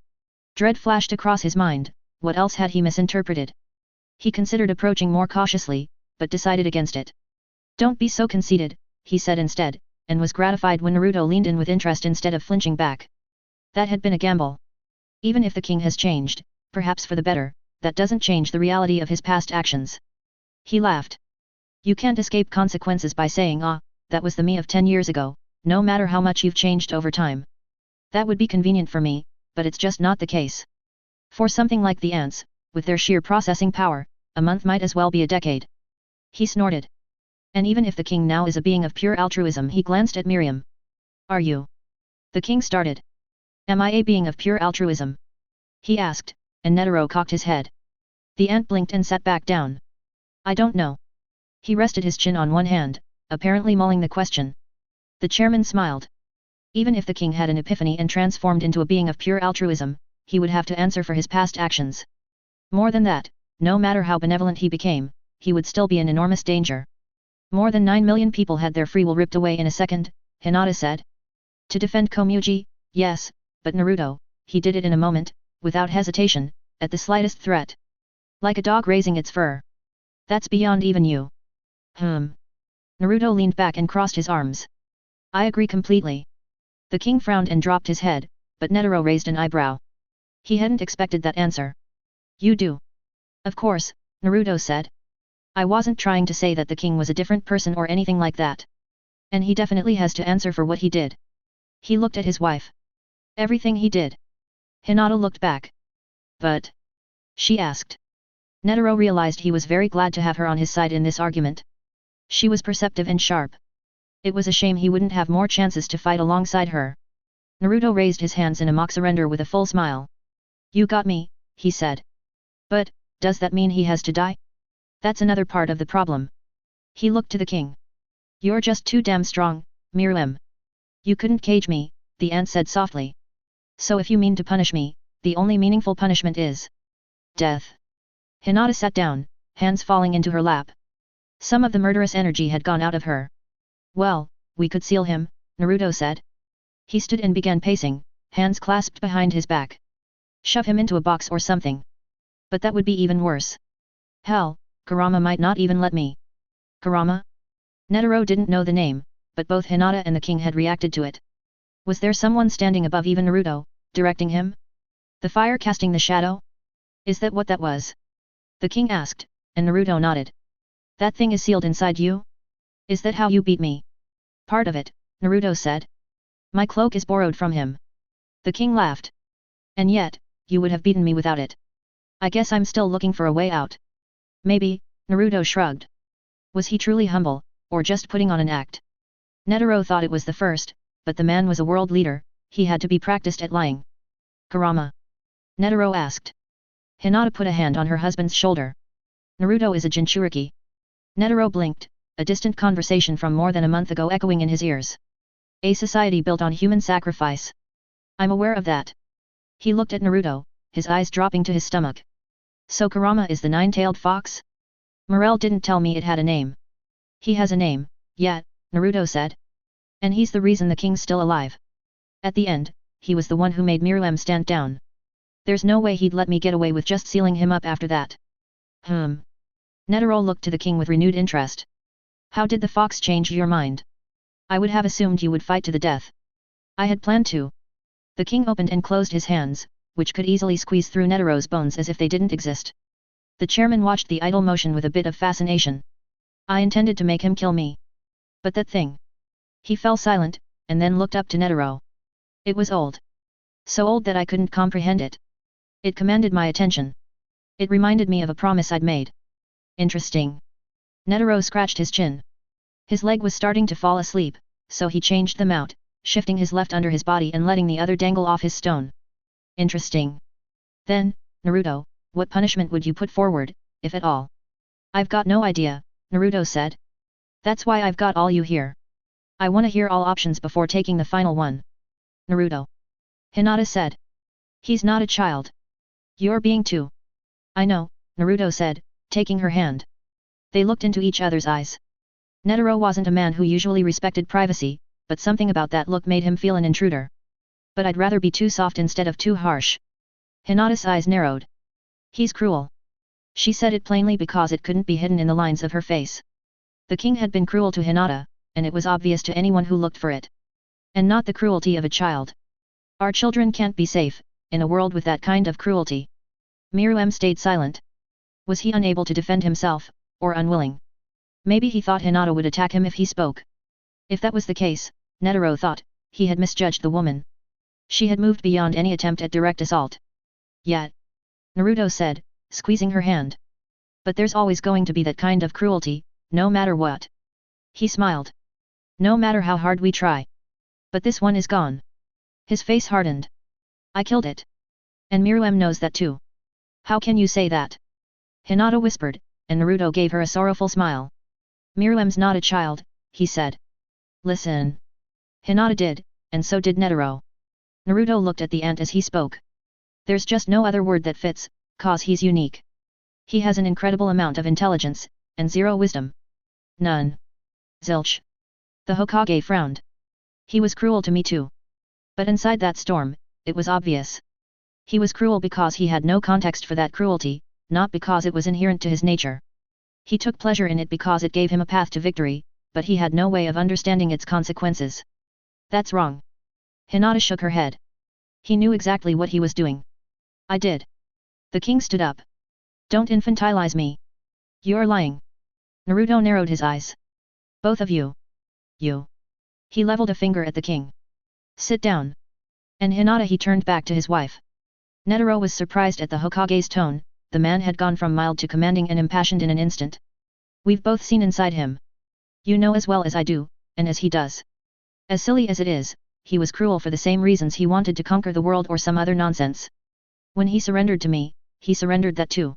Dread flashed across his mind, what else had he misinterpreted? He considered approaching more cautiously, but decided against it. Don't be so conceited, he said instead, and was gratified when Naruto leaned in with interest instead of flinching back. That had been a gamble. Even if the king has changed, perhaps for the better, that doesn't change the reality of his past actions. He laughed. You can't escape consequences by saying that was the me of 10 years ago, no matter how much you've changed over time. That would be convenient for me, but it's just not the case. For something like the ants, with their sheer processing power, a month might as well be a decade. He snorted. And even if the king now is a being of pure altruism, he glanced at Miriam. Are you? The king started. Am I a being of pure altruism? He asked, and Netero cocked his head. The ant blinked and sat back down. I don't know. He rested his chin on one hand, apparently mulling the question. The chairman smiled. Even if the king had an epiphany and transformed into a being of pure altruism, he would have to answer for his past actions. More than that, no matter how benevolent he became, he would still be in enormous danger. More than 9 million people had their free will ripped away in a second, Hinata said. To defend Komugi, yes, but Naruto, he did it in a moment, without hesitation, at the slightest threat. Like a dog raising its fur. That's beyond even you. Naruto leaned back and crossed his arms. I agree completely. The king frowned and dropped his head, but Netero raised an eyebrow. He hadn't expected that answer. You do. Of course, Naruto said. I wasn't trying to say that the king was a different person or anything like that. And he definitely has to answer for what he did. He looked at his wife. Everything he did. Hinata looked back. But? She asked. Netero realized he was very glad to have her on his side in this argument. She was perceptive and sharp. It was a shame he wouldn't have more chances to fight alongside her. Naruto raised his hands in a mock surrender with a full smile. You got me, he said. But, does that mean he has to die? That's another part of the problem. He looked to the king. You're just too damn strong, Miriam. You couldn't cage me, the ant said softly. So if you mean to punish me, the only meaningful punishment is death. Hinata sat down, hands falling into her lap. Some of the murderous energy had gone out of her. Well, we could seal him, Naruto said. He stood and began pacing, hands clasped behind his back. Shove him into a box or something. But that would be even worse. Hell, Kurama might not even let me. Kurama? Netero didn't know the name, but both Hinata and the king had reacted to it. Was there someone standing above even Naruto, directing him? The fire casting the shadow? Is that what that was? The king asked, and Naruto nodded. That thing is sealed inside you? Is that how you beat me? Part of it, Naruto said. My cloak is borrowed from him. The king laughed. And yet, you would have beaten me without it. I guess I'm still looking for a way out. Maybe, Naruto shrugged. Was he truly humble, or just putting on an act? Netero thought it was the first, but the man was a world leader, he had to be practiced at lying. Kurama? Netero asked. Hinata put a hand on her husband's shoulder. Naruto is a Jinchuriki. Netero blinked, a distant conversation from more than a month ago echoing in his ears. A society built on human sacrifice. I'm aware of that. He looked at Naruto, his eyes dropping to his stomach. So Kurama is the nine-tailed fox? Morel didn't tell me it had a name. He has a name, yet, Naruto said. And he's the reason the king's still alive. At the end, he was the one who made Myrmidon stand down. There's no way he'd let me get away with just sealing him up after that. Netero looked to the king with renewed interest. How did the fox change your mind? I would have assumed you would fight to the death. I had planned to. The king opened and closed his hands, which could easily squeeze through Netero's bones as if they didn't exist. The chairman watched the idle motion with a bit of fascination. I intended to make him kill me. But that thing. He fell silent, and then looked up to Netero. It was old. So old that I couldn't comprehend it. It commanded my attention. It reminded me of a promise I'd made. Interesting. Netero scratched his chin. His leg was starting to fall asleep, so he changed them out, shifting his left under his body and letting the other dangle off his stone. Interesting. Then, Naruto, what punishment would you put forward, if at all? I've got no idea, Naruto said. That's why I've got all you here. I want to hear all options before taking the final one. Naruto. Hinata said. He's not a child. You're being too. I know, Naruto said, taking her hand. They looked into each other's eyes. Netero wasn't a man who usually respected privacy, but something about that look made him feel an intruder. But I'd rather be too soft instead of too harsh. Hinata's eyes narrowed. He's cruel. She said it plainly because it couldn't be hidden in the lines of her face. The king had been cruel to Hinata, and it was obvious to anyone who looked for it. And not the cruelty of a child. Our children can't be safe, in a world with that kind of cruelty. Myrmidon stayed silent. Was he unable to defend himself, or unwilling? Maybe he thought Hinata would attack him if he spoke. If that was the case, Netero thought, he had misjudged the woman. She had moved beyond any attempt at direct assault. Yet, Naruto said, squeezing her hand. But there's always going to be that kind of cruelty, no matter what. He smiled. No matter how hard we try. But this one is gone. His face hardened. I killed it. And Myrmidon knows that too. How can you say that? Hinata whispered, and Naruto gave her a sorrowful smile. Myrmidon's not a child, he said. Listen. Hinata did, and so did Netero. Naruto looked at the ant as he spoke. There's just no other word that fits, cause he's unique. He has an incredible amount of intelligence, and zero wisdom. None. Zilch. The Hokage frowned. He was cruel to me too. But inside that storm, it was obvious. He was cruel because he had no context for that cruelty, not because it was inherent to his nature. He took pleasure in it because it gave him a path to victory, but he had no way of understanding its consequences. That's wrong. Hinata shook her head. He knew exactly what he was doing. I did. The king stood up. Don't infantilize me. You're lying. Naruto narrowed his eyes. Both of you. You. He leveled a finger at the king. Sit down. And Hinata he turned back to his wife. Netero was surprised at the Hokage's tone, the man had gone from mild to commanding and impassioned in an instant. We've both seen inside him. You know as well as I do, and as he does. As silly as it is, he was cruel for the same reasons he wanted to conquer the world or some other nonsense. When he surrendered to me, he surrendered that too.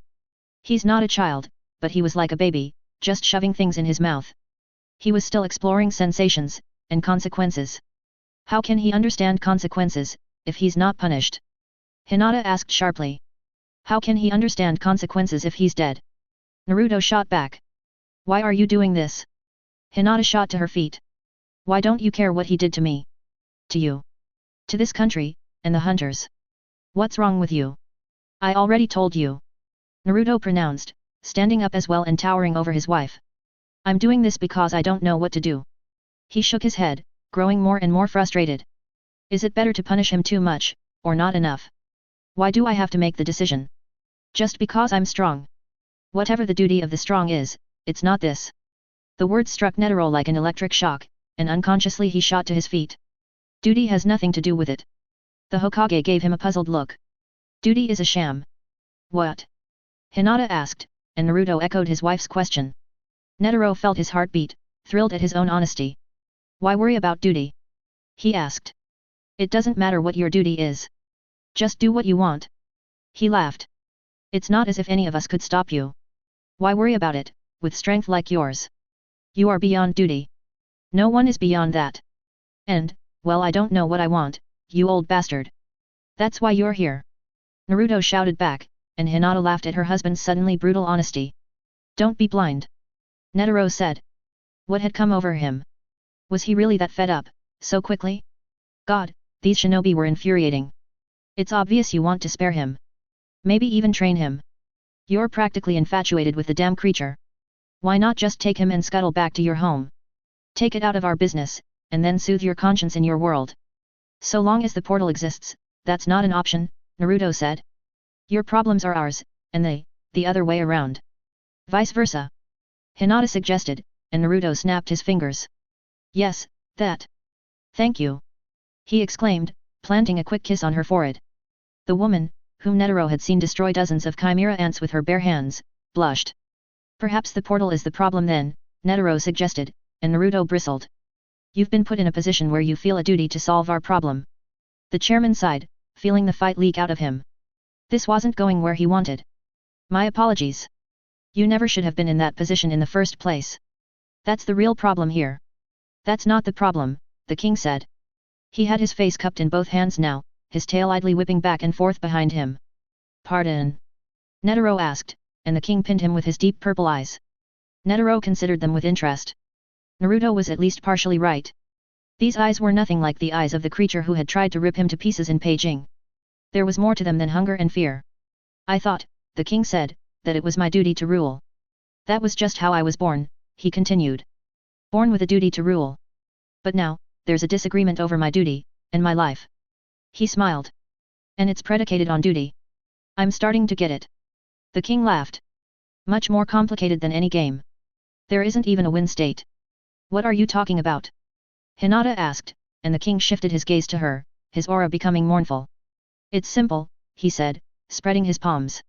He's not a child, but he was like a baby, just shoving things in his mouth. He was still exploring sensations, and consequences. How can he understand consequences, if he's not punished? Hinata asked sharply. How can he understand consequences if he's dead? Naruto shot back. Why are you doing this? Hinata shot to her feet. Why don't you care what he did to me? To you. To this country, and the hunters. What's wrong with you? I already told you. Naruto pronounced, standing up as well and towering over his wife. I'm doing this because I don't know what to do. He shook his head, growing more and more frustrated. Is it better to punish him too much, or not enough? Why do I have to make the decision? Just because I'm strong. Whatever the duty of the strong is, it's not this. The words struck Netero like an electric shock, and unconsciously he shot to his feet. Duty has nothing to do with it. The Hokage gave him a puzzled look. Duty is a sham. What? Hinata asked, and Naruto echoed his wife's question. Netero felt his heart beat, thrilled at his own honesty. Why worry about duty? He asked. It doesn't matter what your duty is. Just do what you want. He laughed. It's not as if any of us could stop you. Why worry about it, with strength like yours? You are beyond duty. No one is beyond that. And, well, I don't know what I want, you old bastard. That's why you're here. Naruto shouted back, and Hinata laughed at her husband's suddenly brutal honesty. Don't be blind. Netero said. What had come over him? Was he really that fed up, so quickly? God, these shinobi were infuriating. It's obvious you want to spare him. Maybe even train him. You're practically infatuated with the damn creature. Why not just take him and scuttle back to your home? Take it out of our business, and then soothe your conscience in your world. So long as the portal exists, that's not an option, Naruto said. Your problems are ours, and they, the other way around. Vice versa. Hinata suggested, and Naruto snapped his fingers. Yes, that. Thank you. He exclaimed, planting a quick kiss on her forehead. The woman, whom Netero had seen destroy dozens of chimera ants with her bare hands, blushed. Perhaps the portal is the problem then, Netero suggested, and Naruto bristled. You've been put in a position where you feel a duty to solve our problem. The chairman sighed, feeling the fight leak out of him. This wasn't going where he wanted. My apologies. You never should have been in that position in the first place. That's the real problem here. That's not the problem, the king said. He had his face cupped in both hands now, his tail idly whipping back and forth behind him. Pardon? Netero asked, and the king pinned him with his deep purple eyes. Netero considered them with interest. Naruto was at least partially right. These eyes were nothing like the eyes of the creature who had tried to rip him to pieces in Beijing. There was more to them than hunger and fear. I thought, the king said, that it was my duty to rule. That was just how I was born, he continued. Born with a duty to rule. But now, there's a disagreement over my duty, and my life. He smiled. And it's predicated on duty. I'm starting to get it. The king laughed. Much more complicated than any game. There isn't even a win state. What are you talking about? Hinata asked, and the king shifted his gaze to her, his aura becoming mournful. It's simple, he said, spreading his palms.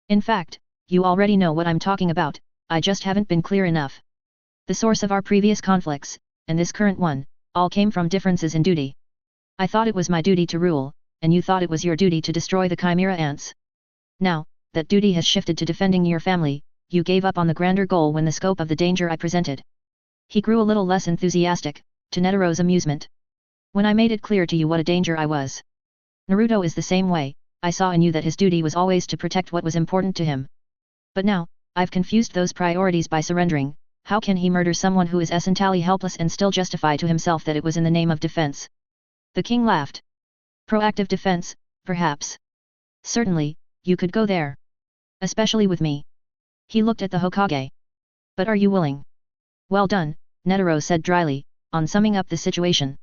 In fact, you already know what I'm talking about, I just haven't been clear enough. The source of our previous conflicts, and this current one, all came from differences in duty. I thought it was my duty to rule, and you thought it was your duty to destroy the chimera ants. Now, that duty has shifted to defending your family, you gave up on the grander goal when the scope of the danger I presented. He grew a little less enthusiastic, to Netero's amusement. When I made it clear to you what a danger I was. Naruto is the same way, I saw in you that his duty was always to protect what was important to him. But now, I've confused those priorities by surrendering. How can he murder someone who is essentially helpless and still justify to himself that it was in the name of defense? The king laughed. Proactive defense, perhaps. Certainly, you could go there. Especially with me. He looked at the Hokage. But are you willing? Well done, Netero said dryly, on summing up the situation.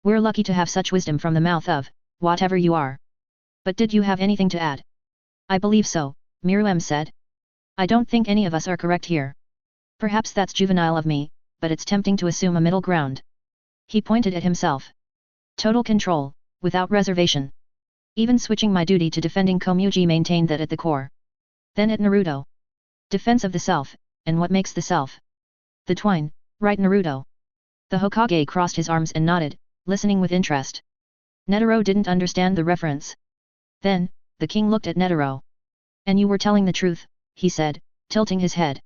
We're lucky to have such wisdom from the mouth of, whatever you are. But did you have anything to add? I believe so, Myrmidon said. I don't think any of us are correct here. Perhaps that's juvenile of me, but it's tempting to assume a middle ground. He pointed at himself. Total control, without reservation. Even switching my duty to defending Komugi maintained that at the core. Then at Naruto. Defense of the self, and what makes the self? The twine, right Naruto? The Hokage crossed his arms and nodded, listening with interest. Netero didn't understand the reference. Then, the king looked at Netero. And you were telling the truth, he said, tilting his head.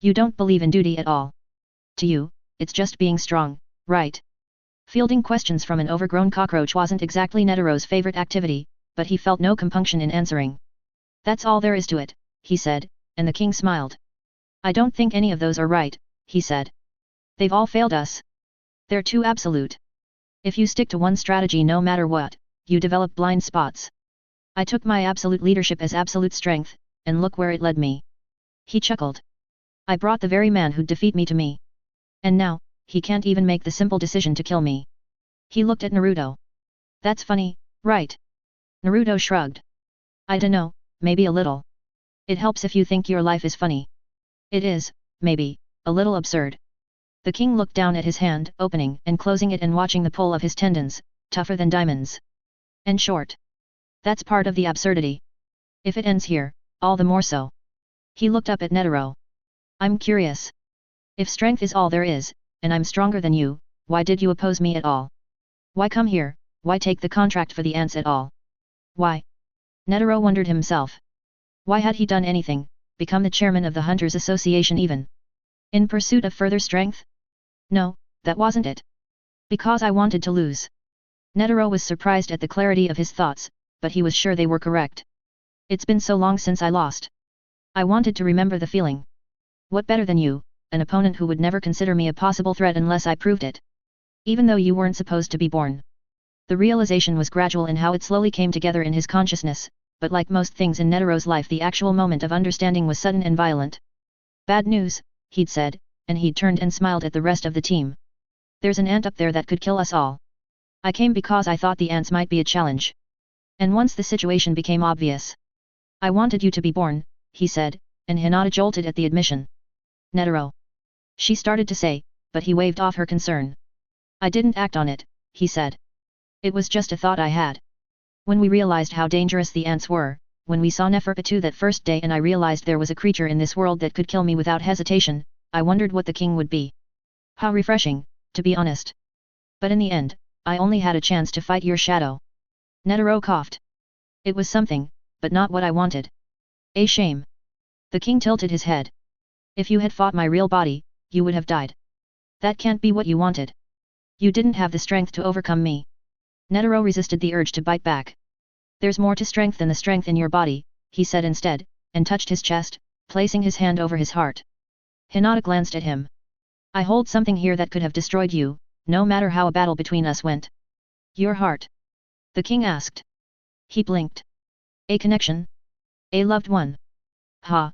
You don't believe in duty at all. To you, it's just being strong, right? Fielding questions from an overgrown cockroach wasn't exactly Netero's favorite activity, but he felt no compunction in answering. That's all there is to it, he said, and the king smiled. I don't think any of those are right, he said. They've all failed us. They're too absolute. If you stick to one strategy no matter what, you develop blind spots. I took my absolute leadership as absolute strength, and look where it led me. He chuckled. I brought the very man who'd defeat me to me. And now, he can't even make the simple decision to kill me. He looked at Naruto. That's funny, right? Naruto shrugged. I dunno, maybe a little. It helps if you think your life is funny. It is, maybe, a little absurd. The king looked down at his hand, opening and closing it and watching the pull of his tendons, tougher than diamonds. And short. That's part of the absurdity. If it ends here, all the more so. He looked up at Netero. I'm curious. If strength is all there is, and I'm stronger than you, why did you oppose me at all? Why come here, why take the contract for the ants at all? Why? Netero wondered himself. Why had he done anything, become the chairman of the Hunters Association even? In pursuit of further strength? No, that wasn't it. Because I wanted to lose. Netero was surprised at the clarity of his thoughts, but he was sure they were correct. It's been so long since I lost. I wanted to remember the feeling. What better than you, an opponent who would never consider me a possible threat unless I proved it. Even though you weren't supposed to be born. The realization was gradual in how it slowly came together in his consciousness, but like most things in Netero's life the actual moment of understanding was sudden and violent. Bad news, he'd said, and he'd turned and smiled at the rest of the team. There's an ant up there that could kill us all. I came because I thought the ants might be a challenge. And once the situation became obvious. I wanted you to be born, he said, and Hinata jolted at the admission. Netero. She started to say, but he waved off her concern. I didn't act on it, he said. It was just a thought I had. When we realized how dangerous the ants were, when we saw Neferpitu that first day and I realized there was a creature in this world that could kill me without hesitation, I wondered what the king would be. How refreshing, to be honest. But in the end, I only had a chance to fight your shadow. Netero coughed. It was something, but not what I wanted. A shame. The king tilted his head. If you had fought my real body, you would have died. That can't be what you wanted. You didn't have the strength to overcome me. Netero resisted the urge to bite back. There's more to strength than the strength in your body, he said instead, and touched his chest, placing his hand over his heart. Hinata glanced at him. I hold something here that could have destroyed you, no matter how a battle between us went. Your heart? The king asked. He blinked. A connection? A loved one? Ha!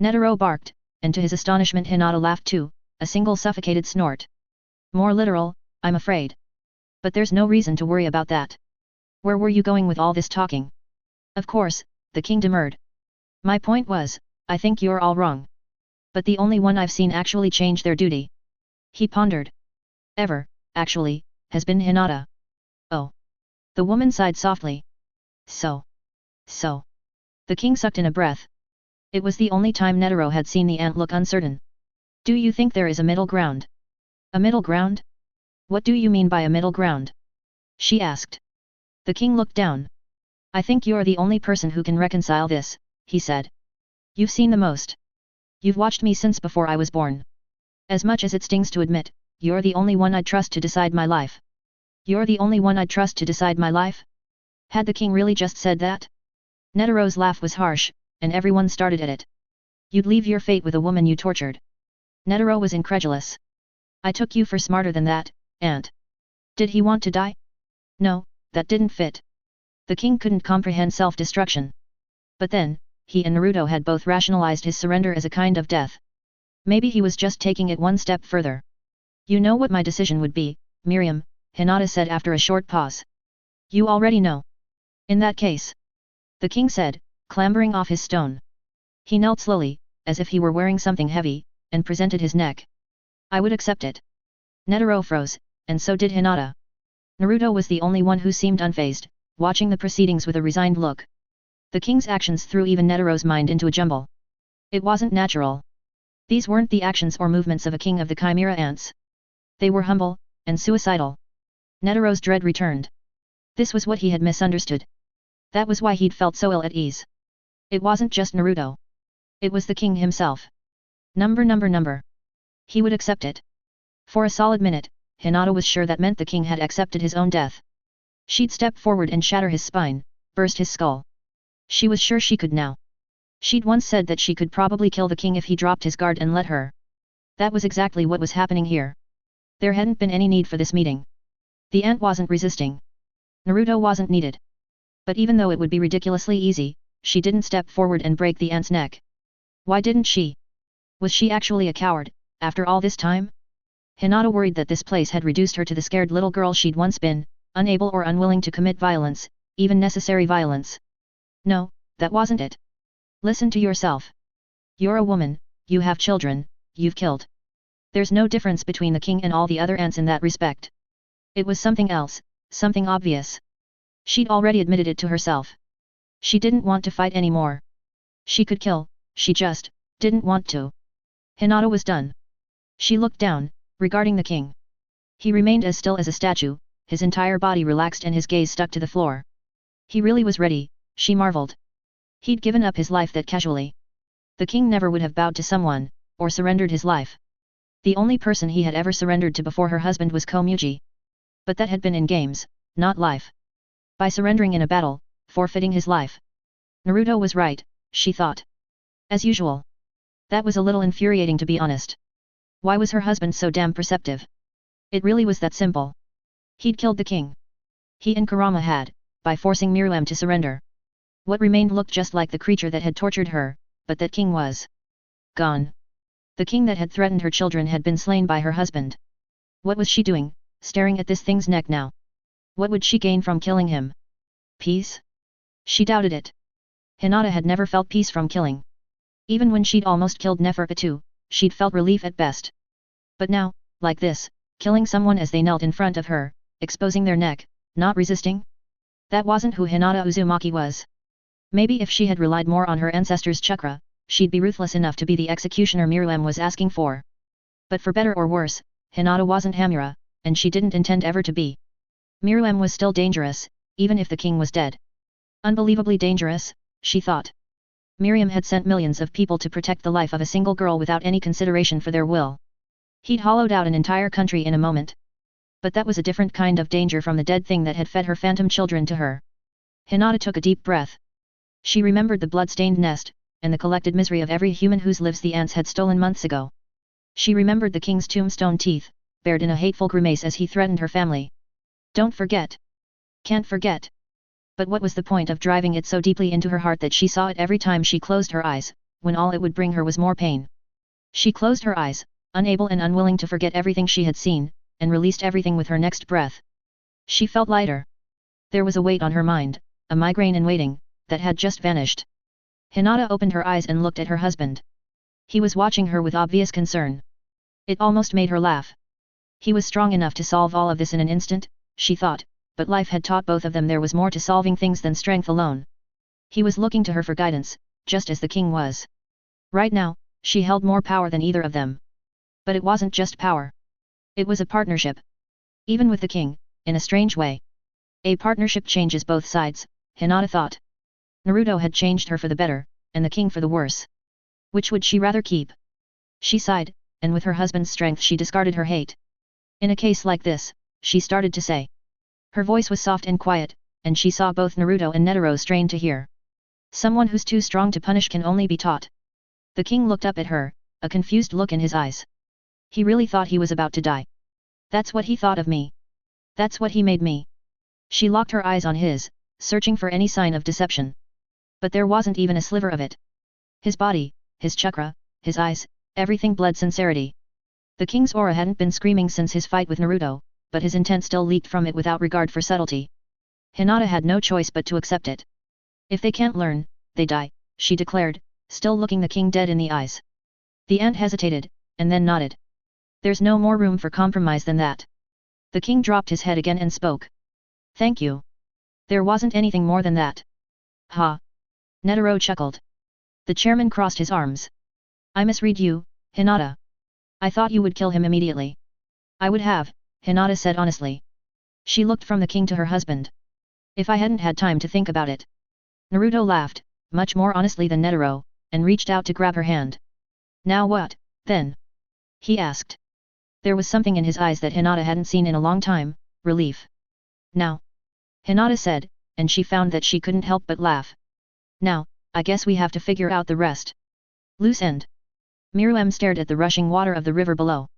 Netero barked, and to his astonishment Hinata laughed too, a single suffocated snort. More literal, I'm afraid. But there's no reason to worry about that. Where were you going with all this talking? Of course, the king demurred. My point was, I think you're all wrong. But the only one I've seen actually change their duty. He pondered. Ever, actually, has been Hinata. Oh. The woman sighed softly. So. The king sucked in a breath. It was the only time Netero had seen the ant look uncertain. Do you think there is a middle ground? A middle ground? What do you mean by a middle ground? She asked. The king looked down. I think you're the only person who can reconcile this, he said. You've seen the most. You've watched me since before I was born. As much as it stings to admit, you're the only one I'd trust to decide my life. You're the only one I'd trust to decide my life? Had the king really just said that? Netero's laugh was harsh, and everyone started at it. You'd leave your fate with a woman you tortured. Netero was incredulous. I took you for smarter than that, Aunt. Did he want to die? No, that didn't fit. The king couldn't comprehend self-destruction. But then, he and Naruto had both rationalized his surrender as a kind of death. Maybe he was just taking it one step further. You know what my decision would be, Miriam, Hinata said after a short pause. You already know. In that case. The king said, clambering off his stone. He knelt slowly, as if he were wearing something heavy, and presented his neck. I would accept it. Netero froze, and so did Hinata. Naruto was the only one who seemed unfazed, watching the proceedings with a resigned look. The king's actions threw even Netero's mind into a jumble. It wasn't natural. These weren't the actions or movements of a king of the Chimera Ants. They were humble, and suicidal. Netero's dread returned. This was what he had misunderstood. That was why he'd felt so ill at ease. It wasn't just Naruto. It was the king himself. Number. He would accept it. For a solid minute, Hinata was sure that meant the king had accepted his own death. She'd step forward and shatter his spine, burst his skull. She was sure she could now. She'd once said that she could probably kill the king if he dropped his guard and let her. That was exactly what was happening here. There hadn't been any need for this meeting. The ant wasn't resisting. Naruto wasn't needed. But even though it would be ridiculously easy, she didn't step forward and break the ant's neck. Why didn't she? Was she actually a coward, after all this time? Hinata worried that this place had reduced her to the scared little girl she'd once been, unable or unwilling to commit violence, even necessary violence. No, that wasn't it. Listen to yourself. You're a woman, you have children, you've killed. There's no difference between the king and all the other ants in that respect. It was something else, something obvious. She'd already admitted it to herself. She didn't want to fight anymore. She could kill, she just didn't want to. Hinata was done. She looked down, regarding the king. He remained as still as a statue, his entire body relaxed and his gaze stuck to the floor. He really was ready, she marveled. He'd given up his life that casually. The king never would have bowed to someone, or surrendered his life. The only person he had ever surrendered to before her husband was Komuji. But that had been in games, not life. By surrendering in a battle, forfeiting his life. Naruto was right, she thought. As usual. That was a little infuriating to be honest. Why was her husband so damn perceptive? It really was that simple. He'd killed the king. He and Kurama had, by forcing Myrmidon to surrender. What remained looked just like the creature that had tortured her, but that king was gone. The king that had threatened her children had been slain by her husband. What was she doing, staring at this thing's neck now? What would she gain from killing him? Peace? She doubted it. Hinata had never felt peace from killing. Even when she'd almost killed Nefertiti, she'd felt relief at best. But now, like this, killing someone as they knelt in front of her, exposing their neck, not resisting? That wasn't who Hinata Uzumaki was. Maybe if she had relied more on her ancestors' chakra, she'd be ruthless enough to be the executioner Myrmidon was asking for. But for better or worse, Hinata wasn't Hamura, and she didn't intend ever to be. Myrmidon was still dangerous, even if the king was dead. Unbelievably dangerous, she thought. Miriam had sent millions of people to protect the life of a single girl without any consideration for their will. He'd hollowed out an entire country in a moment. But that was a different kind of danger from the dead thing that had fed her phantom children to her. Hinata took a deep breath. She remembered the blood-stained nest, and the collected misery of every human whose lives the ants had stolen months ago. She remembered the king's tombstone teeth, bared in a hateful grimace as he threatened her family. Don't forget. Can't forget. But what was the point of driving it so deeply into her heart that she saw it every time she closed her eyes, when all it would bring her was more pain? She closed her eyes, unable and unwilling to forget everything she had seen, and released everything with her next breath. She felt lighter. There was a weight on her mind, a migraine in waiting, that had just vanished. Hinata opened her eyes and looked at her husband. He was watching her with obvious concern. It almost made her laugh. He was strong enough to solve all of this in an instant, she thought, but life had taught both of them there was more to solving things than strength alone. He was looking to her for guidance, just as the king was. Right now, she held more power than either of them. But it wasn't just power. It was a partnership. Even with the king, in a strange way. A partnership changes both sides, Hinata thought. Naruto had changed her for the better, and the king for the worse. Which would she rather keep? She sighed, and with her husband's strength she discarded her hate. In a case like this, she started to say. Her voice was soft and quiet, and she saw both Naruto and Netero strain to hear. Someone who's too strong to punish can only be taught. The king looked up at her, a confused look in his eyes. He really thought he was about to die. That's what he thought of me. That's what he made me. She locked her eyes on his, searching for any sign of deception. But there wasn't even a sliver of it. His body, his chakra, his eyes, everything bled sincerity. The king's aura hadn't been screaming since his fight with Naruto, but his intent still leaked from it without regard for subtlety. Hinata had no choice but to accept it. If they can't learn, they die, she declared, still looking the king dead in the eyes. The ant hesitated, and then nodded. There's no more room for compromise than that. The king dropped his head again and spoke. Thank you. There wasn't anything more than that. Ha! Netero chuckled. The chairman crossed his arms. I misread you, Hinata. I thought you would kill him immediately. I would have, Hinata said honestly. She looked from the king to her husband. If I hadn't had time to think about it. Naruto laughed, much more honestly than Netero, and reached out to grab her hand. Now what, then? He asked. There was something in his eyes that Hinata hadn't seen in a long time, relief. Now? Hinata said, and she found that she couldn't help but laugh. Now, I guess we have to figure out the rest. Loose end. Myrmidon stared at the rushing water of the river below.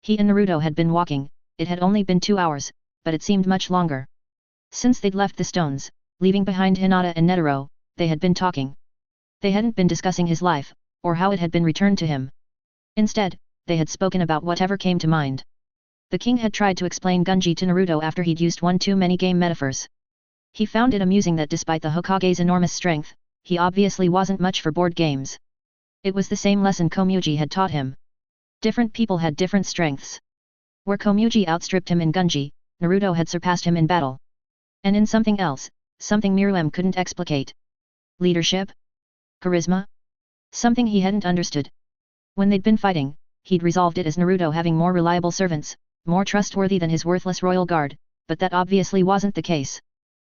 He and Naruto had been walking, it had only been 2 hours, but it seemed much longer. Since they'd left the stones, leaving behind Hinata and Netero, they had been talking. They hadn't been discussing his life, or how it had been returned to him. Instead, they had spoken about whatever came to mind. The king had tried to explain Gunji to Naruto after he'd used one too many game metaphors. He found it amusing that despite the Hokage's enormous strength, he obviously wasn't much for board games. It was the same lesson Komugi had taught him. Different people had different strengths. Where Komugi outstripped him in Gunji, Naruto had surpassed him in battle. And in something else, something Myrmidon couldn't explicate. Leadership? Charisma? Something he hadn't understood. When they'd been fighting, he'd resolved it as Naruto having more reliable servants, more trustworthy than his worthless royal guard, but that obviously wasn't the case.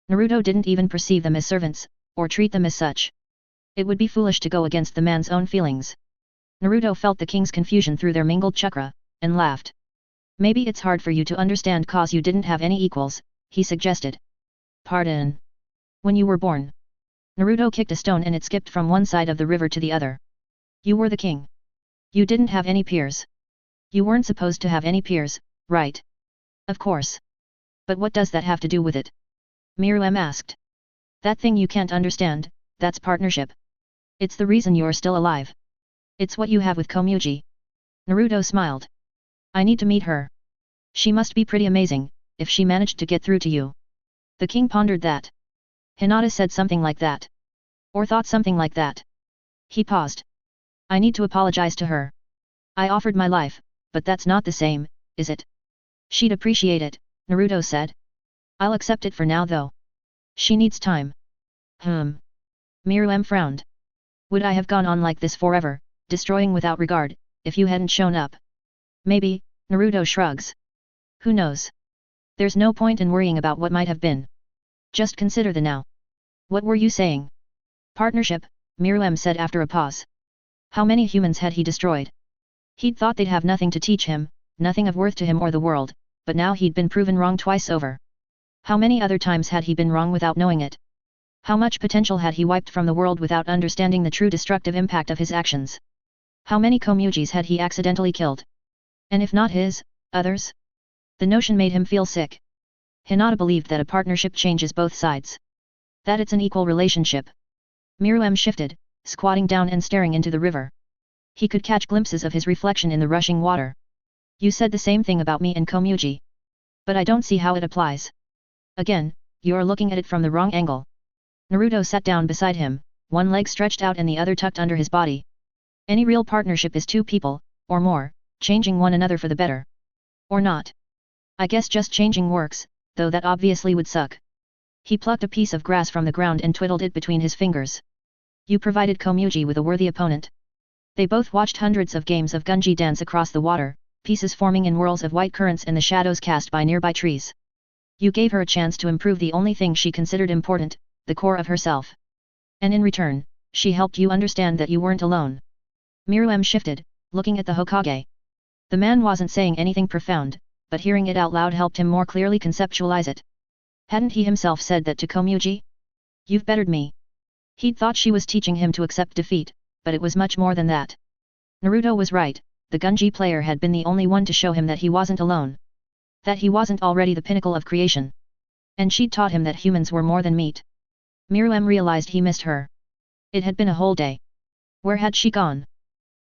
Naruto didn't even perceive them as servants, or treat them as such. It would be foolish to go against the man's own feelings. Naruto felt the king's confusion through their mingled chakra, and laughed. Maybe it's hard for you to understand cause you didn't have any equals, he suggested. Pardon. When you were born. Naruto kicked a stone and it skipped from one side of the river to the other. You were the king. You didn't have any peers. You weren't supposed to have any peers, right? Of course. But what does that have to do with it? Myrmidon asked. That thing you can't understand, that's partnership. It's the reason you're still alive. It's what you have with Komugi. Naruto smiled. I need to meet her. She must be pretty amazing, if she managed to get through to you. The king pondered that. Hinata said something like that. Or thought something like that. He paused. I need to apologize to her. I offered my life, but that's not the same, is it? She'd appreciate it, Naruto said. I'll accept it for now though. She needs time. Myrmidon frowned. Would I have gone on like this forever, destroying without regard, if you hadn't shown up? Maybe, Naruto shrugs. Who knows? There's no point in worrying about what might have been. Just consider the now. What were you saying? Partnership, Myrmidon said after a pause. How many humans had he destroyed? He'd thought they'd have nothing to teach him, nothing of worth to him or the world, but now he'd been proven wrong twice over. How many other times had he been wrong without knowing it? How much potential had he wiped from the world without understanding the true destructive impact of his actions? How many Komugis had he accidentally killed? And if not his, others? The notion made him feel sick. Hinata believed that a partnership changes both sides. That it's an equal relationship. Myrmidon shifted, squatting down and staring into the river. He could catch glimpses of his reflection in the rushing water. You said the same thing about me and Komugi. But I don't see how it applies. Again, you're looking at it from the wrong angle. Naruto sat down beside him, one leg stretched out and the other tucked under his body. Any real partnership is two people, or more, changing one another for the better. Or not. I guess just changing works, though that obviously would suck. He plucked a piece of grass from the ground and twiddled it between his fingers. You provided Komugi with a worthy opponent. They both watched hundreds of games of Gunji dance across the water, pieces forming in whirls of white currents in the shadows cast by nearby trees. You gave her a chance to improve the only thing she considered important, the core of herself. And in return, she helped you understand that you weren't alone. Myrmidon shifted, looking at the Hokage. The man wasn't saying anything profound, but hearing it out loud helped him more clearly conceptualize it. Hadn't he himself said that to Komugi? You've bettered me. He'd thought she was teaching him to accept defeat, but it was much more than that. Naruto was right, the Gunji player had been the only one to show him that he wasn't alone. That he wasn't already the pinnacle of creation. And she'd taught him that humans were more than meat. Myrmidon realized he missed her. It had been a whole day. Where had she gone?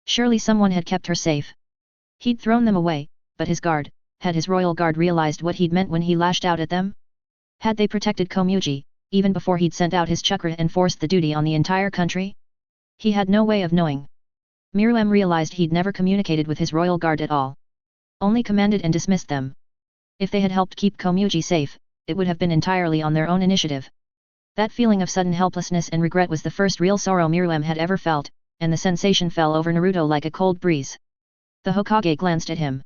Surely someone had kept her safe. He'd thrown them away, but his guard, had his royal guard realized what he'd meant when he lashed out at them? Had they protected Komugi, even before he'd sent out his chakra and forced the duty on the entire country? He had no way of knowing. Myrmidon realized he'd never communicated with his royal guard at all. Only commanded and dismissed them. If they had helped keep Komugi safe, it would have been entirely on their own initiative. That feeling of sudden helplessness and regret was the first real sorrow Myrmidon had ever felt, and the sensation fell over Naruto like a cold breeze. The Hokage glanced at him.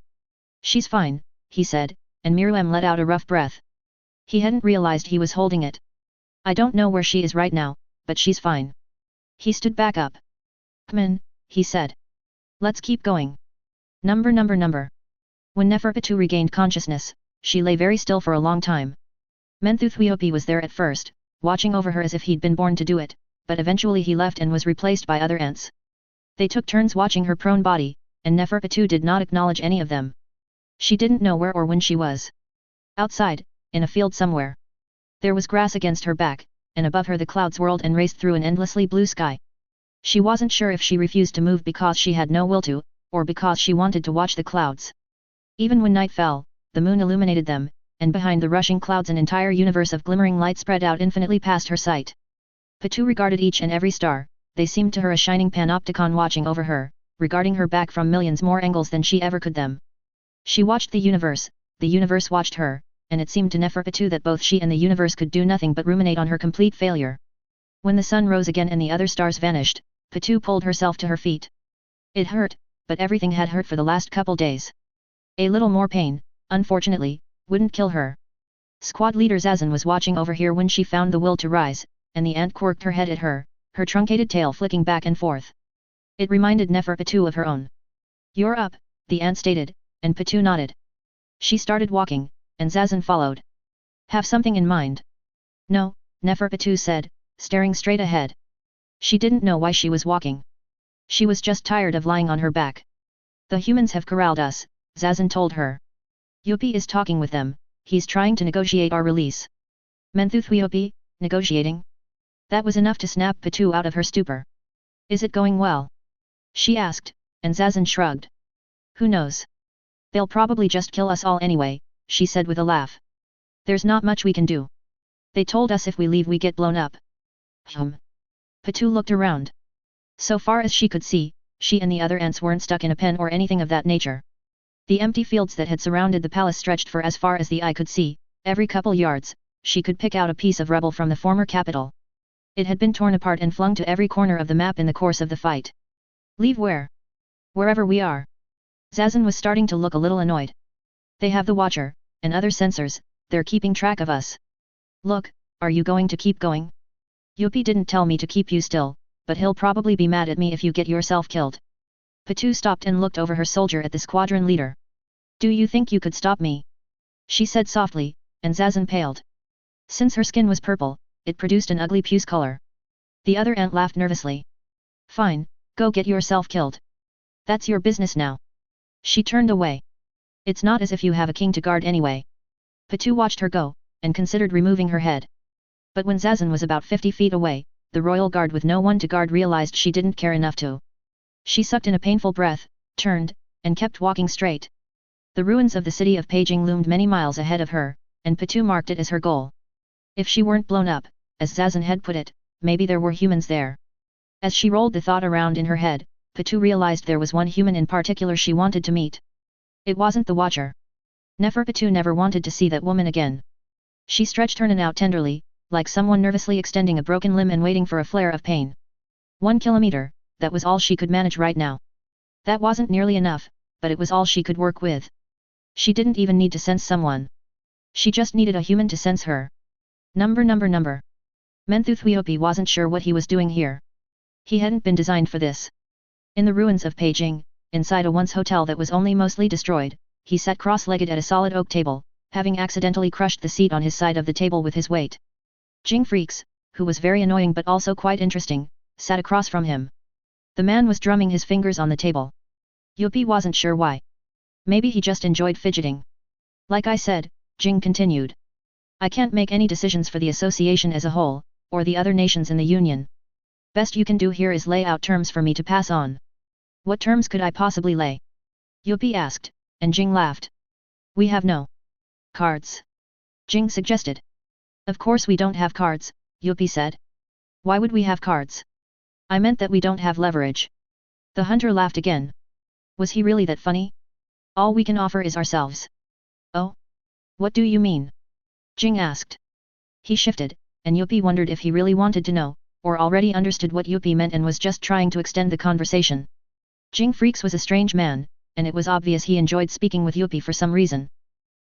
She's fine, he said, and Myrmidon let out a rough breath. He hadn't realized he was holding it. I don't know where she is right now, but she's fine. He stood back up. Come in, he said. Let's keep going. Number. When Neferpitou regained consciousness, she lay very still for a long time. Menthuthuiopi was there at first, watching over her as if he'd been born to do it, but eventually he left and was replaced by other ants. They took turns watching her prone body, and Neferpitou did not acknowledge any of them. She didn't know where or when she was. Outside, in a field somewhere. There was grass against her back, and above her the clouds whirled and raced through an endlessly blue sky. She wasn't sure if she refused to move because she had no will to, or because she wanted to watch the clouds. Even when night fell, the moon illuminated them, and behind the rushing clouds an entire universe of glimmering light spread out infinitely past her sight. Pitou regarded each and every star, they seemed to her a shining panopticon watching over her, regarding her back from millions more angles than she ever could them. She watched the universe watched her, and it seemed to Neferpitou that both she and the universe could do nothing but ruminate on her complete failure. When the sun rose again and the other stars vanished, Pitou pulled herself to her feet. It hurt, but everything had hurt for the last couple days. A little more pain, unfortunately, wouldn't kill her. Squad leader Zazan was watching over here when she found the will to rise, and the ant quirked her head at her, her truncated tail flicking back and forth. It reminded Neferpitou of her own. "You're up," the ant stated, and Pitou nodded. She started walking, and Zazan followed. "Have something in mind?" "No," Neferpitou said, staring straight ahead. She didn't know why she was walking. She was just tired of lying on her back. "The humans have corralled us," Zazan told her. "Yuppie is talking with them, he's trying to negotiate our release." "Menthuthuyuppie, negotiating?" That was enough to snap Pitou out of her stupor. "Is it going well?" she asked, and Zazan shrugged. "Who knows? They'll probably just kill us all anyway," she said with a laugh. "There's not much we can do. They told us if we leave we get blown up." Pitou looked around. So far as she could see, she and the other ants weren't stuck in a pen or anything of that nature. The empty fields that had surrounded the palace stretched for as far as the eye could see. Every couple yards, she could pick out a piece of rubble from the former capital. It had been torn apart and flung to every corner of the map in the course of the fight. "Leave where?" "Wherever we are." Zazan was starting to look a little annoyed. "They have the Watcher, and other sensors, they're keeping track of us." "Look, are you going to keep going?" "Yuppie didn't tell me to keep you still, but he'll probably be mad at me if you get yourself killed." Pitou stopped and looked over her shoulder at the squadron leader. "Do you think you could stop me?" she said softly, and Zazan paled. Since her skin was purple, it produced an ugly puce color. The other ant laughed nervously. "Fine, go get yourself killed. That's your business now." She turned away. "It's not as if you have a king to guard anyway." Pitou watched her go, and considered removing her head. But when Zazan was about 50 feet away, the royal guard with no one to guard realized she didn't care enough to. She sucked in a painful breath, turned, and kept walking straight. The ruins of the city of Beijing loomed many miles ahead of her, and Pitou marked it as her goal. If she weren't blown up, as Zazan had put it, maybe there were humans there. As she rolled the thought around in her head, Pitou realized there was one human in particular she wanted to meet. It wasn't the Watcher. Neferpitou never wanted to see that woman again. She stretched her hand out tenderly, like someone nervously extending a broken limb and waiting for a flare of pain. 1 kilometer, that was all she could manage right now. That wasn't nearly enough, but it was all she could work with. She didn't even need to sense someone. She just needed a human to sense her. Number. Menthuthuyuppie wasn't sure what he was doing here. He hadn't been designed for this. In the ruins of Beijing, inside a once hotel that was only mostly destroyed, he sat cross-legged at a solid oak table, having accidentally crushed the seat on his side of the table with his weight. Jing Freaks, who was very annoying but also quite interesting, sat across from him. The man was drumming his fingers on the table. Yuppie wasn't sure why. Maybe he just enjoyed fidgeting. "Like I said," Jing continued. "I can't make any decisions for the association as a whole, or the other nations in the Union. Best you can do here is lay out terms for me to pass on." "What terms could I possibly lay?" Yuppie asked, and Jing laughed. "We have no cards," Jing suggested. "Of course we don't have cards," Yuppie said. "Why would we have cards?" "I meant that we don't have leverage." The hunter laughed again. Was he really that funny? "All we can offer is ourselves." "Oh? What do you mean?" Jing asked. He shifted, and Yuppie wondered if he really wanted to know, or already understood what Yuppie meant and was just trying to extend the conversation. Jing Freaks was a strange man, and it was obvious he enjoyed speaking with Yuppie for some reason.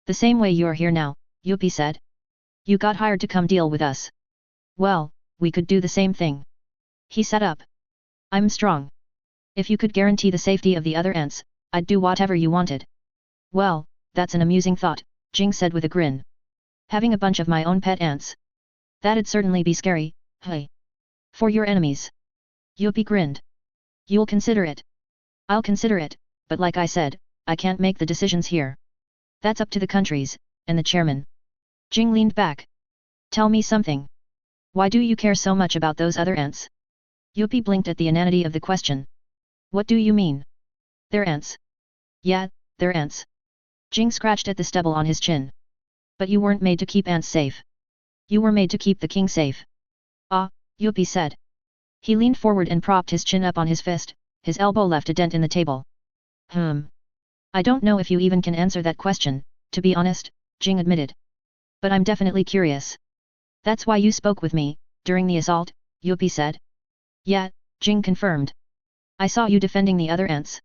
"The same way you're here now," Yuppie said. "You got hired to come deal with us. Well, we could do the same thing." He sat up. "I'm strong. If you could guarantee the safety of the other ants, I'd do whatever you wanted." "Well, that's an amusing thought," Jing said with a grin. "Having a bunch of my own pet ants. That'd certainly be scary, hey." For your enemies. Yuppie grinned. You'll consider it. I'll consider it, but like I said, I can't make the decisions here. That's up to the countries, and the chairman. Jing leaned back. Tell me something. Why do you care so much about those other ants? Yuppie blinked at the inanity of the question. What do you mean? They're ants. Yeah, they're ants. Jing scratched at the stubble on his chin. But you weren't made to keep ants safe. You were made to keep the king safe. Ah, Yuppie said. He leaned forward and propped his chin up on his fist, his elbow left a dent in the table. I don't know if you even can answer that question, to be honest, Jing admitted. But I'm definitely curious. That's why you spoke with me, during the assault, Yuppie said. Yeah, Jing confirmed. I saw you defending the other ants.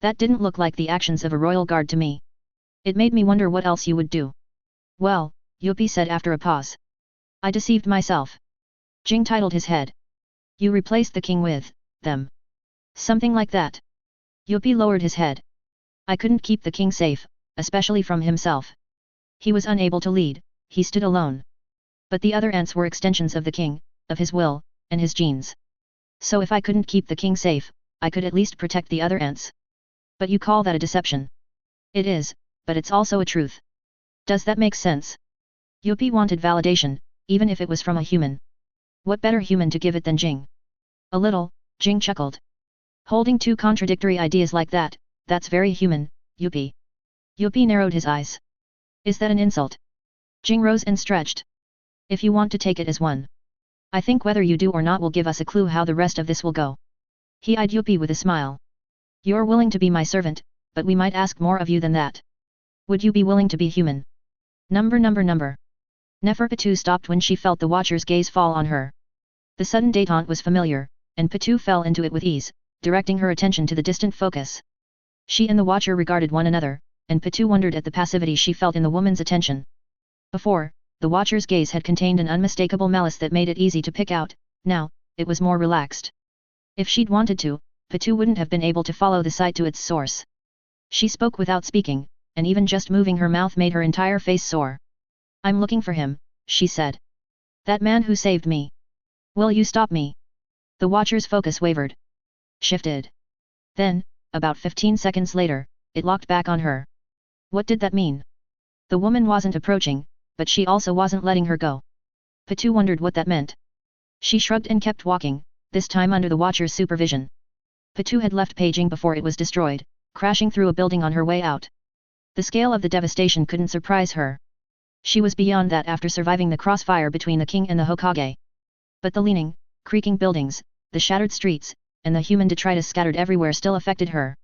That didn't look like the actions of a royal guard to me. It made me wonder what else you would do. Well, Yuppie said after a pause. I deceived myself. Jing titled his head. You replaced the king with them. Something like that. Yuppie lowered his head. I couldn't keep the king safe, especially from himself. He was unable to lead, he stood alone. But the other ants were extensions of the king, of his will, and his genes. So if I couldn't keep the king safe, I could at least protect the other ants. But you call that a deception. It is, but it's also a truth. Does that make sense? Yuppie wanted validation, even if it was from a human. What better human to give it than Jing? A little, Jing chuckled. Holding two contradictory ideas like that, that's very human, Yuppie. Yuppie narrowed his eyes. Is that an insult? Jing rose and stretched. If you want to take it as one. I think whether you do or not will give us a clue how the rest of this will go. He eyed Yuppie with a smile. You're willing to be my servant, but we might ask more of you than that. Would you be willing to be human? Number. Neferpitou stopped when she felt the watcher's gaze fall on her. The sudden détente was familiar, and Pitou fell into it with ease, directing her attention to the distant focus. She and the watcher regarded one another, and Pitou wondered at the passivity she felt in the woman's attention. Before, the watcher's gaze had contained an unmistakable malice that made it easy to pick out, now, it was more relaxed. If she'd wanted to, Pitou wouldn't have been able to follow the sight to its source. She spoke without speaking, and even just moving her mouth made her entire face sore. I'm looking for him, she said. That man who saved me. Will you stop me? The watcher's focus wavered. Shifted. Then, about 15 seconds later, it locked back on her. What did that mean? The woman wasn't approaching, but she also wasn't letting her go. Pitou wondered what that meant. She shrugged and kept walking, this time under the watcher's supervision. Pitou had left Beijing before it was destroyed, crashing through a building on her way out. The scale of the devastation couldn't surprise her. She was beyond that after surviving the crossfire between the king and the Hokage. But the leaning, creaking buildings, the shattered streets, and the human detritus scattered everywhere still affected her.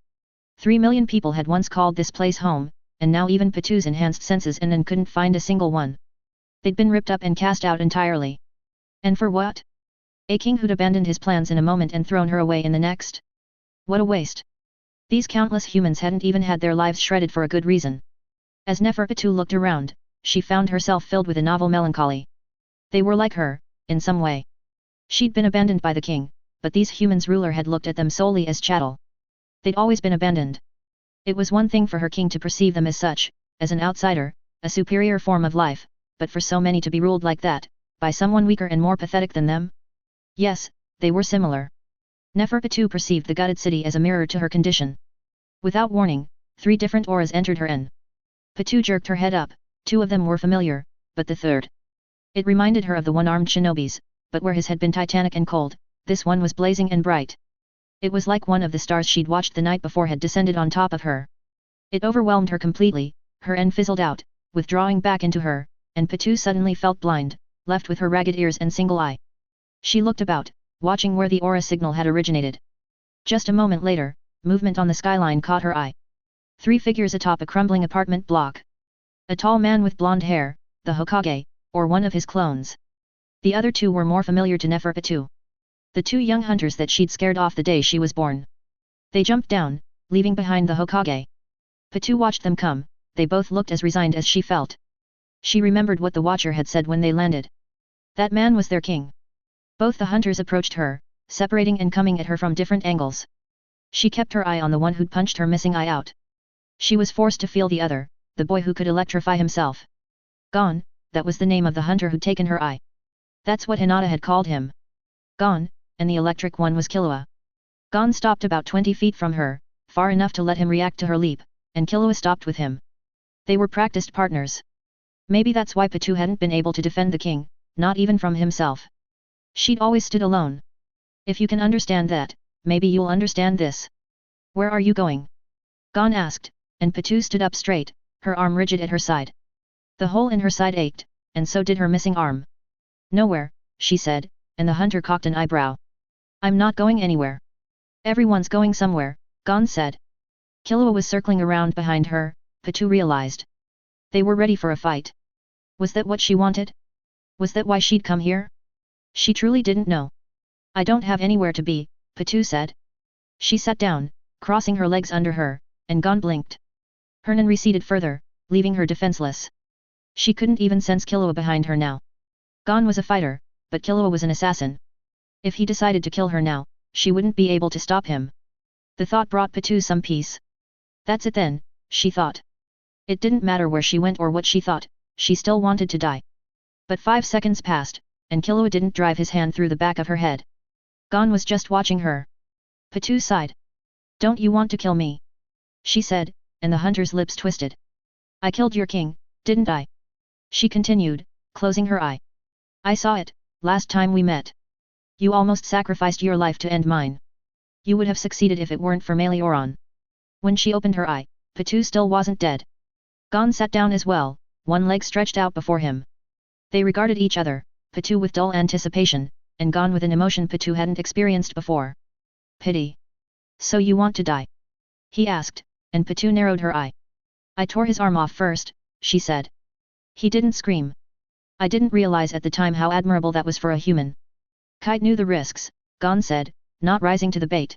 3 million people had once called this place home, and now even Pitou's enhanced senses and couldn't find a single one. They'd been ripped up and cast out entirely. And for what? A king who'd abandoned his plans in a moment and thrown her away in the next? What a waste. These countless humans hadn't even had their lives shredded for a good reason. As Neferpitou looked around, she found herself filled with a novel melancholy. They were like her, in some way. She'd been abandoned by the king, but these humans' ruler had looked at them solely as chattel. They'd always been abandoned. It was one thing for her king to perceive them as such, as an outsider, a superior form of life, but for so many to be ruled like that, by someone weaker and more pathetic than them? Yes, they were similar. Neferpitou perceived the gutted city as a mirror to her condition. Without warning, 3 different auras entered her en. Pitou jerked her head up, 2 of them were familiar, but the third. It reminded her of the one-armed shinobis, but where his had been titanic and cold, this one was blazing and bright. It was like one of the stars she'd watched the night before had descended on top of her. It overwhelmed her completely, her en fizzled out, withdrawing back into her, and Pitou suddenly felt blind, left with her ragged ears and single eye. She looked about, watching where the aura signal had originated. Just a moment later, movement on the skyline caught her eye. 3 figures atop a crumbling apartment block. A tall man with blonde hair, the Hokage, or one of his clones. The other 2 were more familiar to Neferpitou. The 2 young hunters that she'd scared off the day she was born. They jumped down, leaving behind the Hokage. Pitou watched them come, they both looked as resigned as she felt. She remembered what the watcher had said when they landed. That man was their king. Both the hunters approached her, separating and coming at her from different angles. She kept her eye on the one who'd punched her missing eye out. She was forced to feel the other, the boy who could electrify himself. Gone, that was the name of the hunter who'd taken her eye. That's what Hinata had called him. Gon, and the electric one was Killua. Gon stopped about 20 feet from her, far enough to let him react to her leap, and Killua stopped with him. They were practiced partners. Maybe that's why Patu hadn't been able to defend the king, not even from himself. She'd always stood alone. If you can understand that, maybe you'll understand this. Where are you going? Gon asked, and Patu stood up straight, her arm rigid at her side. The hole in her side ached, and so did her missing arm. Nowhere, she said, and the hunter cocked an eyebrow. I'm not going anywhere. Everyone's going somewhere, Gon said. Killua was circling around behind her, Patu realized. They were ready for a fight. Was that what she wanted? Was that why she'd come here? She truly didn't know. I don't have anywhere to be, Patu said. She sat down, crossing her legs under her, and Gon blinked. Hernan receded further, leaving her defenseless. She couldn't even sense Killua behind her now. Gon was a fighter, but Killua was an assassin. If he decided to kill her now, she wouldn't be able to stop him. The thought brought Patu some peace. That's it then, she thought. It didn't matter where she went or what she thought, she still wanted to die. But 5 seconds passed, and Killua didn't drive his hand through the back of her head. Gon was just watching her. Patu sighed. Don't you want to kill me? She said, and the hunter's lips twisted. I killed your king, didn't I? She continued, closing her eye. I saw it, last time we met. You almost sacrificed your life to end mine. You would have succeeded if it weren't for Melioron. When she opened her eye, Patu still wasn't dead. Gon sat down as well, one leg stretched out before him. They regarded each other, Patu with dull anticipation, and Gon with an emotion Patu hadn't experienced before. Pity. So you want to die? He asked, and Patu narrowed her eye. I tore his arm off first, she said. He didn't scream. I didn't realize at the time how admirable that was for a human. Kite knew the risks, Gon said, not rising to the bait.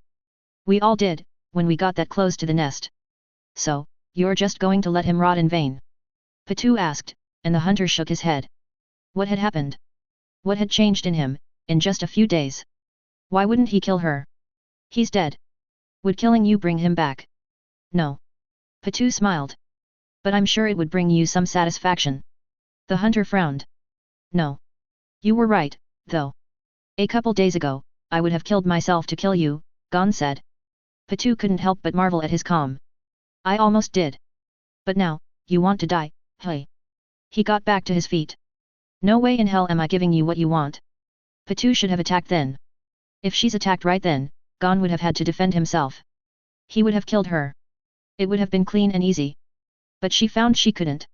We all did, when we got that close to the nest. So, you're just going to let him rot in vain? Patu asked, and the hunter shook his head. What had happened? What had changed in him, in just a few days? Why wouldn't he kill her? He's dead. Would killing you bring him back? No. Patu smiled. But I'm sure it would bring you some satisfaction. The hunter frowned. No. You were right, though. A couple days ago, I would have killed myself to kill you, Gon said. Patu couldn't help but marvel at his calm. I almost did. But now, you want to die, hey? He got back to his feet. No way in hell am I giving you what you want. Patu should have attacked then. If she's attacked right then, Gon would have had to defend himself. He would have killed her. It would have been clean and easy. But she found she couldn't.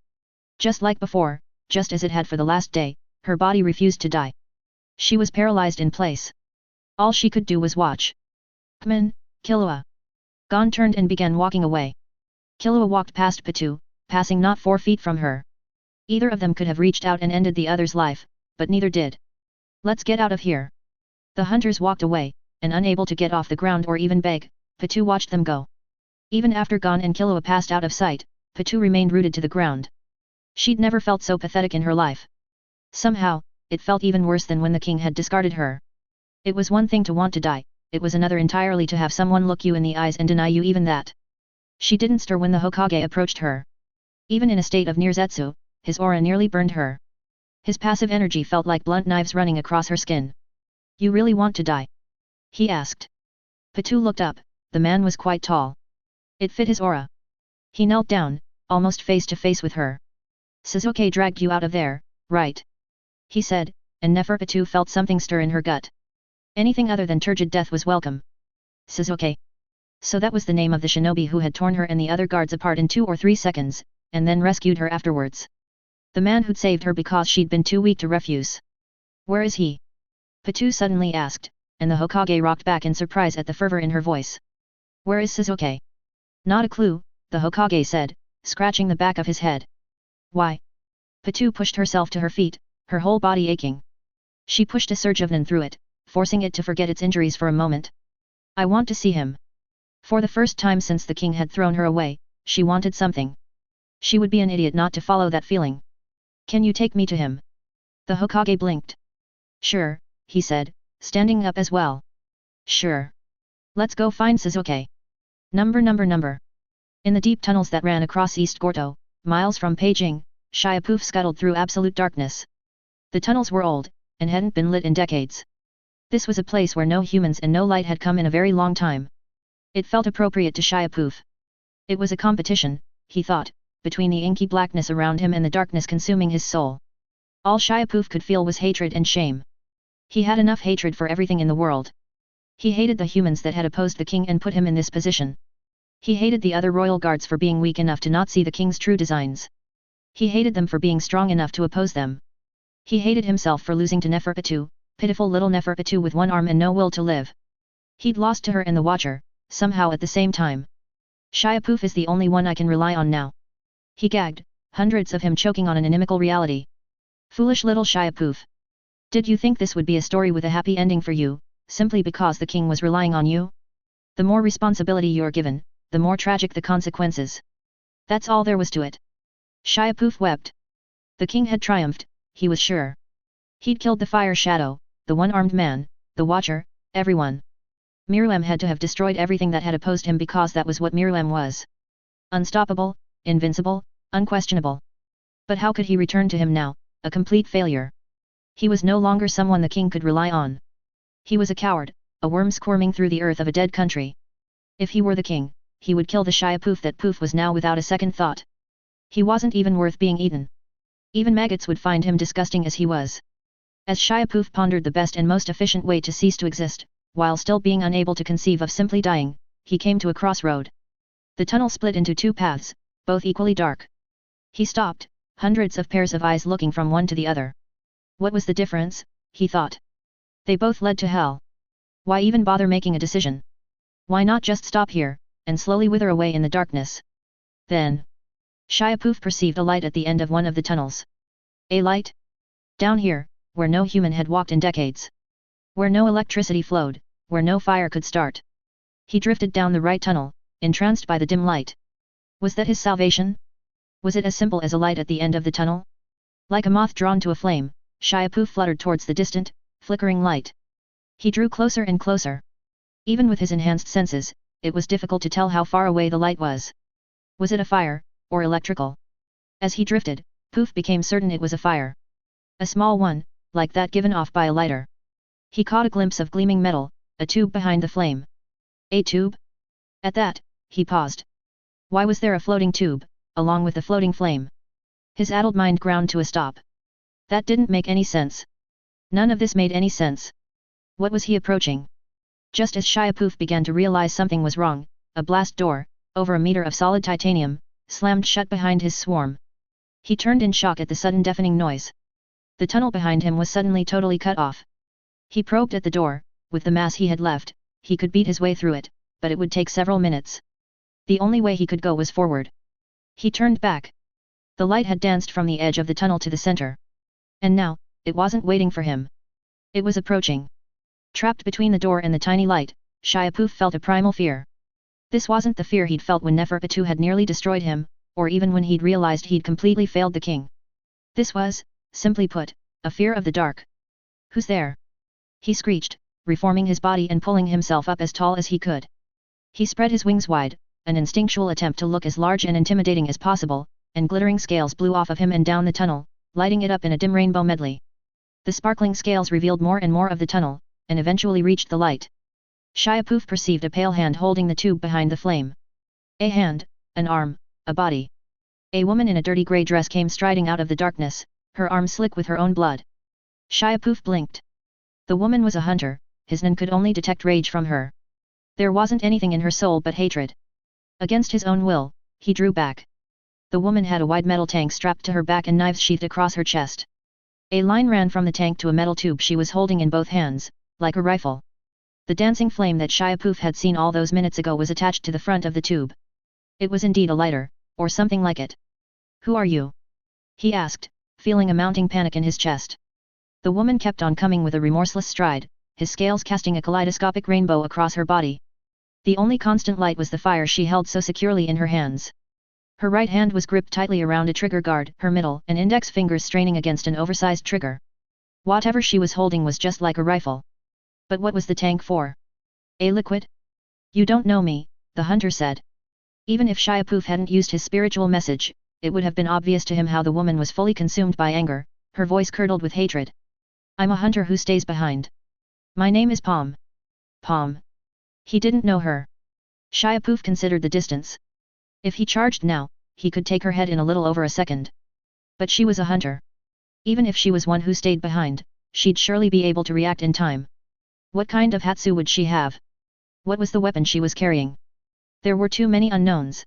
Just like before, just as it had for the last day, her body refused to die. She was paralyzed in place. All she could do was watch. Come in, Killua. Gon turned and began walking away. Killua walked past Patu, passing not 4 feet from her. Either of them could have reached out and ended the other's life, but neither did. Let's get out of here. The hunters walked away, and unable to get off the ground or even beg, Patu watched them go. Even after Gon and Killua passed out of sight, Patu remained rooted to the ground. She'd never felt so pathetic in her life. Somehow, it felt even worse than when the king had discarded her. It was one thing to want to die, it was another entirely to have someone look you in the eyes and deny you even that. She didn't stir when the Hokage approached her. Even in a state of near-zetsu, his aura nearly burned her. His passive energy felt like blunt knives running across her skin. You really want to die? He asked. Patu looked up, the man was quite tall. It fit his aura. He knelt down, almost face to face with her. Sasuke dragged you out of there, right? He said, and Neferpitou felt something stir in her gut. Anything other than turgid death was welcome. Sasuke. So that was the name of the shinobi who had torn her and the other guards apart in 2 or 3 seconds, and then rescued her afterwards. The man who'd saved her because she'd been too weak to refuse. Where is he? Patu suddenly asked, and the Hokage rocked back in surprise at the fervor in her voice. Where is Sasuke? Not a clue, the Hokage said, scratching the back of his head. Why? Patu pushed herself to her feet, her whole body aching. She pushed a surge of nen through it, forcing it to forget its injuries for a moment. I want to see him. For the first time since the king had thrown her away, she wanted something. She would be an idiot not to follow that feeling. Can you take me to him? The Hokage blinked. Sure, he said, standing up as well. Sure. Let's go find Sasuke. Number. In the deep tunnels that ran across East Gorto, miles from Beijing, Shiapoof scuttled through absolute darkness. The tunnels were old, and hadn't been lit in decades. This was a place where no humans and no light had come in a very long time. It felt appropriate to Shiapuf. It was a competition, he thought, between the inky blackness around him and the darkness consuming his soul. All Shiapuf could feel was hatred and shame. He had enough hatred for everything in the world. He hated the humans that had opposed the king and put him in this position. He hated the other royal guards for being weak enough to not see the king's true designs. He hated them for being strong enough to oppose them. He hated himself for losing to Neferpitou, pitiful little Neferpitou with one arm and no will to live. He'd lost to her and the Watcher, somehow at the same time. Shiapuf is the only one I can rely on now. He gagged, hundreds of him choking on an inimical reality. Foolish little Shiapuf. Did you think this would be a story with a happy ending for you, simply because the king was relying on you? The more responsibility you're given, the more tragic the consequences. That's all there was to it. Shiapuf wept. The king had triumphed, he was sure. He'd killed the fire shadow, the one-armed man, the Watcher, everyone. Myrmidon had to have destroyed everything that had opposed him because that was what Myrmidon was. Unstoppable, invincible, unquestionable. But how could he return to him now, a complete failure? He was no longer someone the king could rely on. He was a coward, a worm squirming through the earth of a dead country. If he were the king, he would kill the Shiapuf that Poof was now without a second thought. He wasn't even worth being eaten. Even maggots would find him disgusting as he was. As Shiapuf pondered the best and most efficient way to cease to exist, while still being unable to conceive of simply dying, he came to a crossroad. The tunnel split into two paths, both equally dark. He stopped, hundreds of pairs of eyes looking from one to the other. What was the difference, he thought. They both led to hell. Why even bother making a decision? Why not just stop here, and slowly wither away in the darkness? Then, Shiapuf perceived a light at the end of one of the tunnels. A light? Down here, where no human had walked in decades. Where no electricity flowed, where no fire could start. He drifted down the right tunnel, entranced by the dim light. Was that his salvation? Was it as simple as a light at the end of the tunnel? Like a moth drawn to a flame, Shiapuf fluttered towards the distant, flickering light. He drew closer and closer. Even with his enhanced senses, it was difficult to tell how far away the light was. Was it a fire, or electrical? As he drifted, Poof became certain it was a fire. A small one, like that given off by a lighter. He caught a glimpse of gleaming metal, a tube behind the flame. A tube? At that, he paused. Why was there a floating tube, along with the floating flame? His addled mind ground to a stop. That didn't make any sense. None of this made any sense. What was he approaching? Just as Shiapuf began to realize something was wrong, a blast door, over a meter of solid titanium, slammed shut behind his swarm. He turned in shock at the sudden deafening noise. The tunnel behind him was suddenly totally cut off. He probed at the door, with the mass he had left, he could beat his way through it, but it would take several minutes. The only way he could go was forward. He turned back. The light had danced from the edge of the tunnel to the center. And now, it wasn't waiting for him. It was approaching. Trapped between the door and the tiny light, Shiapuf felt a primal fear. This wasn't the fear he'd felt when Neferpitou had nearly destroyed him, or even when he'd realized he'd completely failed the king. This was, simply put, a fear of the dark. Who's there? He screeched, reforming his body and pulling himself up as tall as he could. He spread his wings wide, an instinctual attempt to look as large and intimidating as possible, and glittering scales blew off of him and down the tunnel, lighting it up in a dim rainbow medley. The sparkling scales revealed more and more of the tunnel, and eventually reached the light. Shiapuf perceived a pale hand holding the tube behind the flame. A hand, an arm, a body. A woman in a dirty grey dress came striding out of the darkness, her arm slick with her own blood. Shiapuf blinked. The woman was a hunter, his Nan could only detect rage from her. There wasn't anything in her soul but hatred. Against his own will, he drew back. The woman had a wide metal tank strapped to her back and knives sheathed across her chest. A line ran from the tank to a metal tube she was holding in both hands, like a rifle. The dancing flame that Shiapuf had seen all those minutes ago was attached to the front of the tube. It was indeed a lighter, or something like it. Who are you? He asked, feeling a mounting panic in his chest. The woman kept on coming with a remorseless stride, his scales casting a kaleidoscopic rainbow across her body. The only constant light was the fire she held so securely in her hands. Her right hand was gripped tightly around a trigger guard, her middle and index fingers straining against an oversized trigger. Whatever she was holding was just like a rifle. But what was the tank for? A liquid? You don't know me, the hunter said. Even if Shiapuf hadn't used his spiritual message, it would have been obvious to him how the woman was fully consumed by anger, her voice curdled with hatred. I'm a hunter who stays behind. My name is Palm. Palm. He didn't know her. Shiapoof considered the distance. If he charged now, he could take her head in a little over a second. But she was a hunter. Even if she was one who stayed behind, she'd surely be able to react in time. What kind of hatsu would she have? What was the weapon she was carrying? There were too many unknowns.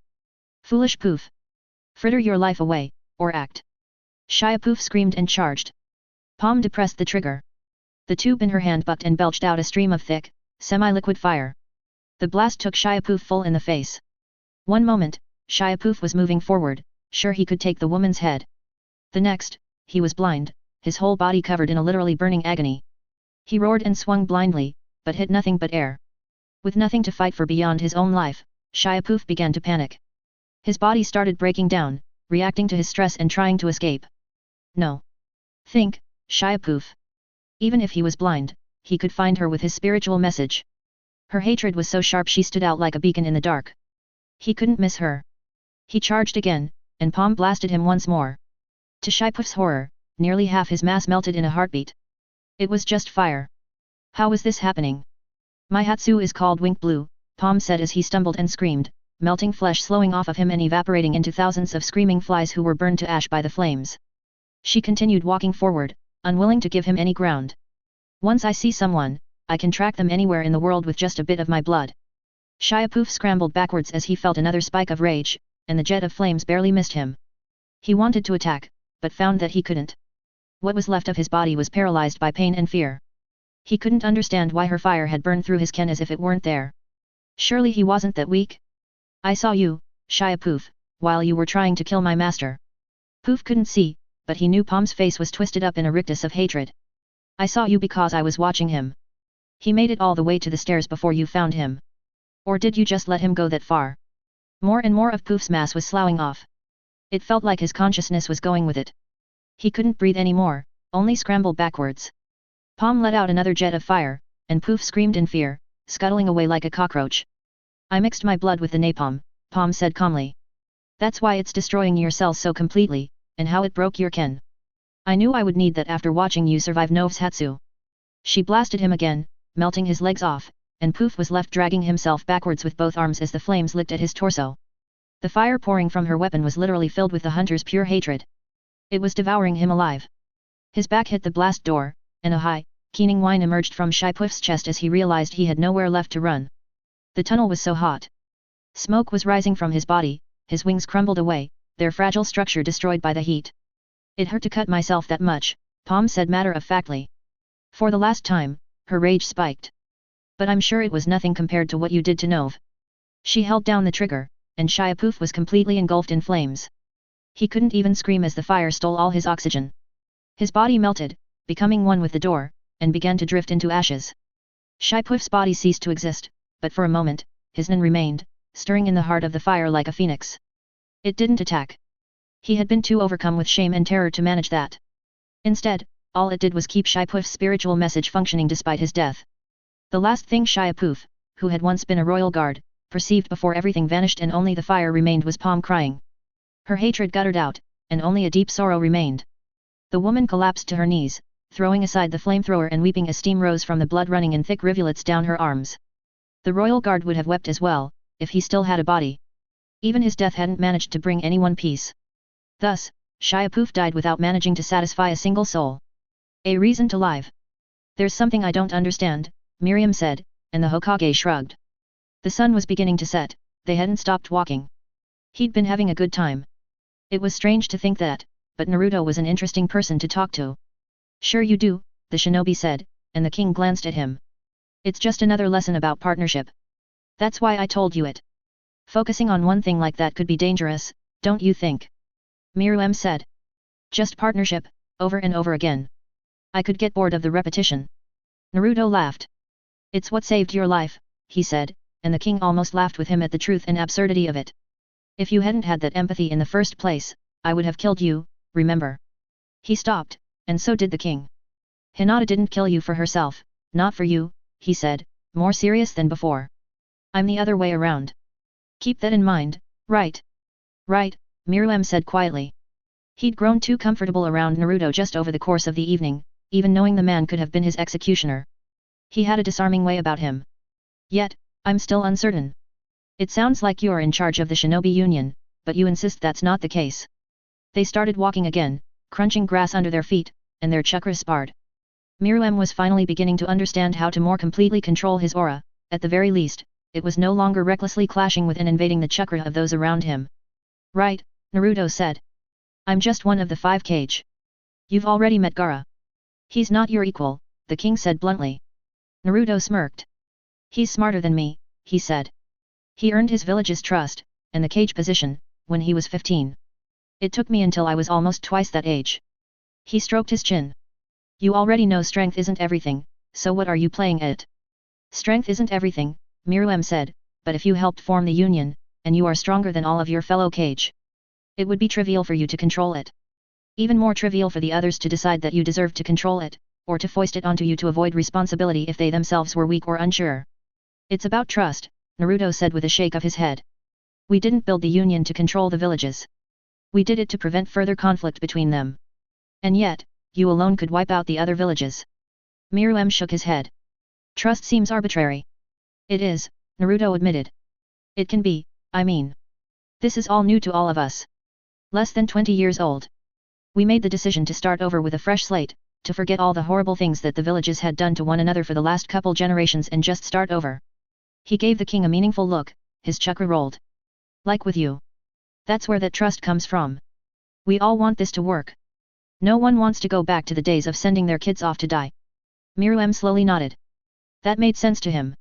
Foolish Poof. Fritter your life away, or act. Shiapoof screamed and charged. Palm depressed the trigger. The tube in her hand bucked and belched out a stream of thick, semi-liquid fire. The blast took Shiapoof full in the face. One moment, Shiapoof was moving forward, sure he could take the woman's head. The next, he was blind, his whole body covered in a literally burning agony. He roared and swung blindly, but hit nothing but air. With nothing to fight for beyond his own life, Shiapoof began to panic. His body started breaking down, reacting to his stress and trying to escape. No. Think, Shiapoof. Even if he was blind, he could find her with his spiritual message. Her hatred was so sharp she stood out like a beacon in the dark. He couldn't miss her. He charged again, and Palm blasted him once more. To Shiapoof's horror, nearly half his mass melted in a heartbeat. It was just fire. How was this happening? My hatsu is called Wink Blue, Palm said as he stumbled and screamed, melting flesh slowing off of him and evaporating into thousands of screaming flies who were burned to ash by the flames. She continued walking forward, unwilling to give him any ground. Once I see someone, I can track them anywhere in the world with just a bit of my blood. Shiapoof scrambled backwards as he felt another spike of rage, and the jet of flames barely missed him. He wanted to attack, but found that he couldn't. What was left of his body was paralyzed by pain and fear. He couldn't understand why her fire had burned through his ken as if it weren't there. Surely he wasn't that weak? I saw you, Shiapoof, while you were trying to kill my master. Poof couldn't see, but he knew Palm's face was twisted up in a rictus of hatred. I saw you because I was watching him. He made it all the way to the stairs before you found him. Or did you just let him go that far? More and more of Poof's mass was sloughing off. It felt like his consciousness was going with it. He couldn't breathe anymore, only scrambled backwards. Palm let out another jet of fire, and Poof screamed in fear, scuttling away like a cockroach. I mixed my blood with the napalm, Palm said calmly. That's why it's destroying your cells so completely, and how it broke your ken. I knew I would need that after watching you survive Nove's hatsu. She blasted him again, melting his legs off, and Poof was left dragging himself backwards with both arms as the flames licked at his torso. The fire pouring from her weapon was literally filled with the hunter's pure hatred. It was devouring him alive. His back hit the blast door, and a high, keening whine emerged from Shiapoof's chest as he realized he had nowhere left to run. The tunnel was so hot. Smoke was rising from his body, his wings crumbled away, their fragile structure destroyed by the heat. It hurt to cut myself that much, Palm said matter-of-factly. For the last time, her rage spiked. But I'm sure it was nothing compared to what you did to Nove. She held down the trigger, and Shiapoof was completely engulfed in flames. He couldn't even scream as the fire stole all his oxygen. His body melted, becoming one with the door, and began to drift into ashes. Shiapoof's body ceased to exist, but for a moment, his nen remained, stirring in the heart of the fire like a phoenix. It didn't attack. He had been too overcome with shame and terror to manage that. Instead, all it did was keep Shiapoof's spiritual message functioning despite his death. The last thing Shiapoof, who had once been a royal guard, perceived before everything vanished and only the fire remained was Palm crying. Her hatred guttered out, and only a deep sorrow remained. The woman collapsed to her knees, throwing aside the flamethrower and weeping as steam rose from the blood running in thick rivulets down her arms. The royal guard would have wept as well, if he still had a body. Even his death hadn't managed to bring anyone peace. Thus, Shiapoof died without managing to satisfy a single soul. A reason to live. There's something I don't understand, Miriam said, and the Hokage shrugged. The sun was beginning to set, they hadn't stopped walking. He'd been having a good time. It was strange to think that, but Naruto was an interesting person to talk to. Sure you do, the shinobi said, and the king glanced at him. It's just another lesson about partnership. That's why I told you it. Focusing on one thing like that could be dangerous, don't you think? Miriam said. Just partnership, over and over again. I could get bored of the repetition. Naruto laughed. It's what saved your life, he said, and the king almost laughed with him at the truth and absurdity of it. If you hadn't had that empathy in the first place, I would have killed you, remember? He stopped, and so did the king. Hinata didn't kill you for herself, not for you, he said, more serious than before. I'm the other way around. Keep that in mind, right? Right, Miriam said quietly. He'd grown too comfortable around Naruto just over the course of the evening, even knowing the man could have been his executioner. He had a disarming way about him. Yet, I'm still uncertain. It sounds like you're in charge of the Shinobi Union, but you insist that's not the case. They started walking again, crunching grass under their feet, and their chakras sparred. Myrmidon was finally beginning to understand how to more completely control his aura. At the very least, it was no longer recklessly clashing with and invading the chakra of those around him. Right, Naruto said. I'm just one of the 5 Kage. You've already met Gaara. He's not your equal, the king said bluntly. Naruto smirked. He's smarter than me, he said. He earned his village's trust, and the Kage position, when he was 15. It took me until I was almost twice that age. He stroked his chin. You already know strength isn't everything, so what are you playing at? Strength isn't everything, Myrmidon said, but if you helped form the union, and you are stronger than all of your fellow Kage, it would be trivial for you to control it. Even more trivial for the others to decide that you deserve to control it, or to foist it onto you to avoid responsibility if they themselves were weak or unsure. It's about trust, Naruto said with a shake of his head. We didn't build the union to control the villages. We did it to prevent further conflict between them. And yet, you alone could wipe out the other villages. Myrmidon shook his head. Trust seems arbitrary. It is, Naruto admitted. It can be, I mean. This is all new to all of us. Less than 20 years old. We made the decision to start over with a fresh slate, to forget all the horrible things that the villages had done to one another for the last couple generations and just start over. He gave the king a meaningful look, his chakra rolled. Like with you. That's where that trust comes from. We all want this to work. No one wants to go back to the days of sending their kids off to die. Myrmidon slowly nodded. That made sense to him.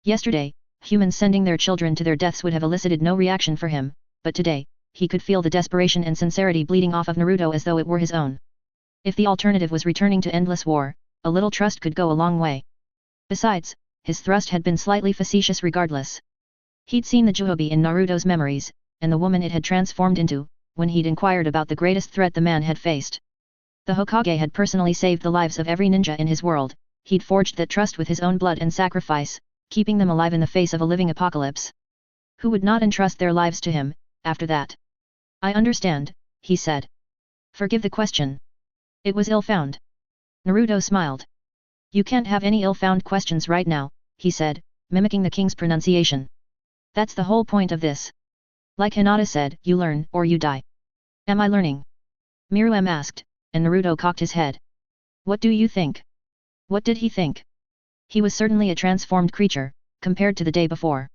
Yesterday, humans sending their children to their deaths would have elicited no reaction for him, but today, he could feel the desperation and sincerity bleeding off of Naruto as though it were his own. If the alternative was returning to endless war, a little trust could go a long way. Besides, his thrust had been slightly facetious regardless. He'd seen the Juhobi in Naruto's memories, and the woman it had transformed into, when he'd inquired about the greatest threat the man had faced. The Hokage had personally saved the lives of every ninja in his world, he'd forged that trust with his own blood and sacrifice, keeping them alive in the face of a living apocalypse. Who would not entrust their lives to him, after that? I understand, he said. Forgive the question. It was ill-found. Naruto smiled. You can't have any ill-found questions right now, he said, mimicking the king's pronunciation. That's the whole point of this. Like Hinata said, you learn or you die. Am I learning? Myrmidon asked, and Naruto cocked his head. What do you think? What did he think? He was certainly a transformed creature, compared to the day before.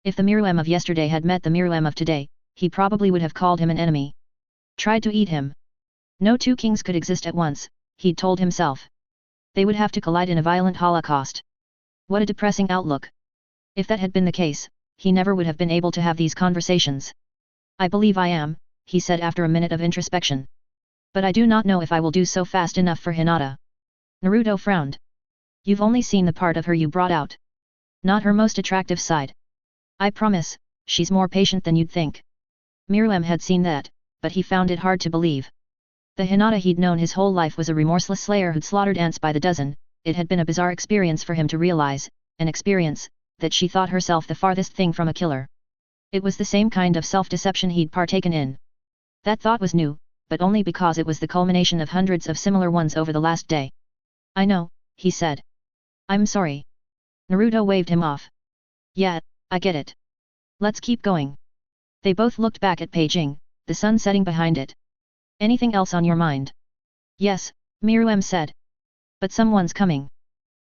If the Myrmidon of yesterday had met the Myrmidon of today, he probably would have called him an enemy. Tried to eat him. No 2 kings could exist at once, he'd told himself. They would have to collide in a violent holocaust. What a depressing outlook. If that had been the case, he never would have been able to have these conversations. I believe I am, he said after a minute of introspection. But I do not know if I will do so fast enough for Hinata. Naruto frowned. You've only seen the part of her you brought out. Not her most attractive side. I promise, she's more patient than you'd think. Myrmidon had seen that, but he found it hard to believe. The Hinata he'd known his whole life was a remorseless slayer who'd slaughtered ants by the dozen. It had been a bizarre experience for him to realize, an experience, that she thought herself the farthest thing from a killer. It was the same kind of self-deception he'd partaken in. That thought was new, but only because it was the culmination of hundreds of similar ones over the last day. I know, he said. I'm sorry. Naruto waved him off. Yeah, I get it. Let's keep going. They both looked back at Beijing, the sun setting behind it. Anything else on your mind? Yes, Myrmidon said. But someone's coming.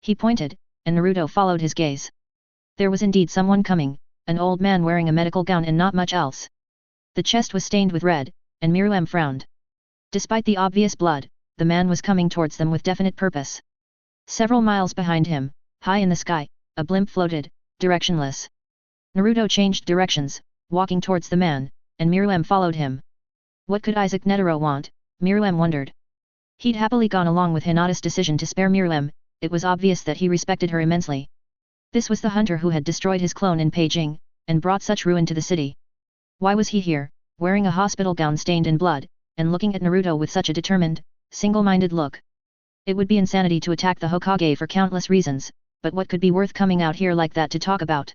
He pointed, and Naruto followed his gaze. There was indeed someone coming, an old man wearing a medical gown and not much else. The chest was stained with red, and Myrmidon frowned. Despite the obvious blood, the man was coming towards them with definite purpose. Several miles behind him, high in the sky, a blimp floated, directionless. Naruto changed directions, walking towards the man, and Myrmidon followed him. What could Isaac Netero want? Myrmidon wondered. He'd happily gone along with Hinata's decision to spare Myrmidon, it was obvious that he respected her immensely. This was the hunter who had destroyed his clone in Beijing, and brought such ruin to the city. Why was he here, wearing a hospital gown stained in blood, and looking at Naruto with such a determined, single-minded look? It would be insanity to attack the Hokage for countless reasons, but what could be worth coming out here like that to talk about?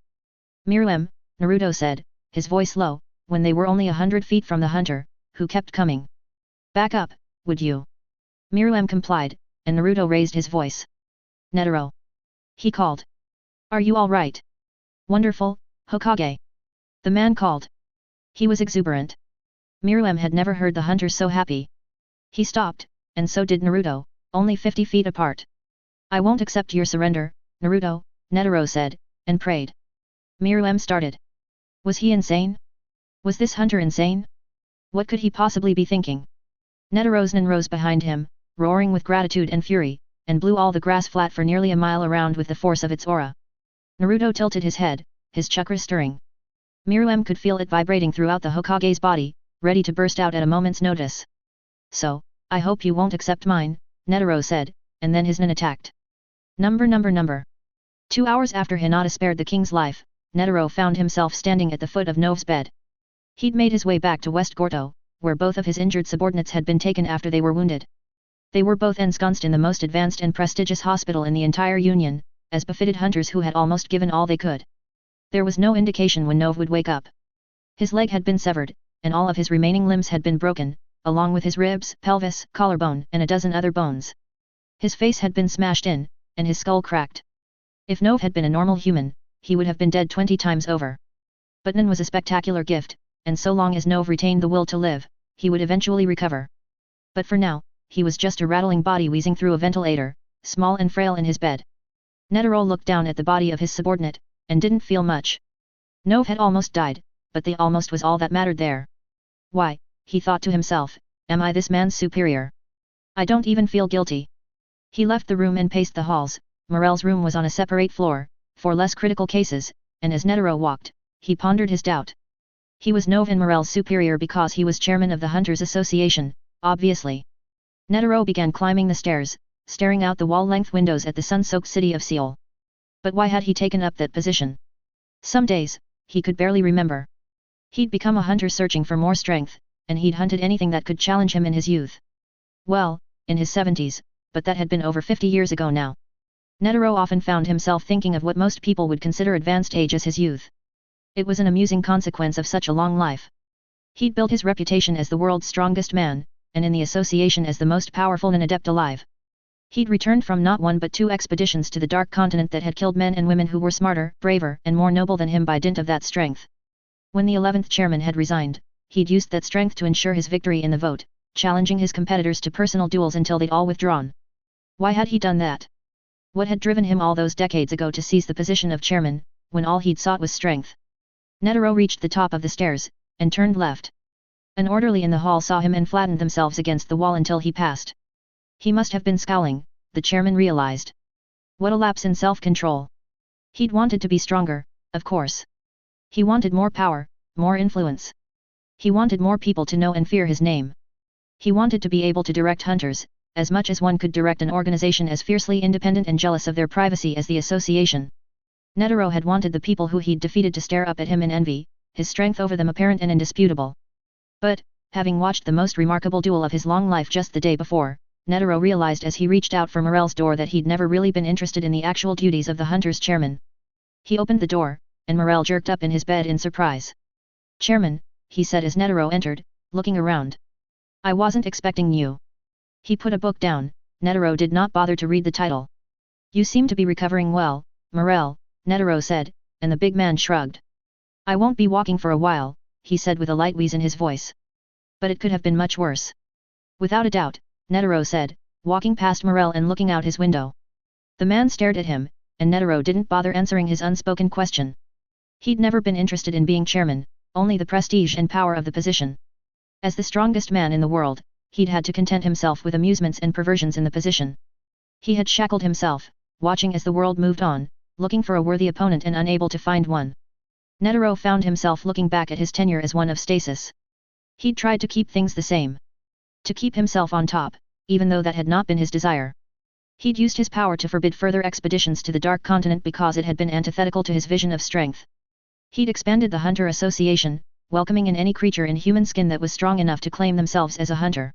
Myrmidon, Naruto said, his voice low, when they were only 100 feet from the hunter, who kept coming. Back up, would you? Myrmidon complied, and Naruto raised his voice. Netero. He called. Are you all right? Wonderful, Hokage. The man called. He was exuberant. Myrmidon had never heard the hunters so happy. He stopped, and so did Naruto, only 50 feet apart. I won't accept your surrender, Naruto, Netero said, and prayed. Myrmidon started. Was he insane? Was this hunter insane? What could he possibly be thinking? Netero's rose behind him, roaring with gratitude and fury, and blew all the grass flat for nearly a mile around with the force of its aura. Naruto tilted his head, his chakra stirring. Myrmidon could feel it vibrating throughout the Hokage's body, ready to burst out at a moment's notice. So, I hope you won't accept mine, Netero said, and then his nin attacked. Number. 2 hours after Hinata spared the king's life, Netero found himself standing at the foot of Nove's bed. He'd made his way back to West Gorto, where both of his injured subordinates had been taken after they were wounded. They were both ensconced in the most advanced and prestigious hospital in the entire Union, as befitted hunters who had almost given all they could. There was no indication when Nove would wake up. His leg had been severed, and all of his remaining limbs had been broken, along with his ribs, pelvis, collarbone, and a dozen other bones. His face had been smashed in, and his skull cracked. If Nove had been a normal human, he would have been dead 20 times over. But Nin was a spectacular gift, and so long as Nove retained the will to live, he would eventually recover. But for now, he was just a rattling body wheezing through a ventilator, small and frail in his bed. Netero looked down at the body of his subordinate, and didn't feel much. Nove had almost died, but the almost was all that mattered there. Why, he thought to himself, am I this man's superior? I don't even feel guilty. He left the room and paced the halls. Morel's room was on a separate floor, for less critical cases, and as Netero walked, he pondered his doubt. He was Nove and Morel's superior because he was chairman of the Hunters Association, obviously. Netero began climbing the stairs, staring out the wall-length windows at the sun-soaked city of Seoul. But why had he taken up that position? Some days, he could barely remember. He'd become a hunter searching for more strength, and he'd hunted anything that could challenge him in his youth. Well, in his 70s, but that had been over 50 years ago now. Netero often found himself thinking of what most people would consider advanced age as his youth. It was an amusing consequence of such a long life. He'd built his reputation as the world's strongest man, and in the association as the most powerful and adept alive. He'd returned from not one but 2 expeditions to the Dark Continent that had killed men and women who were smarter, braver, and more noble than him by dint of that strength. When the 11th chairman had resigned, he'd used that strength to ensure his victory in the vote, challenging his competitors to personal duels until they'd all withdrawn. Why had he done that? What had driven him all those decades ago to seize the position of chairman, when all he'd sought was strength? Netero reached the top of the stairs, and turned left. An orderly in the hall saw him and flattened themselves against the wall until he passed. He must have been scowling, the chairman realized. What a lapse in self-control. He'd wanted to be stronger, of course. He wanted more power, more influence. He wanted more people to know and fear his name. He wanted to be able to direct hunters, as much as one could direct an organization as fiercely independent and jealous of their privacy as the association. Netero had wanted the people who he'd defeated to stare up at him in envy, his strength over them apparent and indisputable. But, having watched the most remarkable duel of his long life just the day before, Netero realized as he reached out for Morel's door that he'd never really been interested in the actual duties of the Hunters' chairman. He opened the door, and Morel jerked up in his bed in surprise. "Chairman," he said as Netero entered, looking around. "I wasn't expecting you." He put a book down. Netero did not bother to read the title. "You seem to be recovering well, Morel," Netero said, and the big man shrugged. "I won't be walking for a while," he said with a light wheeze in his voice. "But it could have been much worse." "Without a doubt," Netero said, walking past Morel and looking out his window. The man stared at him, and Netero didn't bother answering his unspoken question. He'd never been interested in being chairman, only the prestige and power of the position. As the strongest man in the world, he'd had to content himself with amusements and perversions in the position. He had shackled himself, watching as the world moved on, looking for a worthy opponent and unable to find one. Netero found himself looking back at his tenure as one of stasis. He'd tried to keep things the same. To keep himself on top, even though that had not been his desire. He'd used his power to forbid further expeditions to the Dark Continent because it had been antithetical to his vision of strength. He'd expanded the Hunter Association, welcoming in any creature in human skin that was strong enough to claim themselves as a hunter.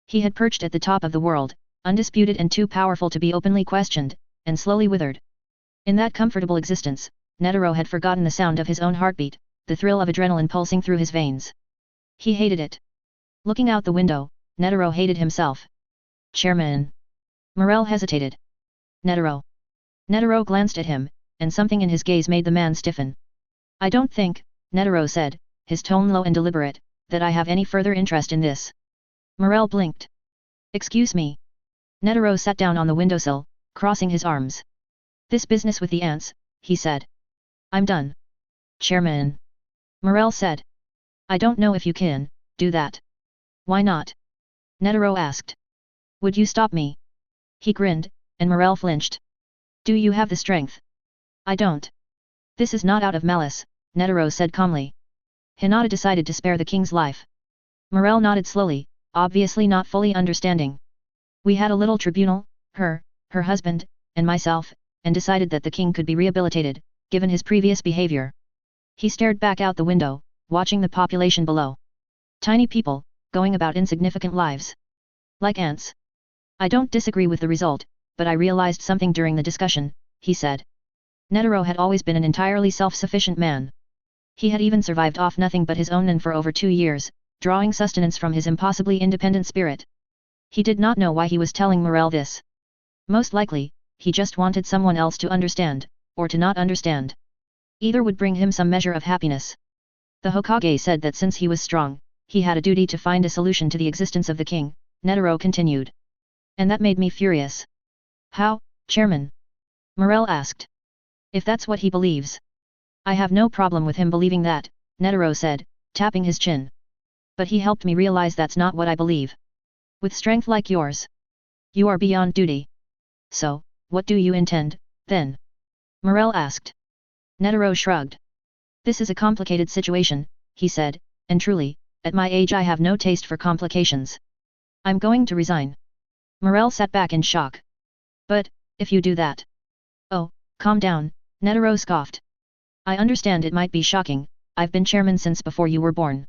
He had perched at the top of the world, undisputed and too powerful to be openly questioned, and slowly withered. In that comfortable existence, Netero had forgotten the sound of his own heartbeat, the thrill of adrenaline pulsing through his veins. He hated it. Looking out the window, Netero hated himself. "Chairman." Morel hesitated. "Netero." Netaro glanced at him, and something in his gaze made the man stiffen. I don't think, Netaro said, his tone low and deliberate, that I have any further interest in this. Morel blinked. Excuse me. Netaro sat down on the windowsill, crossing his arms. This business with the ants, he said. I'm done. Chairman. Morel said. I don't know if you can do that. Why not? Netaro asked. Would you stop me? He grinned, and Morel flinched. Do you have the strength? I don't. This is not out of malice, Netaro said calmly. Hinata decided to spare the king's life. Morel nodded slowly, obviously not fully understanding. We had a little tribunal, her husband, and myself, and decided that the king could be rehabilitated, given his previous behavior. He stared back out the window, watching the population below. Tiny people, going about insignificant lives. Like ants. I don't disagree with the result, but I realized something during the discussion, he said. Netaro had always been an entirely self-sufficient man. He had even survived off nothing but his own nen for over 2 years, drawing sustenance from his impossibly independent spirit. He did not know why he was telling Morel this. Most likely, he just wanted someone else to understand, or to not understand. Either would bring him some measure of happiness. The Hokage said that since he was strong, he had a duty to find a solution to the existence of the king, Netaro continued. And that made me furious. How, Chairman? Morel asked. If that's what he believes. I have no problem with him believing that, Netaro said, tapping his chin. But he helped me realize that's not what I believe. With strength like yours, you are beyond duty. So, what do you intend, then? Morel asked. Netaro shrugged. This is a complicated situation, he said, and truly, at my age I have no taste for complications. I'm going to resign. Morel sat back in shock. But, if you do that. Oh, calm down, Netaro scoffed. I understand it might be shocking, I've been chairman since before you were born.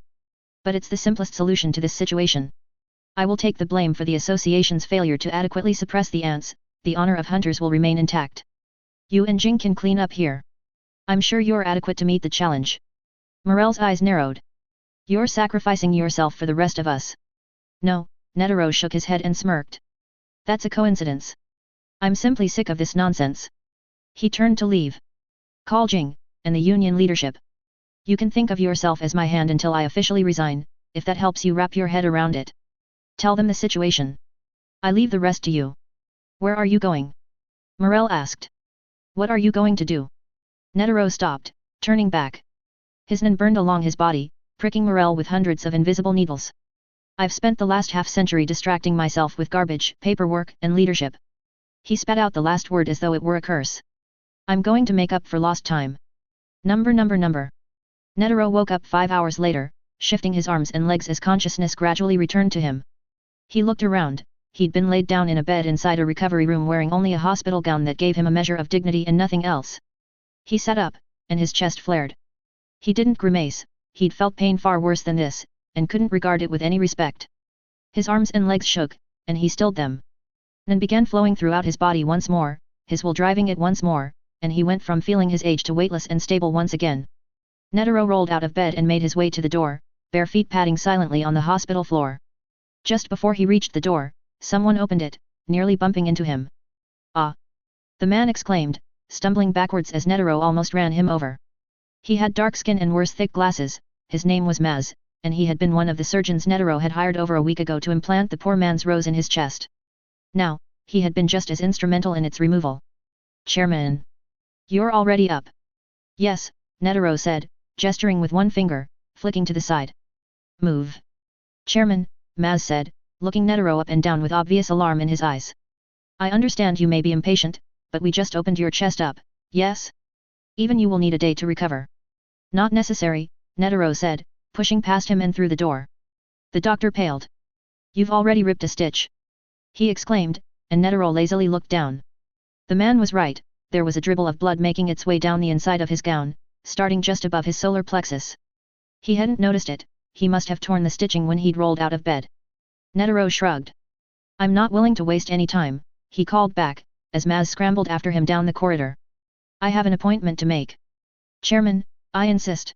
But it's the simplest solution to this situation. I will take the blame for the association's failure to adequately suppress the ants, the honor of hunters will remain intact. You and Jing can clean up here. I'm sure you're adequate to meet the challenge. Morel's eyes narrowed. You're sacrificing yourself for the rest of us. No, Netaro shook his head and smirked. That's a coincidence. I'm simply sick of this nonsense. He turned to leave. Call Jing, and the union leadership. You can think of yourself as my hand until I officially resign, if that helps you wrap your head around it. Tell them the situation. I leave the rest to you. Where are you going? Morel asked. What are you going to do? Netaro stopped, turning back. His nen burned along his body, pricking Morel with hundreds of invisible needles. I've spent the last half-century distracting myself with garbage, paperwork, and leadership. He spat out the last word as though it were a curse. I'm going to make up for lost time. Number. Netaro woke up 5 hours later, shifting his arms and legs as consciousness gradually returned to him. He looked around. He'd been laid down in a bed inside a recovery room wearing only a hospital gown that gave him a measure of dignity and nothing else. He sat up, and his chest flared. He didn't grimace, he'd felt pain far worse than this, and couldn't regard it with any respect. His arms and legs shook, and he stilled them. Then began flowing throughout his body once more, his will driving it once more, and he went from feeling his age to weightless and stable once again. Netaro rolled out of bed and made his way to the door, bare feet padding silently on the hospital floor. Just before he reached the door, someone opened it, nearly bumping into him. Ah! The man exclaimed, stumbling backwards as Netaro almost ran him over. He had dark skin and wore thick glasses, his name was Maz, and he had been one of the surgeons Netaro had hired over a week ago to implant the poor man's rose in his chest. Now, he had been just as instrumental in its removal. Chairman! You're already up. Yes, Netaro said, gesturing with one finger, flicking to the side. Move. Chairman, Maz said, looking Netaro up and down with obvious alarm in his eyes. I understand you may be impatient, but we just opened your chest up, yes? Even you will need a day to recover. Not necessary, Netaro said, pushing past him and through the door. The doctor paled. You've already ripped a stitch. He exclaimed, and Netaro lazily looked down. The man was right, there was a dribble of blood making its way down the inside of his gown, starting just above his solar plexus. He hadn't noticed it, he must have torn the stitching when he'd rolled out of bed. Netaro shrugged. I'm not willing to waste any time, he called back, as Maz scrambled after him down the corridor. I have an appointment to make. Chairman, I insist.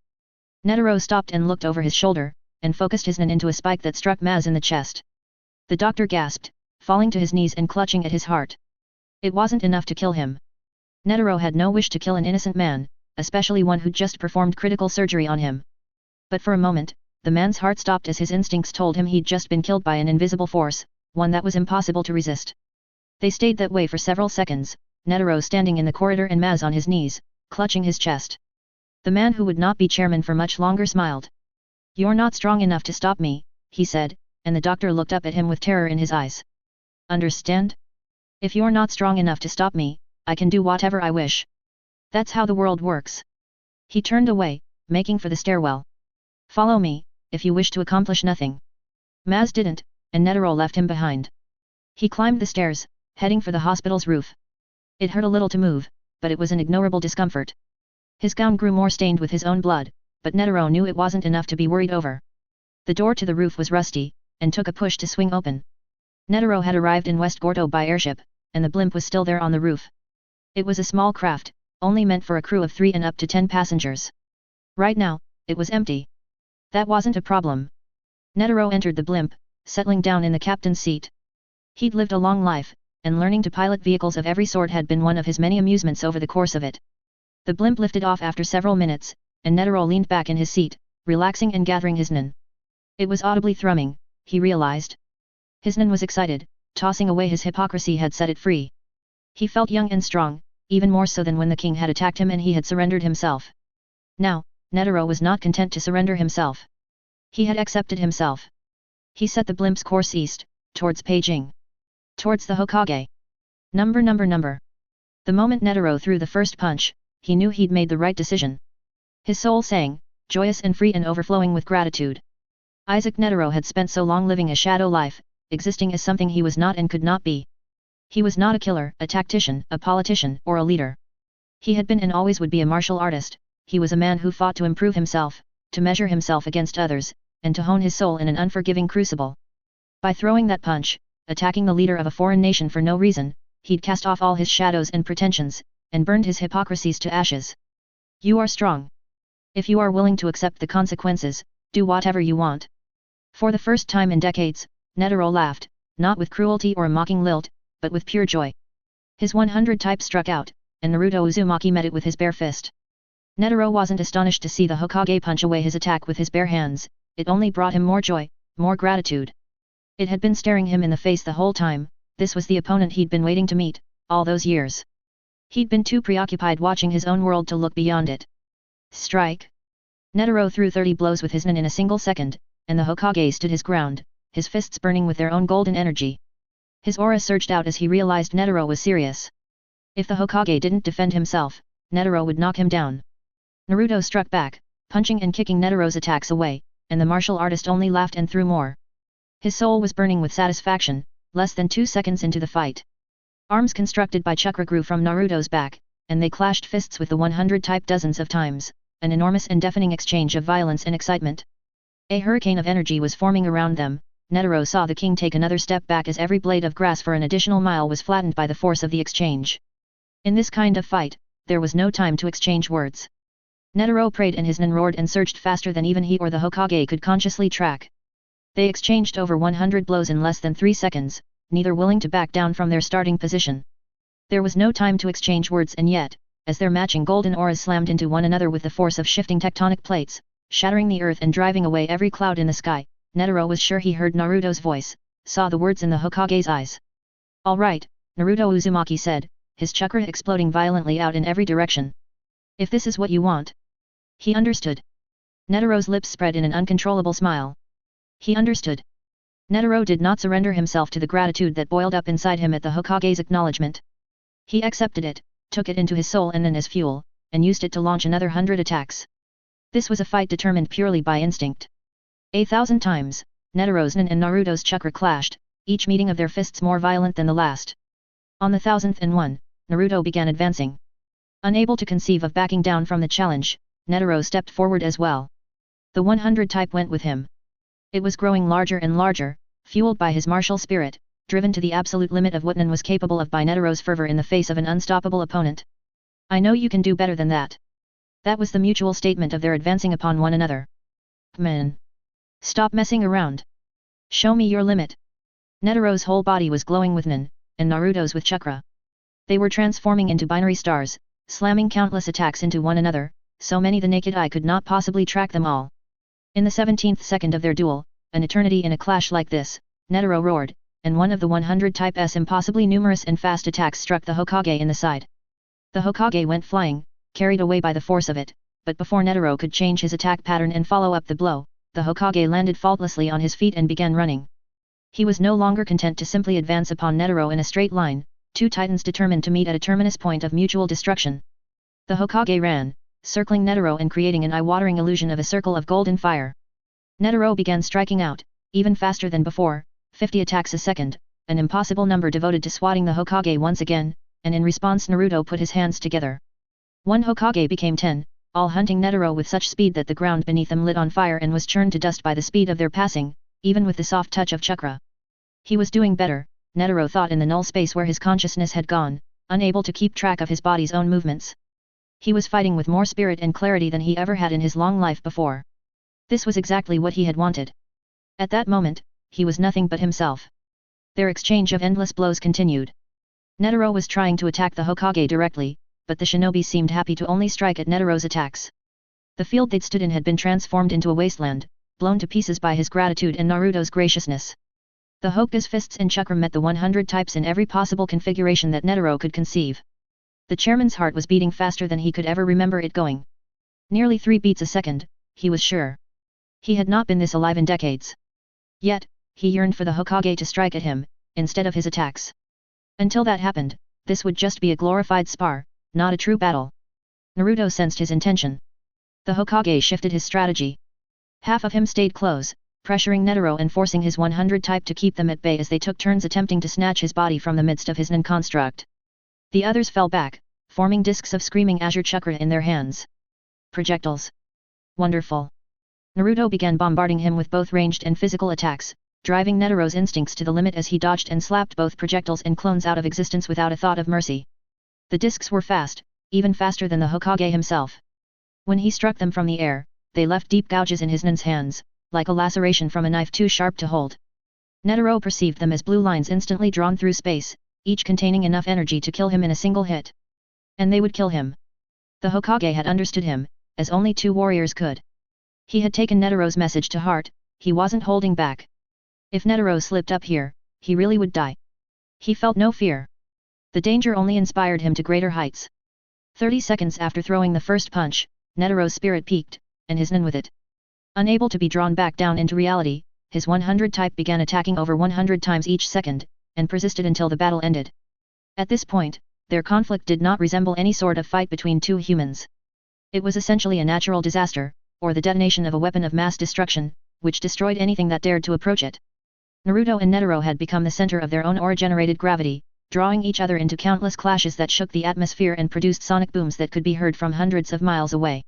Netaro stopped and looked over his shoulder, and focused his nen into a spike that struck Maz in the chest. The doctor gasped, falling to his knees and clutching at his heart. It wasn't enough to kill him. Netero had no wish to kill an innocent man, especially one who'd just performed critical surgery on him. But for a moment, the man's heart stopped as his instincts told him he'd just been killed by an invisible force, one that was impossible to resist. They stayed that way for several seconds, Netero standing in the corridor and Maz on his knees, clutching his chest. The man who would not be chairman for much longer smiled. "You're not strong enough to stop me," he said, and the doctor looked up at him with terror in his eyes. "Understand? If you're not strong enough to stop me, I can do whatever I wish. That's how the world works." He turned away, making for the stairwell. "Follow me, if you wish to accomplish nothing." Maz didn't, and Netero left him behind. He climbed the stairs, heading for the hospital's roof. It hurt a little to move, but it was an ignorable discomfort. His gown grew more stained with his own blood, but Netero knew it wasn't enough to be worried over. The door to the roof was rusty, and took a push to swing open. Netero had arrived in West Gordo by airship, and the blimp was still there on the roof. It was a small craft, only meant for a crew of 3 and up to 10 passengers. Right now, it was empty. That wasn't a problem. Netero entered the blimp, settling down in the captain's seat. He'd lived a long life, and learning to pilot vehicles of every sort had been one of his many amusements over the course of it. The blimp lifted off after several minutes, and Netero leaned back in his seat, relaxing and gathering his nen. It was audibly thrumming, he realized. His nen was excited, tossing away his hypocrisy had set it free. He felt young and strong, even more so than when the king had attacked him and he had surrendered himself. Now, Netero was not content to surrender himself. He had accepted himself. He set the blimp's course east, towards Beijing. Towards the Hokage. Number. The moment Netero threw the first punch, he knew he'd made the right decision. His soul sang, joyous and free and overflowing with gratitude. Isaac Netero had spent so long living a shadow life, existing as something he was not and could not be. He was not a killer, a tactician, a politician, or a leader. He had been and always would be a martial artist. He was a man who fought to improve himself, to measure himself against others, and to hone his soul in an unforgiving crucible. By throwing that punch, attacking the leader of a foreign nation for no reason, he'd cast off all his shadows and pretensions, and burned his hypocrisies to ashes. You are strong. If you are willing to accept the consequences, do whatever you want. For the first time in decades, Netero laughed, not with cruelty or a mocking lilt, but with pure joy. His 100 type struck out, and Naruto Uzumaki met it with his bare fist. Netero wasn't astonished to see the Hokage punch away his attack with his bare hands, it only brought him more joy, more gratitude. It had been staring him in the face the whole time, this was the opponent he'd been waiting to meet, all those years. He'd been too preoccupied watching his own world to look beyond it. Strike! Netero threw 30 blows with his nen in a single second, and the Hokage stood his ground, his fists burning with their own golden energy. His aura surged out as he realized Netero was serious. If the Hokage didn't defend himself, Netero would knock him down. Naruto struck back, punching and kicking Netero's attacks away, and the martial artist only laughed and threw more. His soul was burning with satisfaction, less than 2 seconds into the fight. Arms constructed by chakra grew from Naruto's back, and they clashed fists with the 100 type dozens of times, an enormous and deafening exchange of violence and excitement. A hurricane of energy was forming around them. Netero saw the king take another step back as every blade of grass for an additional mile was flattened by the force of the exchange. In this kind of fight, there was no time to exchange words. Netero prayed and his nen roared and surged faster than even he or the Hokage could consciously track. They exchanged over 100 blows in less than 3 seconds, neither willing to back down from their starting position. There was no time to exchange words and yet, as their matching golden auras slammed into one another with the force of shifting tectonic plates, shattering the earth and driving away every cloud in the sky, Netero was sure he heard Naruto's voice, saw the words in the Hokage's eyes. "All right," Naruto Uzumaki said, his chakra exploding violently out in every direction. "If this is what you want." He understood. Netero's lips spread in an uncontrollable smile. He understood. Netero did not surrender himself to the gratitude that boiled up inside him at the Hokage's acknowledgement. He accepted it, took it into his soul and then as fuel, and used it to launch another 100 attacks. This was a fight determined purely by instinct. 1,000 times, Netero's nen and Naruto's chakra clashed, each meeting of their fists more violent than the last. On the 1001, Naruto began advancing. Unable to conceive of backing down from the challenge, Netero stepped forward as well. The 100 type went with him. It was growing larger and larger, fueled by his martial spirit, driven to the absolute limit of what nen was capable of by Netero's fervor in the face of an unstoppable opponent. "I know you can do better than that." That was the mutual statement of their advancing upon one another. "Man! Stop messing around. Show me your limit." Netero's whole body was glowing with nen, and Naruto's with chakra. They were transforming into binary stars, slamming countless attacks into one another, so many the naked eye could not possibly track them all. In the 17th second of their duel, an eternity in a clash like this, Netero roared, and one of the 100 type's impossibly numerous and fast attacks struck the Hokage in the side. The Hokage went flying, carried away by the force of it, but before Netero could change his attack pattern and follow up the blow, the Hokage landed faultlessly on his feet and began running. He was no longer content to simply advance upon Netero in a straight line, two titans determined to meet at a terminus point of mutual destruction. The Hokage ran, circling Netero and creating an eye-watering illusion of a circle of golden fire. Netero began striking out, even faster than before, 50 attacks a second, an impossible number devoted to swatting the Hokage once again, and in response Naruto put his hands together. One Hokage became 10, all hunting Netero with such speed that the ground beneath them lit on fire and was churned to dust by the speed of their passing, even with the soft touch of chakra. He was doing better, Netero thought in the null space where his consciousness had gone, unable to keep track of his body's own movements. He was fighting with more spirit and clarity than he ever had in his long life before. This was exactly what he had wanted. At that moment, he was nothing but himself. Their exchange of endless blows continued. Netero was trying to attack the Hokage directly, but the shinobi seemed happy to only strike at Netero's attacks. The field they'd stood in had been transformed into a wasteland, blown to pieces by his gratitude and Naruto's graciousness. The Hokage's fists and chakra met the 100 types in every possible configuration that Netero could conceive. The chairman's heart was beating faster than he could ever remember it going. Nearly 3 beats a second, he was sure. He had not been this alive in decades. Yet, he yearned for the Hokage to strike at him, instead of his attacks. Until that happened, this would just be a glorified spar, not a true battle. Naruto sensed his intention. The Hokage shifted his strategy. Half of him stayed close, pressuring Netero and forcing his 100 type to keep them at bay as they took turns attempting to snatch his body from the midst of his Nen construct. The others fell back, forming discs of screaming azure chakra in their hands. Projectiles. Wonderful. Naruto began bombarding him with both ranged and physical attacks, driving Netero's instincts to the limit as he dodged and slapped both projectiles and clones out of existence without a thought of mercy. The discs were fast, even faster than the Hokage himself. When he struck them from the air, they left deep gouges in his Nen's hands, like a laceration from a knife too sharp to hold. Netero perceived them as blue lines instantly drawn through space, each containing enough energy to kill him in a single hit. And they would kill him. The Hokage had understood him, as only two warriors could. He had taken Netero's message to heart, he wasn't holding back. If Netero slipped up here, he really would die. He felt no fear. The danger only inspired him to greater heights. 30 seconds after throwing the first punch, Netero's spirit peaked, and his Nen with it. Unable to be drawn back down into reality, his 100 type began attacking over 100 times each second, and persisted until the battle ended. At this point, their conflict did not resemble any sort of fight between two humans. It was essentially a natural disaster, or the detonation of a weapon of mass destruction, which destroyed anything that dared to approach it. Naruto and Netero had become the center of their own aura-generated gravity, drawing each other into countless clashes that shook the atmosphere and produced sonic booms that could be heard from hundreds of miles away.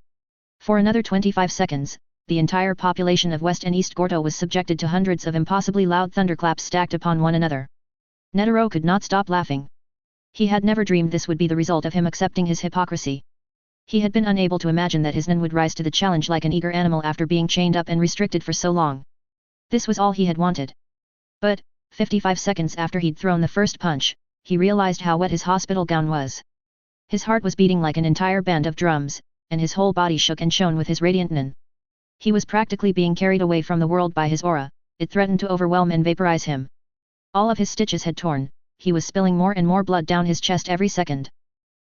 For another 25 seconds, the entire population of West and East Gorto was subjected to hundreds of impossibly loud thunderclaps stacked upon one another. Netero could not stop laughing. He had never dreamed this would be the result of him accepting his hypocrisy. He had been unable to imagine that his Nen would rise to the challenge like an eager animal after being chained up and restricted for so long. This was all he had wanted. But, 55 seconds after he'd thrown the first punch, he realized how wet his hospital gown was. His heart was beating like an entire band of drums, and his whole body shook and shone with his radiant Nen. He was practically being carried away from the world by his aura, it threatened to overwhelm and vaporize him. All of his stitches had torn, he was spilling more and more blood down his chest every second.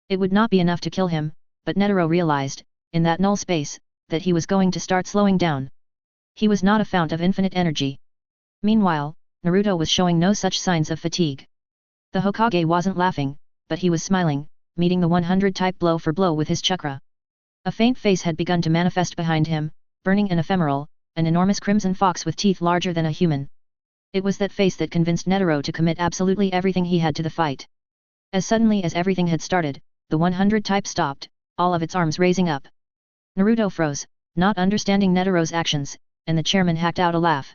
It would not be enough to kill him, but Netero realized, in that null space, that he was going to start slowing down. He was not a fount of infinite energy. Meanwhile, Naruto was showing no such signs of fatigue. The Hokage wasn't laughing, but he was smiling, meeting the 100 type blow for blow with his chakra. A faint face had begun to manifest behind him, burning and ephemeral, an enormous crimson fox with teeth larger than a human. It was that face that convinced Netero to commit absolutely everything he had to the fight. As suddenly as everything had started, the 100 type stopped, all of its arms raising up. Naruto froze, not understanding Netero's actions, and the chairman hacked out a laugh.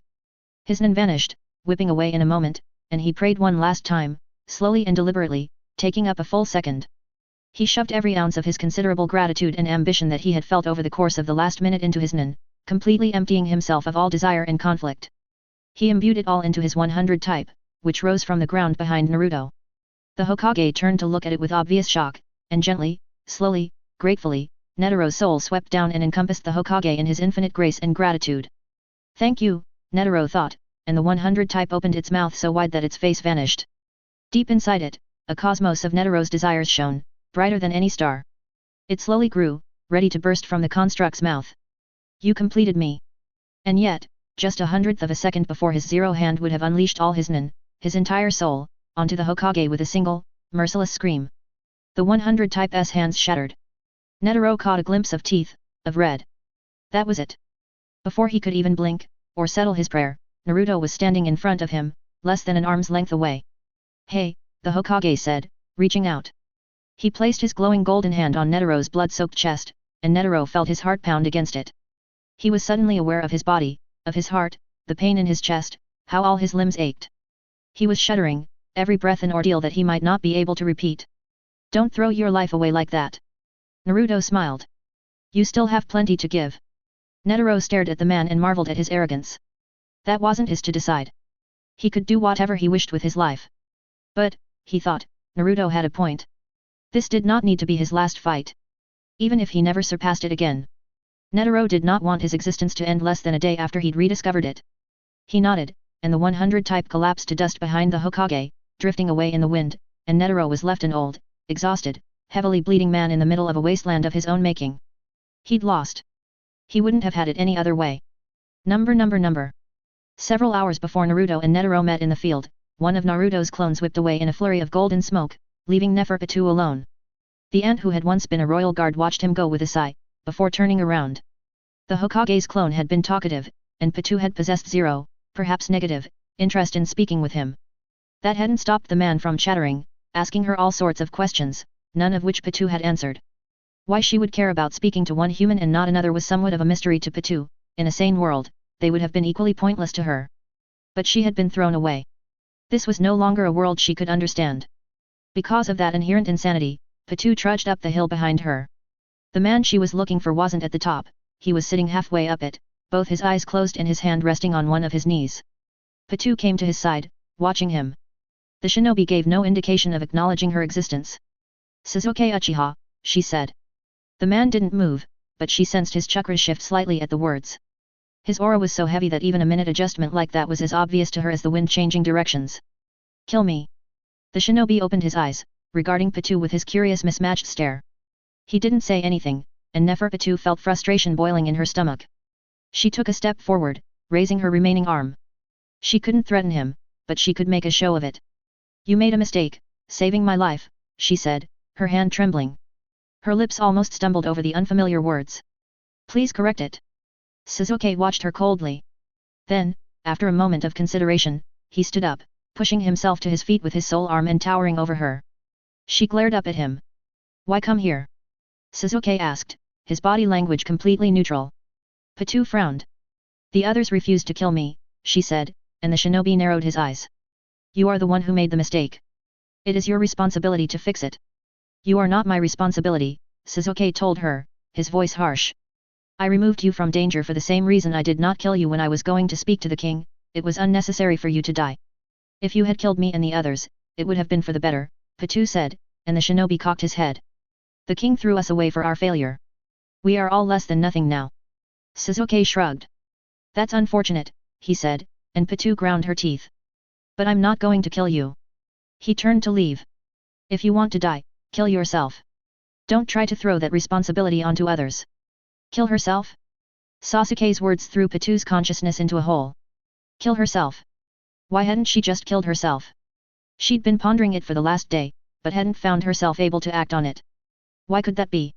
His Nen vanished, whipping away in a moment, and he prayed one last time, slowly and deliberately, taking up a full second. He shoved every ounce of his considerable gratitude and ambition that he had felt over the course of the last minute into his Nen, completely emptying himself of all desire and conflict. He imbued it all into his 100 type, which rose from the ground behind Naruto. The Hokage turned to look at it with obvious shock, and gently, slowly, gratefully, Netero's soul swept down and encompassed the Hokage in his infinite grace and gratitude. Thank you, Netero thought, and the 100 type opened its mouth so wide that its face vanished. Deep inside it, a cosmos of Netero's desires shone, brighter than any star. It slowly grew, ready to burst from the construct's mouth. You completed me. And yet, just 1/100th of a second before his zero hand would have unleashed all his nin, his entire soul, onto the Hokage with a single, merciless scream. The 100 type's hands shattered. Netero caught a glimpse of teeth, of red. That was it. Before he could even blink, or settle his prayer, Naruto was standing in front of him, less than an arm's length away. Hey, the Hokage said, reaching out. He placed his glowing golden hand on Netero's blood-soaked chest, and Netero felt his heart pound against it. He was suddenly aware of his body, of his heart, the pain in his chest, how all his limbs ached. He was shuddering, every breath an ordeal that he might not be able to repeat. Don't throw your life away like that. Naruto smiled. You still have plenty to give. Netero stared at the man and marveled at his arrogance. That wasn't his to decide. He could do whatever he wished with his life. But, he thought, Naruto had a point. This did not need to be his last fight. Even if he never surpassed it again. Netero did not want his existence to end less than a day after he'd rediscovered it. He nodded, and the 100 type collapsed to dust behind the Hokage, drifting away in the wind, and Netero was left an old, exhausted, heavily bleeding man in the middle of a wasteland of his own making. He'd lost. He wouldn't have had it any other way. Number. Several hours before Naruto and Netero met in the field, one of Naruto's clones whipped away in a flurry of golden smoke, leaving Neferpitou alone. The ant who had once been a royal guard watched him go with a sigh, before turning around. The Hokage's clone had been talkative, and Pitou had possessed zero, perhaps negative, interest in speaking with him. That hadn't stopped the man from chattering, asking her all sorts of questions, none of which Pitou had answered. Why she would care about speaking to one human and not another was somewhat of a mystery to Pitou. In a sane world, they would have been equally pointless to her. But she had been thrown away. This was no longer a world she could understand. Because of that inherent insanity, Pitou trudged up the hill behind her. The man she was looking for wasn't at the top, he was sitting halfway up it, both his eyes closed and his hand resting on one of his knees. Pitou came to his side, watching him. The shinobi gave no indication of acknowledging her existence. Suzuki Uchiha, she said. The man didn't move, but she sensed his chakras shift slightly at the words. His aura was so heavy that even a minute adjustment like that was as obvious to her as the wind changing directions. Kill me. The shinobi opened his eyes, regarding Pitou with his curious mismatched stare. He didn't say anything, and Neferpitou felt frustration boiling in her stomach. She took a step forward, raising her remaining arm. She couldn't threaten him, but she could make a show of it. You made a mistake, saving my life, she said, her hand trembling. Her lips almost stumbled over the unfamiliar words. Please correct it. Suzuki watched her coldly. Then, after a moment of consideration, he stood up, pushing himself to his feet with his sole arm and towering over her. She glared up at him. Why come here? Suzuki asked, his body language completely neutral. Pitou frowned. The others refused to kill me, she said, and the shinobi narrowed his eyes. You are the one who made the mistake. It is your responsibility to fix it. You are not my responsibility, Suzuki told her, his voice harsh. I removed you from danger for the same reason I did not kill you when I was going to speak to the king, it was unnecessary for you to die. If you had killed me and the others, it would have been for the better, Pitou said, and the shinobi cocked his head. The king threw us away for our failure. We are all less than nothing now. Suzuki shrugged. That's unfortunate, he said, and Pitou ground her teeth. But I'm not going to kill you. He turned to leave. If you want to die, kill yourself. Don't try to throw that responsibility onto others. Kill herself? Sasuke's words threw Pitou's consciousness into a hole. Kill herself. Why hadn't she just killed herself? She'd been pondering it for the last day, but hadn't found herself able to act on it. Why could that be?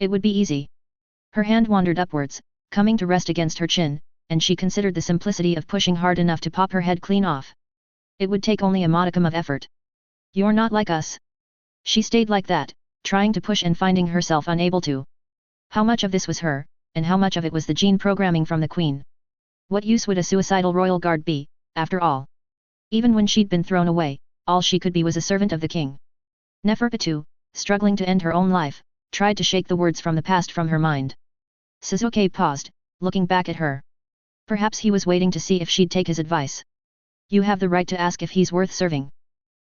It would be easy. Her hand wandered upwards, coming to rest against her chin, and she considered the simplicity of pushing hard enough to pop her head clean off. It would take only a modicum of effort. You're not like us. She stayed like that, trying to push and finding herself unable to. How much of this was her, and how much of it was the gene programming from the queen? What use would a suicidal royal guard be, after all? Even when she'd been thrown away, all she could be was a servant of the king. Neferpitou, struggling to end her own life, tried to shake the words from the past from her mind. Suzuki paused, looking back at her. Perhaps he was waiting to see if she'd take his advice. You have the right to ask if he's worth serving.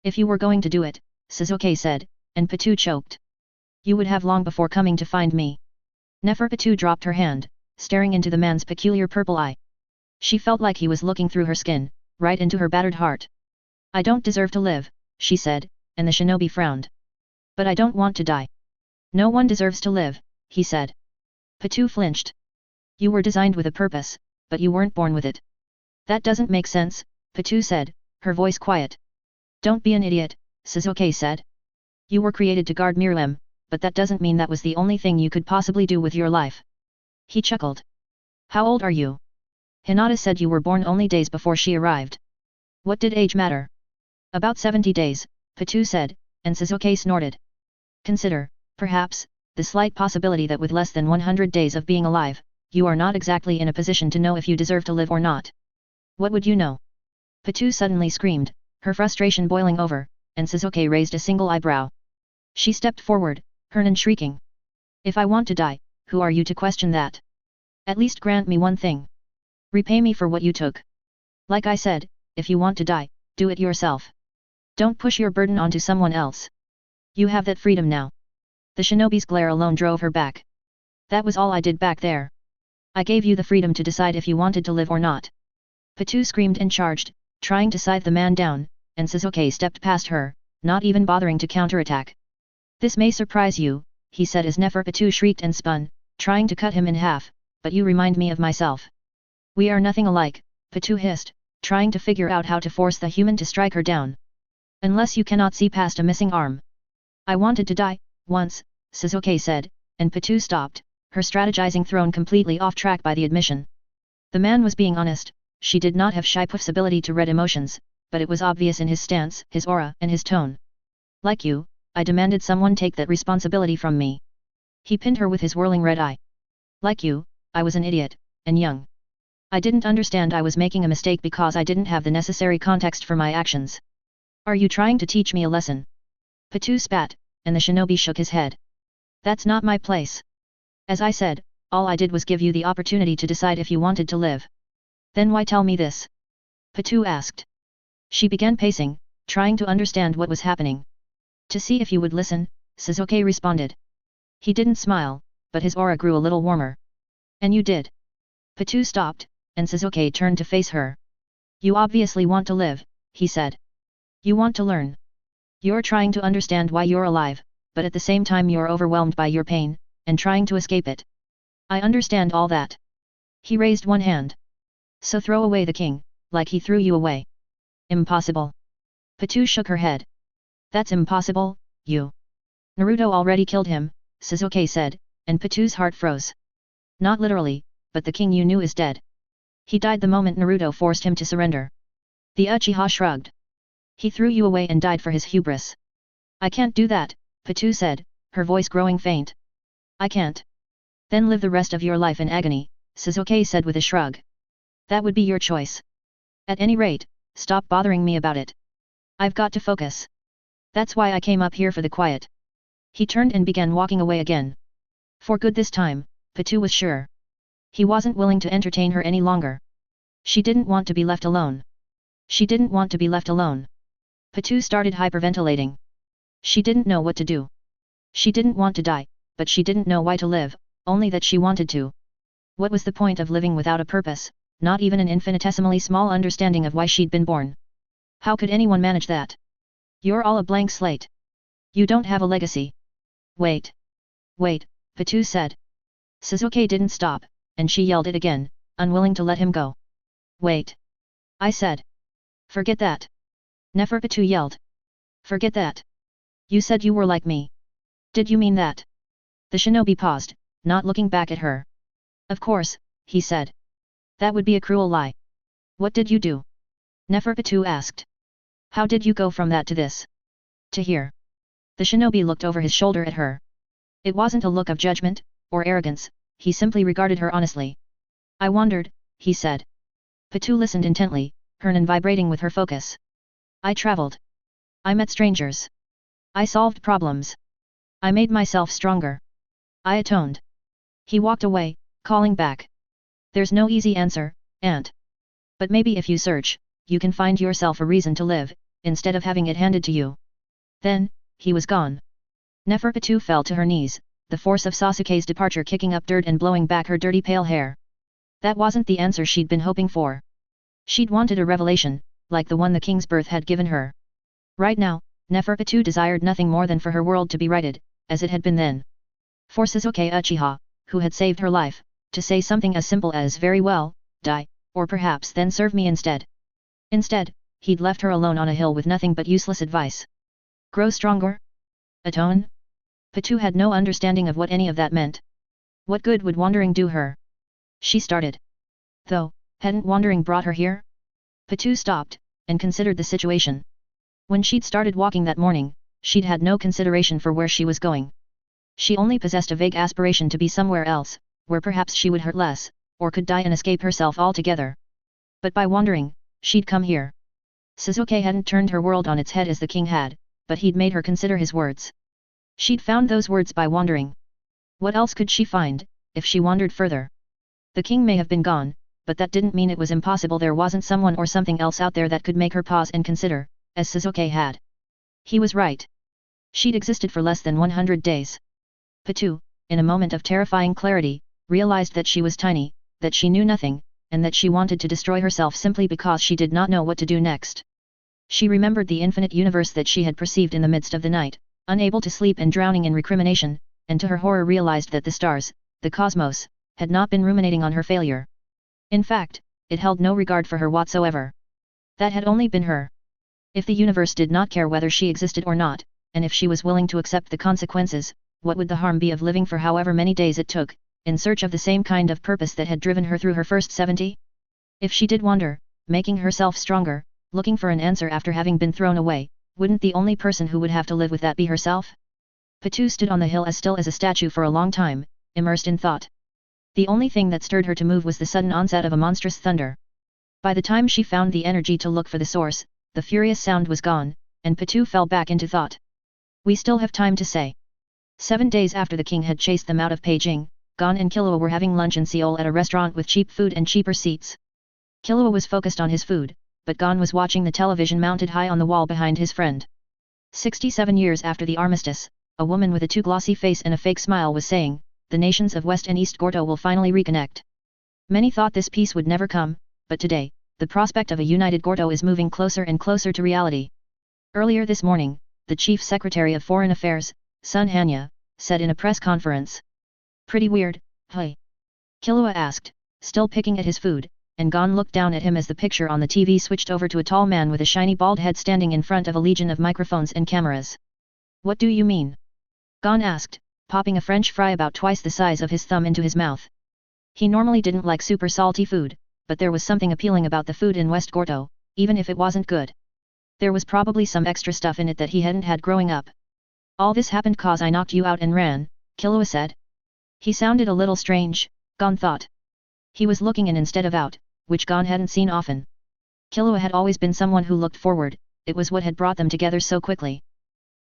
If you were going to do it, Sasuke said, and Patu choked. You would have long before coming to find me. Neferpitou dropped her hand, staring into the man's peculiar purple eye. She felt like he was looking through her skin, right into her battered heart. I don't deserve to live, she said, and the shinobi frowned. But I don't want to die. No one deserves to live, he said. Patu flinched. You were designed with a purpose, but you weren't born with it. That doesn't make sense, Patu said, her voice quiet. Don't be an idiot, Sasuke said. You were created to guard Myrmidon, but that doesn't mean that was the only thing you could possibly do with your life. He chuckled. How old are you? Hinata said you were born only days before she arrived. What did age matter? About 70 days, Patu said, and Sasuke snorted. Consider, perhaps, the slight possibility that with less than 100 days of being alive, you are not exactly in a position to know if you deserve to live or not. What would you know? Patu suddenly screamed, her frustration boiling over, and Sasuke raised a single eyebrow. She stepped forward, Hernan shrieking. If I want to die, who are you to question that? At least grant me one thing. Repay me for what you took. Like I said, if you want to die, do it yourself. Don't push your burden onto someone else. You have that freedom now. The shinobi's glare alone drove her back. That was all I did back there. I gave you the freedom to decide if you wanted to live or not. Patu screamed and charged, trying to scythe the man down, and Sasuke stepped past her, not even bothering to counterattack. This may surprise you, he said as Neferpitou shrieked and spun, trying to cut him in half, but you remind me of myself. We are nothing alike, Patu hissed, trying to figure out how to force the human to strike her down. Unless you cannot see past a missing arm. I wanted to die, once, Sasuke said, and Patu stopped, her strategizing thrown completely off track by the admission. The man was being honest, she did not have Shipuff's ability to read emotions, but it was obvious in his stance, his aura, and his tone. Like you, I demanded someone take that responsibility from me. He pinned her with his whirling red eye. Like you, I was an idiot, and young. I didn't understand I was making a mistake because I didn't have the necessary context for my actions. Are you trying to teach me a lesson? Patu spat, and the shinobi shook his head. That's not my place. As I said, all I did was give you the opportunity to decide if you wanted to live. Then why tell me this? Patu asked. She began pacing, trying to understand what was happening. To see if you would listen, Sasuke responded. He didn't smile, but his aura grew a little warmer. And you did. Patu stopped, and Sasuke turned to face her. You obviously want to live, he said. You want to learn. You're trying to understand why you're alive, but at the same time you're overwhelmed by your pain, and trying to escape it. I understand all that. He raised one hand. So throw away the king, like he threw you away. Impossible. Patu shook her head. That's impossible, you. Naruto already killed him, Sasuke said, and Patu's heart froze. Not literally, but the king you knew is dead. He died the moment Naruto forced him to surrender. The Uchiha shrugged. He threw you away and died for his hubris. I can't do that, Patu said, her voice growing faint. I can't. Then live the rest of your life in agony, Sasuke said with a shrug. That would be your choice. At any rate, stop bothering me about it. I've got to focus. That's why I came up here for the quiet. He turned and began walking away again. For good this time, Patu was sure. He wasn't willing to entertain her any longer. She didn't want to be left alone. She didn't want to be left alone. Patu started hyperventilating. She didn't know what to do. She didn't want to die, but she didn't know why to live, only that she wanted to. What was the point of living without a purpose, not even an infinitesimally small understanding of why she'd been born? How could anyone manage that? You're all a blank slate. You don't have a legacy. Wait. Wait, Patu said. Sasuke didn't stop, and she yelled it again, unwilling to let him go. Wait. I said. Forget that. Neferpitou yelled. Forget that. You said you were like me. Did you mean that? The shinobi paused, not looking back at her. Of course, he said. That would be a cruel lie. What did you do? Neferpitou asked. How did you go from that to this? To here. The shinobi looked over his shoulder at her. It wasn't a look of judgment, or arrogance, he simply regarded her honestly. I wandered, he said. Patu listened intently, Hernan vibrating with her focus. I traveled. I met strangers. I solved problems. I made myself stronger. I atoned. He walked away, calling back. There's no easy answer, Aunt. But maybe if you search, you can find yourself a reason to live, instead of having it handed to you. Then, he was gone. Neferpitou fell to her knees, the force of Sasuke's departure kicking up dirt and blowing back her dirty pale hair. That wasn't the answer she'd been hoping for. She'd wanted a revelation, like the one the king's birth had given her. Right now, Neferpitou desired nothing more than for her world to be righted, as it had been then. For Sasuke Uchiha, who had saved her life, to say something as simple as very well, die, or perhaps then serve me instead. Instead, he'd left her alone on a hill with nothing but useless advice. Grow stronger? Atone? Pitou had no understanding of what any of that meant. What good would wandering do her? She started. Though, hadn't wandering brought her here? Pitou stopped, and considered the situation. When she'd started walking that morning, she'd had no consideration for where she was going. She only possessed a vague aspiration to be somewhere else, where perhaps she would hurt less, or could die and escape herself altogether. But by wandering, she'd come here. Sasuke hadn't turned her world on its head as the king had, but he'd made her consider his words. She'd found those words by wandering. What else could she find, if she wandered further? The king may have been gone, but that didn't mean it was impossible there wasn't someone or something else out there that could make her pause and consider, as Sasuke had. He was right. She'd existed for less than 100 days. Pitou, in a moment of terrifying clarity, realized that she was tiny, that she knew nothing, and that she wanted to destroy herself simply because she did not know what to do next. She remembered the infinite universe that she had perceived in the midst of the night, unable to sleep and drowning in recrimination, and to her horror realized that the stars, the cosmos, had not been ruminating on her failure. In fact, it held no regard for her whatsoever. That had only been her. If the universe did not care whether she existed or not, and if she was willing to accept the consequences, what would the harm be of living for however many days it took, in search of the same kind of purpose that had driven her through her first 70? If she did wander, making herself stronger, looking for an answer after having been thrown away, wouldn't the only person who would have to live with that be herself? Pitou stood on the hill as still as a statue for a long time, immersed in thought. The only thing that stirred her to move was the sudden onset of a monstrous thunder. By the time she found the energy to look for the source, the furious sound was gone, and Pitou fell back into thought. We still have time to say. 7 days after the king had chased them out of Beijing, Gon and Killua were having lunch in Seoul at a restaurant with cheap food and cheaper seats. Killua was focused on his food, but Gon was watching the television mounted high on the wall behind his friend. 67 years after the armistice, a woman with a too glossy face and a fake smile was saying, the nations of West and East Gordo will finally reconnect. Many thought this peace would never come, but today, the prospect of a united Gordo is moving closer and closer to reality. Earlier this morning, the Chief Secretary of Foreign Affairs, Sun Hanya, said in a press conference. Pretty weird, huh? Killua asked, still picking at his food, and Gon looked down at him as the picture on the TV switched over to a tall man with a shiny bald head standing in front of a legion of microphones and cameras. What do you mean? Gon asked, popping a French fry about twice the size of his thumb into his mouth. He normally didn't like super salty food, but there was something appealing about the food in West Gordo, even if it wasn't good. There was probably some extra stuff in it that he hadn't had growing up. All this happened cause I knocked you out and ran, Killua said. He sounded a little strange, Gon thought. He was looking in instead of out, which Gon hadn't seen often. Killua had always been someone who looked forward, it was what had brought them together so quickly.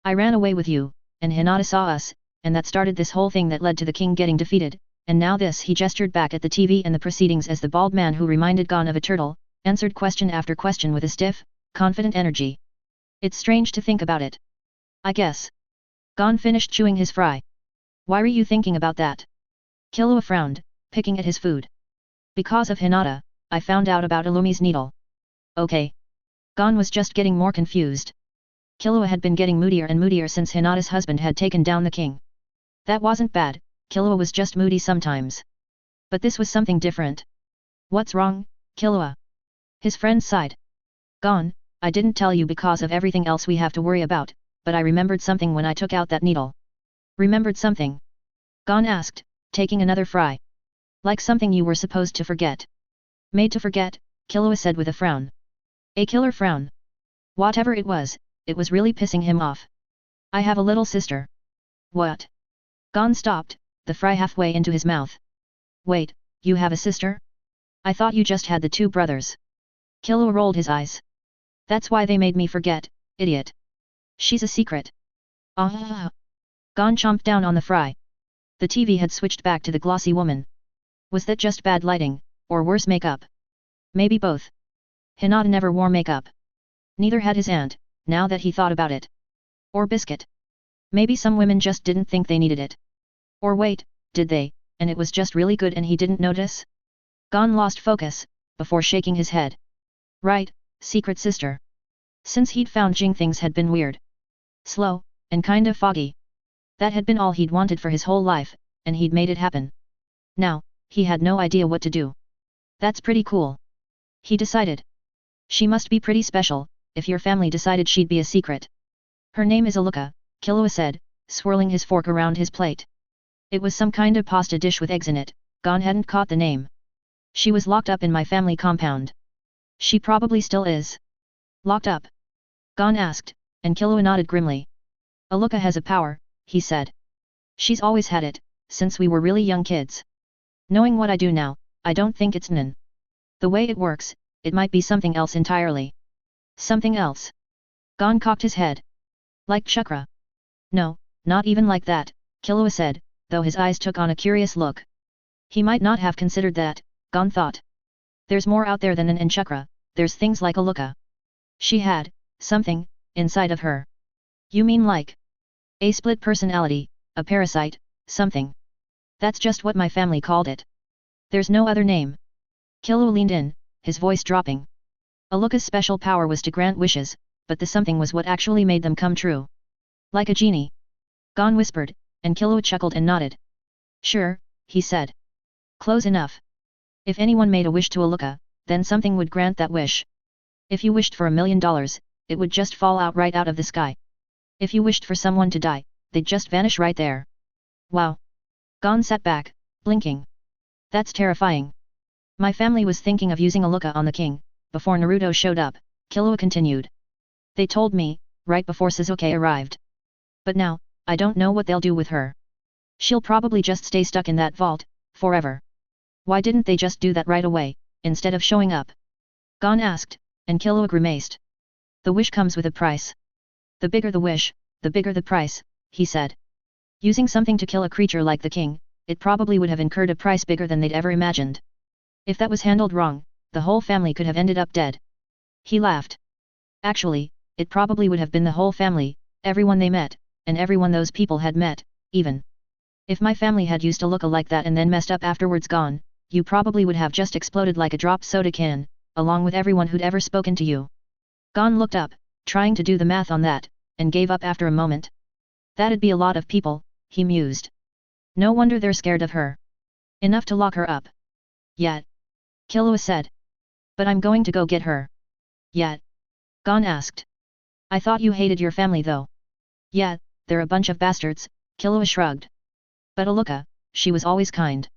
I ran away with you, and Hinata saw us, and that started this whole thing that led to the king getting defeated, and now this. He gestured back at the TV and the proceedings as the bald man who reminded Gon of a turtle, answered question after question with a stiff, confident energy. It's strange to think about it. I guess. Gon finished chewing his fry. Why were you thinking about that? Killua frowned, picking at his food. Because of Hinata, I found out about Illumi's needle. Okay. Gon was just getting more confused. Killua had been getting moodier and moodier since Hinata's husband had taken down the king. That wasn't bad, Killua was just moody sometimes. But this was something different. What's wrong, Killua? His friend sighed. Gon, I didn't tell you because of everything else we have to worry about, but I remembered something when I took out that needle. Remembered something? Gon asked, taking another fry. Like something you were supposed to forget. Made to forget, Killua said with a frown. A killer frown. Whatever it was really pissing him off. I have a little sister. What? Gon stopped, the fry halfway into his mouth. Wait, you have a sister? I thought you just had the 2 brothers. Killua rolled his eyes. That's why they made me forget, idiot. She's a secret. Ah. Gon chomped down on the fry. The TV had switched back to the glossy woman. Was that just bad lighting, or worse makeup? Maybe both. Hinata never wore makeup. Neither had his aunt, now that he thought about it. Or Biscuit. Maybe some women just didn't think they needed it. Or wait, did they, and it was just really good and he didn't notice? Gon lost focus, before shaking his head. Right, secret sister. Since he'd found Jing, things had been weird. Slow, and kind of foggy. That had been all he'd wanted for his whole life, and he'd made it happen. Now, he had no idea what to do. That's pretty cool. He decided. She must be pretty special, if your family decided she'd be a secret. Her name is Aluka, Killua said, swirling his fork around his plate. It was some kind of pasta dish with eggs in it. Gon hadn't caught the name. She was locked up in my family compound. She probably still is. Locked up? Gon asked, and Killua nodded grimly. Aluka has a power, he said. She's always had it, since we were really young kids. Knowing what I do now, I don't think it's Nin. The way it works, it might be something else entirely. Something else? Gon cocked his head. Like chakra? No, not even like that, Killua said, though his eyes took on a curious look. He might not have considered that, Gon thought. There's more out there than Nin and chakra, there's things like Aluka. She had something inside of her. You mean like a split personality, a parasite, something? That's just what my family called it. There's no other name. Killua leaned in, his voice dropping. Aluka's special power was to grant wishes, but the something was what actually made them come true. Like a genie. Gon whispered, and Killua chuckled and nodded. Sure, he said. Close enough. If anyone made a wish to Aluka, then something would grant that wish. If you wished for $1 million, it would just fall out right out of the sky. If you wished for someone to die, they'd just vanish right there. Wow. Gon sat back, blinking. That's terrifying. My family was thinking of using Aluka on the king, before Naruto showed up, Killua continued. They told me, right before Sasuke arrived. But now, I don't know what they'll do with her. She'll probably just stay stuck in that vault, forever. Why didn't they just do that right away, instead of showing up? Gon asked, and Killua grimaced. The wish comes with a price. The bigger the wish, the bigger the price, he said. Using something to kill a creature like the king, it probably would have incurred a price bigger than they'd ever imagined. If that was handled wrong, the whole family could have ended up dead. He laughed. Actually, it probably would have been the whole family, everyone they met, and everyone those people had met, even. If my family had used Aluka like that and then messed up afterwards, Gon, you probably would have just exploded like a dropped soda can, along with everyone who'd ever spoken to you. Gon looked up, trying to do the math on that, and gave up after a moment. That'd be a lot of people, he mused. No wonder they're scared of her. Enough to lock her up. Yet. Killua said. But I'm going to go get her. Yet. Gon asked. I thought you hated your family though. Yeah, they're a bunch of bastards, Killua shrugged. But Aluka, she was always kind.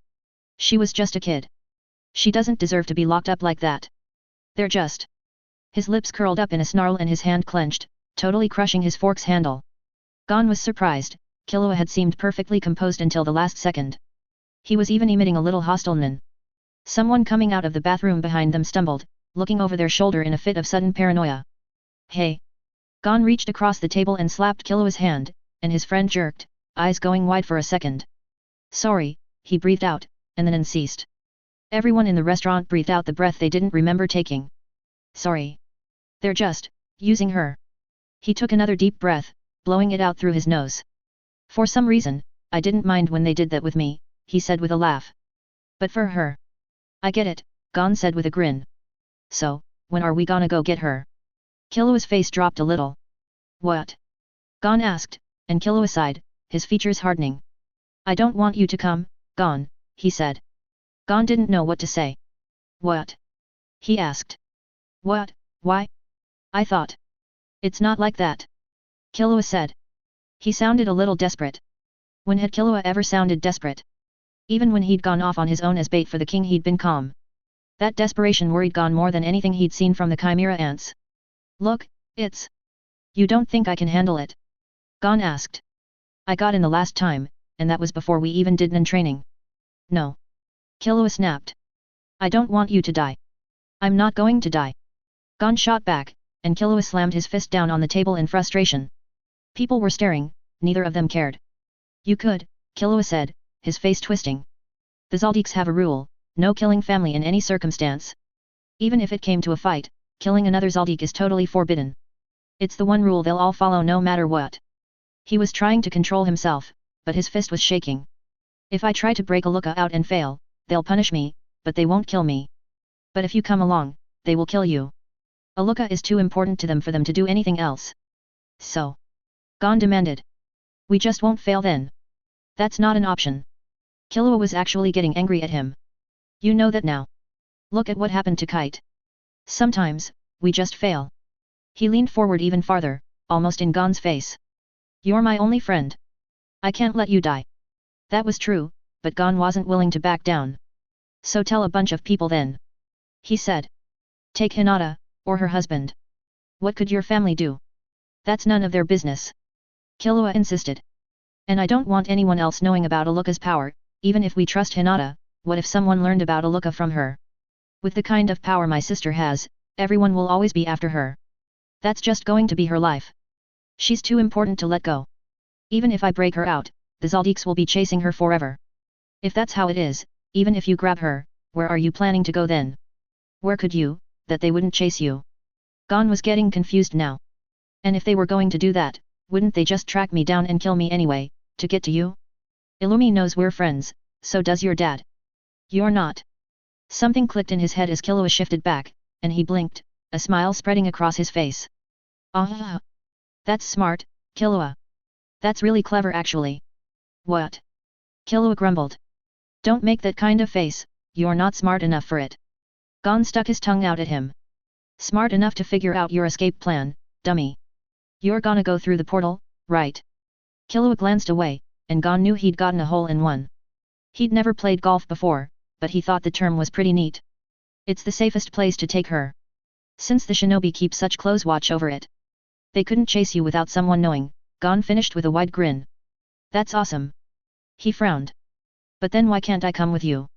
She was just a kid. She doesn't deserve to be locked up like that. They're just. His lips curled up in a snarl and his hand clenched, totally crushing his fork's handle. Gon was surprised, Killua had seemed perfectly composed until the last second. He was even emitting a little hostile nin. Someone coming out of the bathroom behind them stumbled, looking over their shoulder in a fit of sudden paranoia. Hey! Gon reached across the table and slapped Killua's hand, and his friend jerked, eyes going wide for a second. Sorry, he breathed out, and then ceased. Everyone in the restaurant breathed out the breath they didn't remember taking. Sorry. They're just using her. He took another deep breath, blowing it out through his nose. For some reason, I didn't mind when they did that with me, he said with a laugh. But for her. I get it, Gon said with a grin. So, when are we gonna go get her? Killua's face dropped a little. What? Gon asked, and Killua sighed, his features hardening. I don't want you to come, Gon, he said. Gon didn't know what to say. What? He asked. What, why? I thought. It's not like that. Killua said. He sounded a little desperate. When had Killua ever sounded desperate? Even when he'd gone off on his own as bait for the king he'd been calm. That desperation worried Gon more than anything he'd seen from the Chimera ants. Look, it's... You don't think I can handle it? Gon asked. I got in the last time, and that was before we even did Nin training. No. Killua snapped. I don't want you to die. I'm not going to die. Gon shot back, and Killua slammed his fist down on the table in frustration. People were staring, neither of them cared. You could, Killua said, his face twisting. The Zaldiks have a rule, no killing family in any circumstance. Even if it came to a fight, killing another Zaldik is totally forbidden. It's the one rule they'll all follow no matter what. He was trying to control himself, but his fist was shaking. If I try to break Aluka out and fail, they'll punish me, but they won't kill me. But if you come along, they will kill you. Aluka is too important to them for them to do anything else. So? Gon demanded. We just won't fail then. That's not an option. Killua was actually getting angry at him. You know that now. Look at what happened to Kite. Sometimes, we just fail. He leaned forward even farther, almost in Gon's face. You're my only friend. I can't let you die. That was true, but Gon wasn't willing to back down. So tell a bunch of people then. He said. Take Hinata, or her husband. What could your family do? That's none of their business. Killua insisted. And I don't want anyone else knowing about Aluka's power, even if we trust Hinata. What if someone learned about Aluka from her? With the kind of power my sister has, everyone will always be after her. That's just going to be her life. She's too important to let go. Even if I break her out, the Zaldiks will be chasing her forever. If that's how it is, even if you grab her, where are you planning to go then? Where could you, that they wouldn't chase you? Gon was getting confused now. And if they were going to do that, wouldn't they just track me down and kill me anyway, to get to you? Illumi knows we're friends, so does your dad. You're not. Something clicked in his head as Killua shifted back, and he blinked, a smile spreading across his face. Ah! That's smart, Killua. That's really clever actually. What? Killua grumbled. Don't make that kind of face, you're not smart enough for it. Gon stuck his tongue out at him. Smart enough to figure out your escape plan, dummy. You're gonna go through the portal, right? Killua glanced away, and Gon knew he'd gotten a hole-in-one. He'd never played golf before, but he thought the term was pretty neat. It's the safest place to take her. Since the shinobi keep such close watch over it. They couldn't chase you without someone knowing, Gon finished with a wide grin. That's awesome. He frowned. But then why can't I come with you?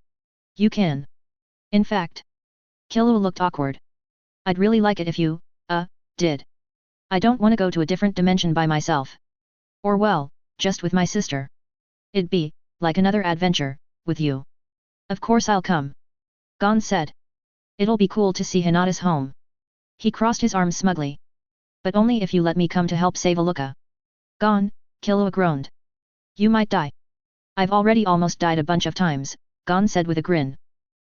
You can. In fact. Killua looked awkward. I'd really like it if you, did. I don't want to go to a different dimension by myself. Or well, just with my sister. It'd be, like another adventure, with you. Of course I'll come. Gon said. It'll be cool to see Hinata's home. He crossed his arms smugly. But only if you let me come to help save Aluka. Gon, Killua groaned. You might die. I've already almost died a bunch of times, Gon said with a grin.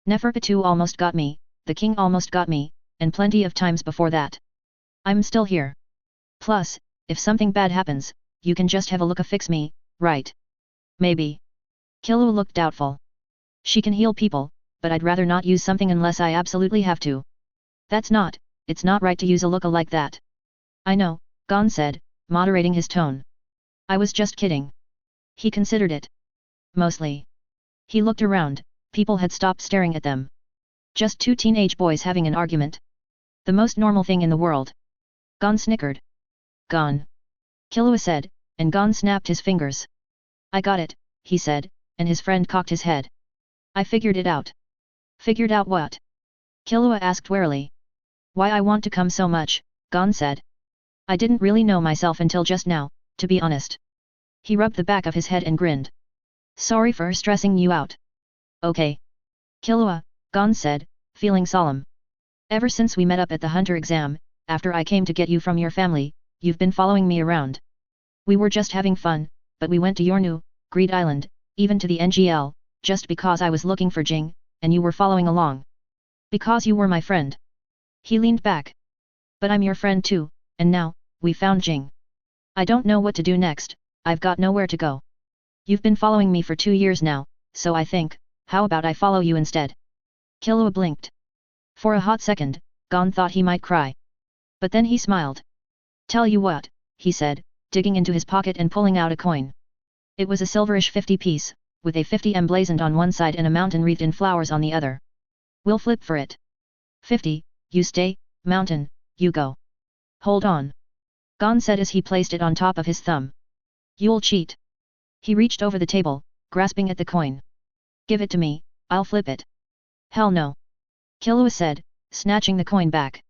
Neferpitou almost got me, the king almost got me, and plenty of times before that. I'm still here. Plus, if something bad happens, you can just have Aluka fix me, right? Maybe. Killua looked doubtful. She can heal people, but I'd rather not use something unless I absolutely have to. It's not right to use Aluka like that. I know, Gon said, moderating his tone. I was just kidding. He considered it. Mostly. He looked around, people had stopped staring at them. Just two teenage boys having an argument. The most normal thing in the world. Gon snickered. Gon. Killua said, and Gon snapped his fingers. I got it, he said, and his friend cocked his head. I figured it out. Figured out what? Killua asked warily. Why I want to come so much, Gon said. I didn't really know myself until just now, to be honest. He rubbed the back of his head and grinned. Sorry for stressing you out. Okay. Killua, Gon said, feeling solemn. Ever since we met up at the hunter exam, after I came to get you from your family, you've been following me around. We were just having fun, but we went to your new, Greed Island, even to the NGL, just because I was looking for Jing, and you were following along. Because you were my friend. He leaned back. But I'm your friend too, and now, we found Jing. I don't know what to do next, I've got nowhere to go. You've been following me for 2 years now, so I think, how about I follow you instead? Killua blinked. For a hot second, Gon thought he might cry. But then he smiled. Tell you what, he said, digging into his pocket and pulling out a coin. It was a silverish 50 piece, with a 50 emblazoned on one side and a mountain wreathed in flowers on the other. We'll flip for it. 50, you stay, mountain, you go. Hold on. Gon said as he placed it on top of his thumb. You'll cheat. He reached over the table, grasping at the coin. Give it to me, I'll flip it. Hell no. Killua said, snatching the coin back.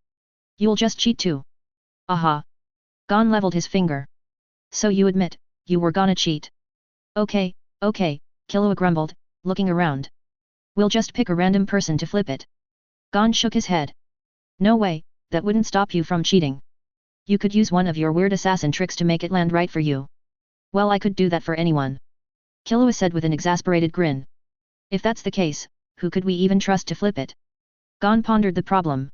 You'll just cheat too. Aha. Gon leveled his finger. So you admit, you were gonna cheat. Okay, Killua grumbled, looking around. We'll just pick a random person to flip it. Gon shook his head. No way, that wouldn't stop you from cheating. You could use one of your weird assassin tricks to make it land right for you. Well, I could do that for anyone. Killua said with an exasperated grin. If that's the case, who could we even trust to flip it? Gon pondered the problem.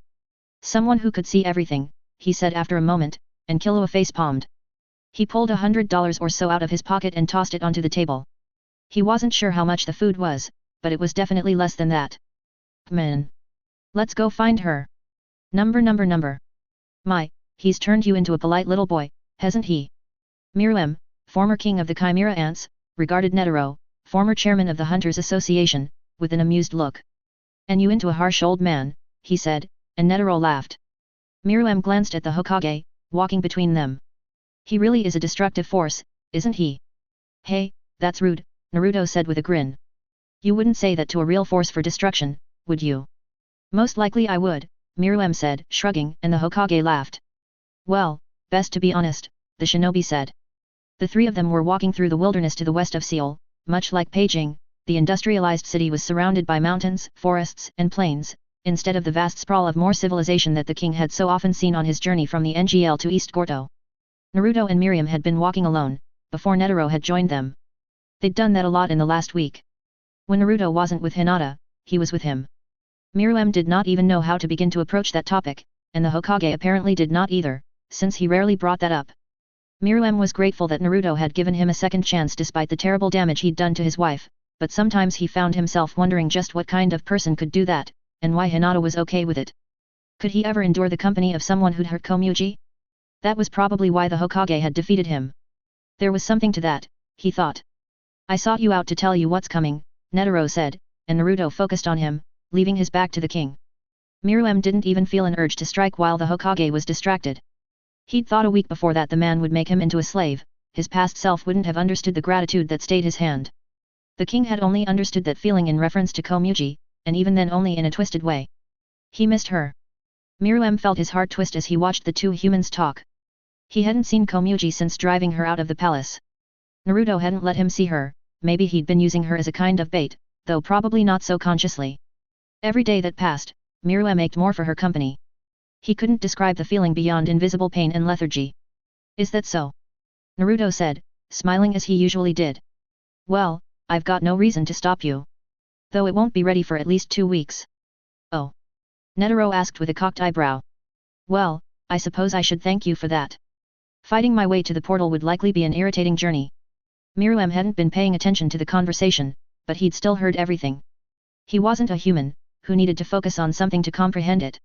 Someone who could see everything, he said after a moment, and Killua face-palmed. He pulled $100 or so out of his pocket and tossed it onto the table. He wasn't sure how much the food was, but it was definitely less than that. Man. Let's go find her. Number. My, he's turned you into a polite little boy, hasn't he? Myrmidon, former king of the Chimera Ants, regarded Netero, former chairman of the Hunters Association, with an amused look. And you into a harsh old man, he said, and Netero laughed. Myrmidon glanced at the Hokage, walking between them. He really is a destructive force, isn't he? Hey, that's rude, Naruto said with a grin. You wouldn't say that to a real force for destruction, would you? Most likely I would, Myrmidon said, shrugging, and the Hokage laughed. Well, best to be honest, the shinobi said. The three of them were walking through the wilderness to the west of Seoul. Much like Beijing, the industrialized city was surrounded by mountains, forests, and plains, instead of the vast sprawl of more civilization that the king had so often seen on his journey from the NGL to East Gorto. Naruto and Miriam had been walking alone, before Netero had joined them. They'd done that a lot in the last week. When Naruto wasn't with Hinata, he was with him. Miriam did not even know how to begin to approach that topic, and the Hokage apparently did not either, since he rarely brought that up. Miriam was grateful that Naruto had given him a second chance despite the terrible damage he'd done to his wife, but sometimes he found himself wondering just what kind of person could do that, and why Hinata was okay with it. Could he ever endure the company of someone who'd hurt Komuji? That was probably why the Hokage had defeated him. There was something to that, he thought. I sought you out to tell you what's coming, Netero said, and Naruto focused on him, leaving his back to the king. Miriam didn't even feel an urge to strike while the Hokage was distracted. He'd thought a week before that the man would make him into a slave, his past self wouldn't have understood the gratitude that stayed his hand. The king had only understood that feeling in reference to Komuji, and even then only in a twisted way. He missed her. Miriam felt his heart twist as he watched the two humans talk. He hadn't seen Komuji since driving her out of the palace. Naruto hadn't let him see her, maybe he'd been using her as a kind of bait, though probably not so consciously. Every day that passed, Miriam ached more for her company. He couldn't describe the feeling beyond invisible pain and lethargy. Is that so? Naruto said, smiling as he usually did. Well, I've got no reason to stop you. Though it won't be ready for at least 2 weeks. Oh. Netero asked with a cocked eyebrow. Well, I suppose I should thank you for that. Fighting my way to the portal would likely be an irritating journey. Miriam hadn't been paying attention to the conversation, but he'd still heard everything. He wasn't a human, who needed to focus on something to comprehend it.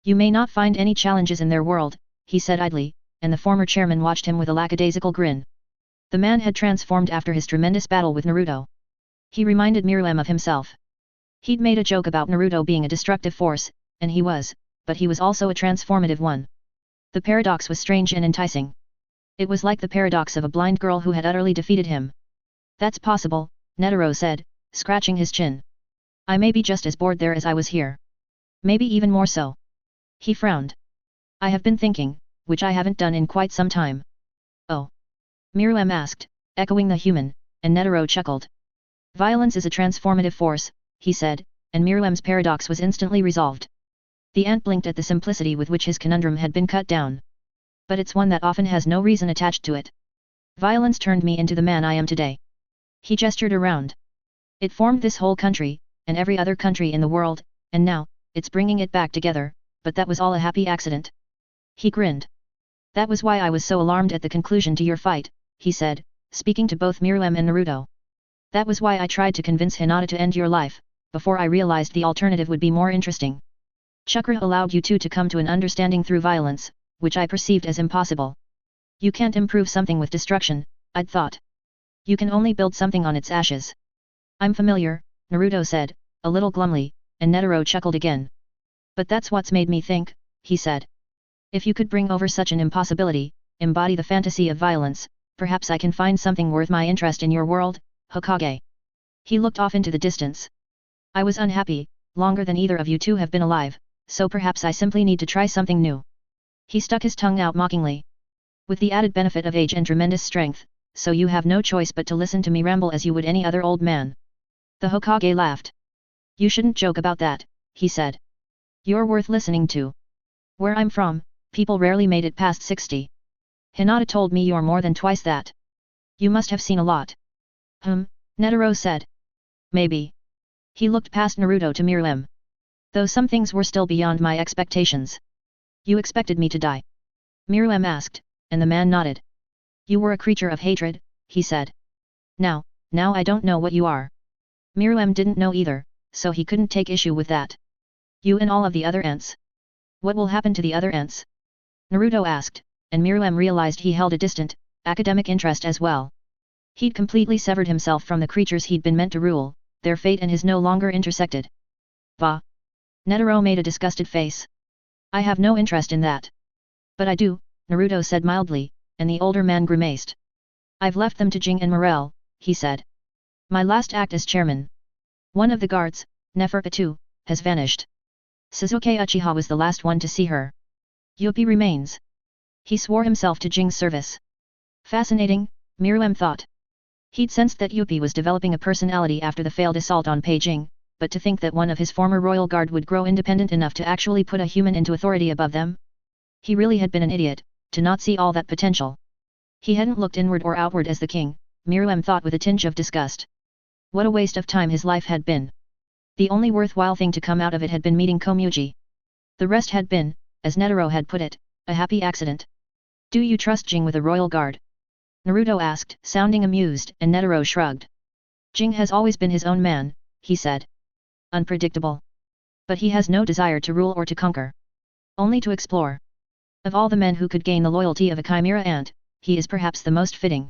You may not find any challenges in their world, he said idly, and the former chairman watched him with a lackadaisical grin. The man had transformed after his tremendous battle with Naruto. He reminded Miriam of himself. He'd made a joke about Naruto being a destructive force, and he was, but he was also a transformative one. The paradox was strange and enticing. It was like the paradox of a blind girl who had utterly defeated him. That's possible, Netero said, scratching his chin. I may be just as bored there as I was here. Maybe even more so. He frowned. I have been thinking, which I haven't done in quite some time. Oh. Miriam asked, echoing the human, and Netero chuckled. Violence is a transformative force, he said, and Miriam's paradox was instantly resolved. The ant blinked at the simplicity with which his conundrum had been cut down. But it's one that often has no reason attached to it. Violence turned me into the man I am today. He gestured around. It formed this whole country, and every other country in the world, and now, it's bringing it back together, but that was all a happy accident. He grinned. That was why I was so alarmed at the conclusion to your fight, he said, speaking to both Miriam and Naruto. That was why I tried to convince Hinata to end your life, before I realized the alternative would be more interesting. Chakra allowed you two to come to an understanding through violence, which I perceived as impossible. You can't improve something with destruction, I'd thought. You can only build something on its ashes. I'm familiar, Naruto said, a little glumly, and Netero chuckled again. But that's what's made me think, he said. If you could bring over such an impossibility, embody the fantasy of violence, perhaps I can find something worth my interest in your world, Hokage. He looked off into the distance. I was unhappy, longer than either of you two have been alive, so perhaps I simply need to try something new. He stuck his tongue out mockingly. With the added benefit of age and tremendous strength, so you have no choice but to listen to me ramble as you would any other old man. The Hokage laughed. You shouldn't joke about that, he said. You're worth listening to. Where I'm from, people rarely made it past 60. Hinata told me you're more than twice that. You must have seen a lot. Netaro said. Maybe. He looked past Naruto to Myrmidon. Though some things were still beyond my expectations. You expected me to die? Myrmidon asked, and the man nodded. You were a creature of hatred, he said. Now I don't know what you are. Myrmidon didn't know either, so he couldn't take issue with that. You and all of the other ants. What will happen to the other ants? Naruto asked, and Myrmidon realized he held a distant, academic interest as well. He'd completely severed himself from the creatures he'd been meant to rule, their fate and his no longer intersected. Bah! Netaro made a disgusted face. I have no interest in that. But I do, Naruto said mildly, and the older man grimaced. I've left them to Jing and Morel, he said. My last act as chairman. One of the guards, Neferpitu, has vanished. Suzuki Uchiha was the last one to see her. Yuppie remains. He swore himself to Jing's service. Fascinating, Myrmidon thought. He'd sensed that Yuppie was developing a personality after the failed assault on Beijing, but to think that one of his former royal guard would grow independent enough to actually put a human into authority above them? He really had been an idiot, to not see all that potential. He hadn't looked inward or outward as the king, Myrmidon thought with a tinge of disgust. What a waste of time his life had been. The only worthwhile thing to come out of it had been meeting Komugi. The rest had been, as Netaro had put it, a happy accident. Do you trust Jing with a royal guard? Naruto asked, sounding amused, and Netaro shrugged. Jing has always been his own man, he said. Unpredictable. But he has no desire to rule or to conquer. Only to explore. Of all the men who could gain the loyalty of a chimera ant, he is perhaps the most fitting.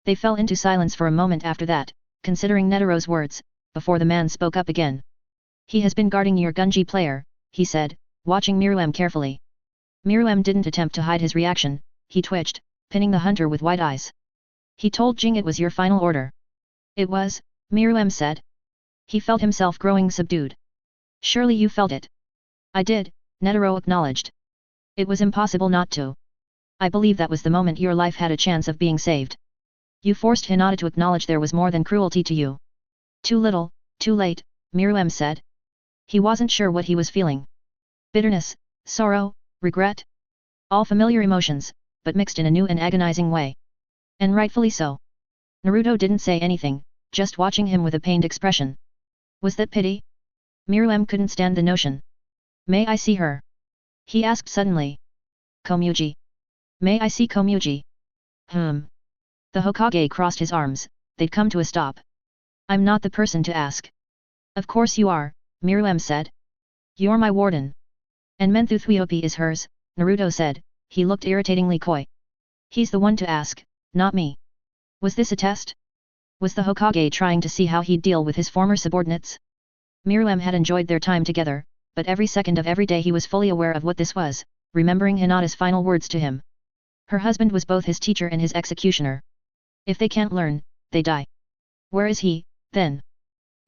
They fell into silence for a moment after that, considering Netaro's words, before the man spoke up again. He has been guarding your Gunji player, he said, watching Myrmidon carefully. Myrmidon didn't attempt to hide his reaction, he twitched, pinning the hunter with wide eyes. He told Jing it was your final order. It was, Myrmidon said. He felt himself growing subdued. Surely you felt it. I did, Netaro acknowledged. It was impossible not to. I believe that was the moment your life had a chance of being saved. You forced Hinata to acknowledge there was more than cruelty to you. Too little, too late, Myrmidon said. He wasn't sure what he was feeling. Bitterness, sorrow, regret. All familiar emotions, but mixed in a new and agonizing way. And rightfully so. Naruto didn't say anything, just watching him with a pained expression. Was that pity? Myrmidon couldn't stand the notion. May I see her? He asked suddenly. Komugi. May I see Komugi? The Hokage crossed his arms, they'd come to a stop. I'm not the person to ask. Of course you are, Myrmidon said. You're my warden. And Menthuthweopi is hers, Naruto said, he looked irritatingly coy. He's the one to ask, not me. Was this a test? Was the Hokage trying to see how he'd deal with his former subordinates? Myrmidon had enjoyed their time together, but every second of every day he was fully aware of what this was, remembering Hinata's final words to him. Her husband was both his teacher and his executioner. If they can't learn, they die. Where is he, then?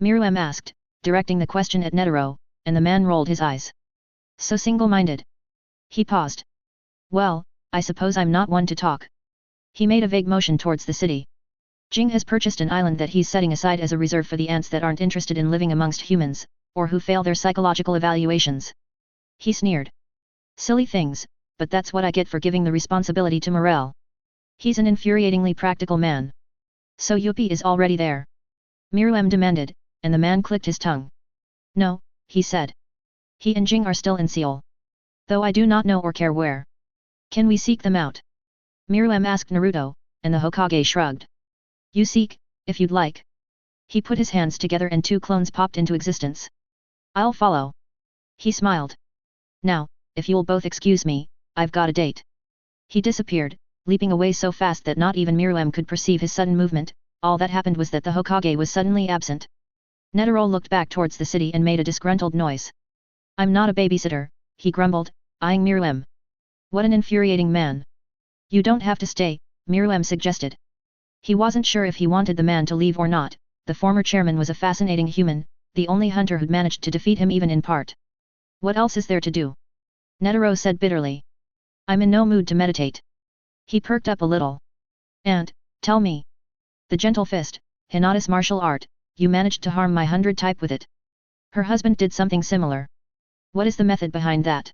Myrmidon asked, directing the question at Netaro, and the man rolled his eyes. So single-minded. He paused. Well, I suppose I'm not one to talk. He made a vague motion towards the city. Jing has purchased an island that he's setting aside as a reserve for the ants that aren't interested in living amongst humans, or who fail their psychological evaluations. He sneered. Silly things, but that's what I get for giving the responsibility to Morel. He's an infuriatingly practical man. So Yuppie is already there? Myrmidon demanded, and the man clicked his tongue. No, he said. He and Jing are still in Seoul. Though I do not know or care where. Can we seek them out? Myrmidon asked Naruto, and the Hokage shrugged. You seek, if you'd like. He put his hands together and 2 clones popped into existence. I'll follow. He smiled. Now, if you'll both excuse me, I've got a date. He disappeared, leaping away so fast that not even Myrmidon could perceive his sudden movement. All that happened was that the Hokage was suddenly absent. Netaro looked back towards the city and made a disgruntled noise. I'm not a babysitter, he grumbled, eyeing Myrmidon. What an infuriating man. You don't have to stay, Myrmidon suggested. He wasn't sure if he wanted the man to leave or not. The former chairman was a fascinating human, the only hunter who'd managed to defeat him even in part. What else is there to do? Netaro said bitterly. I'm in no mood to meditate. He perked up a little. And, tell me. The gentle fist, Hinata's martial art, you managed to harm my 100 type with it. Her husband did something similar. What is the method behind that?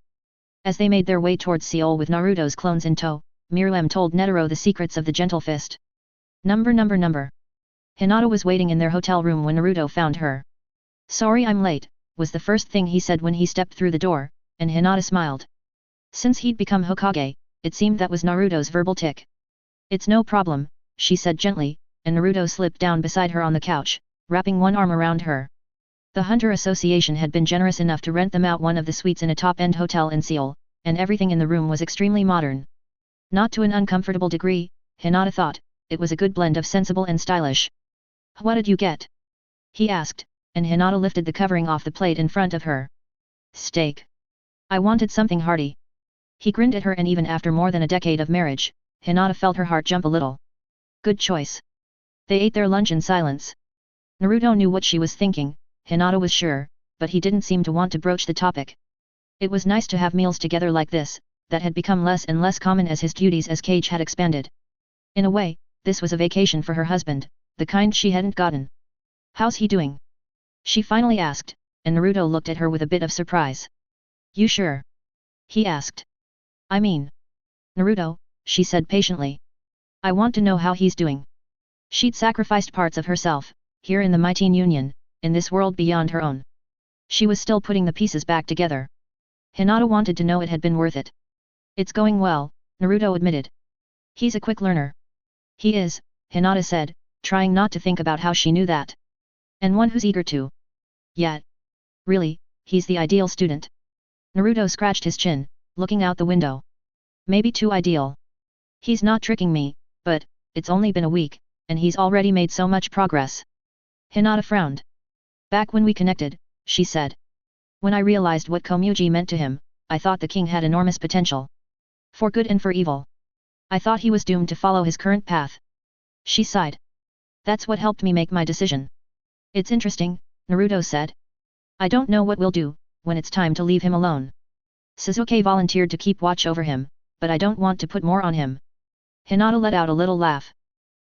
As they made their way towards Seoul with Naruto's clones in tow, Myrmidon told Netaro the secrets of the gentle fist. Number. Hinata was waiting in their hotel room when Naruto found her. Sorry I'm late, was the first thing he said when he stepped through the door, and Hinata smiled. Since he'd become Hokage, it seemed that was Naruto's verbal tic. It's no problem, she said gently, and Naruto slipped down beside her on the couch, wrapping one arm around her. The Hunter Association had been generous enough to rent them out one of the suites in a top-end hotel in Seoul, and everything in the room was extremely modern. Not to an uncomfortable degree, Hinata thought, it was a good blend of sensible and stylish. What did you get? He asked, and Hinata lifted the covering off the plate in front of her. Steak. I wanted something hearty. He grinned at her, and even after more than a decade of marriage, Hinata felt her heart jump a little. Good choice. They ate their lunch in silence. Naruto knew what she was thinking, Hinata was sure, but he didn't seem to want to broach the topic. It was nice to have meals together like this, that had become less and less common as his duties as Cage had expanded. In a way, this was a vacation for her husband, the kind she hadn't gotten. How's he doing? She finally asked, and Naruto looked at her with a bit of surprise. You sure? He asked. I mean, Naruto, she said patiently. I want to know how he's doing. She'd sacrificed parts of herself, here in the Mighty Union, in this world beyond her own. She was still putting the pieces back together. Hinata wanted to know it had been worth it. It's going well, Naruto admitted. He's a quick learner. He is, Hinata said, trying not to think about how she knew that. And one who's eager to. Yet. Really, he's the ideal student. Naruto scratched his chin, looking out the window. Maybe too ideal. He's not tricking me, but, it's only been a week, and he's already made so much progress. Hinata frowned. Back when we connected, she said. When I realized what Komugi meant to him, I thought the king had enormous potential. For good and for evil. I thought he was doomed to follow his current path. She sighed. That's what helped me make my decision. It's interesting, Naruto said. I don't know what we'll do, when it's time to leave him alone. Sasuke volunteered to keep watch over him, but I don't want to put more on him. Hinata let out a little laugh.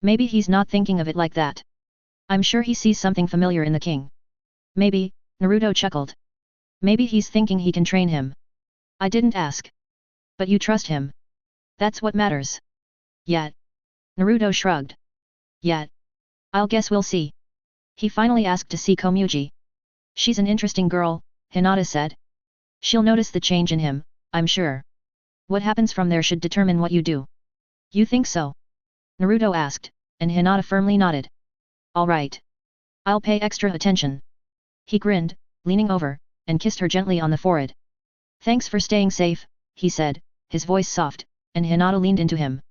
Maybe he's not thinking of it like that. I'm sure he sees something familiar in the king. Maybe, Naruto chuckled. Maybe he's thinking he can train him. I didn't ask. But you trust him. That's what matters. Yet. Naruto shrugged. Yet. I'll guess we'll see. He finally asked to see Komugi. She's an interesting girl, Hinata said. She'll notice the change in him, I'm sure. What happens from there should determine what you do. You think so? Naruto asked, and Hinata firmly nodded. All right. I'll pay extra attention. He grinned, leaning over, and kissed her gently on the forehead. Thanks for staying safe, he said, his voice soft, and Hinata leaned into him.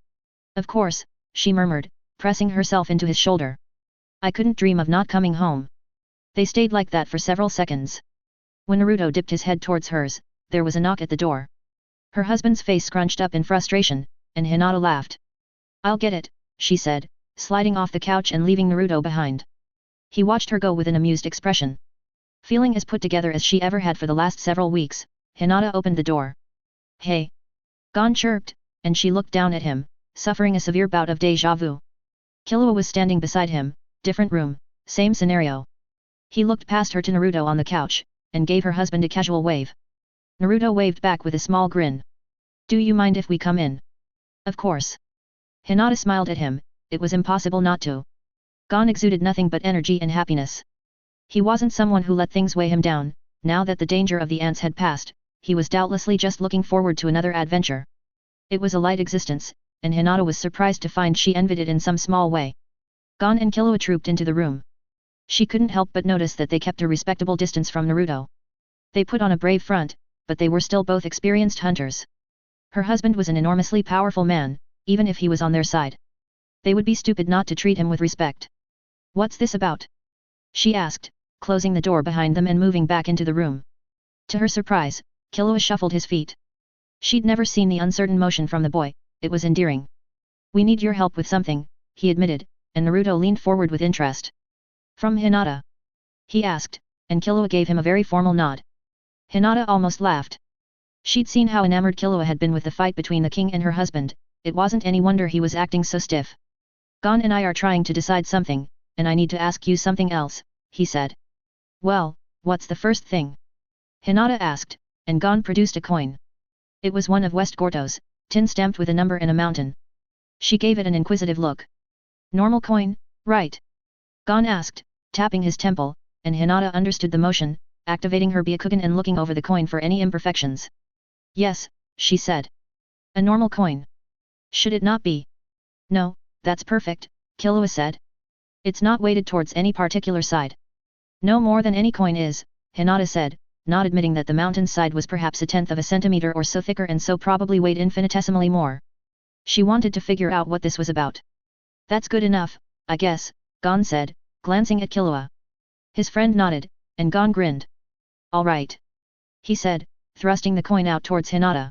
Of course, she murmured, pressing herself into his shoulder. I couldn't dream of not coming home. They stayed like that for several seconds. When Naruto dipped his head towards hers, there was a knock at the door. Her husband's face scrunched up in frustration, and Hinata laughed. I'll get it, she said, sliding off the couch and leaving Naruto behind. He watched her go with an amused expression. Feeling as put together as she ever had for the last several weeks, Hinata opened the door. Hey! Gon chirped, and she looked down at him, suffering a severe bout of déjà vu. Killua was standing beside him, different room, same scenario. He looked past her to Naruto on the couch, and gave her husband a casual wave. Naruto waved back with a small grin. Do you mind if we come in? Of course. Hinata smiled at him, it was impossible not to. Gon exuded nothing but energy and happiness. He wasn't someone who let things weigh him down, now that the danger of the ants had passed, he was doubtlessly just looking forward to another adventure. It was a light existence, and Hinata was surprised to find she envied it in some small way. Gon and Killua trooped into the room. She couldn't help but notice that they kept a respectable distance from Naruto. They put on a brave front, but they were still both experienced hunters. Her husband was an enormously powerful man, even if he was on their side. They would be stupid not to treat him with respect. What's this about? She asked, closing the door behind them and moving back into the room. To her surprise, Killua shuffled his feet. She'd never seen the uncertain motion from the boy, it was endearing. We need your help with something, he admitted, and Naruto leaned forward with interest. From Hinata? He asked, and Killua gave him a very formal nod. Hinata almost laughed. She'd seen how enamored Killua had been with the fight between the king and her husband, it wasn't any wonder he was acting so stiff. Gon and I are trying to decide something, and I need to ask you something else, he said. Well, what's the first thing? Hinata asked, and Gon produced a coin. It was one of West Gorto's, tin stamped with a number and a mountain. She gave it an inquisitive look. Normal coin, right? Gon asked, tapping his temple, and Hinata understood the motion, activating her Byakugan and looking over the coin for any imperfections. Yes, she said. A normal coin. Should it not be? No, that's perfect, Killua said. It's not weighted towards any particular side. No more than any coin is, Hinata said, not admitting that the mountain side was perhaps 1/10 of a centimeter or so thicker and so probably weighed infinitesimally more. She wanted to figure out what this was about. That's good enough, I guess, Gon said, glancing at Killua. His friend nodded, and Gon grinned. All right. He said, thrusting the coin out towards Hinata.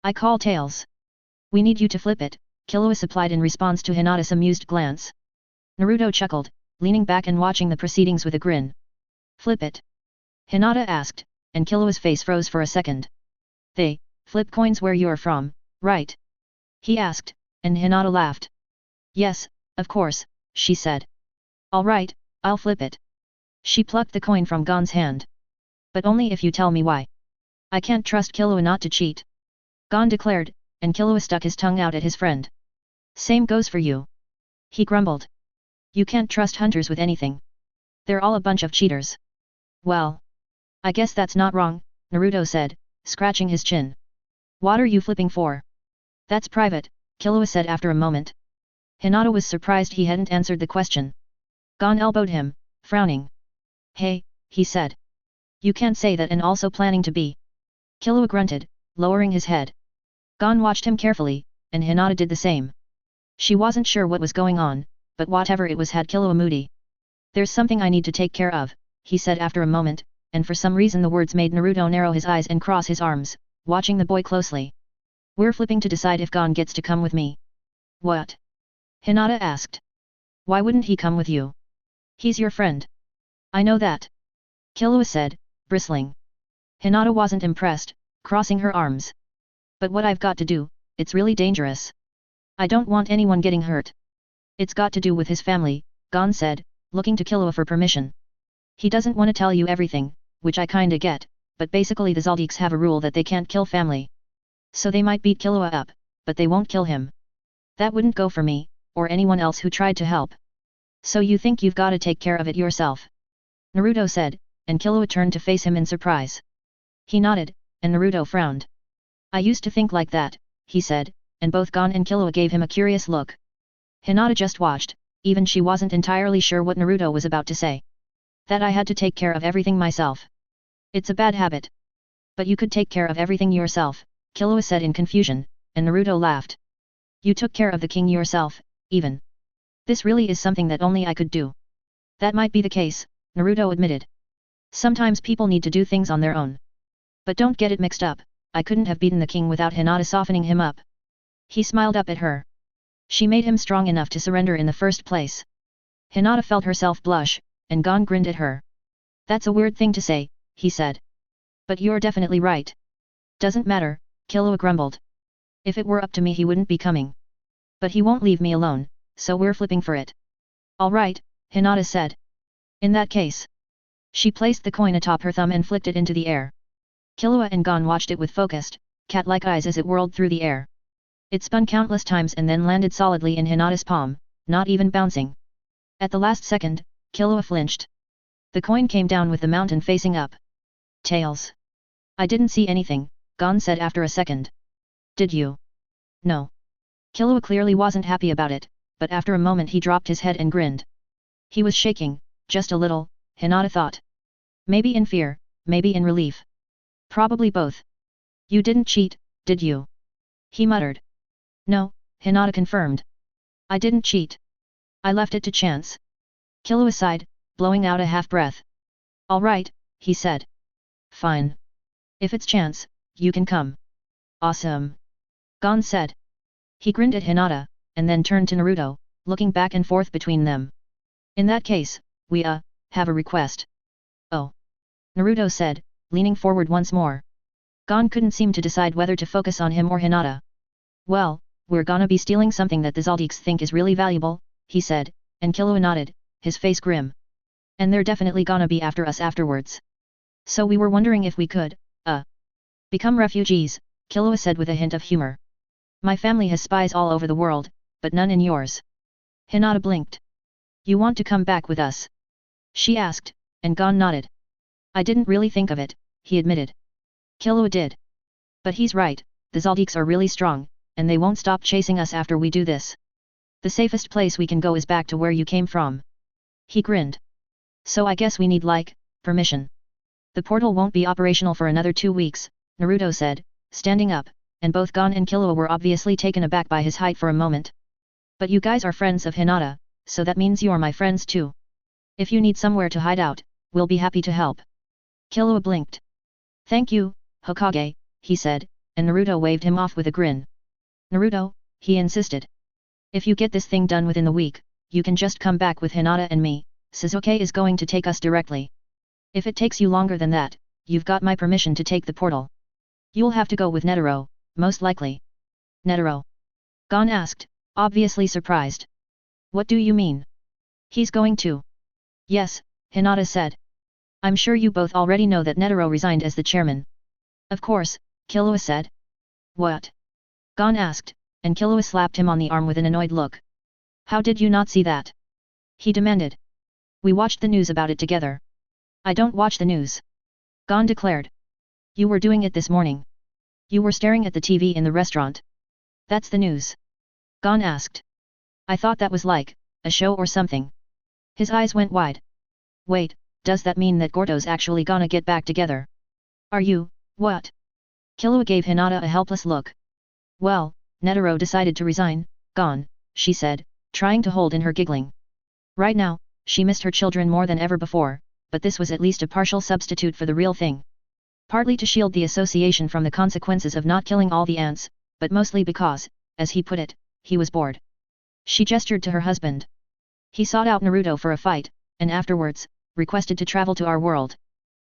I call tails. We need you to flip it, Killua supplied in response to Hinata's amused glance. Naruto chuckled, leaning back and watching the proceedings with a grin. Flip it? Hinata asked, and Killua's face froze for a second. They flip coins where you're from, right? He asked, and Hinata laughed. Yes, of course, she said. All right, I'll flip it. She plucked the coin from Gon's hand. But only if you tell me why. I can't trust Killua not to cheat. Gon declared, and Killua stuck his tongue out at his friend. Same goes for you. He grumbled. You can't trust hunters with anything. They're all a bunch of cheaters. Well. I guess that's not wrong, Naruto said, scratching his chin. What are you flipping for? That's private, Killua said after a moment. Hinata was surprised he hadn't answered the question. Gon elbowed him, frowning. Hey, he said. You can't say that and also planning to be. Killua grunted, lowering his head. Gon watched him carefully, and Hinata did the same. She wasn't sure what was going on, but whatever it was had Killua moody. There's something I need to take care of, he said after a moment, and for some reason the words made Naruto narrow his eyes and cross his arms, watching the boy closely. We're flipping to decide if Gon gets to come with me. What? Hinata asked. Why wouldn't he come with you? He's your friend. I know that. Killua said, bristling. Hinata wasn't impressed, crossing her arms. But what I've got to do, it's really dangerous. I don't want anyone getting hurt. It's got to do with his family, Gon said, looking to Killua for permission. He doesn't want to tell you everything, which I kinda get, but basically the Zaldiks have a rule that they can't kill family. So they might beat Killua up, but they won't kill him. That wouldn't go for me, or anyone else who tried to help. So you think you've gotta take care of it yourself? Naruto said, and Killua turned to face him in surprise. He nodded, and Naruto frowned. I used to think like that, he said, and both Gon and Killua gave him a curious look. Hinata just watched, even she wasn't entirely sure what Naruto was about to say. That I had to take care of everything myself. It's a bad habit. But you could take care of everything yourself, Killua said in confusion, and Naruto laughed. You took care of the king yourself, even. This really is something that only I could do. That might be the case, Naruto admitted. Sometimes people need to do things on their own. But don't get it mixed up, I couldn't have beaten the king without Hinata softening him up. He smiled up at her. She made him strong enough to surrender in the first place. Hinata felt herself blush, and Gon grinned at her. That's a weird thing to say, he said. But you're definitely right. Doesn't matter, Killua grumbled. If it were up to me he wouldn't be coming. But he won't leave me alone, so we're flipping for it. All right, Hinata said. In that case. She placed the coin atop her thumb and flicked it into the air. Killua and Gon watched it with focused, cat-like eyes as it whirled through the air. It spun countless times and then landed solidly in Hinata's palm, not even bouncing. At the last second, Killua flinched. The coin came down with the mountain facing up. Tails. I didn't see anything, Gon said after a second. Did you? No. Killua clearly wasn't happy about it, but after a moment he dropped his head and grinned. He was shaking, just a little, Hinata thought. Maybe in fear, maybe in relief. Probably both. You didn't cheat, did you? He muttered. No, Hinata confirmed. I didn't cheat. I left it to chance. Killua sighed, blowing out a half-breath. All right, he said. Fine. If it's chance, you can come. Awesome. Gon said. He grinned at Hinata, and then turned to Naruto, looking back and forth between them. In that case, we have a request. Oh. Naruto said, leaning forward once more. Gon couldn't seem to decide whether to focus on him or Hinata. Well, we're gonna be stealing something that the Zaldiks think is really valuable, he said, and Killua nodded, his face grim. And they're definitely gonna be after us afterwards. So we were wondering if we could, become refugees, Killua said with a hint of humor. My family has spies all over the world, but none in yours. Hinata blinked. You want to come back with us? She asked, and Gon nodded. I didn't really think of it, he admitted. Killua did. But he's right, the Zaldiks are really strong, and they won't stop chasing us after we do this. The safest place we can go is back to where you came from. He grinned. So I guess we need permission. The portal won't be operational for another 2 weeks, Naruto said, standing up, and both Gon and Killua were obviously taken aback by his height for a moment. But you guys are friends of Hinata, so that means you're my friends too. If you need somewhere to hide out, we'll be happy to help. Killua blinked. Thank you, Hokage, he said, and Naruto waved him off with a grin. Naruto, he insisted. If you get this thing done within the week, you can just come back with Hinata and me, Sasuke is going to take us directly. If it takes you longer than that, you've got my permission to take the portal. You'll have to go with Netero, most likely. Netero? Gon asked, obviously surprised. What do you mean? He's going to? Yes, Hinata said. I'm sure you both already know that Netero resigned as the chairman. Of course, Killua said. What? Gon asked, and Killua slapped him on the arm with an annoyed look. How did you not see that? He demanded. We watched the news about it together. I don't watch the news. Gon declared. You were doing it this morning. You were staring at the TV in the restaurant. That's the news. Gon asked. I thought that was like a show or something. His eyes went wide. Wait, does that mean that Gordo's actually gonna get back together? Are you, what? Killua gave Hinata a helpless look. Well, Netero decided to resign, Gon, she said, trying to hold in her giggling. Right now, she missed her children more than ever before, but this was at least a partial substitute for the real thing. Partly to shield the association from the consequences of not killing all the ants, but mostly because, as he put it, he was bored. She gestured to her husband. He sought out Naruto for a fight, and afterwards, requested to travel to our world.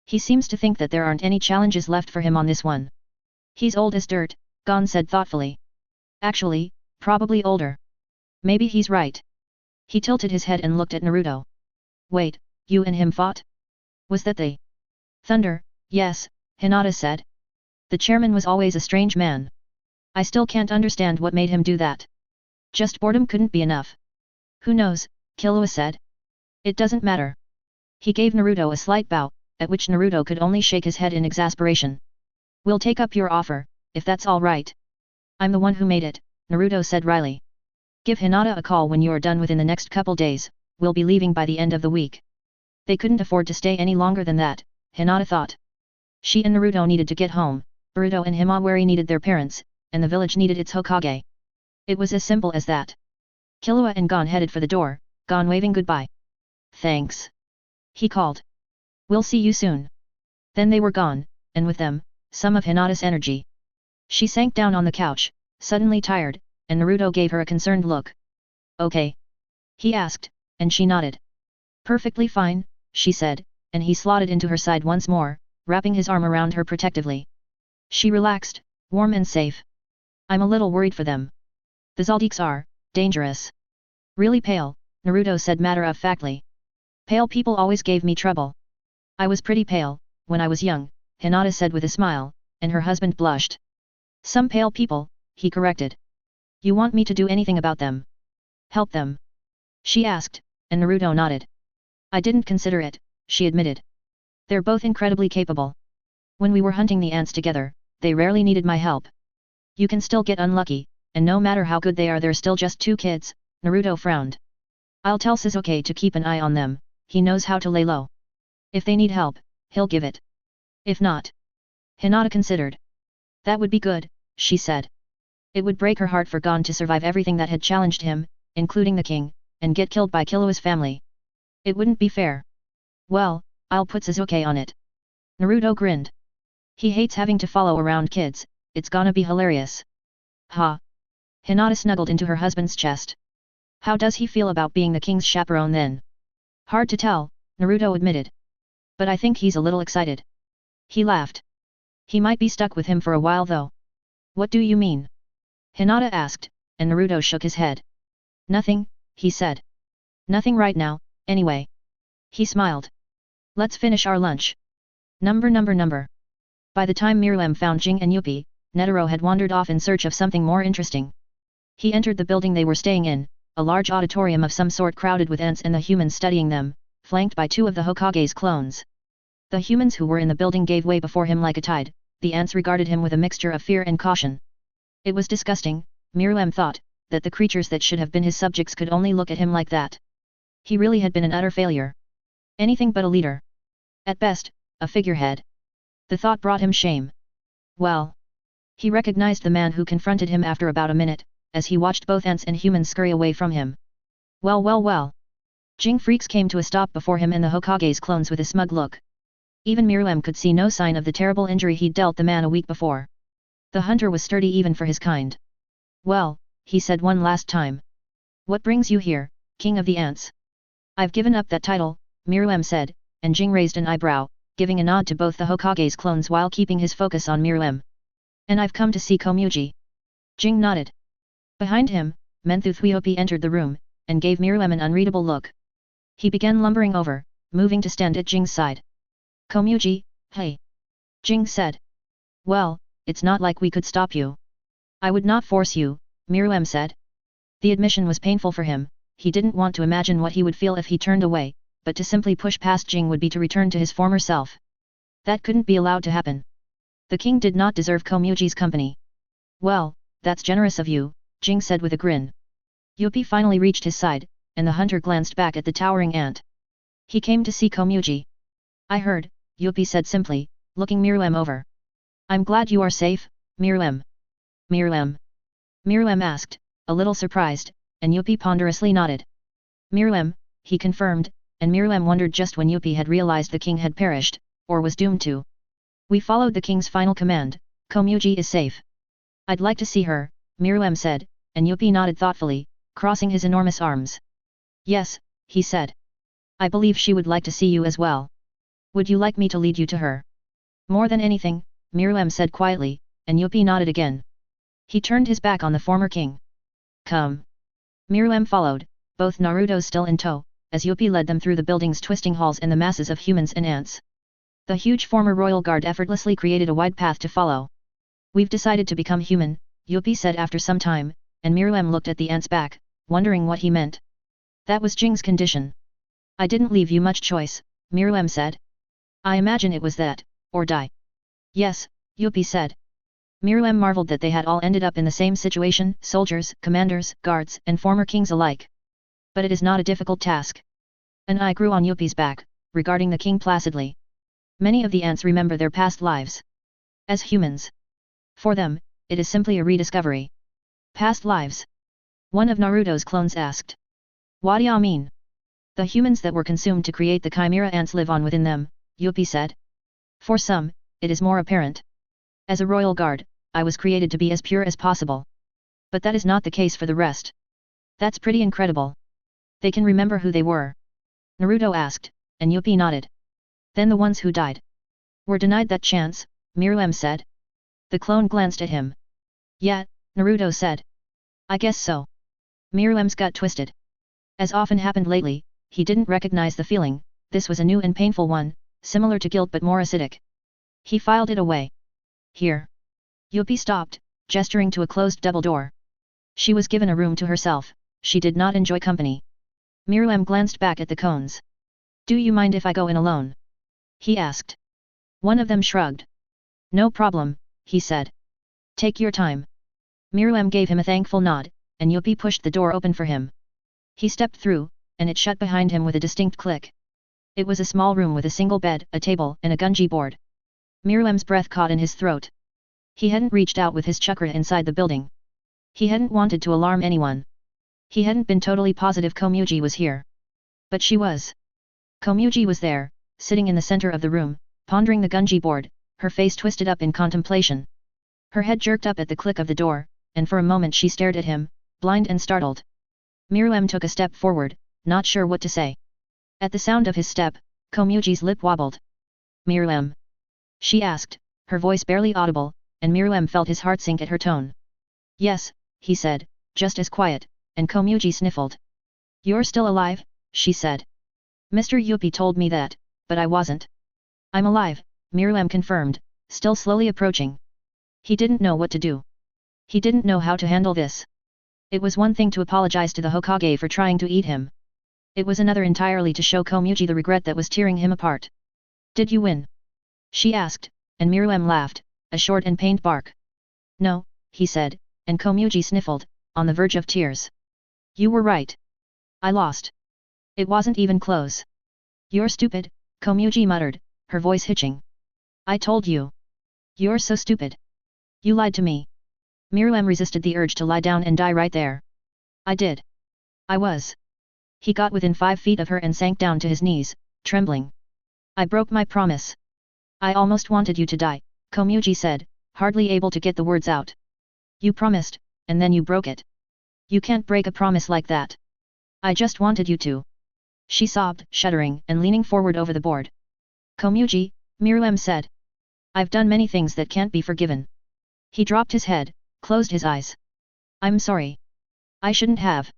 He seems to think that there aren't any challenges left for him on this one. He's old as dirt, Gon said thoughtfully. Actually, probably older. Maybe he's right. He tilted his head and looked at Naruto. Wait, you and him fought? Was that the thunder? Yes, Hinata said. The chairman was always a strange man. I still can't understand what made him do that. Just boredom couldn't be enough. Who knows, Killua said. It doesn't matter. He gave Naruto a slight bow, at which Naruto could only shake his head in exasperation. We'll take up your offer, if that's all right. I'm the one who made it, Naruto said wryly. Give Hinata a call when you're done within the next couple days, we'll be leaving by the end of the week. They couldn't afford to stay any longer than that, Hinata thought. She and Naruto needed to get home, Boruto and Himawari needed their parents, and the village needed its Hokage. It was as simple as that. Killua and Gon headed for the door, Gon waving goodbye. Thanks. He called. We'll see you soon. Then they were gone, and with them, some of Hinata's energy. She sank down on the couch, suddenly tired, and Naruto gave her a concerned look. Okay? He asked, and she nodded. Perfectly fine, she said, and he slotted into her side once more, wrapping his arm around her protectively. She relaxed, warm and safe. I'm a little worried for them. The Zaldiks are dangerous. Really pale, Naruto said matter-of-factly. Pale people always gave me trouble. I was pretty pale, when I was young, Hinata said with a smile, and her husband blushed. Some pale people, he corrected. You want me to do anything about them? Help them? She asked, and Naruto nodded. I didn't consider it, she admitted. They're both incredibly capable. When we were hunting the ants together, they rarely needed my help. You can still get unlucky, and no matter how good they are they're still just 2 kids, Naruto frowned. I'll tell Sasuke to keep an eye on them, he knows how to lay low. If they need help, he'll give it. If not. Hinata considered. That would be good, she said. It would break her heart for Gon to survive everything that had challenged him, including the king, and get killed by Killua's family. It wouldn't be fair. Well, I'll put Sasuke on it. Naruto grinned. He hates having to follow around kids, it's gonna be hilarious. Ha! Hinata snuggled into her husband's chest. How does he feel about being the king's chaperone then? Hard to tell, Naruto admitted. But I think he's a little excited. He laughed. He might be stuck with him for a while though. What do you mean? Hinata asked, and Naruto shook his head. Nothing, he said. Nothing right now, anyway. He smiled. Let's finish our lunch. Number. By the time Miriam found Jing and Yuppie, Netero had wandered off in search of something more interesting. He entered the building they were staying in, a large auditorium of some sort crowded with ants and the humans studying them, flanked by 2 of the Hokage's clones. The humans who were in the building gave way before him like a tide, the ants regarded him with a mixture of fear and caution. It was disgusting, Myrmidon thought, that the creatures that should have been his subjects could only look at him like that. He really had been an utter failure. Anything but a leader. At best, a figurehead. The thought brought him shame. Well. He recognized the man who confronted him after about a minute, as he watched both ants and humans scurry away from him. Well. Jing Freaks came to a stop before him and the Hokage's clones with a smug look. Even Myrmidon could see no sign of the terrible injury he'd dealt the man a week before. The hunter was sturdy even for his kind. Well, he said one last time. What brings you here, King of the Ants? I've given up that title, Myrmidon said, and Jing raised an eyebrow, giving a nod to both the Hokage's clones while keeping his focus on Myrmidon. And I've come to see Komuji. Jing nodded. Behind him, Menthuthiopi entered the room, and gave Myrmidon an unreadable look. He began lumbering over, moving to stand at Jing's side. Komuji, hey. Jing said. Well, it's not like we could stop you. I would not force you, Myrmidon said. The admission was painful for him, he didn't want to imagine what he would feel if he turned away, but to simply push past Jing would be to return to his former self. That couldn't be allowed to happen. The king did not deserve Komuji's company. Well, that's generous of you, Jing said with a grin. Yuppie finally reached his side, and the hunter glanced back at the towering ant. He came to see Komuji. I heard, Yuppie said simply, looking Myrmidon over. I'm glad you are safe, Myrmidon. Myrmidon asked, a little surprised, and Yuppie ponderously nodded. Myrmidon, he confirmed, and Myrmidon wondered just when Yuppie had realized the king had perished, or was doomed to. We followed the king's final command, Komuji is safe. I'd like to see her, Myrmidon said, and Yuppie nodded thoughtfully, crossing his enormous arms. Yes, he said. I believe she would like to see you as well. Would you like me to lead you to her? More than anything, Myrmidon said quietly, and Yuppie nodded again. He turned his back on the former king. Come. Myrmidon followed, both Naruto still in tow, as Yuppie led them through the building's twisting halls and the masses of humans and ants. The huge former royal guard effortlessly created a wide path to follow. We've decided to become human, Yuppie said after some time, and Myrmidon looked at the ant's back, wondering what he meant. That was Jing's condition. I didn't leave you much choice, Myrmidon said. I imagine it was that, or die. Yes, Yuppie said. Myrmidon marveled that they had all ended up in the same situation, soldiers, commanders, guards, and former kings alike. But it is not a difficult task. An eye grew on Yuppie's back, regarding the king placidly. Many of the ants remember their past lives. As humans. For them, it is simply a rediscovery. Past lives? One of Naruto's clones asked. What do ya mean? The humans that were consumed to create the chimera ants live on within them, Yuppie said. For some, it is more apparent. As a royal guard, I was created to be as pure as possible. But that is not the case for the rest. That's pretty incredible. They can remember who they were. Naruto asked, and Yuppie nodded. Then the ones who died were denied that chance, Myrmidon said. The clone glanced at him. Yeah, Naruto said. I guess so. Myrmidon's gut twisted. As often happened lately, he didn't recognize the feeling, this was a new and painful one, similar to guilt but more acidic. He filed it away. Here. Yuppie stopped, gesturing to a closed double door. She was given a room to herself, she did not enjoy company. Myrmidon glanced back at the cones. Do you mind if I go in alone? He asked. One of them shrugged. No problem, he said. Take your time. Myrmidon gave him a thankful nod, and Yuppie pushed the door open for him. He stepped through, and it shut behind him with a distinct click. It was a small room with a single bed, a table, and a gunji board. Myrmidon's breath caught in his throat. He hadn't reached out with his chakra inside the building. He hadn't wanted to alarm anyone. He hadn't been totally positive Komuji was here. But she was. Komuji was there, sitting in the center of the room, pondering the gunji board, her face twisted up in contemplation. Her head jerked up at the click of the door, and for a moment she stared at him, blind and startled. Myrmidon took a step forward, not sure what to say. At the sound of his step, Komuji's lip wobbled. Myrmidon? She asked, her voice barely audible, and Myrmidon felt his heart sink at her tone. Yes, he said, just as quiet, and Komuji sniffled. You're still alive, she said. Mr. Yuppie told me that, but I wasn't. I'm alive, Myrmidon confirmed, still slowly approaching. He didn't know what to do. He didn't know how to handle this. It was one thing to apologize to the Hokage for trying to eat him. It was another entirely to show Komuji the regret that was tearing him apart. Did you win? She asked, and Myrmidon laughed, a short and pained bark. No, he said, and Komuji sniffled, on the verge of tears. You were right. I lost. It wasn't even close. You're stupid, Komuji muttered, her voice hitching. I told you. You're so stupid. You lied to me. Myrmidon resisted the urge to lie down and die right there. I did. I was. He got within 5 feet of her and sank down to his knees, trembling. I broke my promise. I almost wanted you to die, Komuji said, hardly able to get the words out. You promised, and then you broke it. You can't break a promise like that. I just wanted you to. She sobbed, shuddering and leaning forward over the board. Komuji, Myrmidon said. I've done many things that can't be forgiven. He dropped his head, closed his eyes. I'm sorry. I shouldn't have.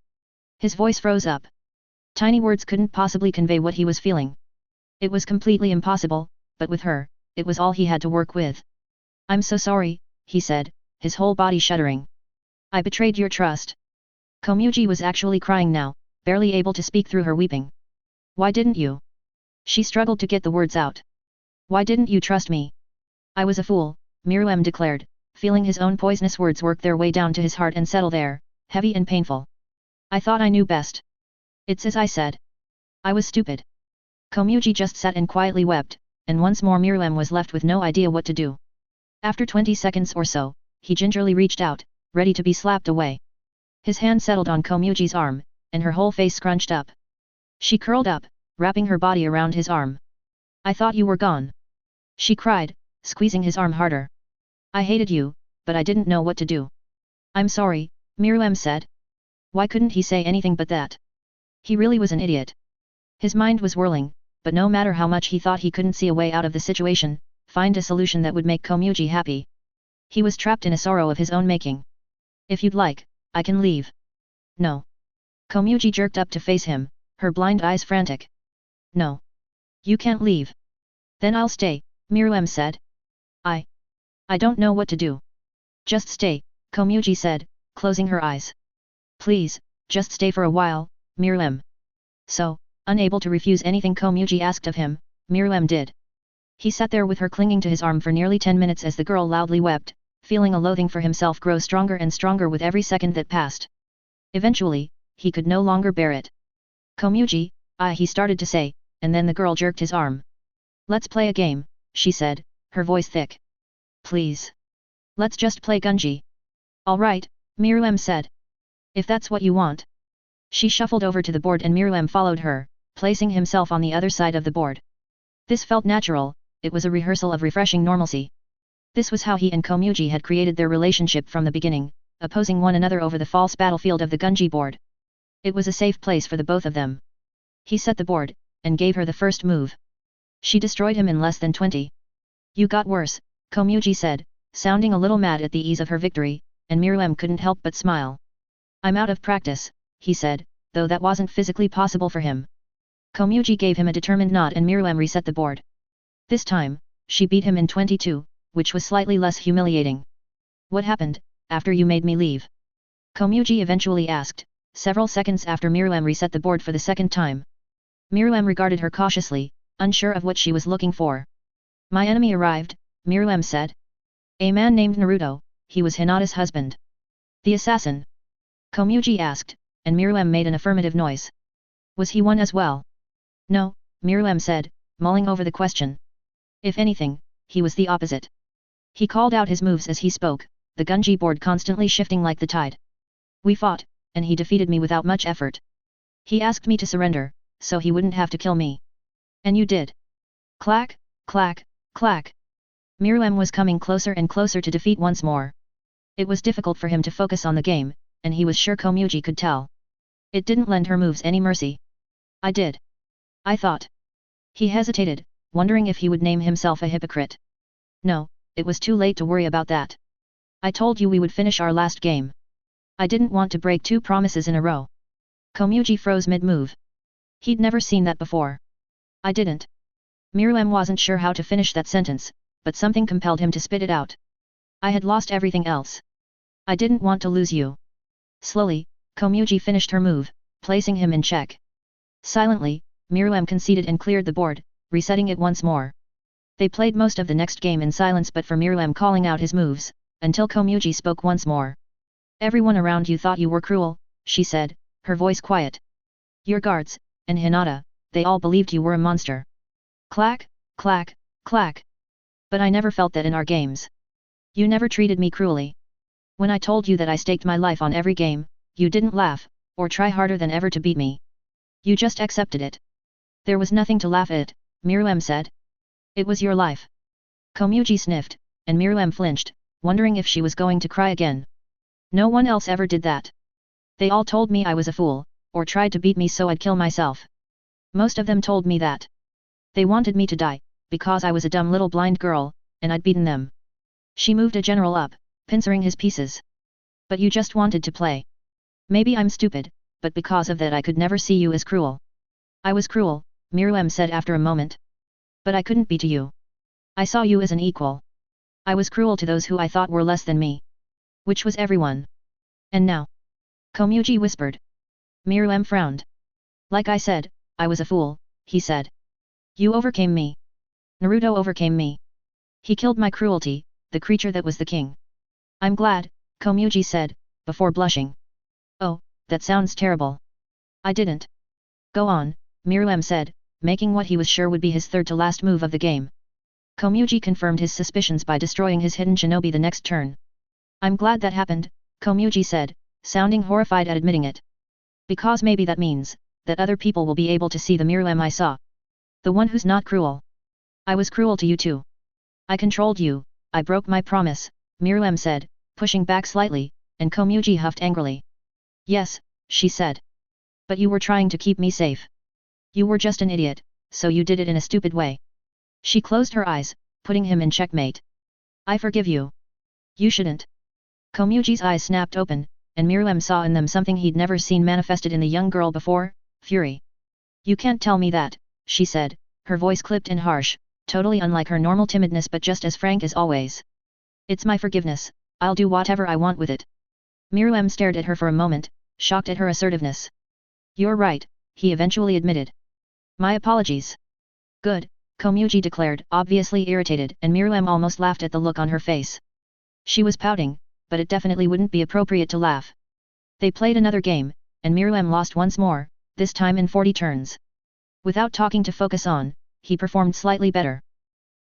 His voice froze up. Tiny words couldn't possibly convey what he was feeling. It was completely impossible, but with her, it was all he had to work with. I'm so sorry, he said, his whole body shuddering. I betrayed your trust. Komuji was actually crying now, barely able to speak through her weeping. Why didn't you? She struggled to get the words out. Why didn't you trust me? I was a fool, Myrmidon declared, feeling his own poisonous words work their way down to his heart and settle there, heavy and painful. I thought I knew best. It's as I said. I was stupid. Komuji just sat and quietly wept, and once more Myrmidon was left with no idea what to do. After 20 seconds or so, he gingerly reached out, ready to be slapped away. His hand settled on Komuji's arm, and her whole face scrunched up. She curled up, wrapping her body around his arm. I thought you were gone. She cried, squeezing his arm harder. I hated you, but I didn't know what to do. I'm sorry, Myrmidon said. Why couldn't he say anything but that? He really was an idiot. His mind was whirling, but no matter how much he thought he couldn't see a way out of the situation, find a solution that would make Komuji happy. He was trapped in a sorrow of his own making. If you'd like, I can leave. No. Komuji jerked up to face him, her blind eyes frantic. No. You can't leave. Then I'll stay, Myrmidon said. I don't know what to do. Just stay, Komuji said, closing her eyes. Please, just stay for a while, Myrmidon. So, unable to refuse anything Komuji asked of him, Myrmidon did. He sat there with her clinging to his arm for nearly 10 minutes as the girl loudly wept, feeling a loathing for himself grow stronger and stronger with every second that passed. Eventually, he could no longer bear it. Komuji, he started to say, and then the girl jerked his arm. Let's play a game, she said, her voice thick. Please. Let's just play Gunji. All right, Myrmidon said. If that's what you want. She shuffled over to the board and Myrmidon followed her, placing himself on the other side of the board. This felt natural, it was a rehearsal of refreshing normalcy. This was how he and Komuji had created their relationship from the beginning, opposing one another over the false battlefield of the Gunji board. It was a safe place for the both of them. He set the board, and gave her the first move. She destroyed him in less than 20. You got worse, Komuji said, sounding a little mad at the ease of her victory, and Myrmidon couldn't help but smile. I'm out of practice, he said, though that wasn't physically possible for him. Komuji gave him a determined nod and Myrmidon reset the board. This time, she beat him in 22, which was slightly less humiliating. What happened, after you made me leave? Komuji eventually asked, several seconds after Myrmidon reset the board for the second time. Myrmidon regarded her cautiously, unsure of what she was looking for. My enemy arrived, Myrmidon said. A man named Naruto, he was Hinata's husband. The assassin? Komuji asked, and Myrmidon made an affirmative noise. Was he one as well? No, Myrmidon said, mulling over the question. If anything, he was the opposite. He called out his moves as he spoke, the Gunji board constantly shifting like the tide. We fought, and he defeated me without much effort. He asked me to surrender, so he wouldn't have to kill me. And you did. Clack, clack, clack. Myrmidon was coming closer and closer to defeat once more. It was difficult for him to focus on the game, and he was sure Komuji could tell. It didn't lend her moves any mercy. I did. I thought. He hesitated, wondering if he would name himself a hypocrite. No, it was too late to worry about that. I told you we would finish our last game. I didn't want to break 2 promises in a row. Komuji froze mid-move. He'd never seen that before. I didn't. Myrmidon wasn't sure how to finish that sentence, but something compelled him to spit it out. I had lost everything else. I didn't want to lose you. Slowly, Komuji finished her move, placing him in check. Silently, Myrmidon conceded and cleared the board, resetting it once more. They played most of the next game in silence but for Myrmidon calling out his moves, until Komuji spoke once more. Everyone around you thought you were cruel, she said, her voice quiet. Your guards, and Hinata, they all believed you were a monster. Clack, clack, clack. But I never felt that in our games. You never treated me cruelly. When I told you that I staked my life on every game, you didn't laugh, or try harder than ever to beat me. You just accepted it. There was nothing to laugh at, Myrmidon said. It was your life. Komuji sniffed, and Myrmidon flinched, wondering if she was going to cry again. No one else ever did that. They all told me I was a fool, or tried to beat me so I'd kill myself. Most of them told me that. They wanted me to die, because I was a dumb little blind girl, and I'd beaten them. She moved a general up, pincering his pieces. But you just wanted to play. Maybe I'm stupid, but because of that I could never see you as cruel. I was cruel, Myrmidon said after a moment. But I couldn't be to you. I saw you as an equal. I was cruel to those who I thought were less than me. Which was everyone. And now? Komuji whispered. Myrmidon frowned. Like I said, I was a fool, he said. You overcame me. Naruto overcame me. He killed my cruelty, the creature that was the king. I'm glad, Komuji said, before blushing. Oh, that sounds terrible. I didn't. Go on, Myrmidon said, making what he was sure would be his third to last move of the game. Komuji confirmed his suspicions by destroying his hidden shinobi the next turn. I'm glad that happened, Komuji said, sounding horrified at admitting it. Because maybe that means, that other people will be able to see the Myrmidon I saw. The one who's not cruel. I was cruel to you too. I controlled you, I broke my promise, Myrmidon said, pushing back slightly, and Komuji huffed angrily. Yes, she said. But you were trying to keep me safe. You were just an idiot, so you did it in a stupid way. She closed her eyes, putting him in checkmate. I forgive you. You shouldn't. Komuji's eyes snapped open, and Myrmidon saw in them something he'd never seen manifested in the young girl before, fury. You can't tell me that, she said, her voice clipped and harsh, totally unlike her normal timidness but just as frank as always. It's my forgiveness, I'll do whatever I want with it. Myrmidon stared at her for a moment, shocked at her assertiveness. You're right, he eventually admitted. My apologies. Good, Komuji declared, obviously irritated, and Myrmidon almost laughed at the look on her face. She was pouting, but it definitely wouldn't be appropriate to laugh. They played another game, and Myrmidon lost once more, this time in 40 turns. Without talking to focus on, he performed slightly better.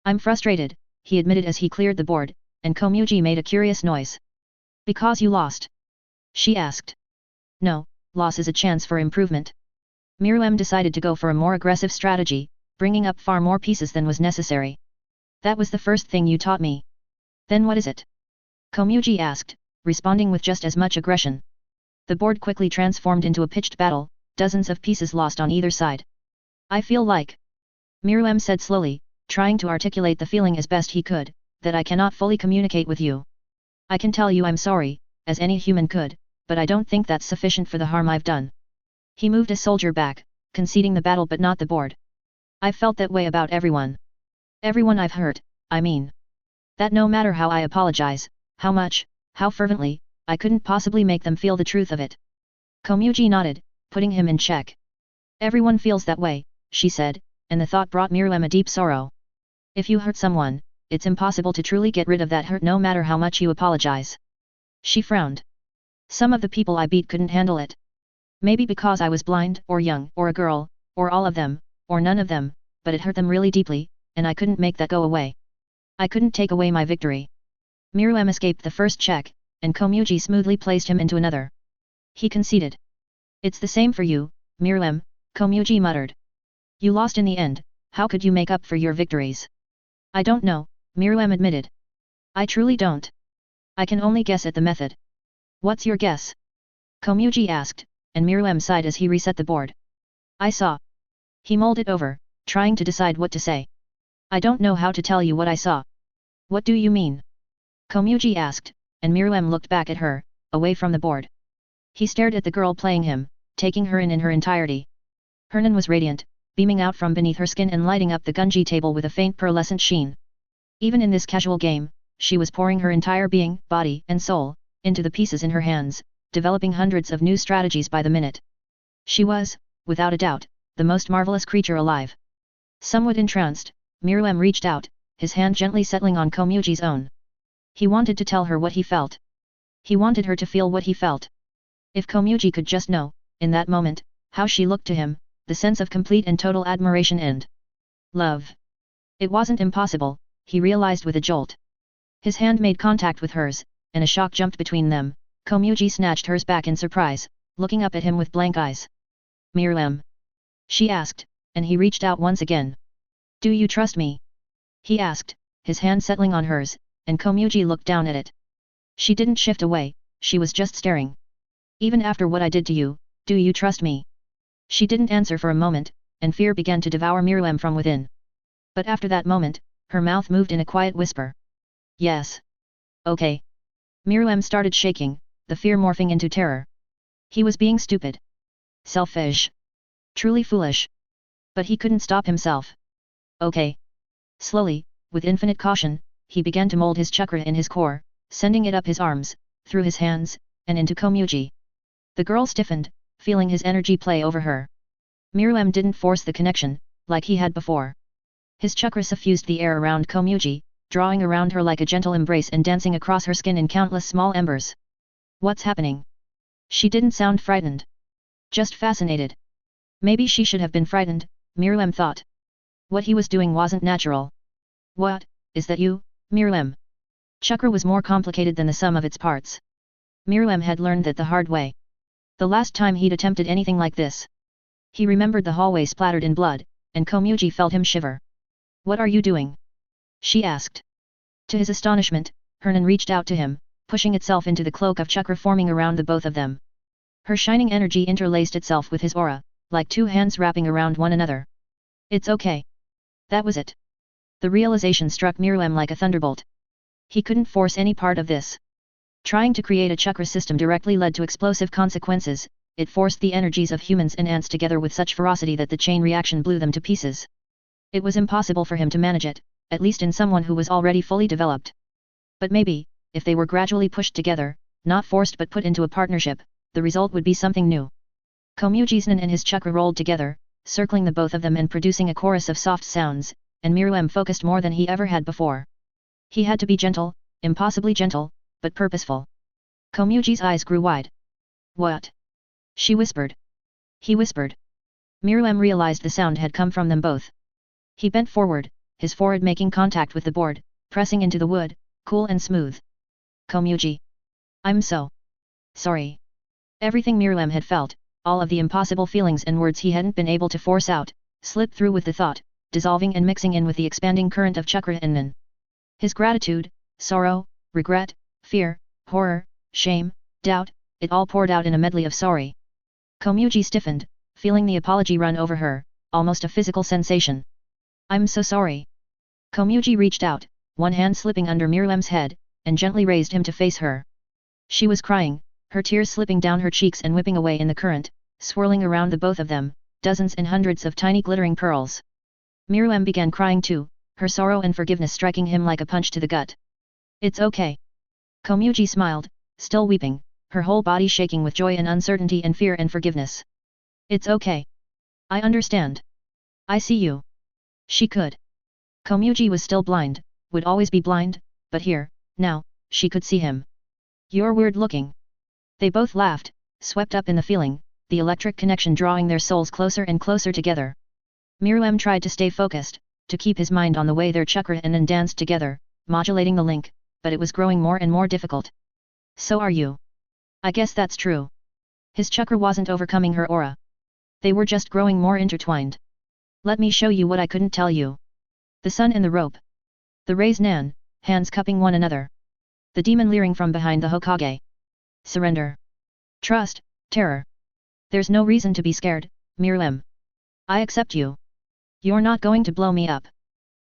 I'm frustrated, he admitted as he cleared the board, and Komuji made a curious noise. Because you lost? She asked. No, loss is a chance for improvement. Myrmidon decided to go for a more aggressive strategy, bringing up far more pieces than was necessary. That was the first thing you taught me. Then what is it? Komuji asked, responding with just as much aggression. The board quickly transformed into a pitched battle, dozens of pieces lost on either side. I feel like, Myrmidon said slowly, trying to articulate the feeling as best he could, that I cannot fully communicate with you. I can tell you I'm sorry, as any human could, but I don't think that's sufficient for the harm I've done. He moved a soldier back, conceding the battle but not the board. I've felt that way about everyone. Everyone I've hurt, I mean. That no matter how I apologize, how much, how fervently, I couldn't possibly make them feel the truth of it. Komuji nodded, putting him in check. Everyone feels that way, she said, and the thought brought Myrmidon a deep sorrow. If you hurt someone, it's impossible to truly get rid of that hurt no matter how much you apologize. She frowned. Some of the people I beat couldn't handle it. Maybe because I was blind, or young, or a girl, or all of them, or none of them, but it hurt them really deeply, and I couldn't make that go away. I couldn't take away my victory. Myrmidon escaped the first check, and Komuji smoothly placed him into another. He conceded. It's the same for you, Myrmidon, Komuji muttered. You lost in the end, how could you make up for your victories? I don't know, Myrmidon admitted. I truly don't. I can only guess at the method. What's your guess? Komuji asked, and Myrmidon sighed as he reset the board. I saw. He mulled it over, trying to decide what to say. I don't know how to tell you what I saw. What do you mean? Komuji asked, and Myrmidon looked back at her, away from the board. He stared at the girl playing him, taking her in her entirety. Her nun was radiant, beaming out from beneath her skin and lighting up the gunji table with a faint pearlescent sheen. Even in this casual game, she was pouring her entire being, body and soul, into the pieces in her hands, developing hundreds of new strategies by the minute. She was, without a doubt, the most marvelous creature alive. Somewhat entranced, Myrmidon reached out, his hand gently settling on Komuji's own. He wanted to tell her what he felt. He wanted her to feel what he felt. If Komuji could just know, in that moment, how she looked to him, the sense of complete and total admiration and love. It wasn't impossible, he realized with a jolt. His hand made contact with hers, and a shock jumped between them. Komuji snatched hers back in surprise, looking up at him with blank eyes. Myrmidon? She asked, and he reached out once again. Do you trust me? He asked, his hand settling on hers, and Komuji looked down at it. She didn't shift away, she was just staring. Even after what I did to you, do you trust me? She didn't answer for a moment, and fear began to devour Myrmidon from within. But after that moment, her mouth moved in a quiet whisper. Yes. Okay. Myrmidon started shaking, the fear morphing into terror. He was being stupid. Selfish. Truly foolish. But he couldn't stop himself. Okay. Slowly, with infinite caution, he began to mold his chakra in his core, sending it up his arms, through his hands, and into Komuji. The girl stiffened, feeling his energy play over her. Myrmidon didn't force the connection, like he had before. His chakra suffused the air around Komuji, drawing around her like a gentle embrace and dancing across her skin in countless small embers. What's happening? She didn't sound frightened. Just fascinated. Maybe she should have been frightened, Myrmidon thought. What he was doing wasn't natural. What, is that you, Myrmidon? Chakra was more complicated than the sum of its parts. Myrmidon had learned that the hard way. The last time he'd attempted anything like this. He remembered the hallway splattered in blood, and Komuji felt him shiver. What are you doing? She asked. To his astonishment, Hernan reached out to him, pushing itself into the cloak of chakra forming around the both of them. Her shining energy interlaced itself with his aura, like two hands wrapping around one another. It's okay. That was it. The realization struck Myrmidon like a thunderbolt. He couldn't force any part of this. Trying to create a chakra system directly led to explosive consequences. It forced the energies of humans and ants together with such ferocity that the chain reaction blew them to pieces. It was impossible for him to manage it, at least in someone who was already fully developed. But maybe, if they were gradually pushed together, not forced but put into a partnership, the result would be something new. Komuji's Nen and his chakra rolled together, circling the both of them and producing a chorus of soft sounds, and Myrmidon focused more than he ever had before. He had to be gentle, impossibly gentle, but purposeful. Komuji's eyes grew wide. What? She whispered. He whispered. Myrmidon realized the sound had come from them both. He bent forward, his forehead making contact with the board, pressing into the wood, cool and smooth. Komuji. I'm so sorry. Everything Myrmidon had felt, all of the impossible feelings and words he hadn't been able to force out, slipped through with the thought, dissolving and mixing in with the expanding current of chakra and Nen. His gratitude, sorrow, regret, fear, horror, shame, doubt, it all poured out in a medley of sorry. Komuji stiffened, feeling the apology run over her, almost a physical sensation. I'm so sorry. Komuji reached out, one hand slipping under Myrmidon's head, and gently raised him to face her. She was crying, her tears slipping down her cheeks and whipping away in the current, swirling around the both of them, dozens and hundreds of tiny glittering pearls. Myrmidon began crying too, her sorrow and forgiveness striking him like a punch to the gut. It's okay. Komuji smiled, still weeping, her whole body shaking with joy and uncertainty and fear and forgiveness. It's okay. I understand. I see you. She could. Komuji was still blind, would always be blind, but here, now, she could see him. You're weird looking. They both laughed, swept up in the feeling, the electric connection drawing their souls closer and closer together. Myrmidon tried to stay focused, to keep his mind on the way their chakra and Nen danced together, modulating the link, but it was growing more and more difficult. So are you. I guess that's true. His chakra wasn't overcoming her aura. They were just growing more intertwined. Let me show you what I couldn't tell you. The sun and the rope. The raised Nan, hands cupping one another. The demon leering from behind the Hokage. Surrender. Trust, terror. There's no reason to be scared, Myrmidon. I accept you. You're not going to blow me up.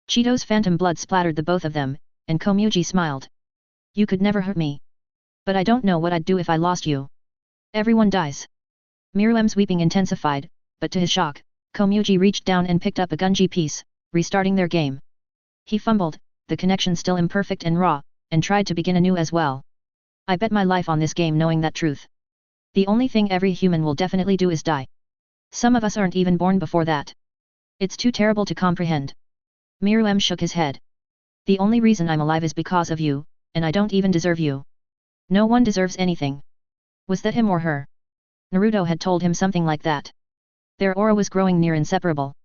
Cheeto's phantom blood splattered the both of them, and Komuji smiled. You could never hurt me. But I don't know what I'd do if I lost you. Everyone dies. Myrmidon's weeping intensified, but to his shock, Komuji reached down and picked up a gunji piece, restarting their game. He fumbled, the connection still imperfect and raw, and tried to begin anew as well. I bet my life on this game knowing that truth. The only thing every human will definitely do is die. Some of us aren't even born before that. It's too terrible to comprehend. Myrmidon shook his head. The only reason I'm alive is because of you, and I don't even deserve you. No one deserves anything. Was that him or her? Naruto had told him something like that. Their aura was growing near inseparable.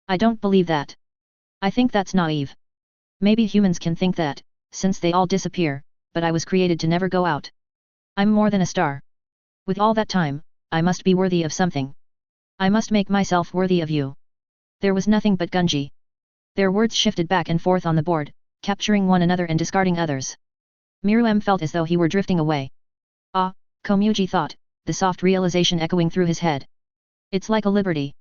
I don't believe that. I think that's naive. Maybe humans can think that, since they all disappear, but I was created to never go out. I'm more than a star. With all that time, I must be worthy of something. I must make myself worthy of you. There was nothing but Gunji. Their words shifted back and forth on the board, capturing one another and discarding others. Myrmidon felt as though he were drifting away. Ah, Komuji thought, the soft realization echoing through his head. It's like a liberty.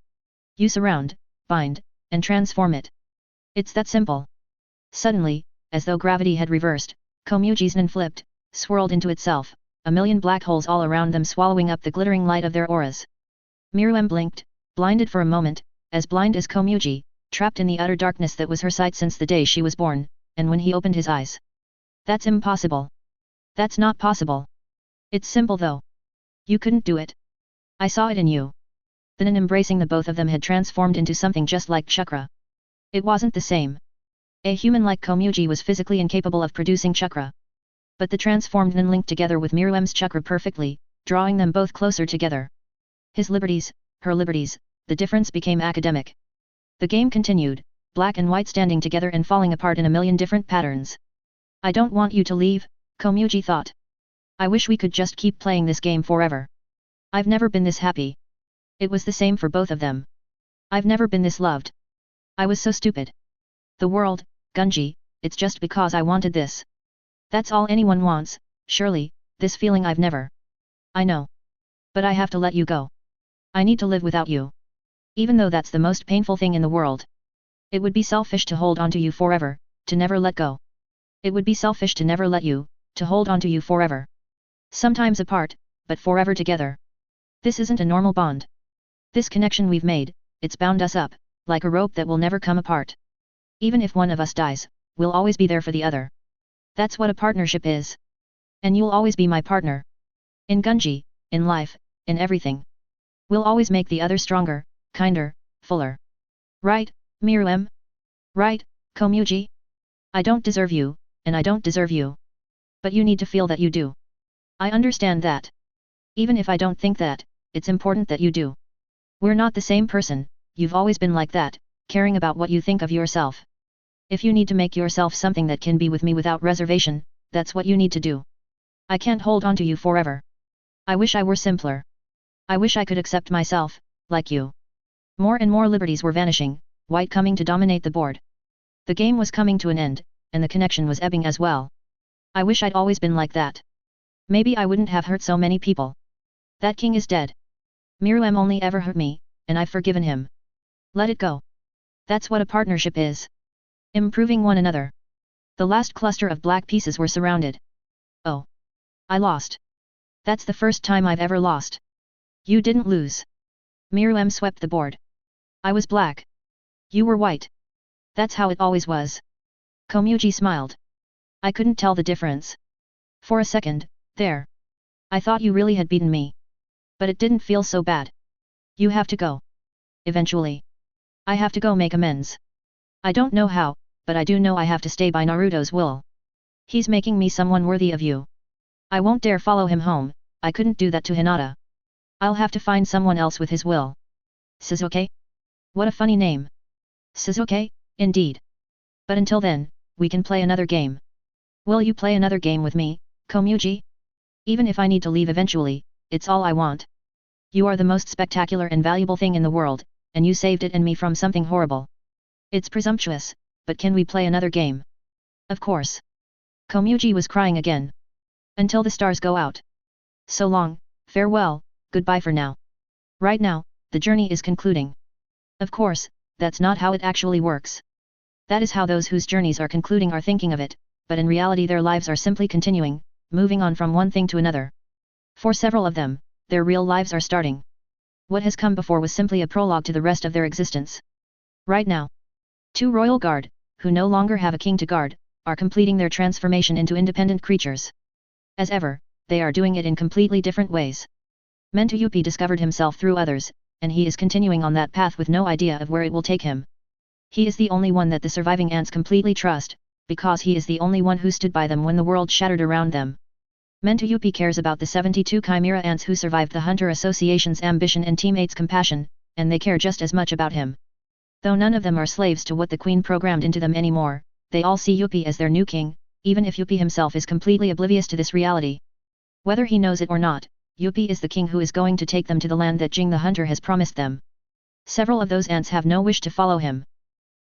You surround, bind, and transform it. It's that simple. Suddenly, as though gravity had reversed, Komuji's nen flipped, swirled into itself, a million black holes all around them swallowing up the glittering light of their auras. Myrmidon blinked, blinded for a moment, as blind as Komuji, trapped in the utter darkness that was her sight since the day she was born, and when he opened his eyes. That's impossible. That's not possible. It's simple though. You couldn't do it. I saw it in you. The nen embracing the both of them had transformed into something just like chakra. It wasn't the same. A human like Komuji was physically incapable of producing chakra. But the transformed nen linked together with Myrmidon's chakra perfectly, drawing them both closer together. His liberties, her liberties, the difference became academic. The game continued, black and white standing together and falling apart in a million different patterns. I don't want you to leave, Komuji thought. I wish we could just keep playing this game forever. I've never been this happy. It was the same for both of them. I've never been this loved. I was so stupid. The world, Gunji, it's just because I wanted this. That's all anyone wants, surely, this feeling I've never. I know. But I have to let you go. I need to live without you. Even though that's the most painful thing in the world. It would be selfish to hold on to you forever, to never let go. It would be selfish to never let you, to hold on to you forever. Sometimes apart, but forever together. This isn't a normal bond. This connection we've made, it's bound us up, like a rope that will never come apart. Even if one of us dies, we'll always be there for the other. That's what a partnership is. And you'll always be my partner. In Gunji, in life, in everything. We'll always make the other stronger, kinder, fuller. Right, Myrmidon? Right, Komuji? I don't deserve you, and I don't deserve you. But you need to feel that you do. I understand that. Even if I don't think that, it's important that you do. We're not the same person, you've always been like that, caring about what you think of yourself. If you need to make yourself something that can be with me without reservation, that's what you need to do. I can't hold on to you forever. I wish I were simpler. I wish I could accept myself, like you. More and more liberties were vanishing, white coming to dominate the board. The game was coming to an end, and the connection was ebbing as well. I wish I'd always been like that. Maybe I wouldn't have hurt so many people. That king is dead. Myrmidon only ever hurt me, and I've forgiven him. Let it go. That's what a partnership is. Improving one another. The last cluster of black pieces were surrounded. Oh. I lost. That's the first time I've ever lost. You didn't lose. Myrmidon swept the board. I was black. You were white. That's how it always was. Komuji smiled. I couldn't tell the difference. For a second, there. I thought you really had beaten me. But it didn't feel so bad. You have to go. Eventually. I have to go make amends. I don't know how, but I do know I have to stay by Naruto's will. He's making me someone worthy of you. I won't dare follow him home, I couldn't do that to Hinata. I'll have to find someone else with his will. Sasuke? What a funny name. Sasuke, indeed. But until then, we can play another game. Will you play another game with me, Komuji? Even if I need to leave eventually, it's all I want. You are the most spectacular and valuable thing in the world, and you saved it and me from something horrible. It's presumptuous, but can we play another game? Of course. Komuji was crying again. Until the stars go out. So long, farewell, goodbye for now. Right now, the journey is concluding. Of course, that's not how it actually works. That is how those whose journeys are concluding are thinking of it, but in reality their lives are simply continuing, moving on from one thing to another. For several of them, their real lives are starting. What has come before was simply a prologue to the rest of their existence. Right now, 2 royal guard, who no longer have a king to guard, are completing their transformation into independent creatures. As ever, they are doing it in completely different ways. Yuppie discovered himself through others, and he is continuing on that path with no idea of where it will take him. He is the only one that the surviving ants completely trust, because he is the only one who stood by them when the world shattered around them. Yuppie cares about the 72 Chimera ants who survived the Hunter Association's ambition and teammates' compassion, and they care just as much about him. Though none of them are slaves to what the Queen programmed into them anymore, they all see Yuppie as their new king, even if Yuppie himself is completely oblivious to this reality. Whether he knows it or not, Yuppie is the king who is going to take them to the land that Jing the Hunter has promised them. Several of those ants have no wish to follow him.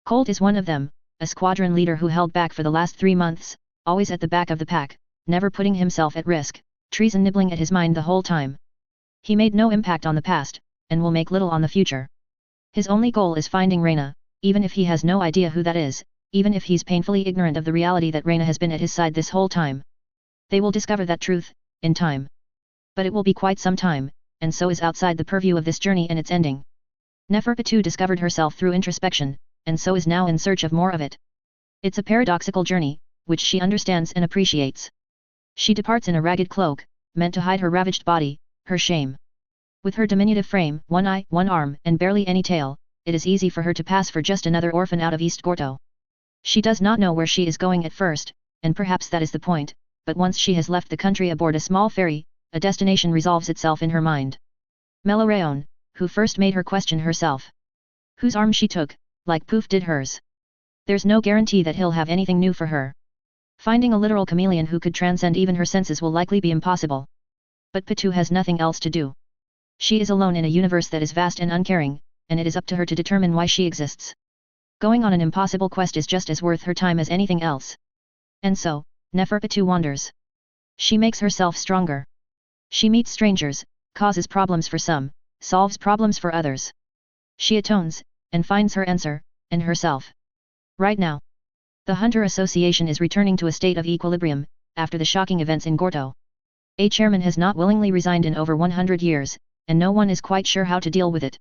Colt is one of them, a squadron leader who held back for the last 3 months, always at the back of the pack, never putting himself at risk, treason nibbling at his mind the whole time. He made no impact on the past, and will make little on the future. His only goal is finding Reina, even if he has no idea who that is, even if he's painfully ignorant of the reality that Reina has been at his side this whole time. They will discover that truth, in time. But it will be quite some time, and so is outside the purview of this journey and its ending. Neferpitou discovered herself through introspection, and so is now in search of more of it. It's a paradoxical journey, which she understands and appreciates. She departs in a ragged cloak, meant to hide her ravaged body, her shame. With her diminutive frame, 1 eye, 1 arm, and barely any tail, it is easy for her to pass for just another orphan out of East Gorto. She does not know where she is going at first, and perhaps that is the point, but once she has left the country aboard a small ferry, a destination resolves itself in her mind. Meloreon, who first made her question herself. Whose arm she took, like Poof did hers. There's no guarantee that he'll have anything new for her. Finding a literal chameleon who could transcend even her senses will likely be impossible. But Pitou has nothing else to do. She is alone in a universe that is vast and uncaring, and it is up to her to determine why she exists. Going on an impossible quest is just as worth her time as anything else. And so, Neferpitou wanders. She makes herself stronger. She meets strangers, causes problems for some, solves problems for others. She atones, and finds her answer, in herself. Right now, the Hunter Association is returning to a state of equilibrium, after the shocking events in Gorto. A chairman has not willingly resigned in over 100 years, and no one is quite sure how to deal with it.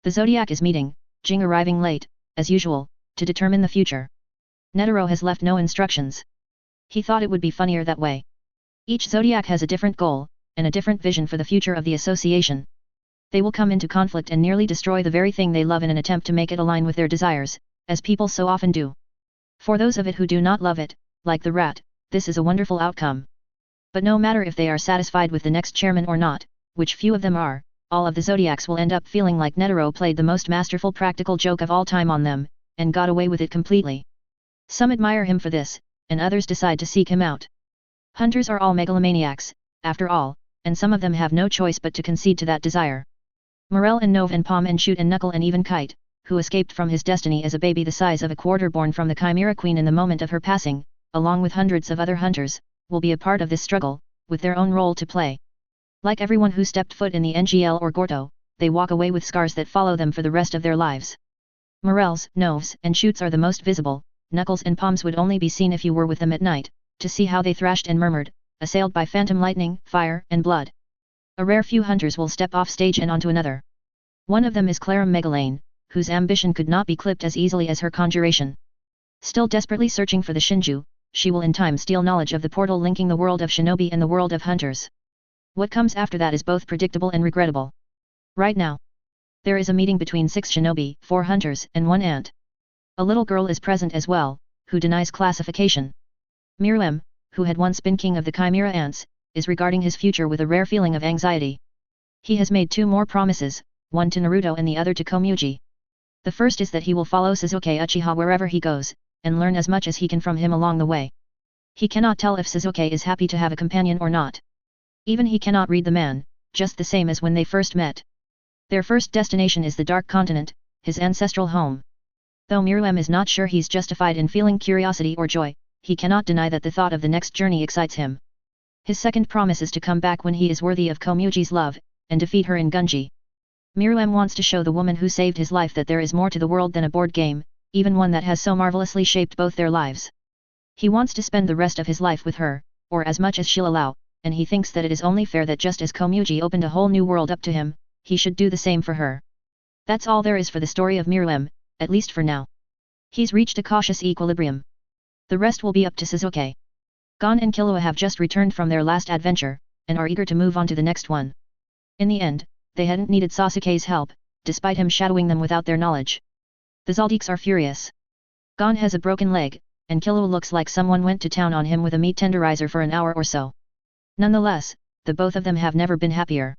The Zodiac is meeting, Jing arriving late, as usual, to determine the future. Netero has left no instructions. He thought it would be funnier that way. Each Zodiac has a different goal, and a different vision for the future of the association. They will come into conflict and nearly destroy the very thing they love in an attempt to make it align with their desires, as people so often do. For those of it who do not love it, like the rat, this is a wonderful outcome. But no matter if they are satisfied with the next chairman or not, which few of them are, all of the Zodiacs will end up feeling like Netero played the most masterful practical joke of all time on them, and got away with it completely. Some admire him for this, and others decide to seek him out. Hunters are all megalomaniacs, after all, and some of them have no choice but to concede to that desire. Morel and Nove and Palm and Shoot and Knuckle and even Kite, who escaped from his destiny as a baby the size of a quarter born from the Chimera Queen in the moment of her passing, along with hundreds of other hunters, will be a part of this struggle, with their own role to play. Like everyone who stepped foot in the NGL or Gorto, they walk away with scars that follow them for the rest of their lives. Morels, Noves, and Shoots are the most visible, Knuckles and Palms would only be seen if you were with them at night, to see how they thrashed and murmured, assailed by phantom lightning, fire, and blood. A rare few hunters will step off stage and onto another. One of them is Clara Megalane, whose ambition could not be clipped as easily as her conjuration. Still desperately searching for the Shinju, she will in time steal knowledge of the portal linking the world of shinobi and the world of hunters. What comes after that is both predictable and regrettable. Right now, there is a meeting between 6 shinobi, 4 hunters, and 1 ant. A little girl is present as well, who denies classification. Myrmidon, who had once been king of the Chimera ants, is regarding his future with a rare feeling of anxiety. He has made 2 more promises, one to Naruto and the other to Komuji. The first is that he will follow Sasuke Uchiha wherever he goes, and learn as much as he can from him along the way. He cannot tell if Sasuke is happy to have a companion or not. Even he cannot read the man, just the same as when they first met. Their first destination is the Dark Continent, his ancestral home. Though Myrmidon is not sure he's justified in feeling curiosity or joy, he cannot deny that the thought of the next journey excites him. His second promise is to come back when he is worthy of Komuji's love, and defeat her in Gunji. Myrmidon wants to show the woman who saved his life that there is more to the world than a board game, even one that has so marvelously shaped both their lives. He wants to spend the rest of his life with her, or as much as she'll allow, and he thinks that it is only fair that just as Komuji opened a whole new world up to him, he should do the same for her. That's all there is for the story of Myrmidon, at least for now. He's reached a cautious equilibrium. The rest will be up to Sasuke. Gon and Killua have just returned from their last adventure, and are eager to move on to the next one. In the end, they hadn't needed Sasuke's help, despite him shadowing them without their knowledge. The Zaldiks are furious. Gon has a broken leg, and Killua looks like someone went to town on him with a meat tenderizer for an hour or so. Nonetheless, the both of them have never been happier.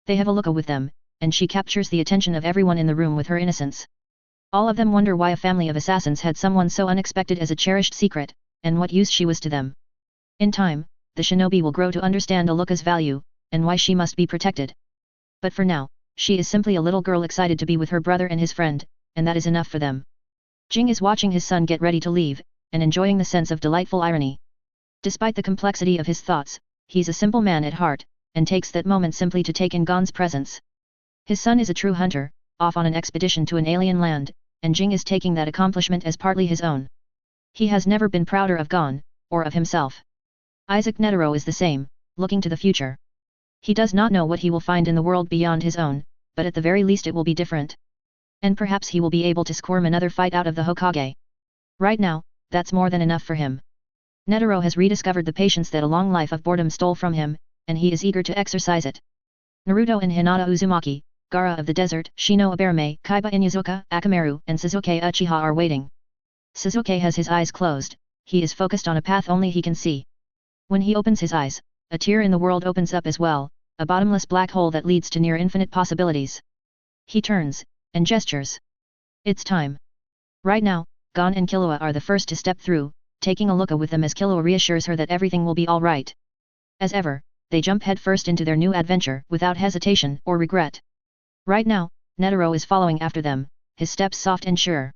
They have Aluka with them, and she captures the attention of everyone in the room with her innocence. All of them wonder why a family of assassins had someone so unexpected as a cherished secret, and what use she was to them. In time, the shinobi will grow to understand Aluka's value, and why she must be protected. But for now, she is simply a little girl excited to be with her brother and his friend, and that is enough for them. Jing is watching his son get ready to leave, and enjoying the sense of delightful irony. Despite the complexity of his thoughts, he's a simple man at heart, and takes that moment simply to take in Gon's presence. His son is a true hunter, off on an expedition to an alien land, and Jing is taking that accomplishment as partly his own. He has never been prouder of Gon, or of himself. Isaac Netero is the same, looking to the future. He does not know what he will find in the world beyond his own, but at the very least it will be different. And perhaps he will be able to squirm another fight out of the Hokage. Right now, that's more than enough for him. Netero has rediscovered the patience that a long life of boredom stole from him, and he is eager to exercise it. Naruto and Hinata Uzumaki, Gaara of the Desert, Shino Aberame, Kaiba Inuzuka, Akamaru, and Sasuke Uchiha are waiting. Sasuke has his eyes closed, he is focused on a path only he can see. When he opens his eyes, a tear in the world opens up as well, a bottomless black hole that leads to near infinite possibilities. He turns, and gestures. It's time. Right now, Gon and Killua are the first to step through, taking Aluka with them as Killua reassures her that everything will be alright. As ever, they jump headfirst into their new adventure without hesitation or regret. Right now, Netero is following after them, his steps soft and sure.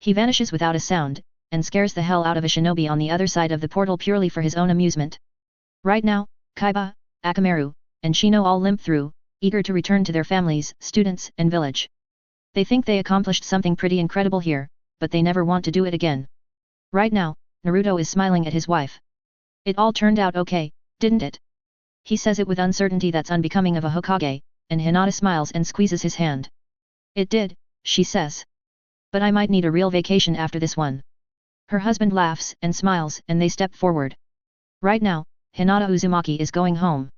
He vanishes without a sound, and scares the hell out of a shinobi on the other side of the portal purely for his own amusement. Right now, Kaiba, Akamaru, and Shino all limp through, eager to return to their families, students, and village. They think they accomplished something pretty incredible here, but they never want to do it again. Right now, Naruto is smiling at his wife. It all turned out okay, didn't it? He says it with uncertainty that's unbecoming of a Hokage, and Hinata smiles and squeezes his hand. It did, she says. But I might need a real vacation after this one. Her husband laughs and smiles and they step forward. Right now, Hinata Uzumaki is going home.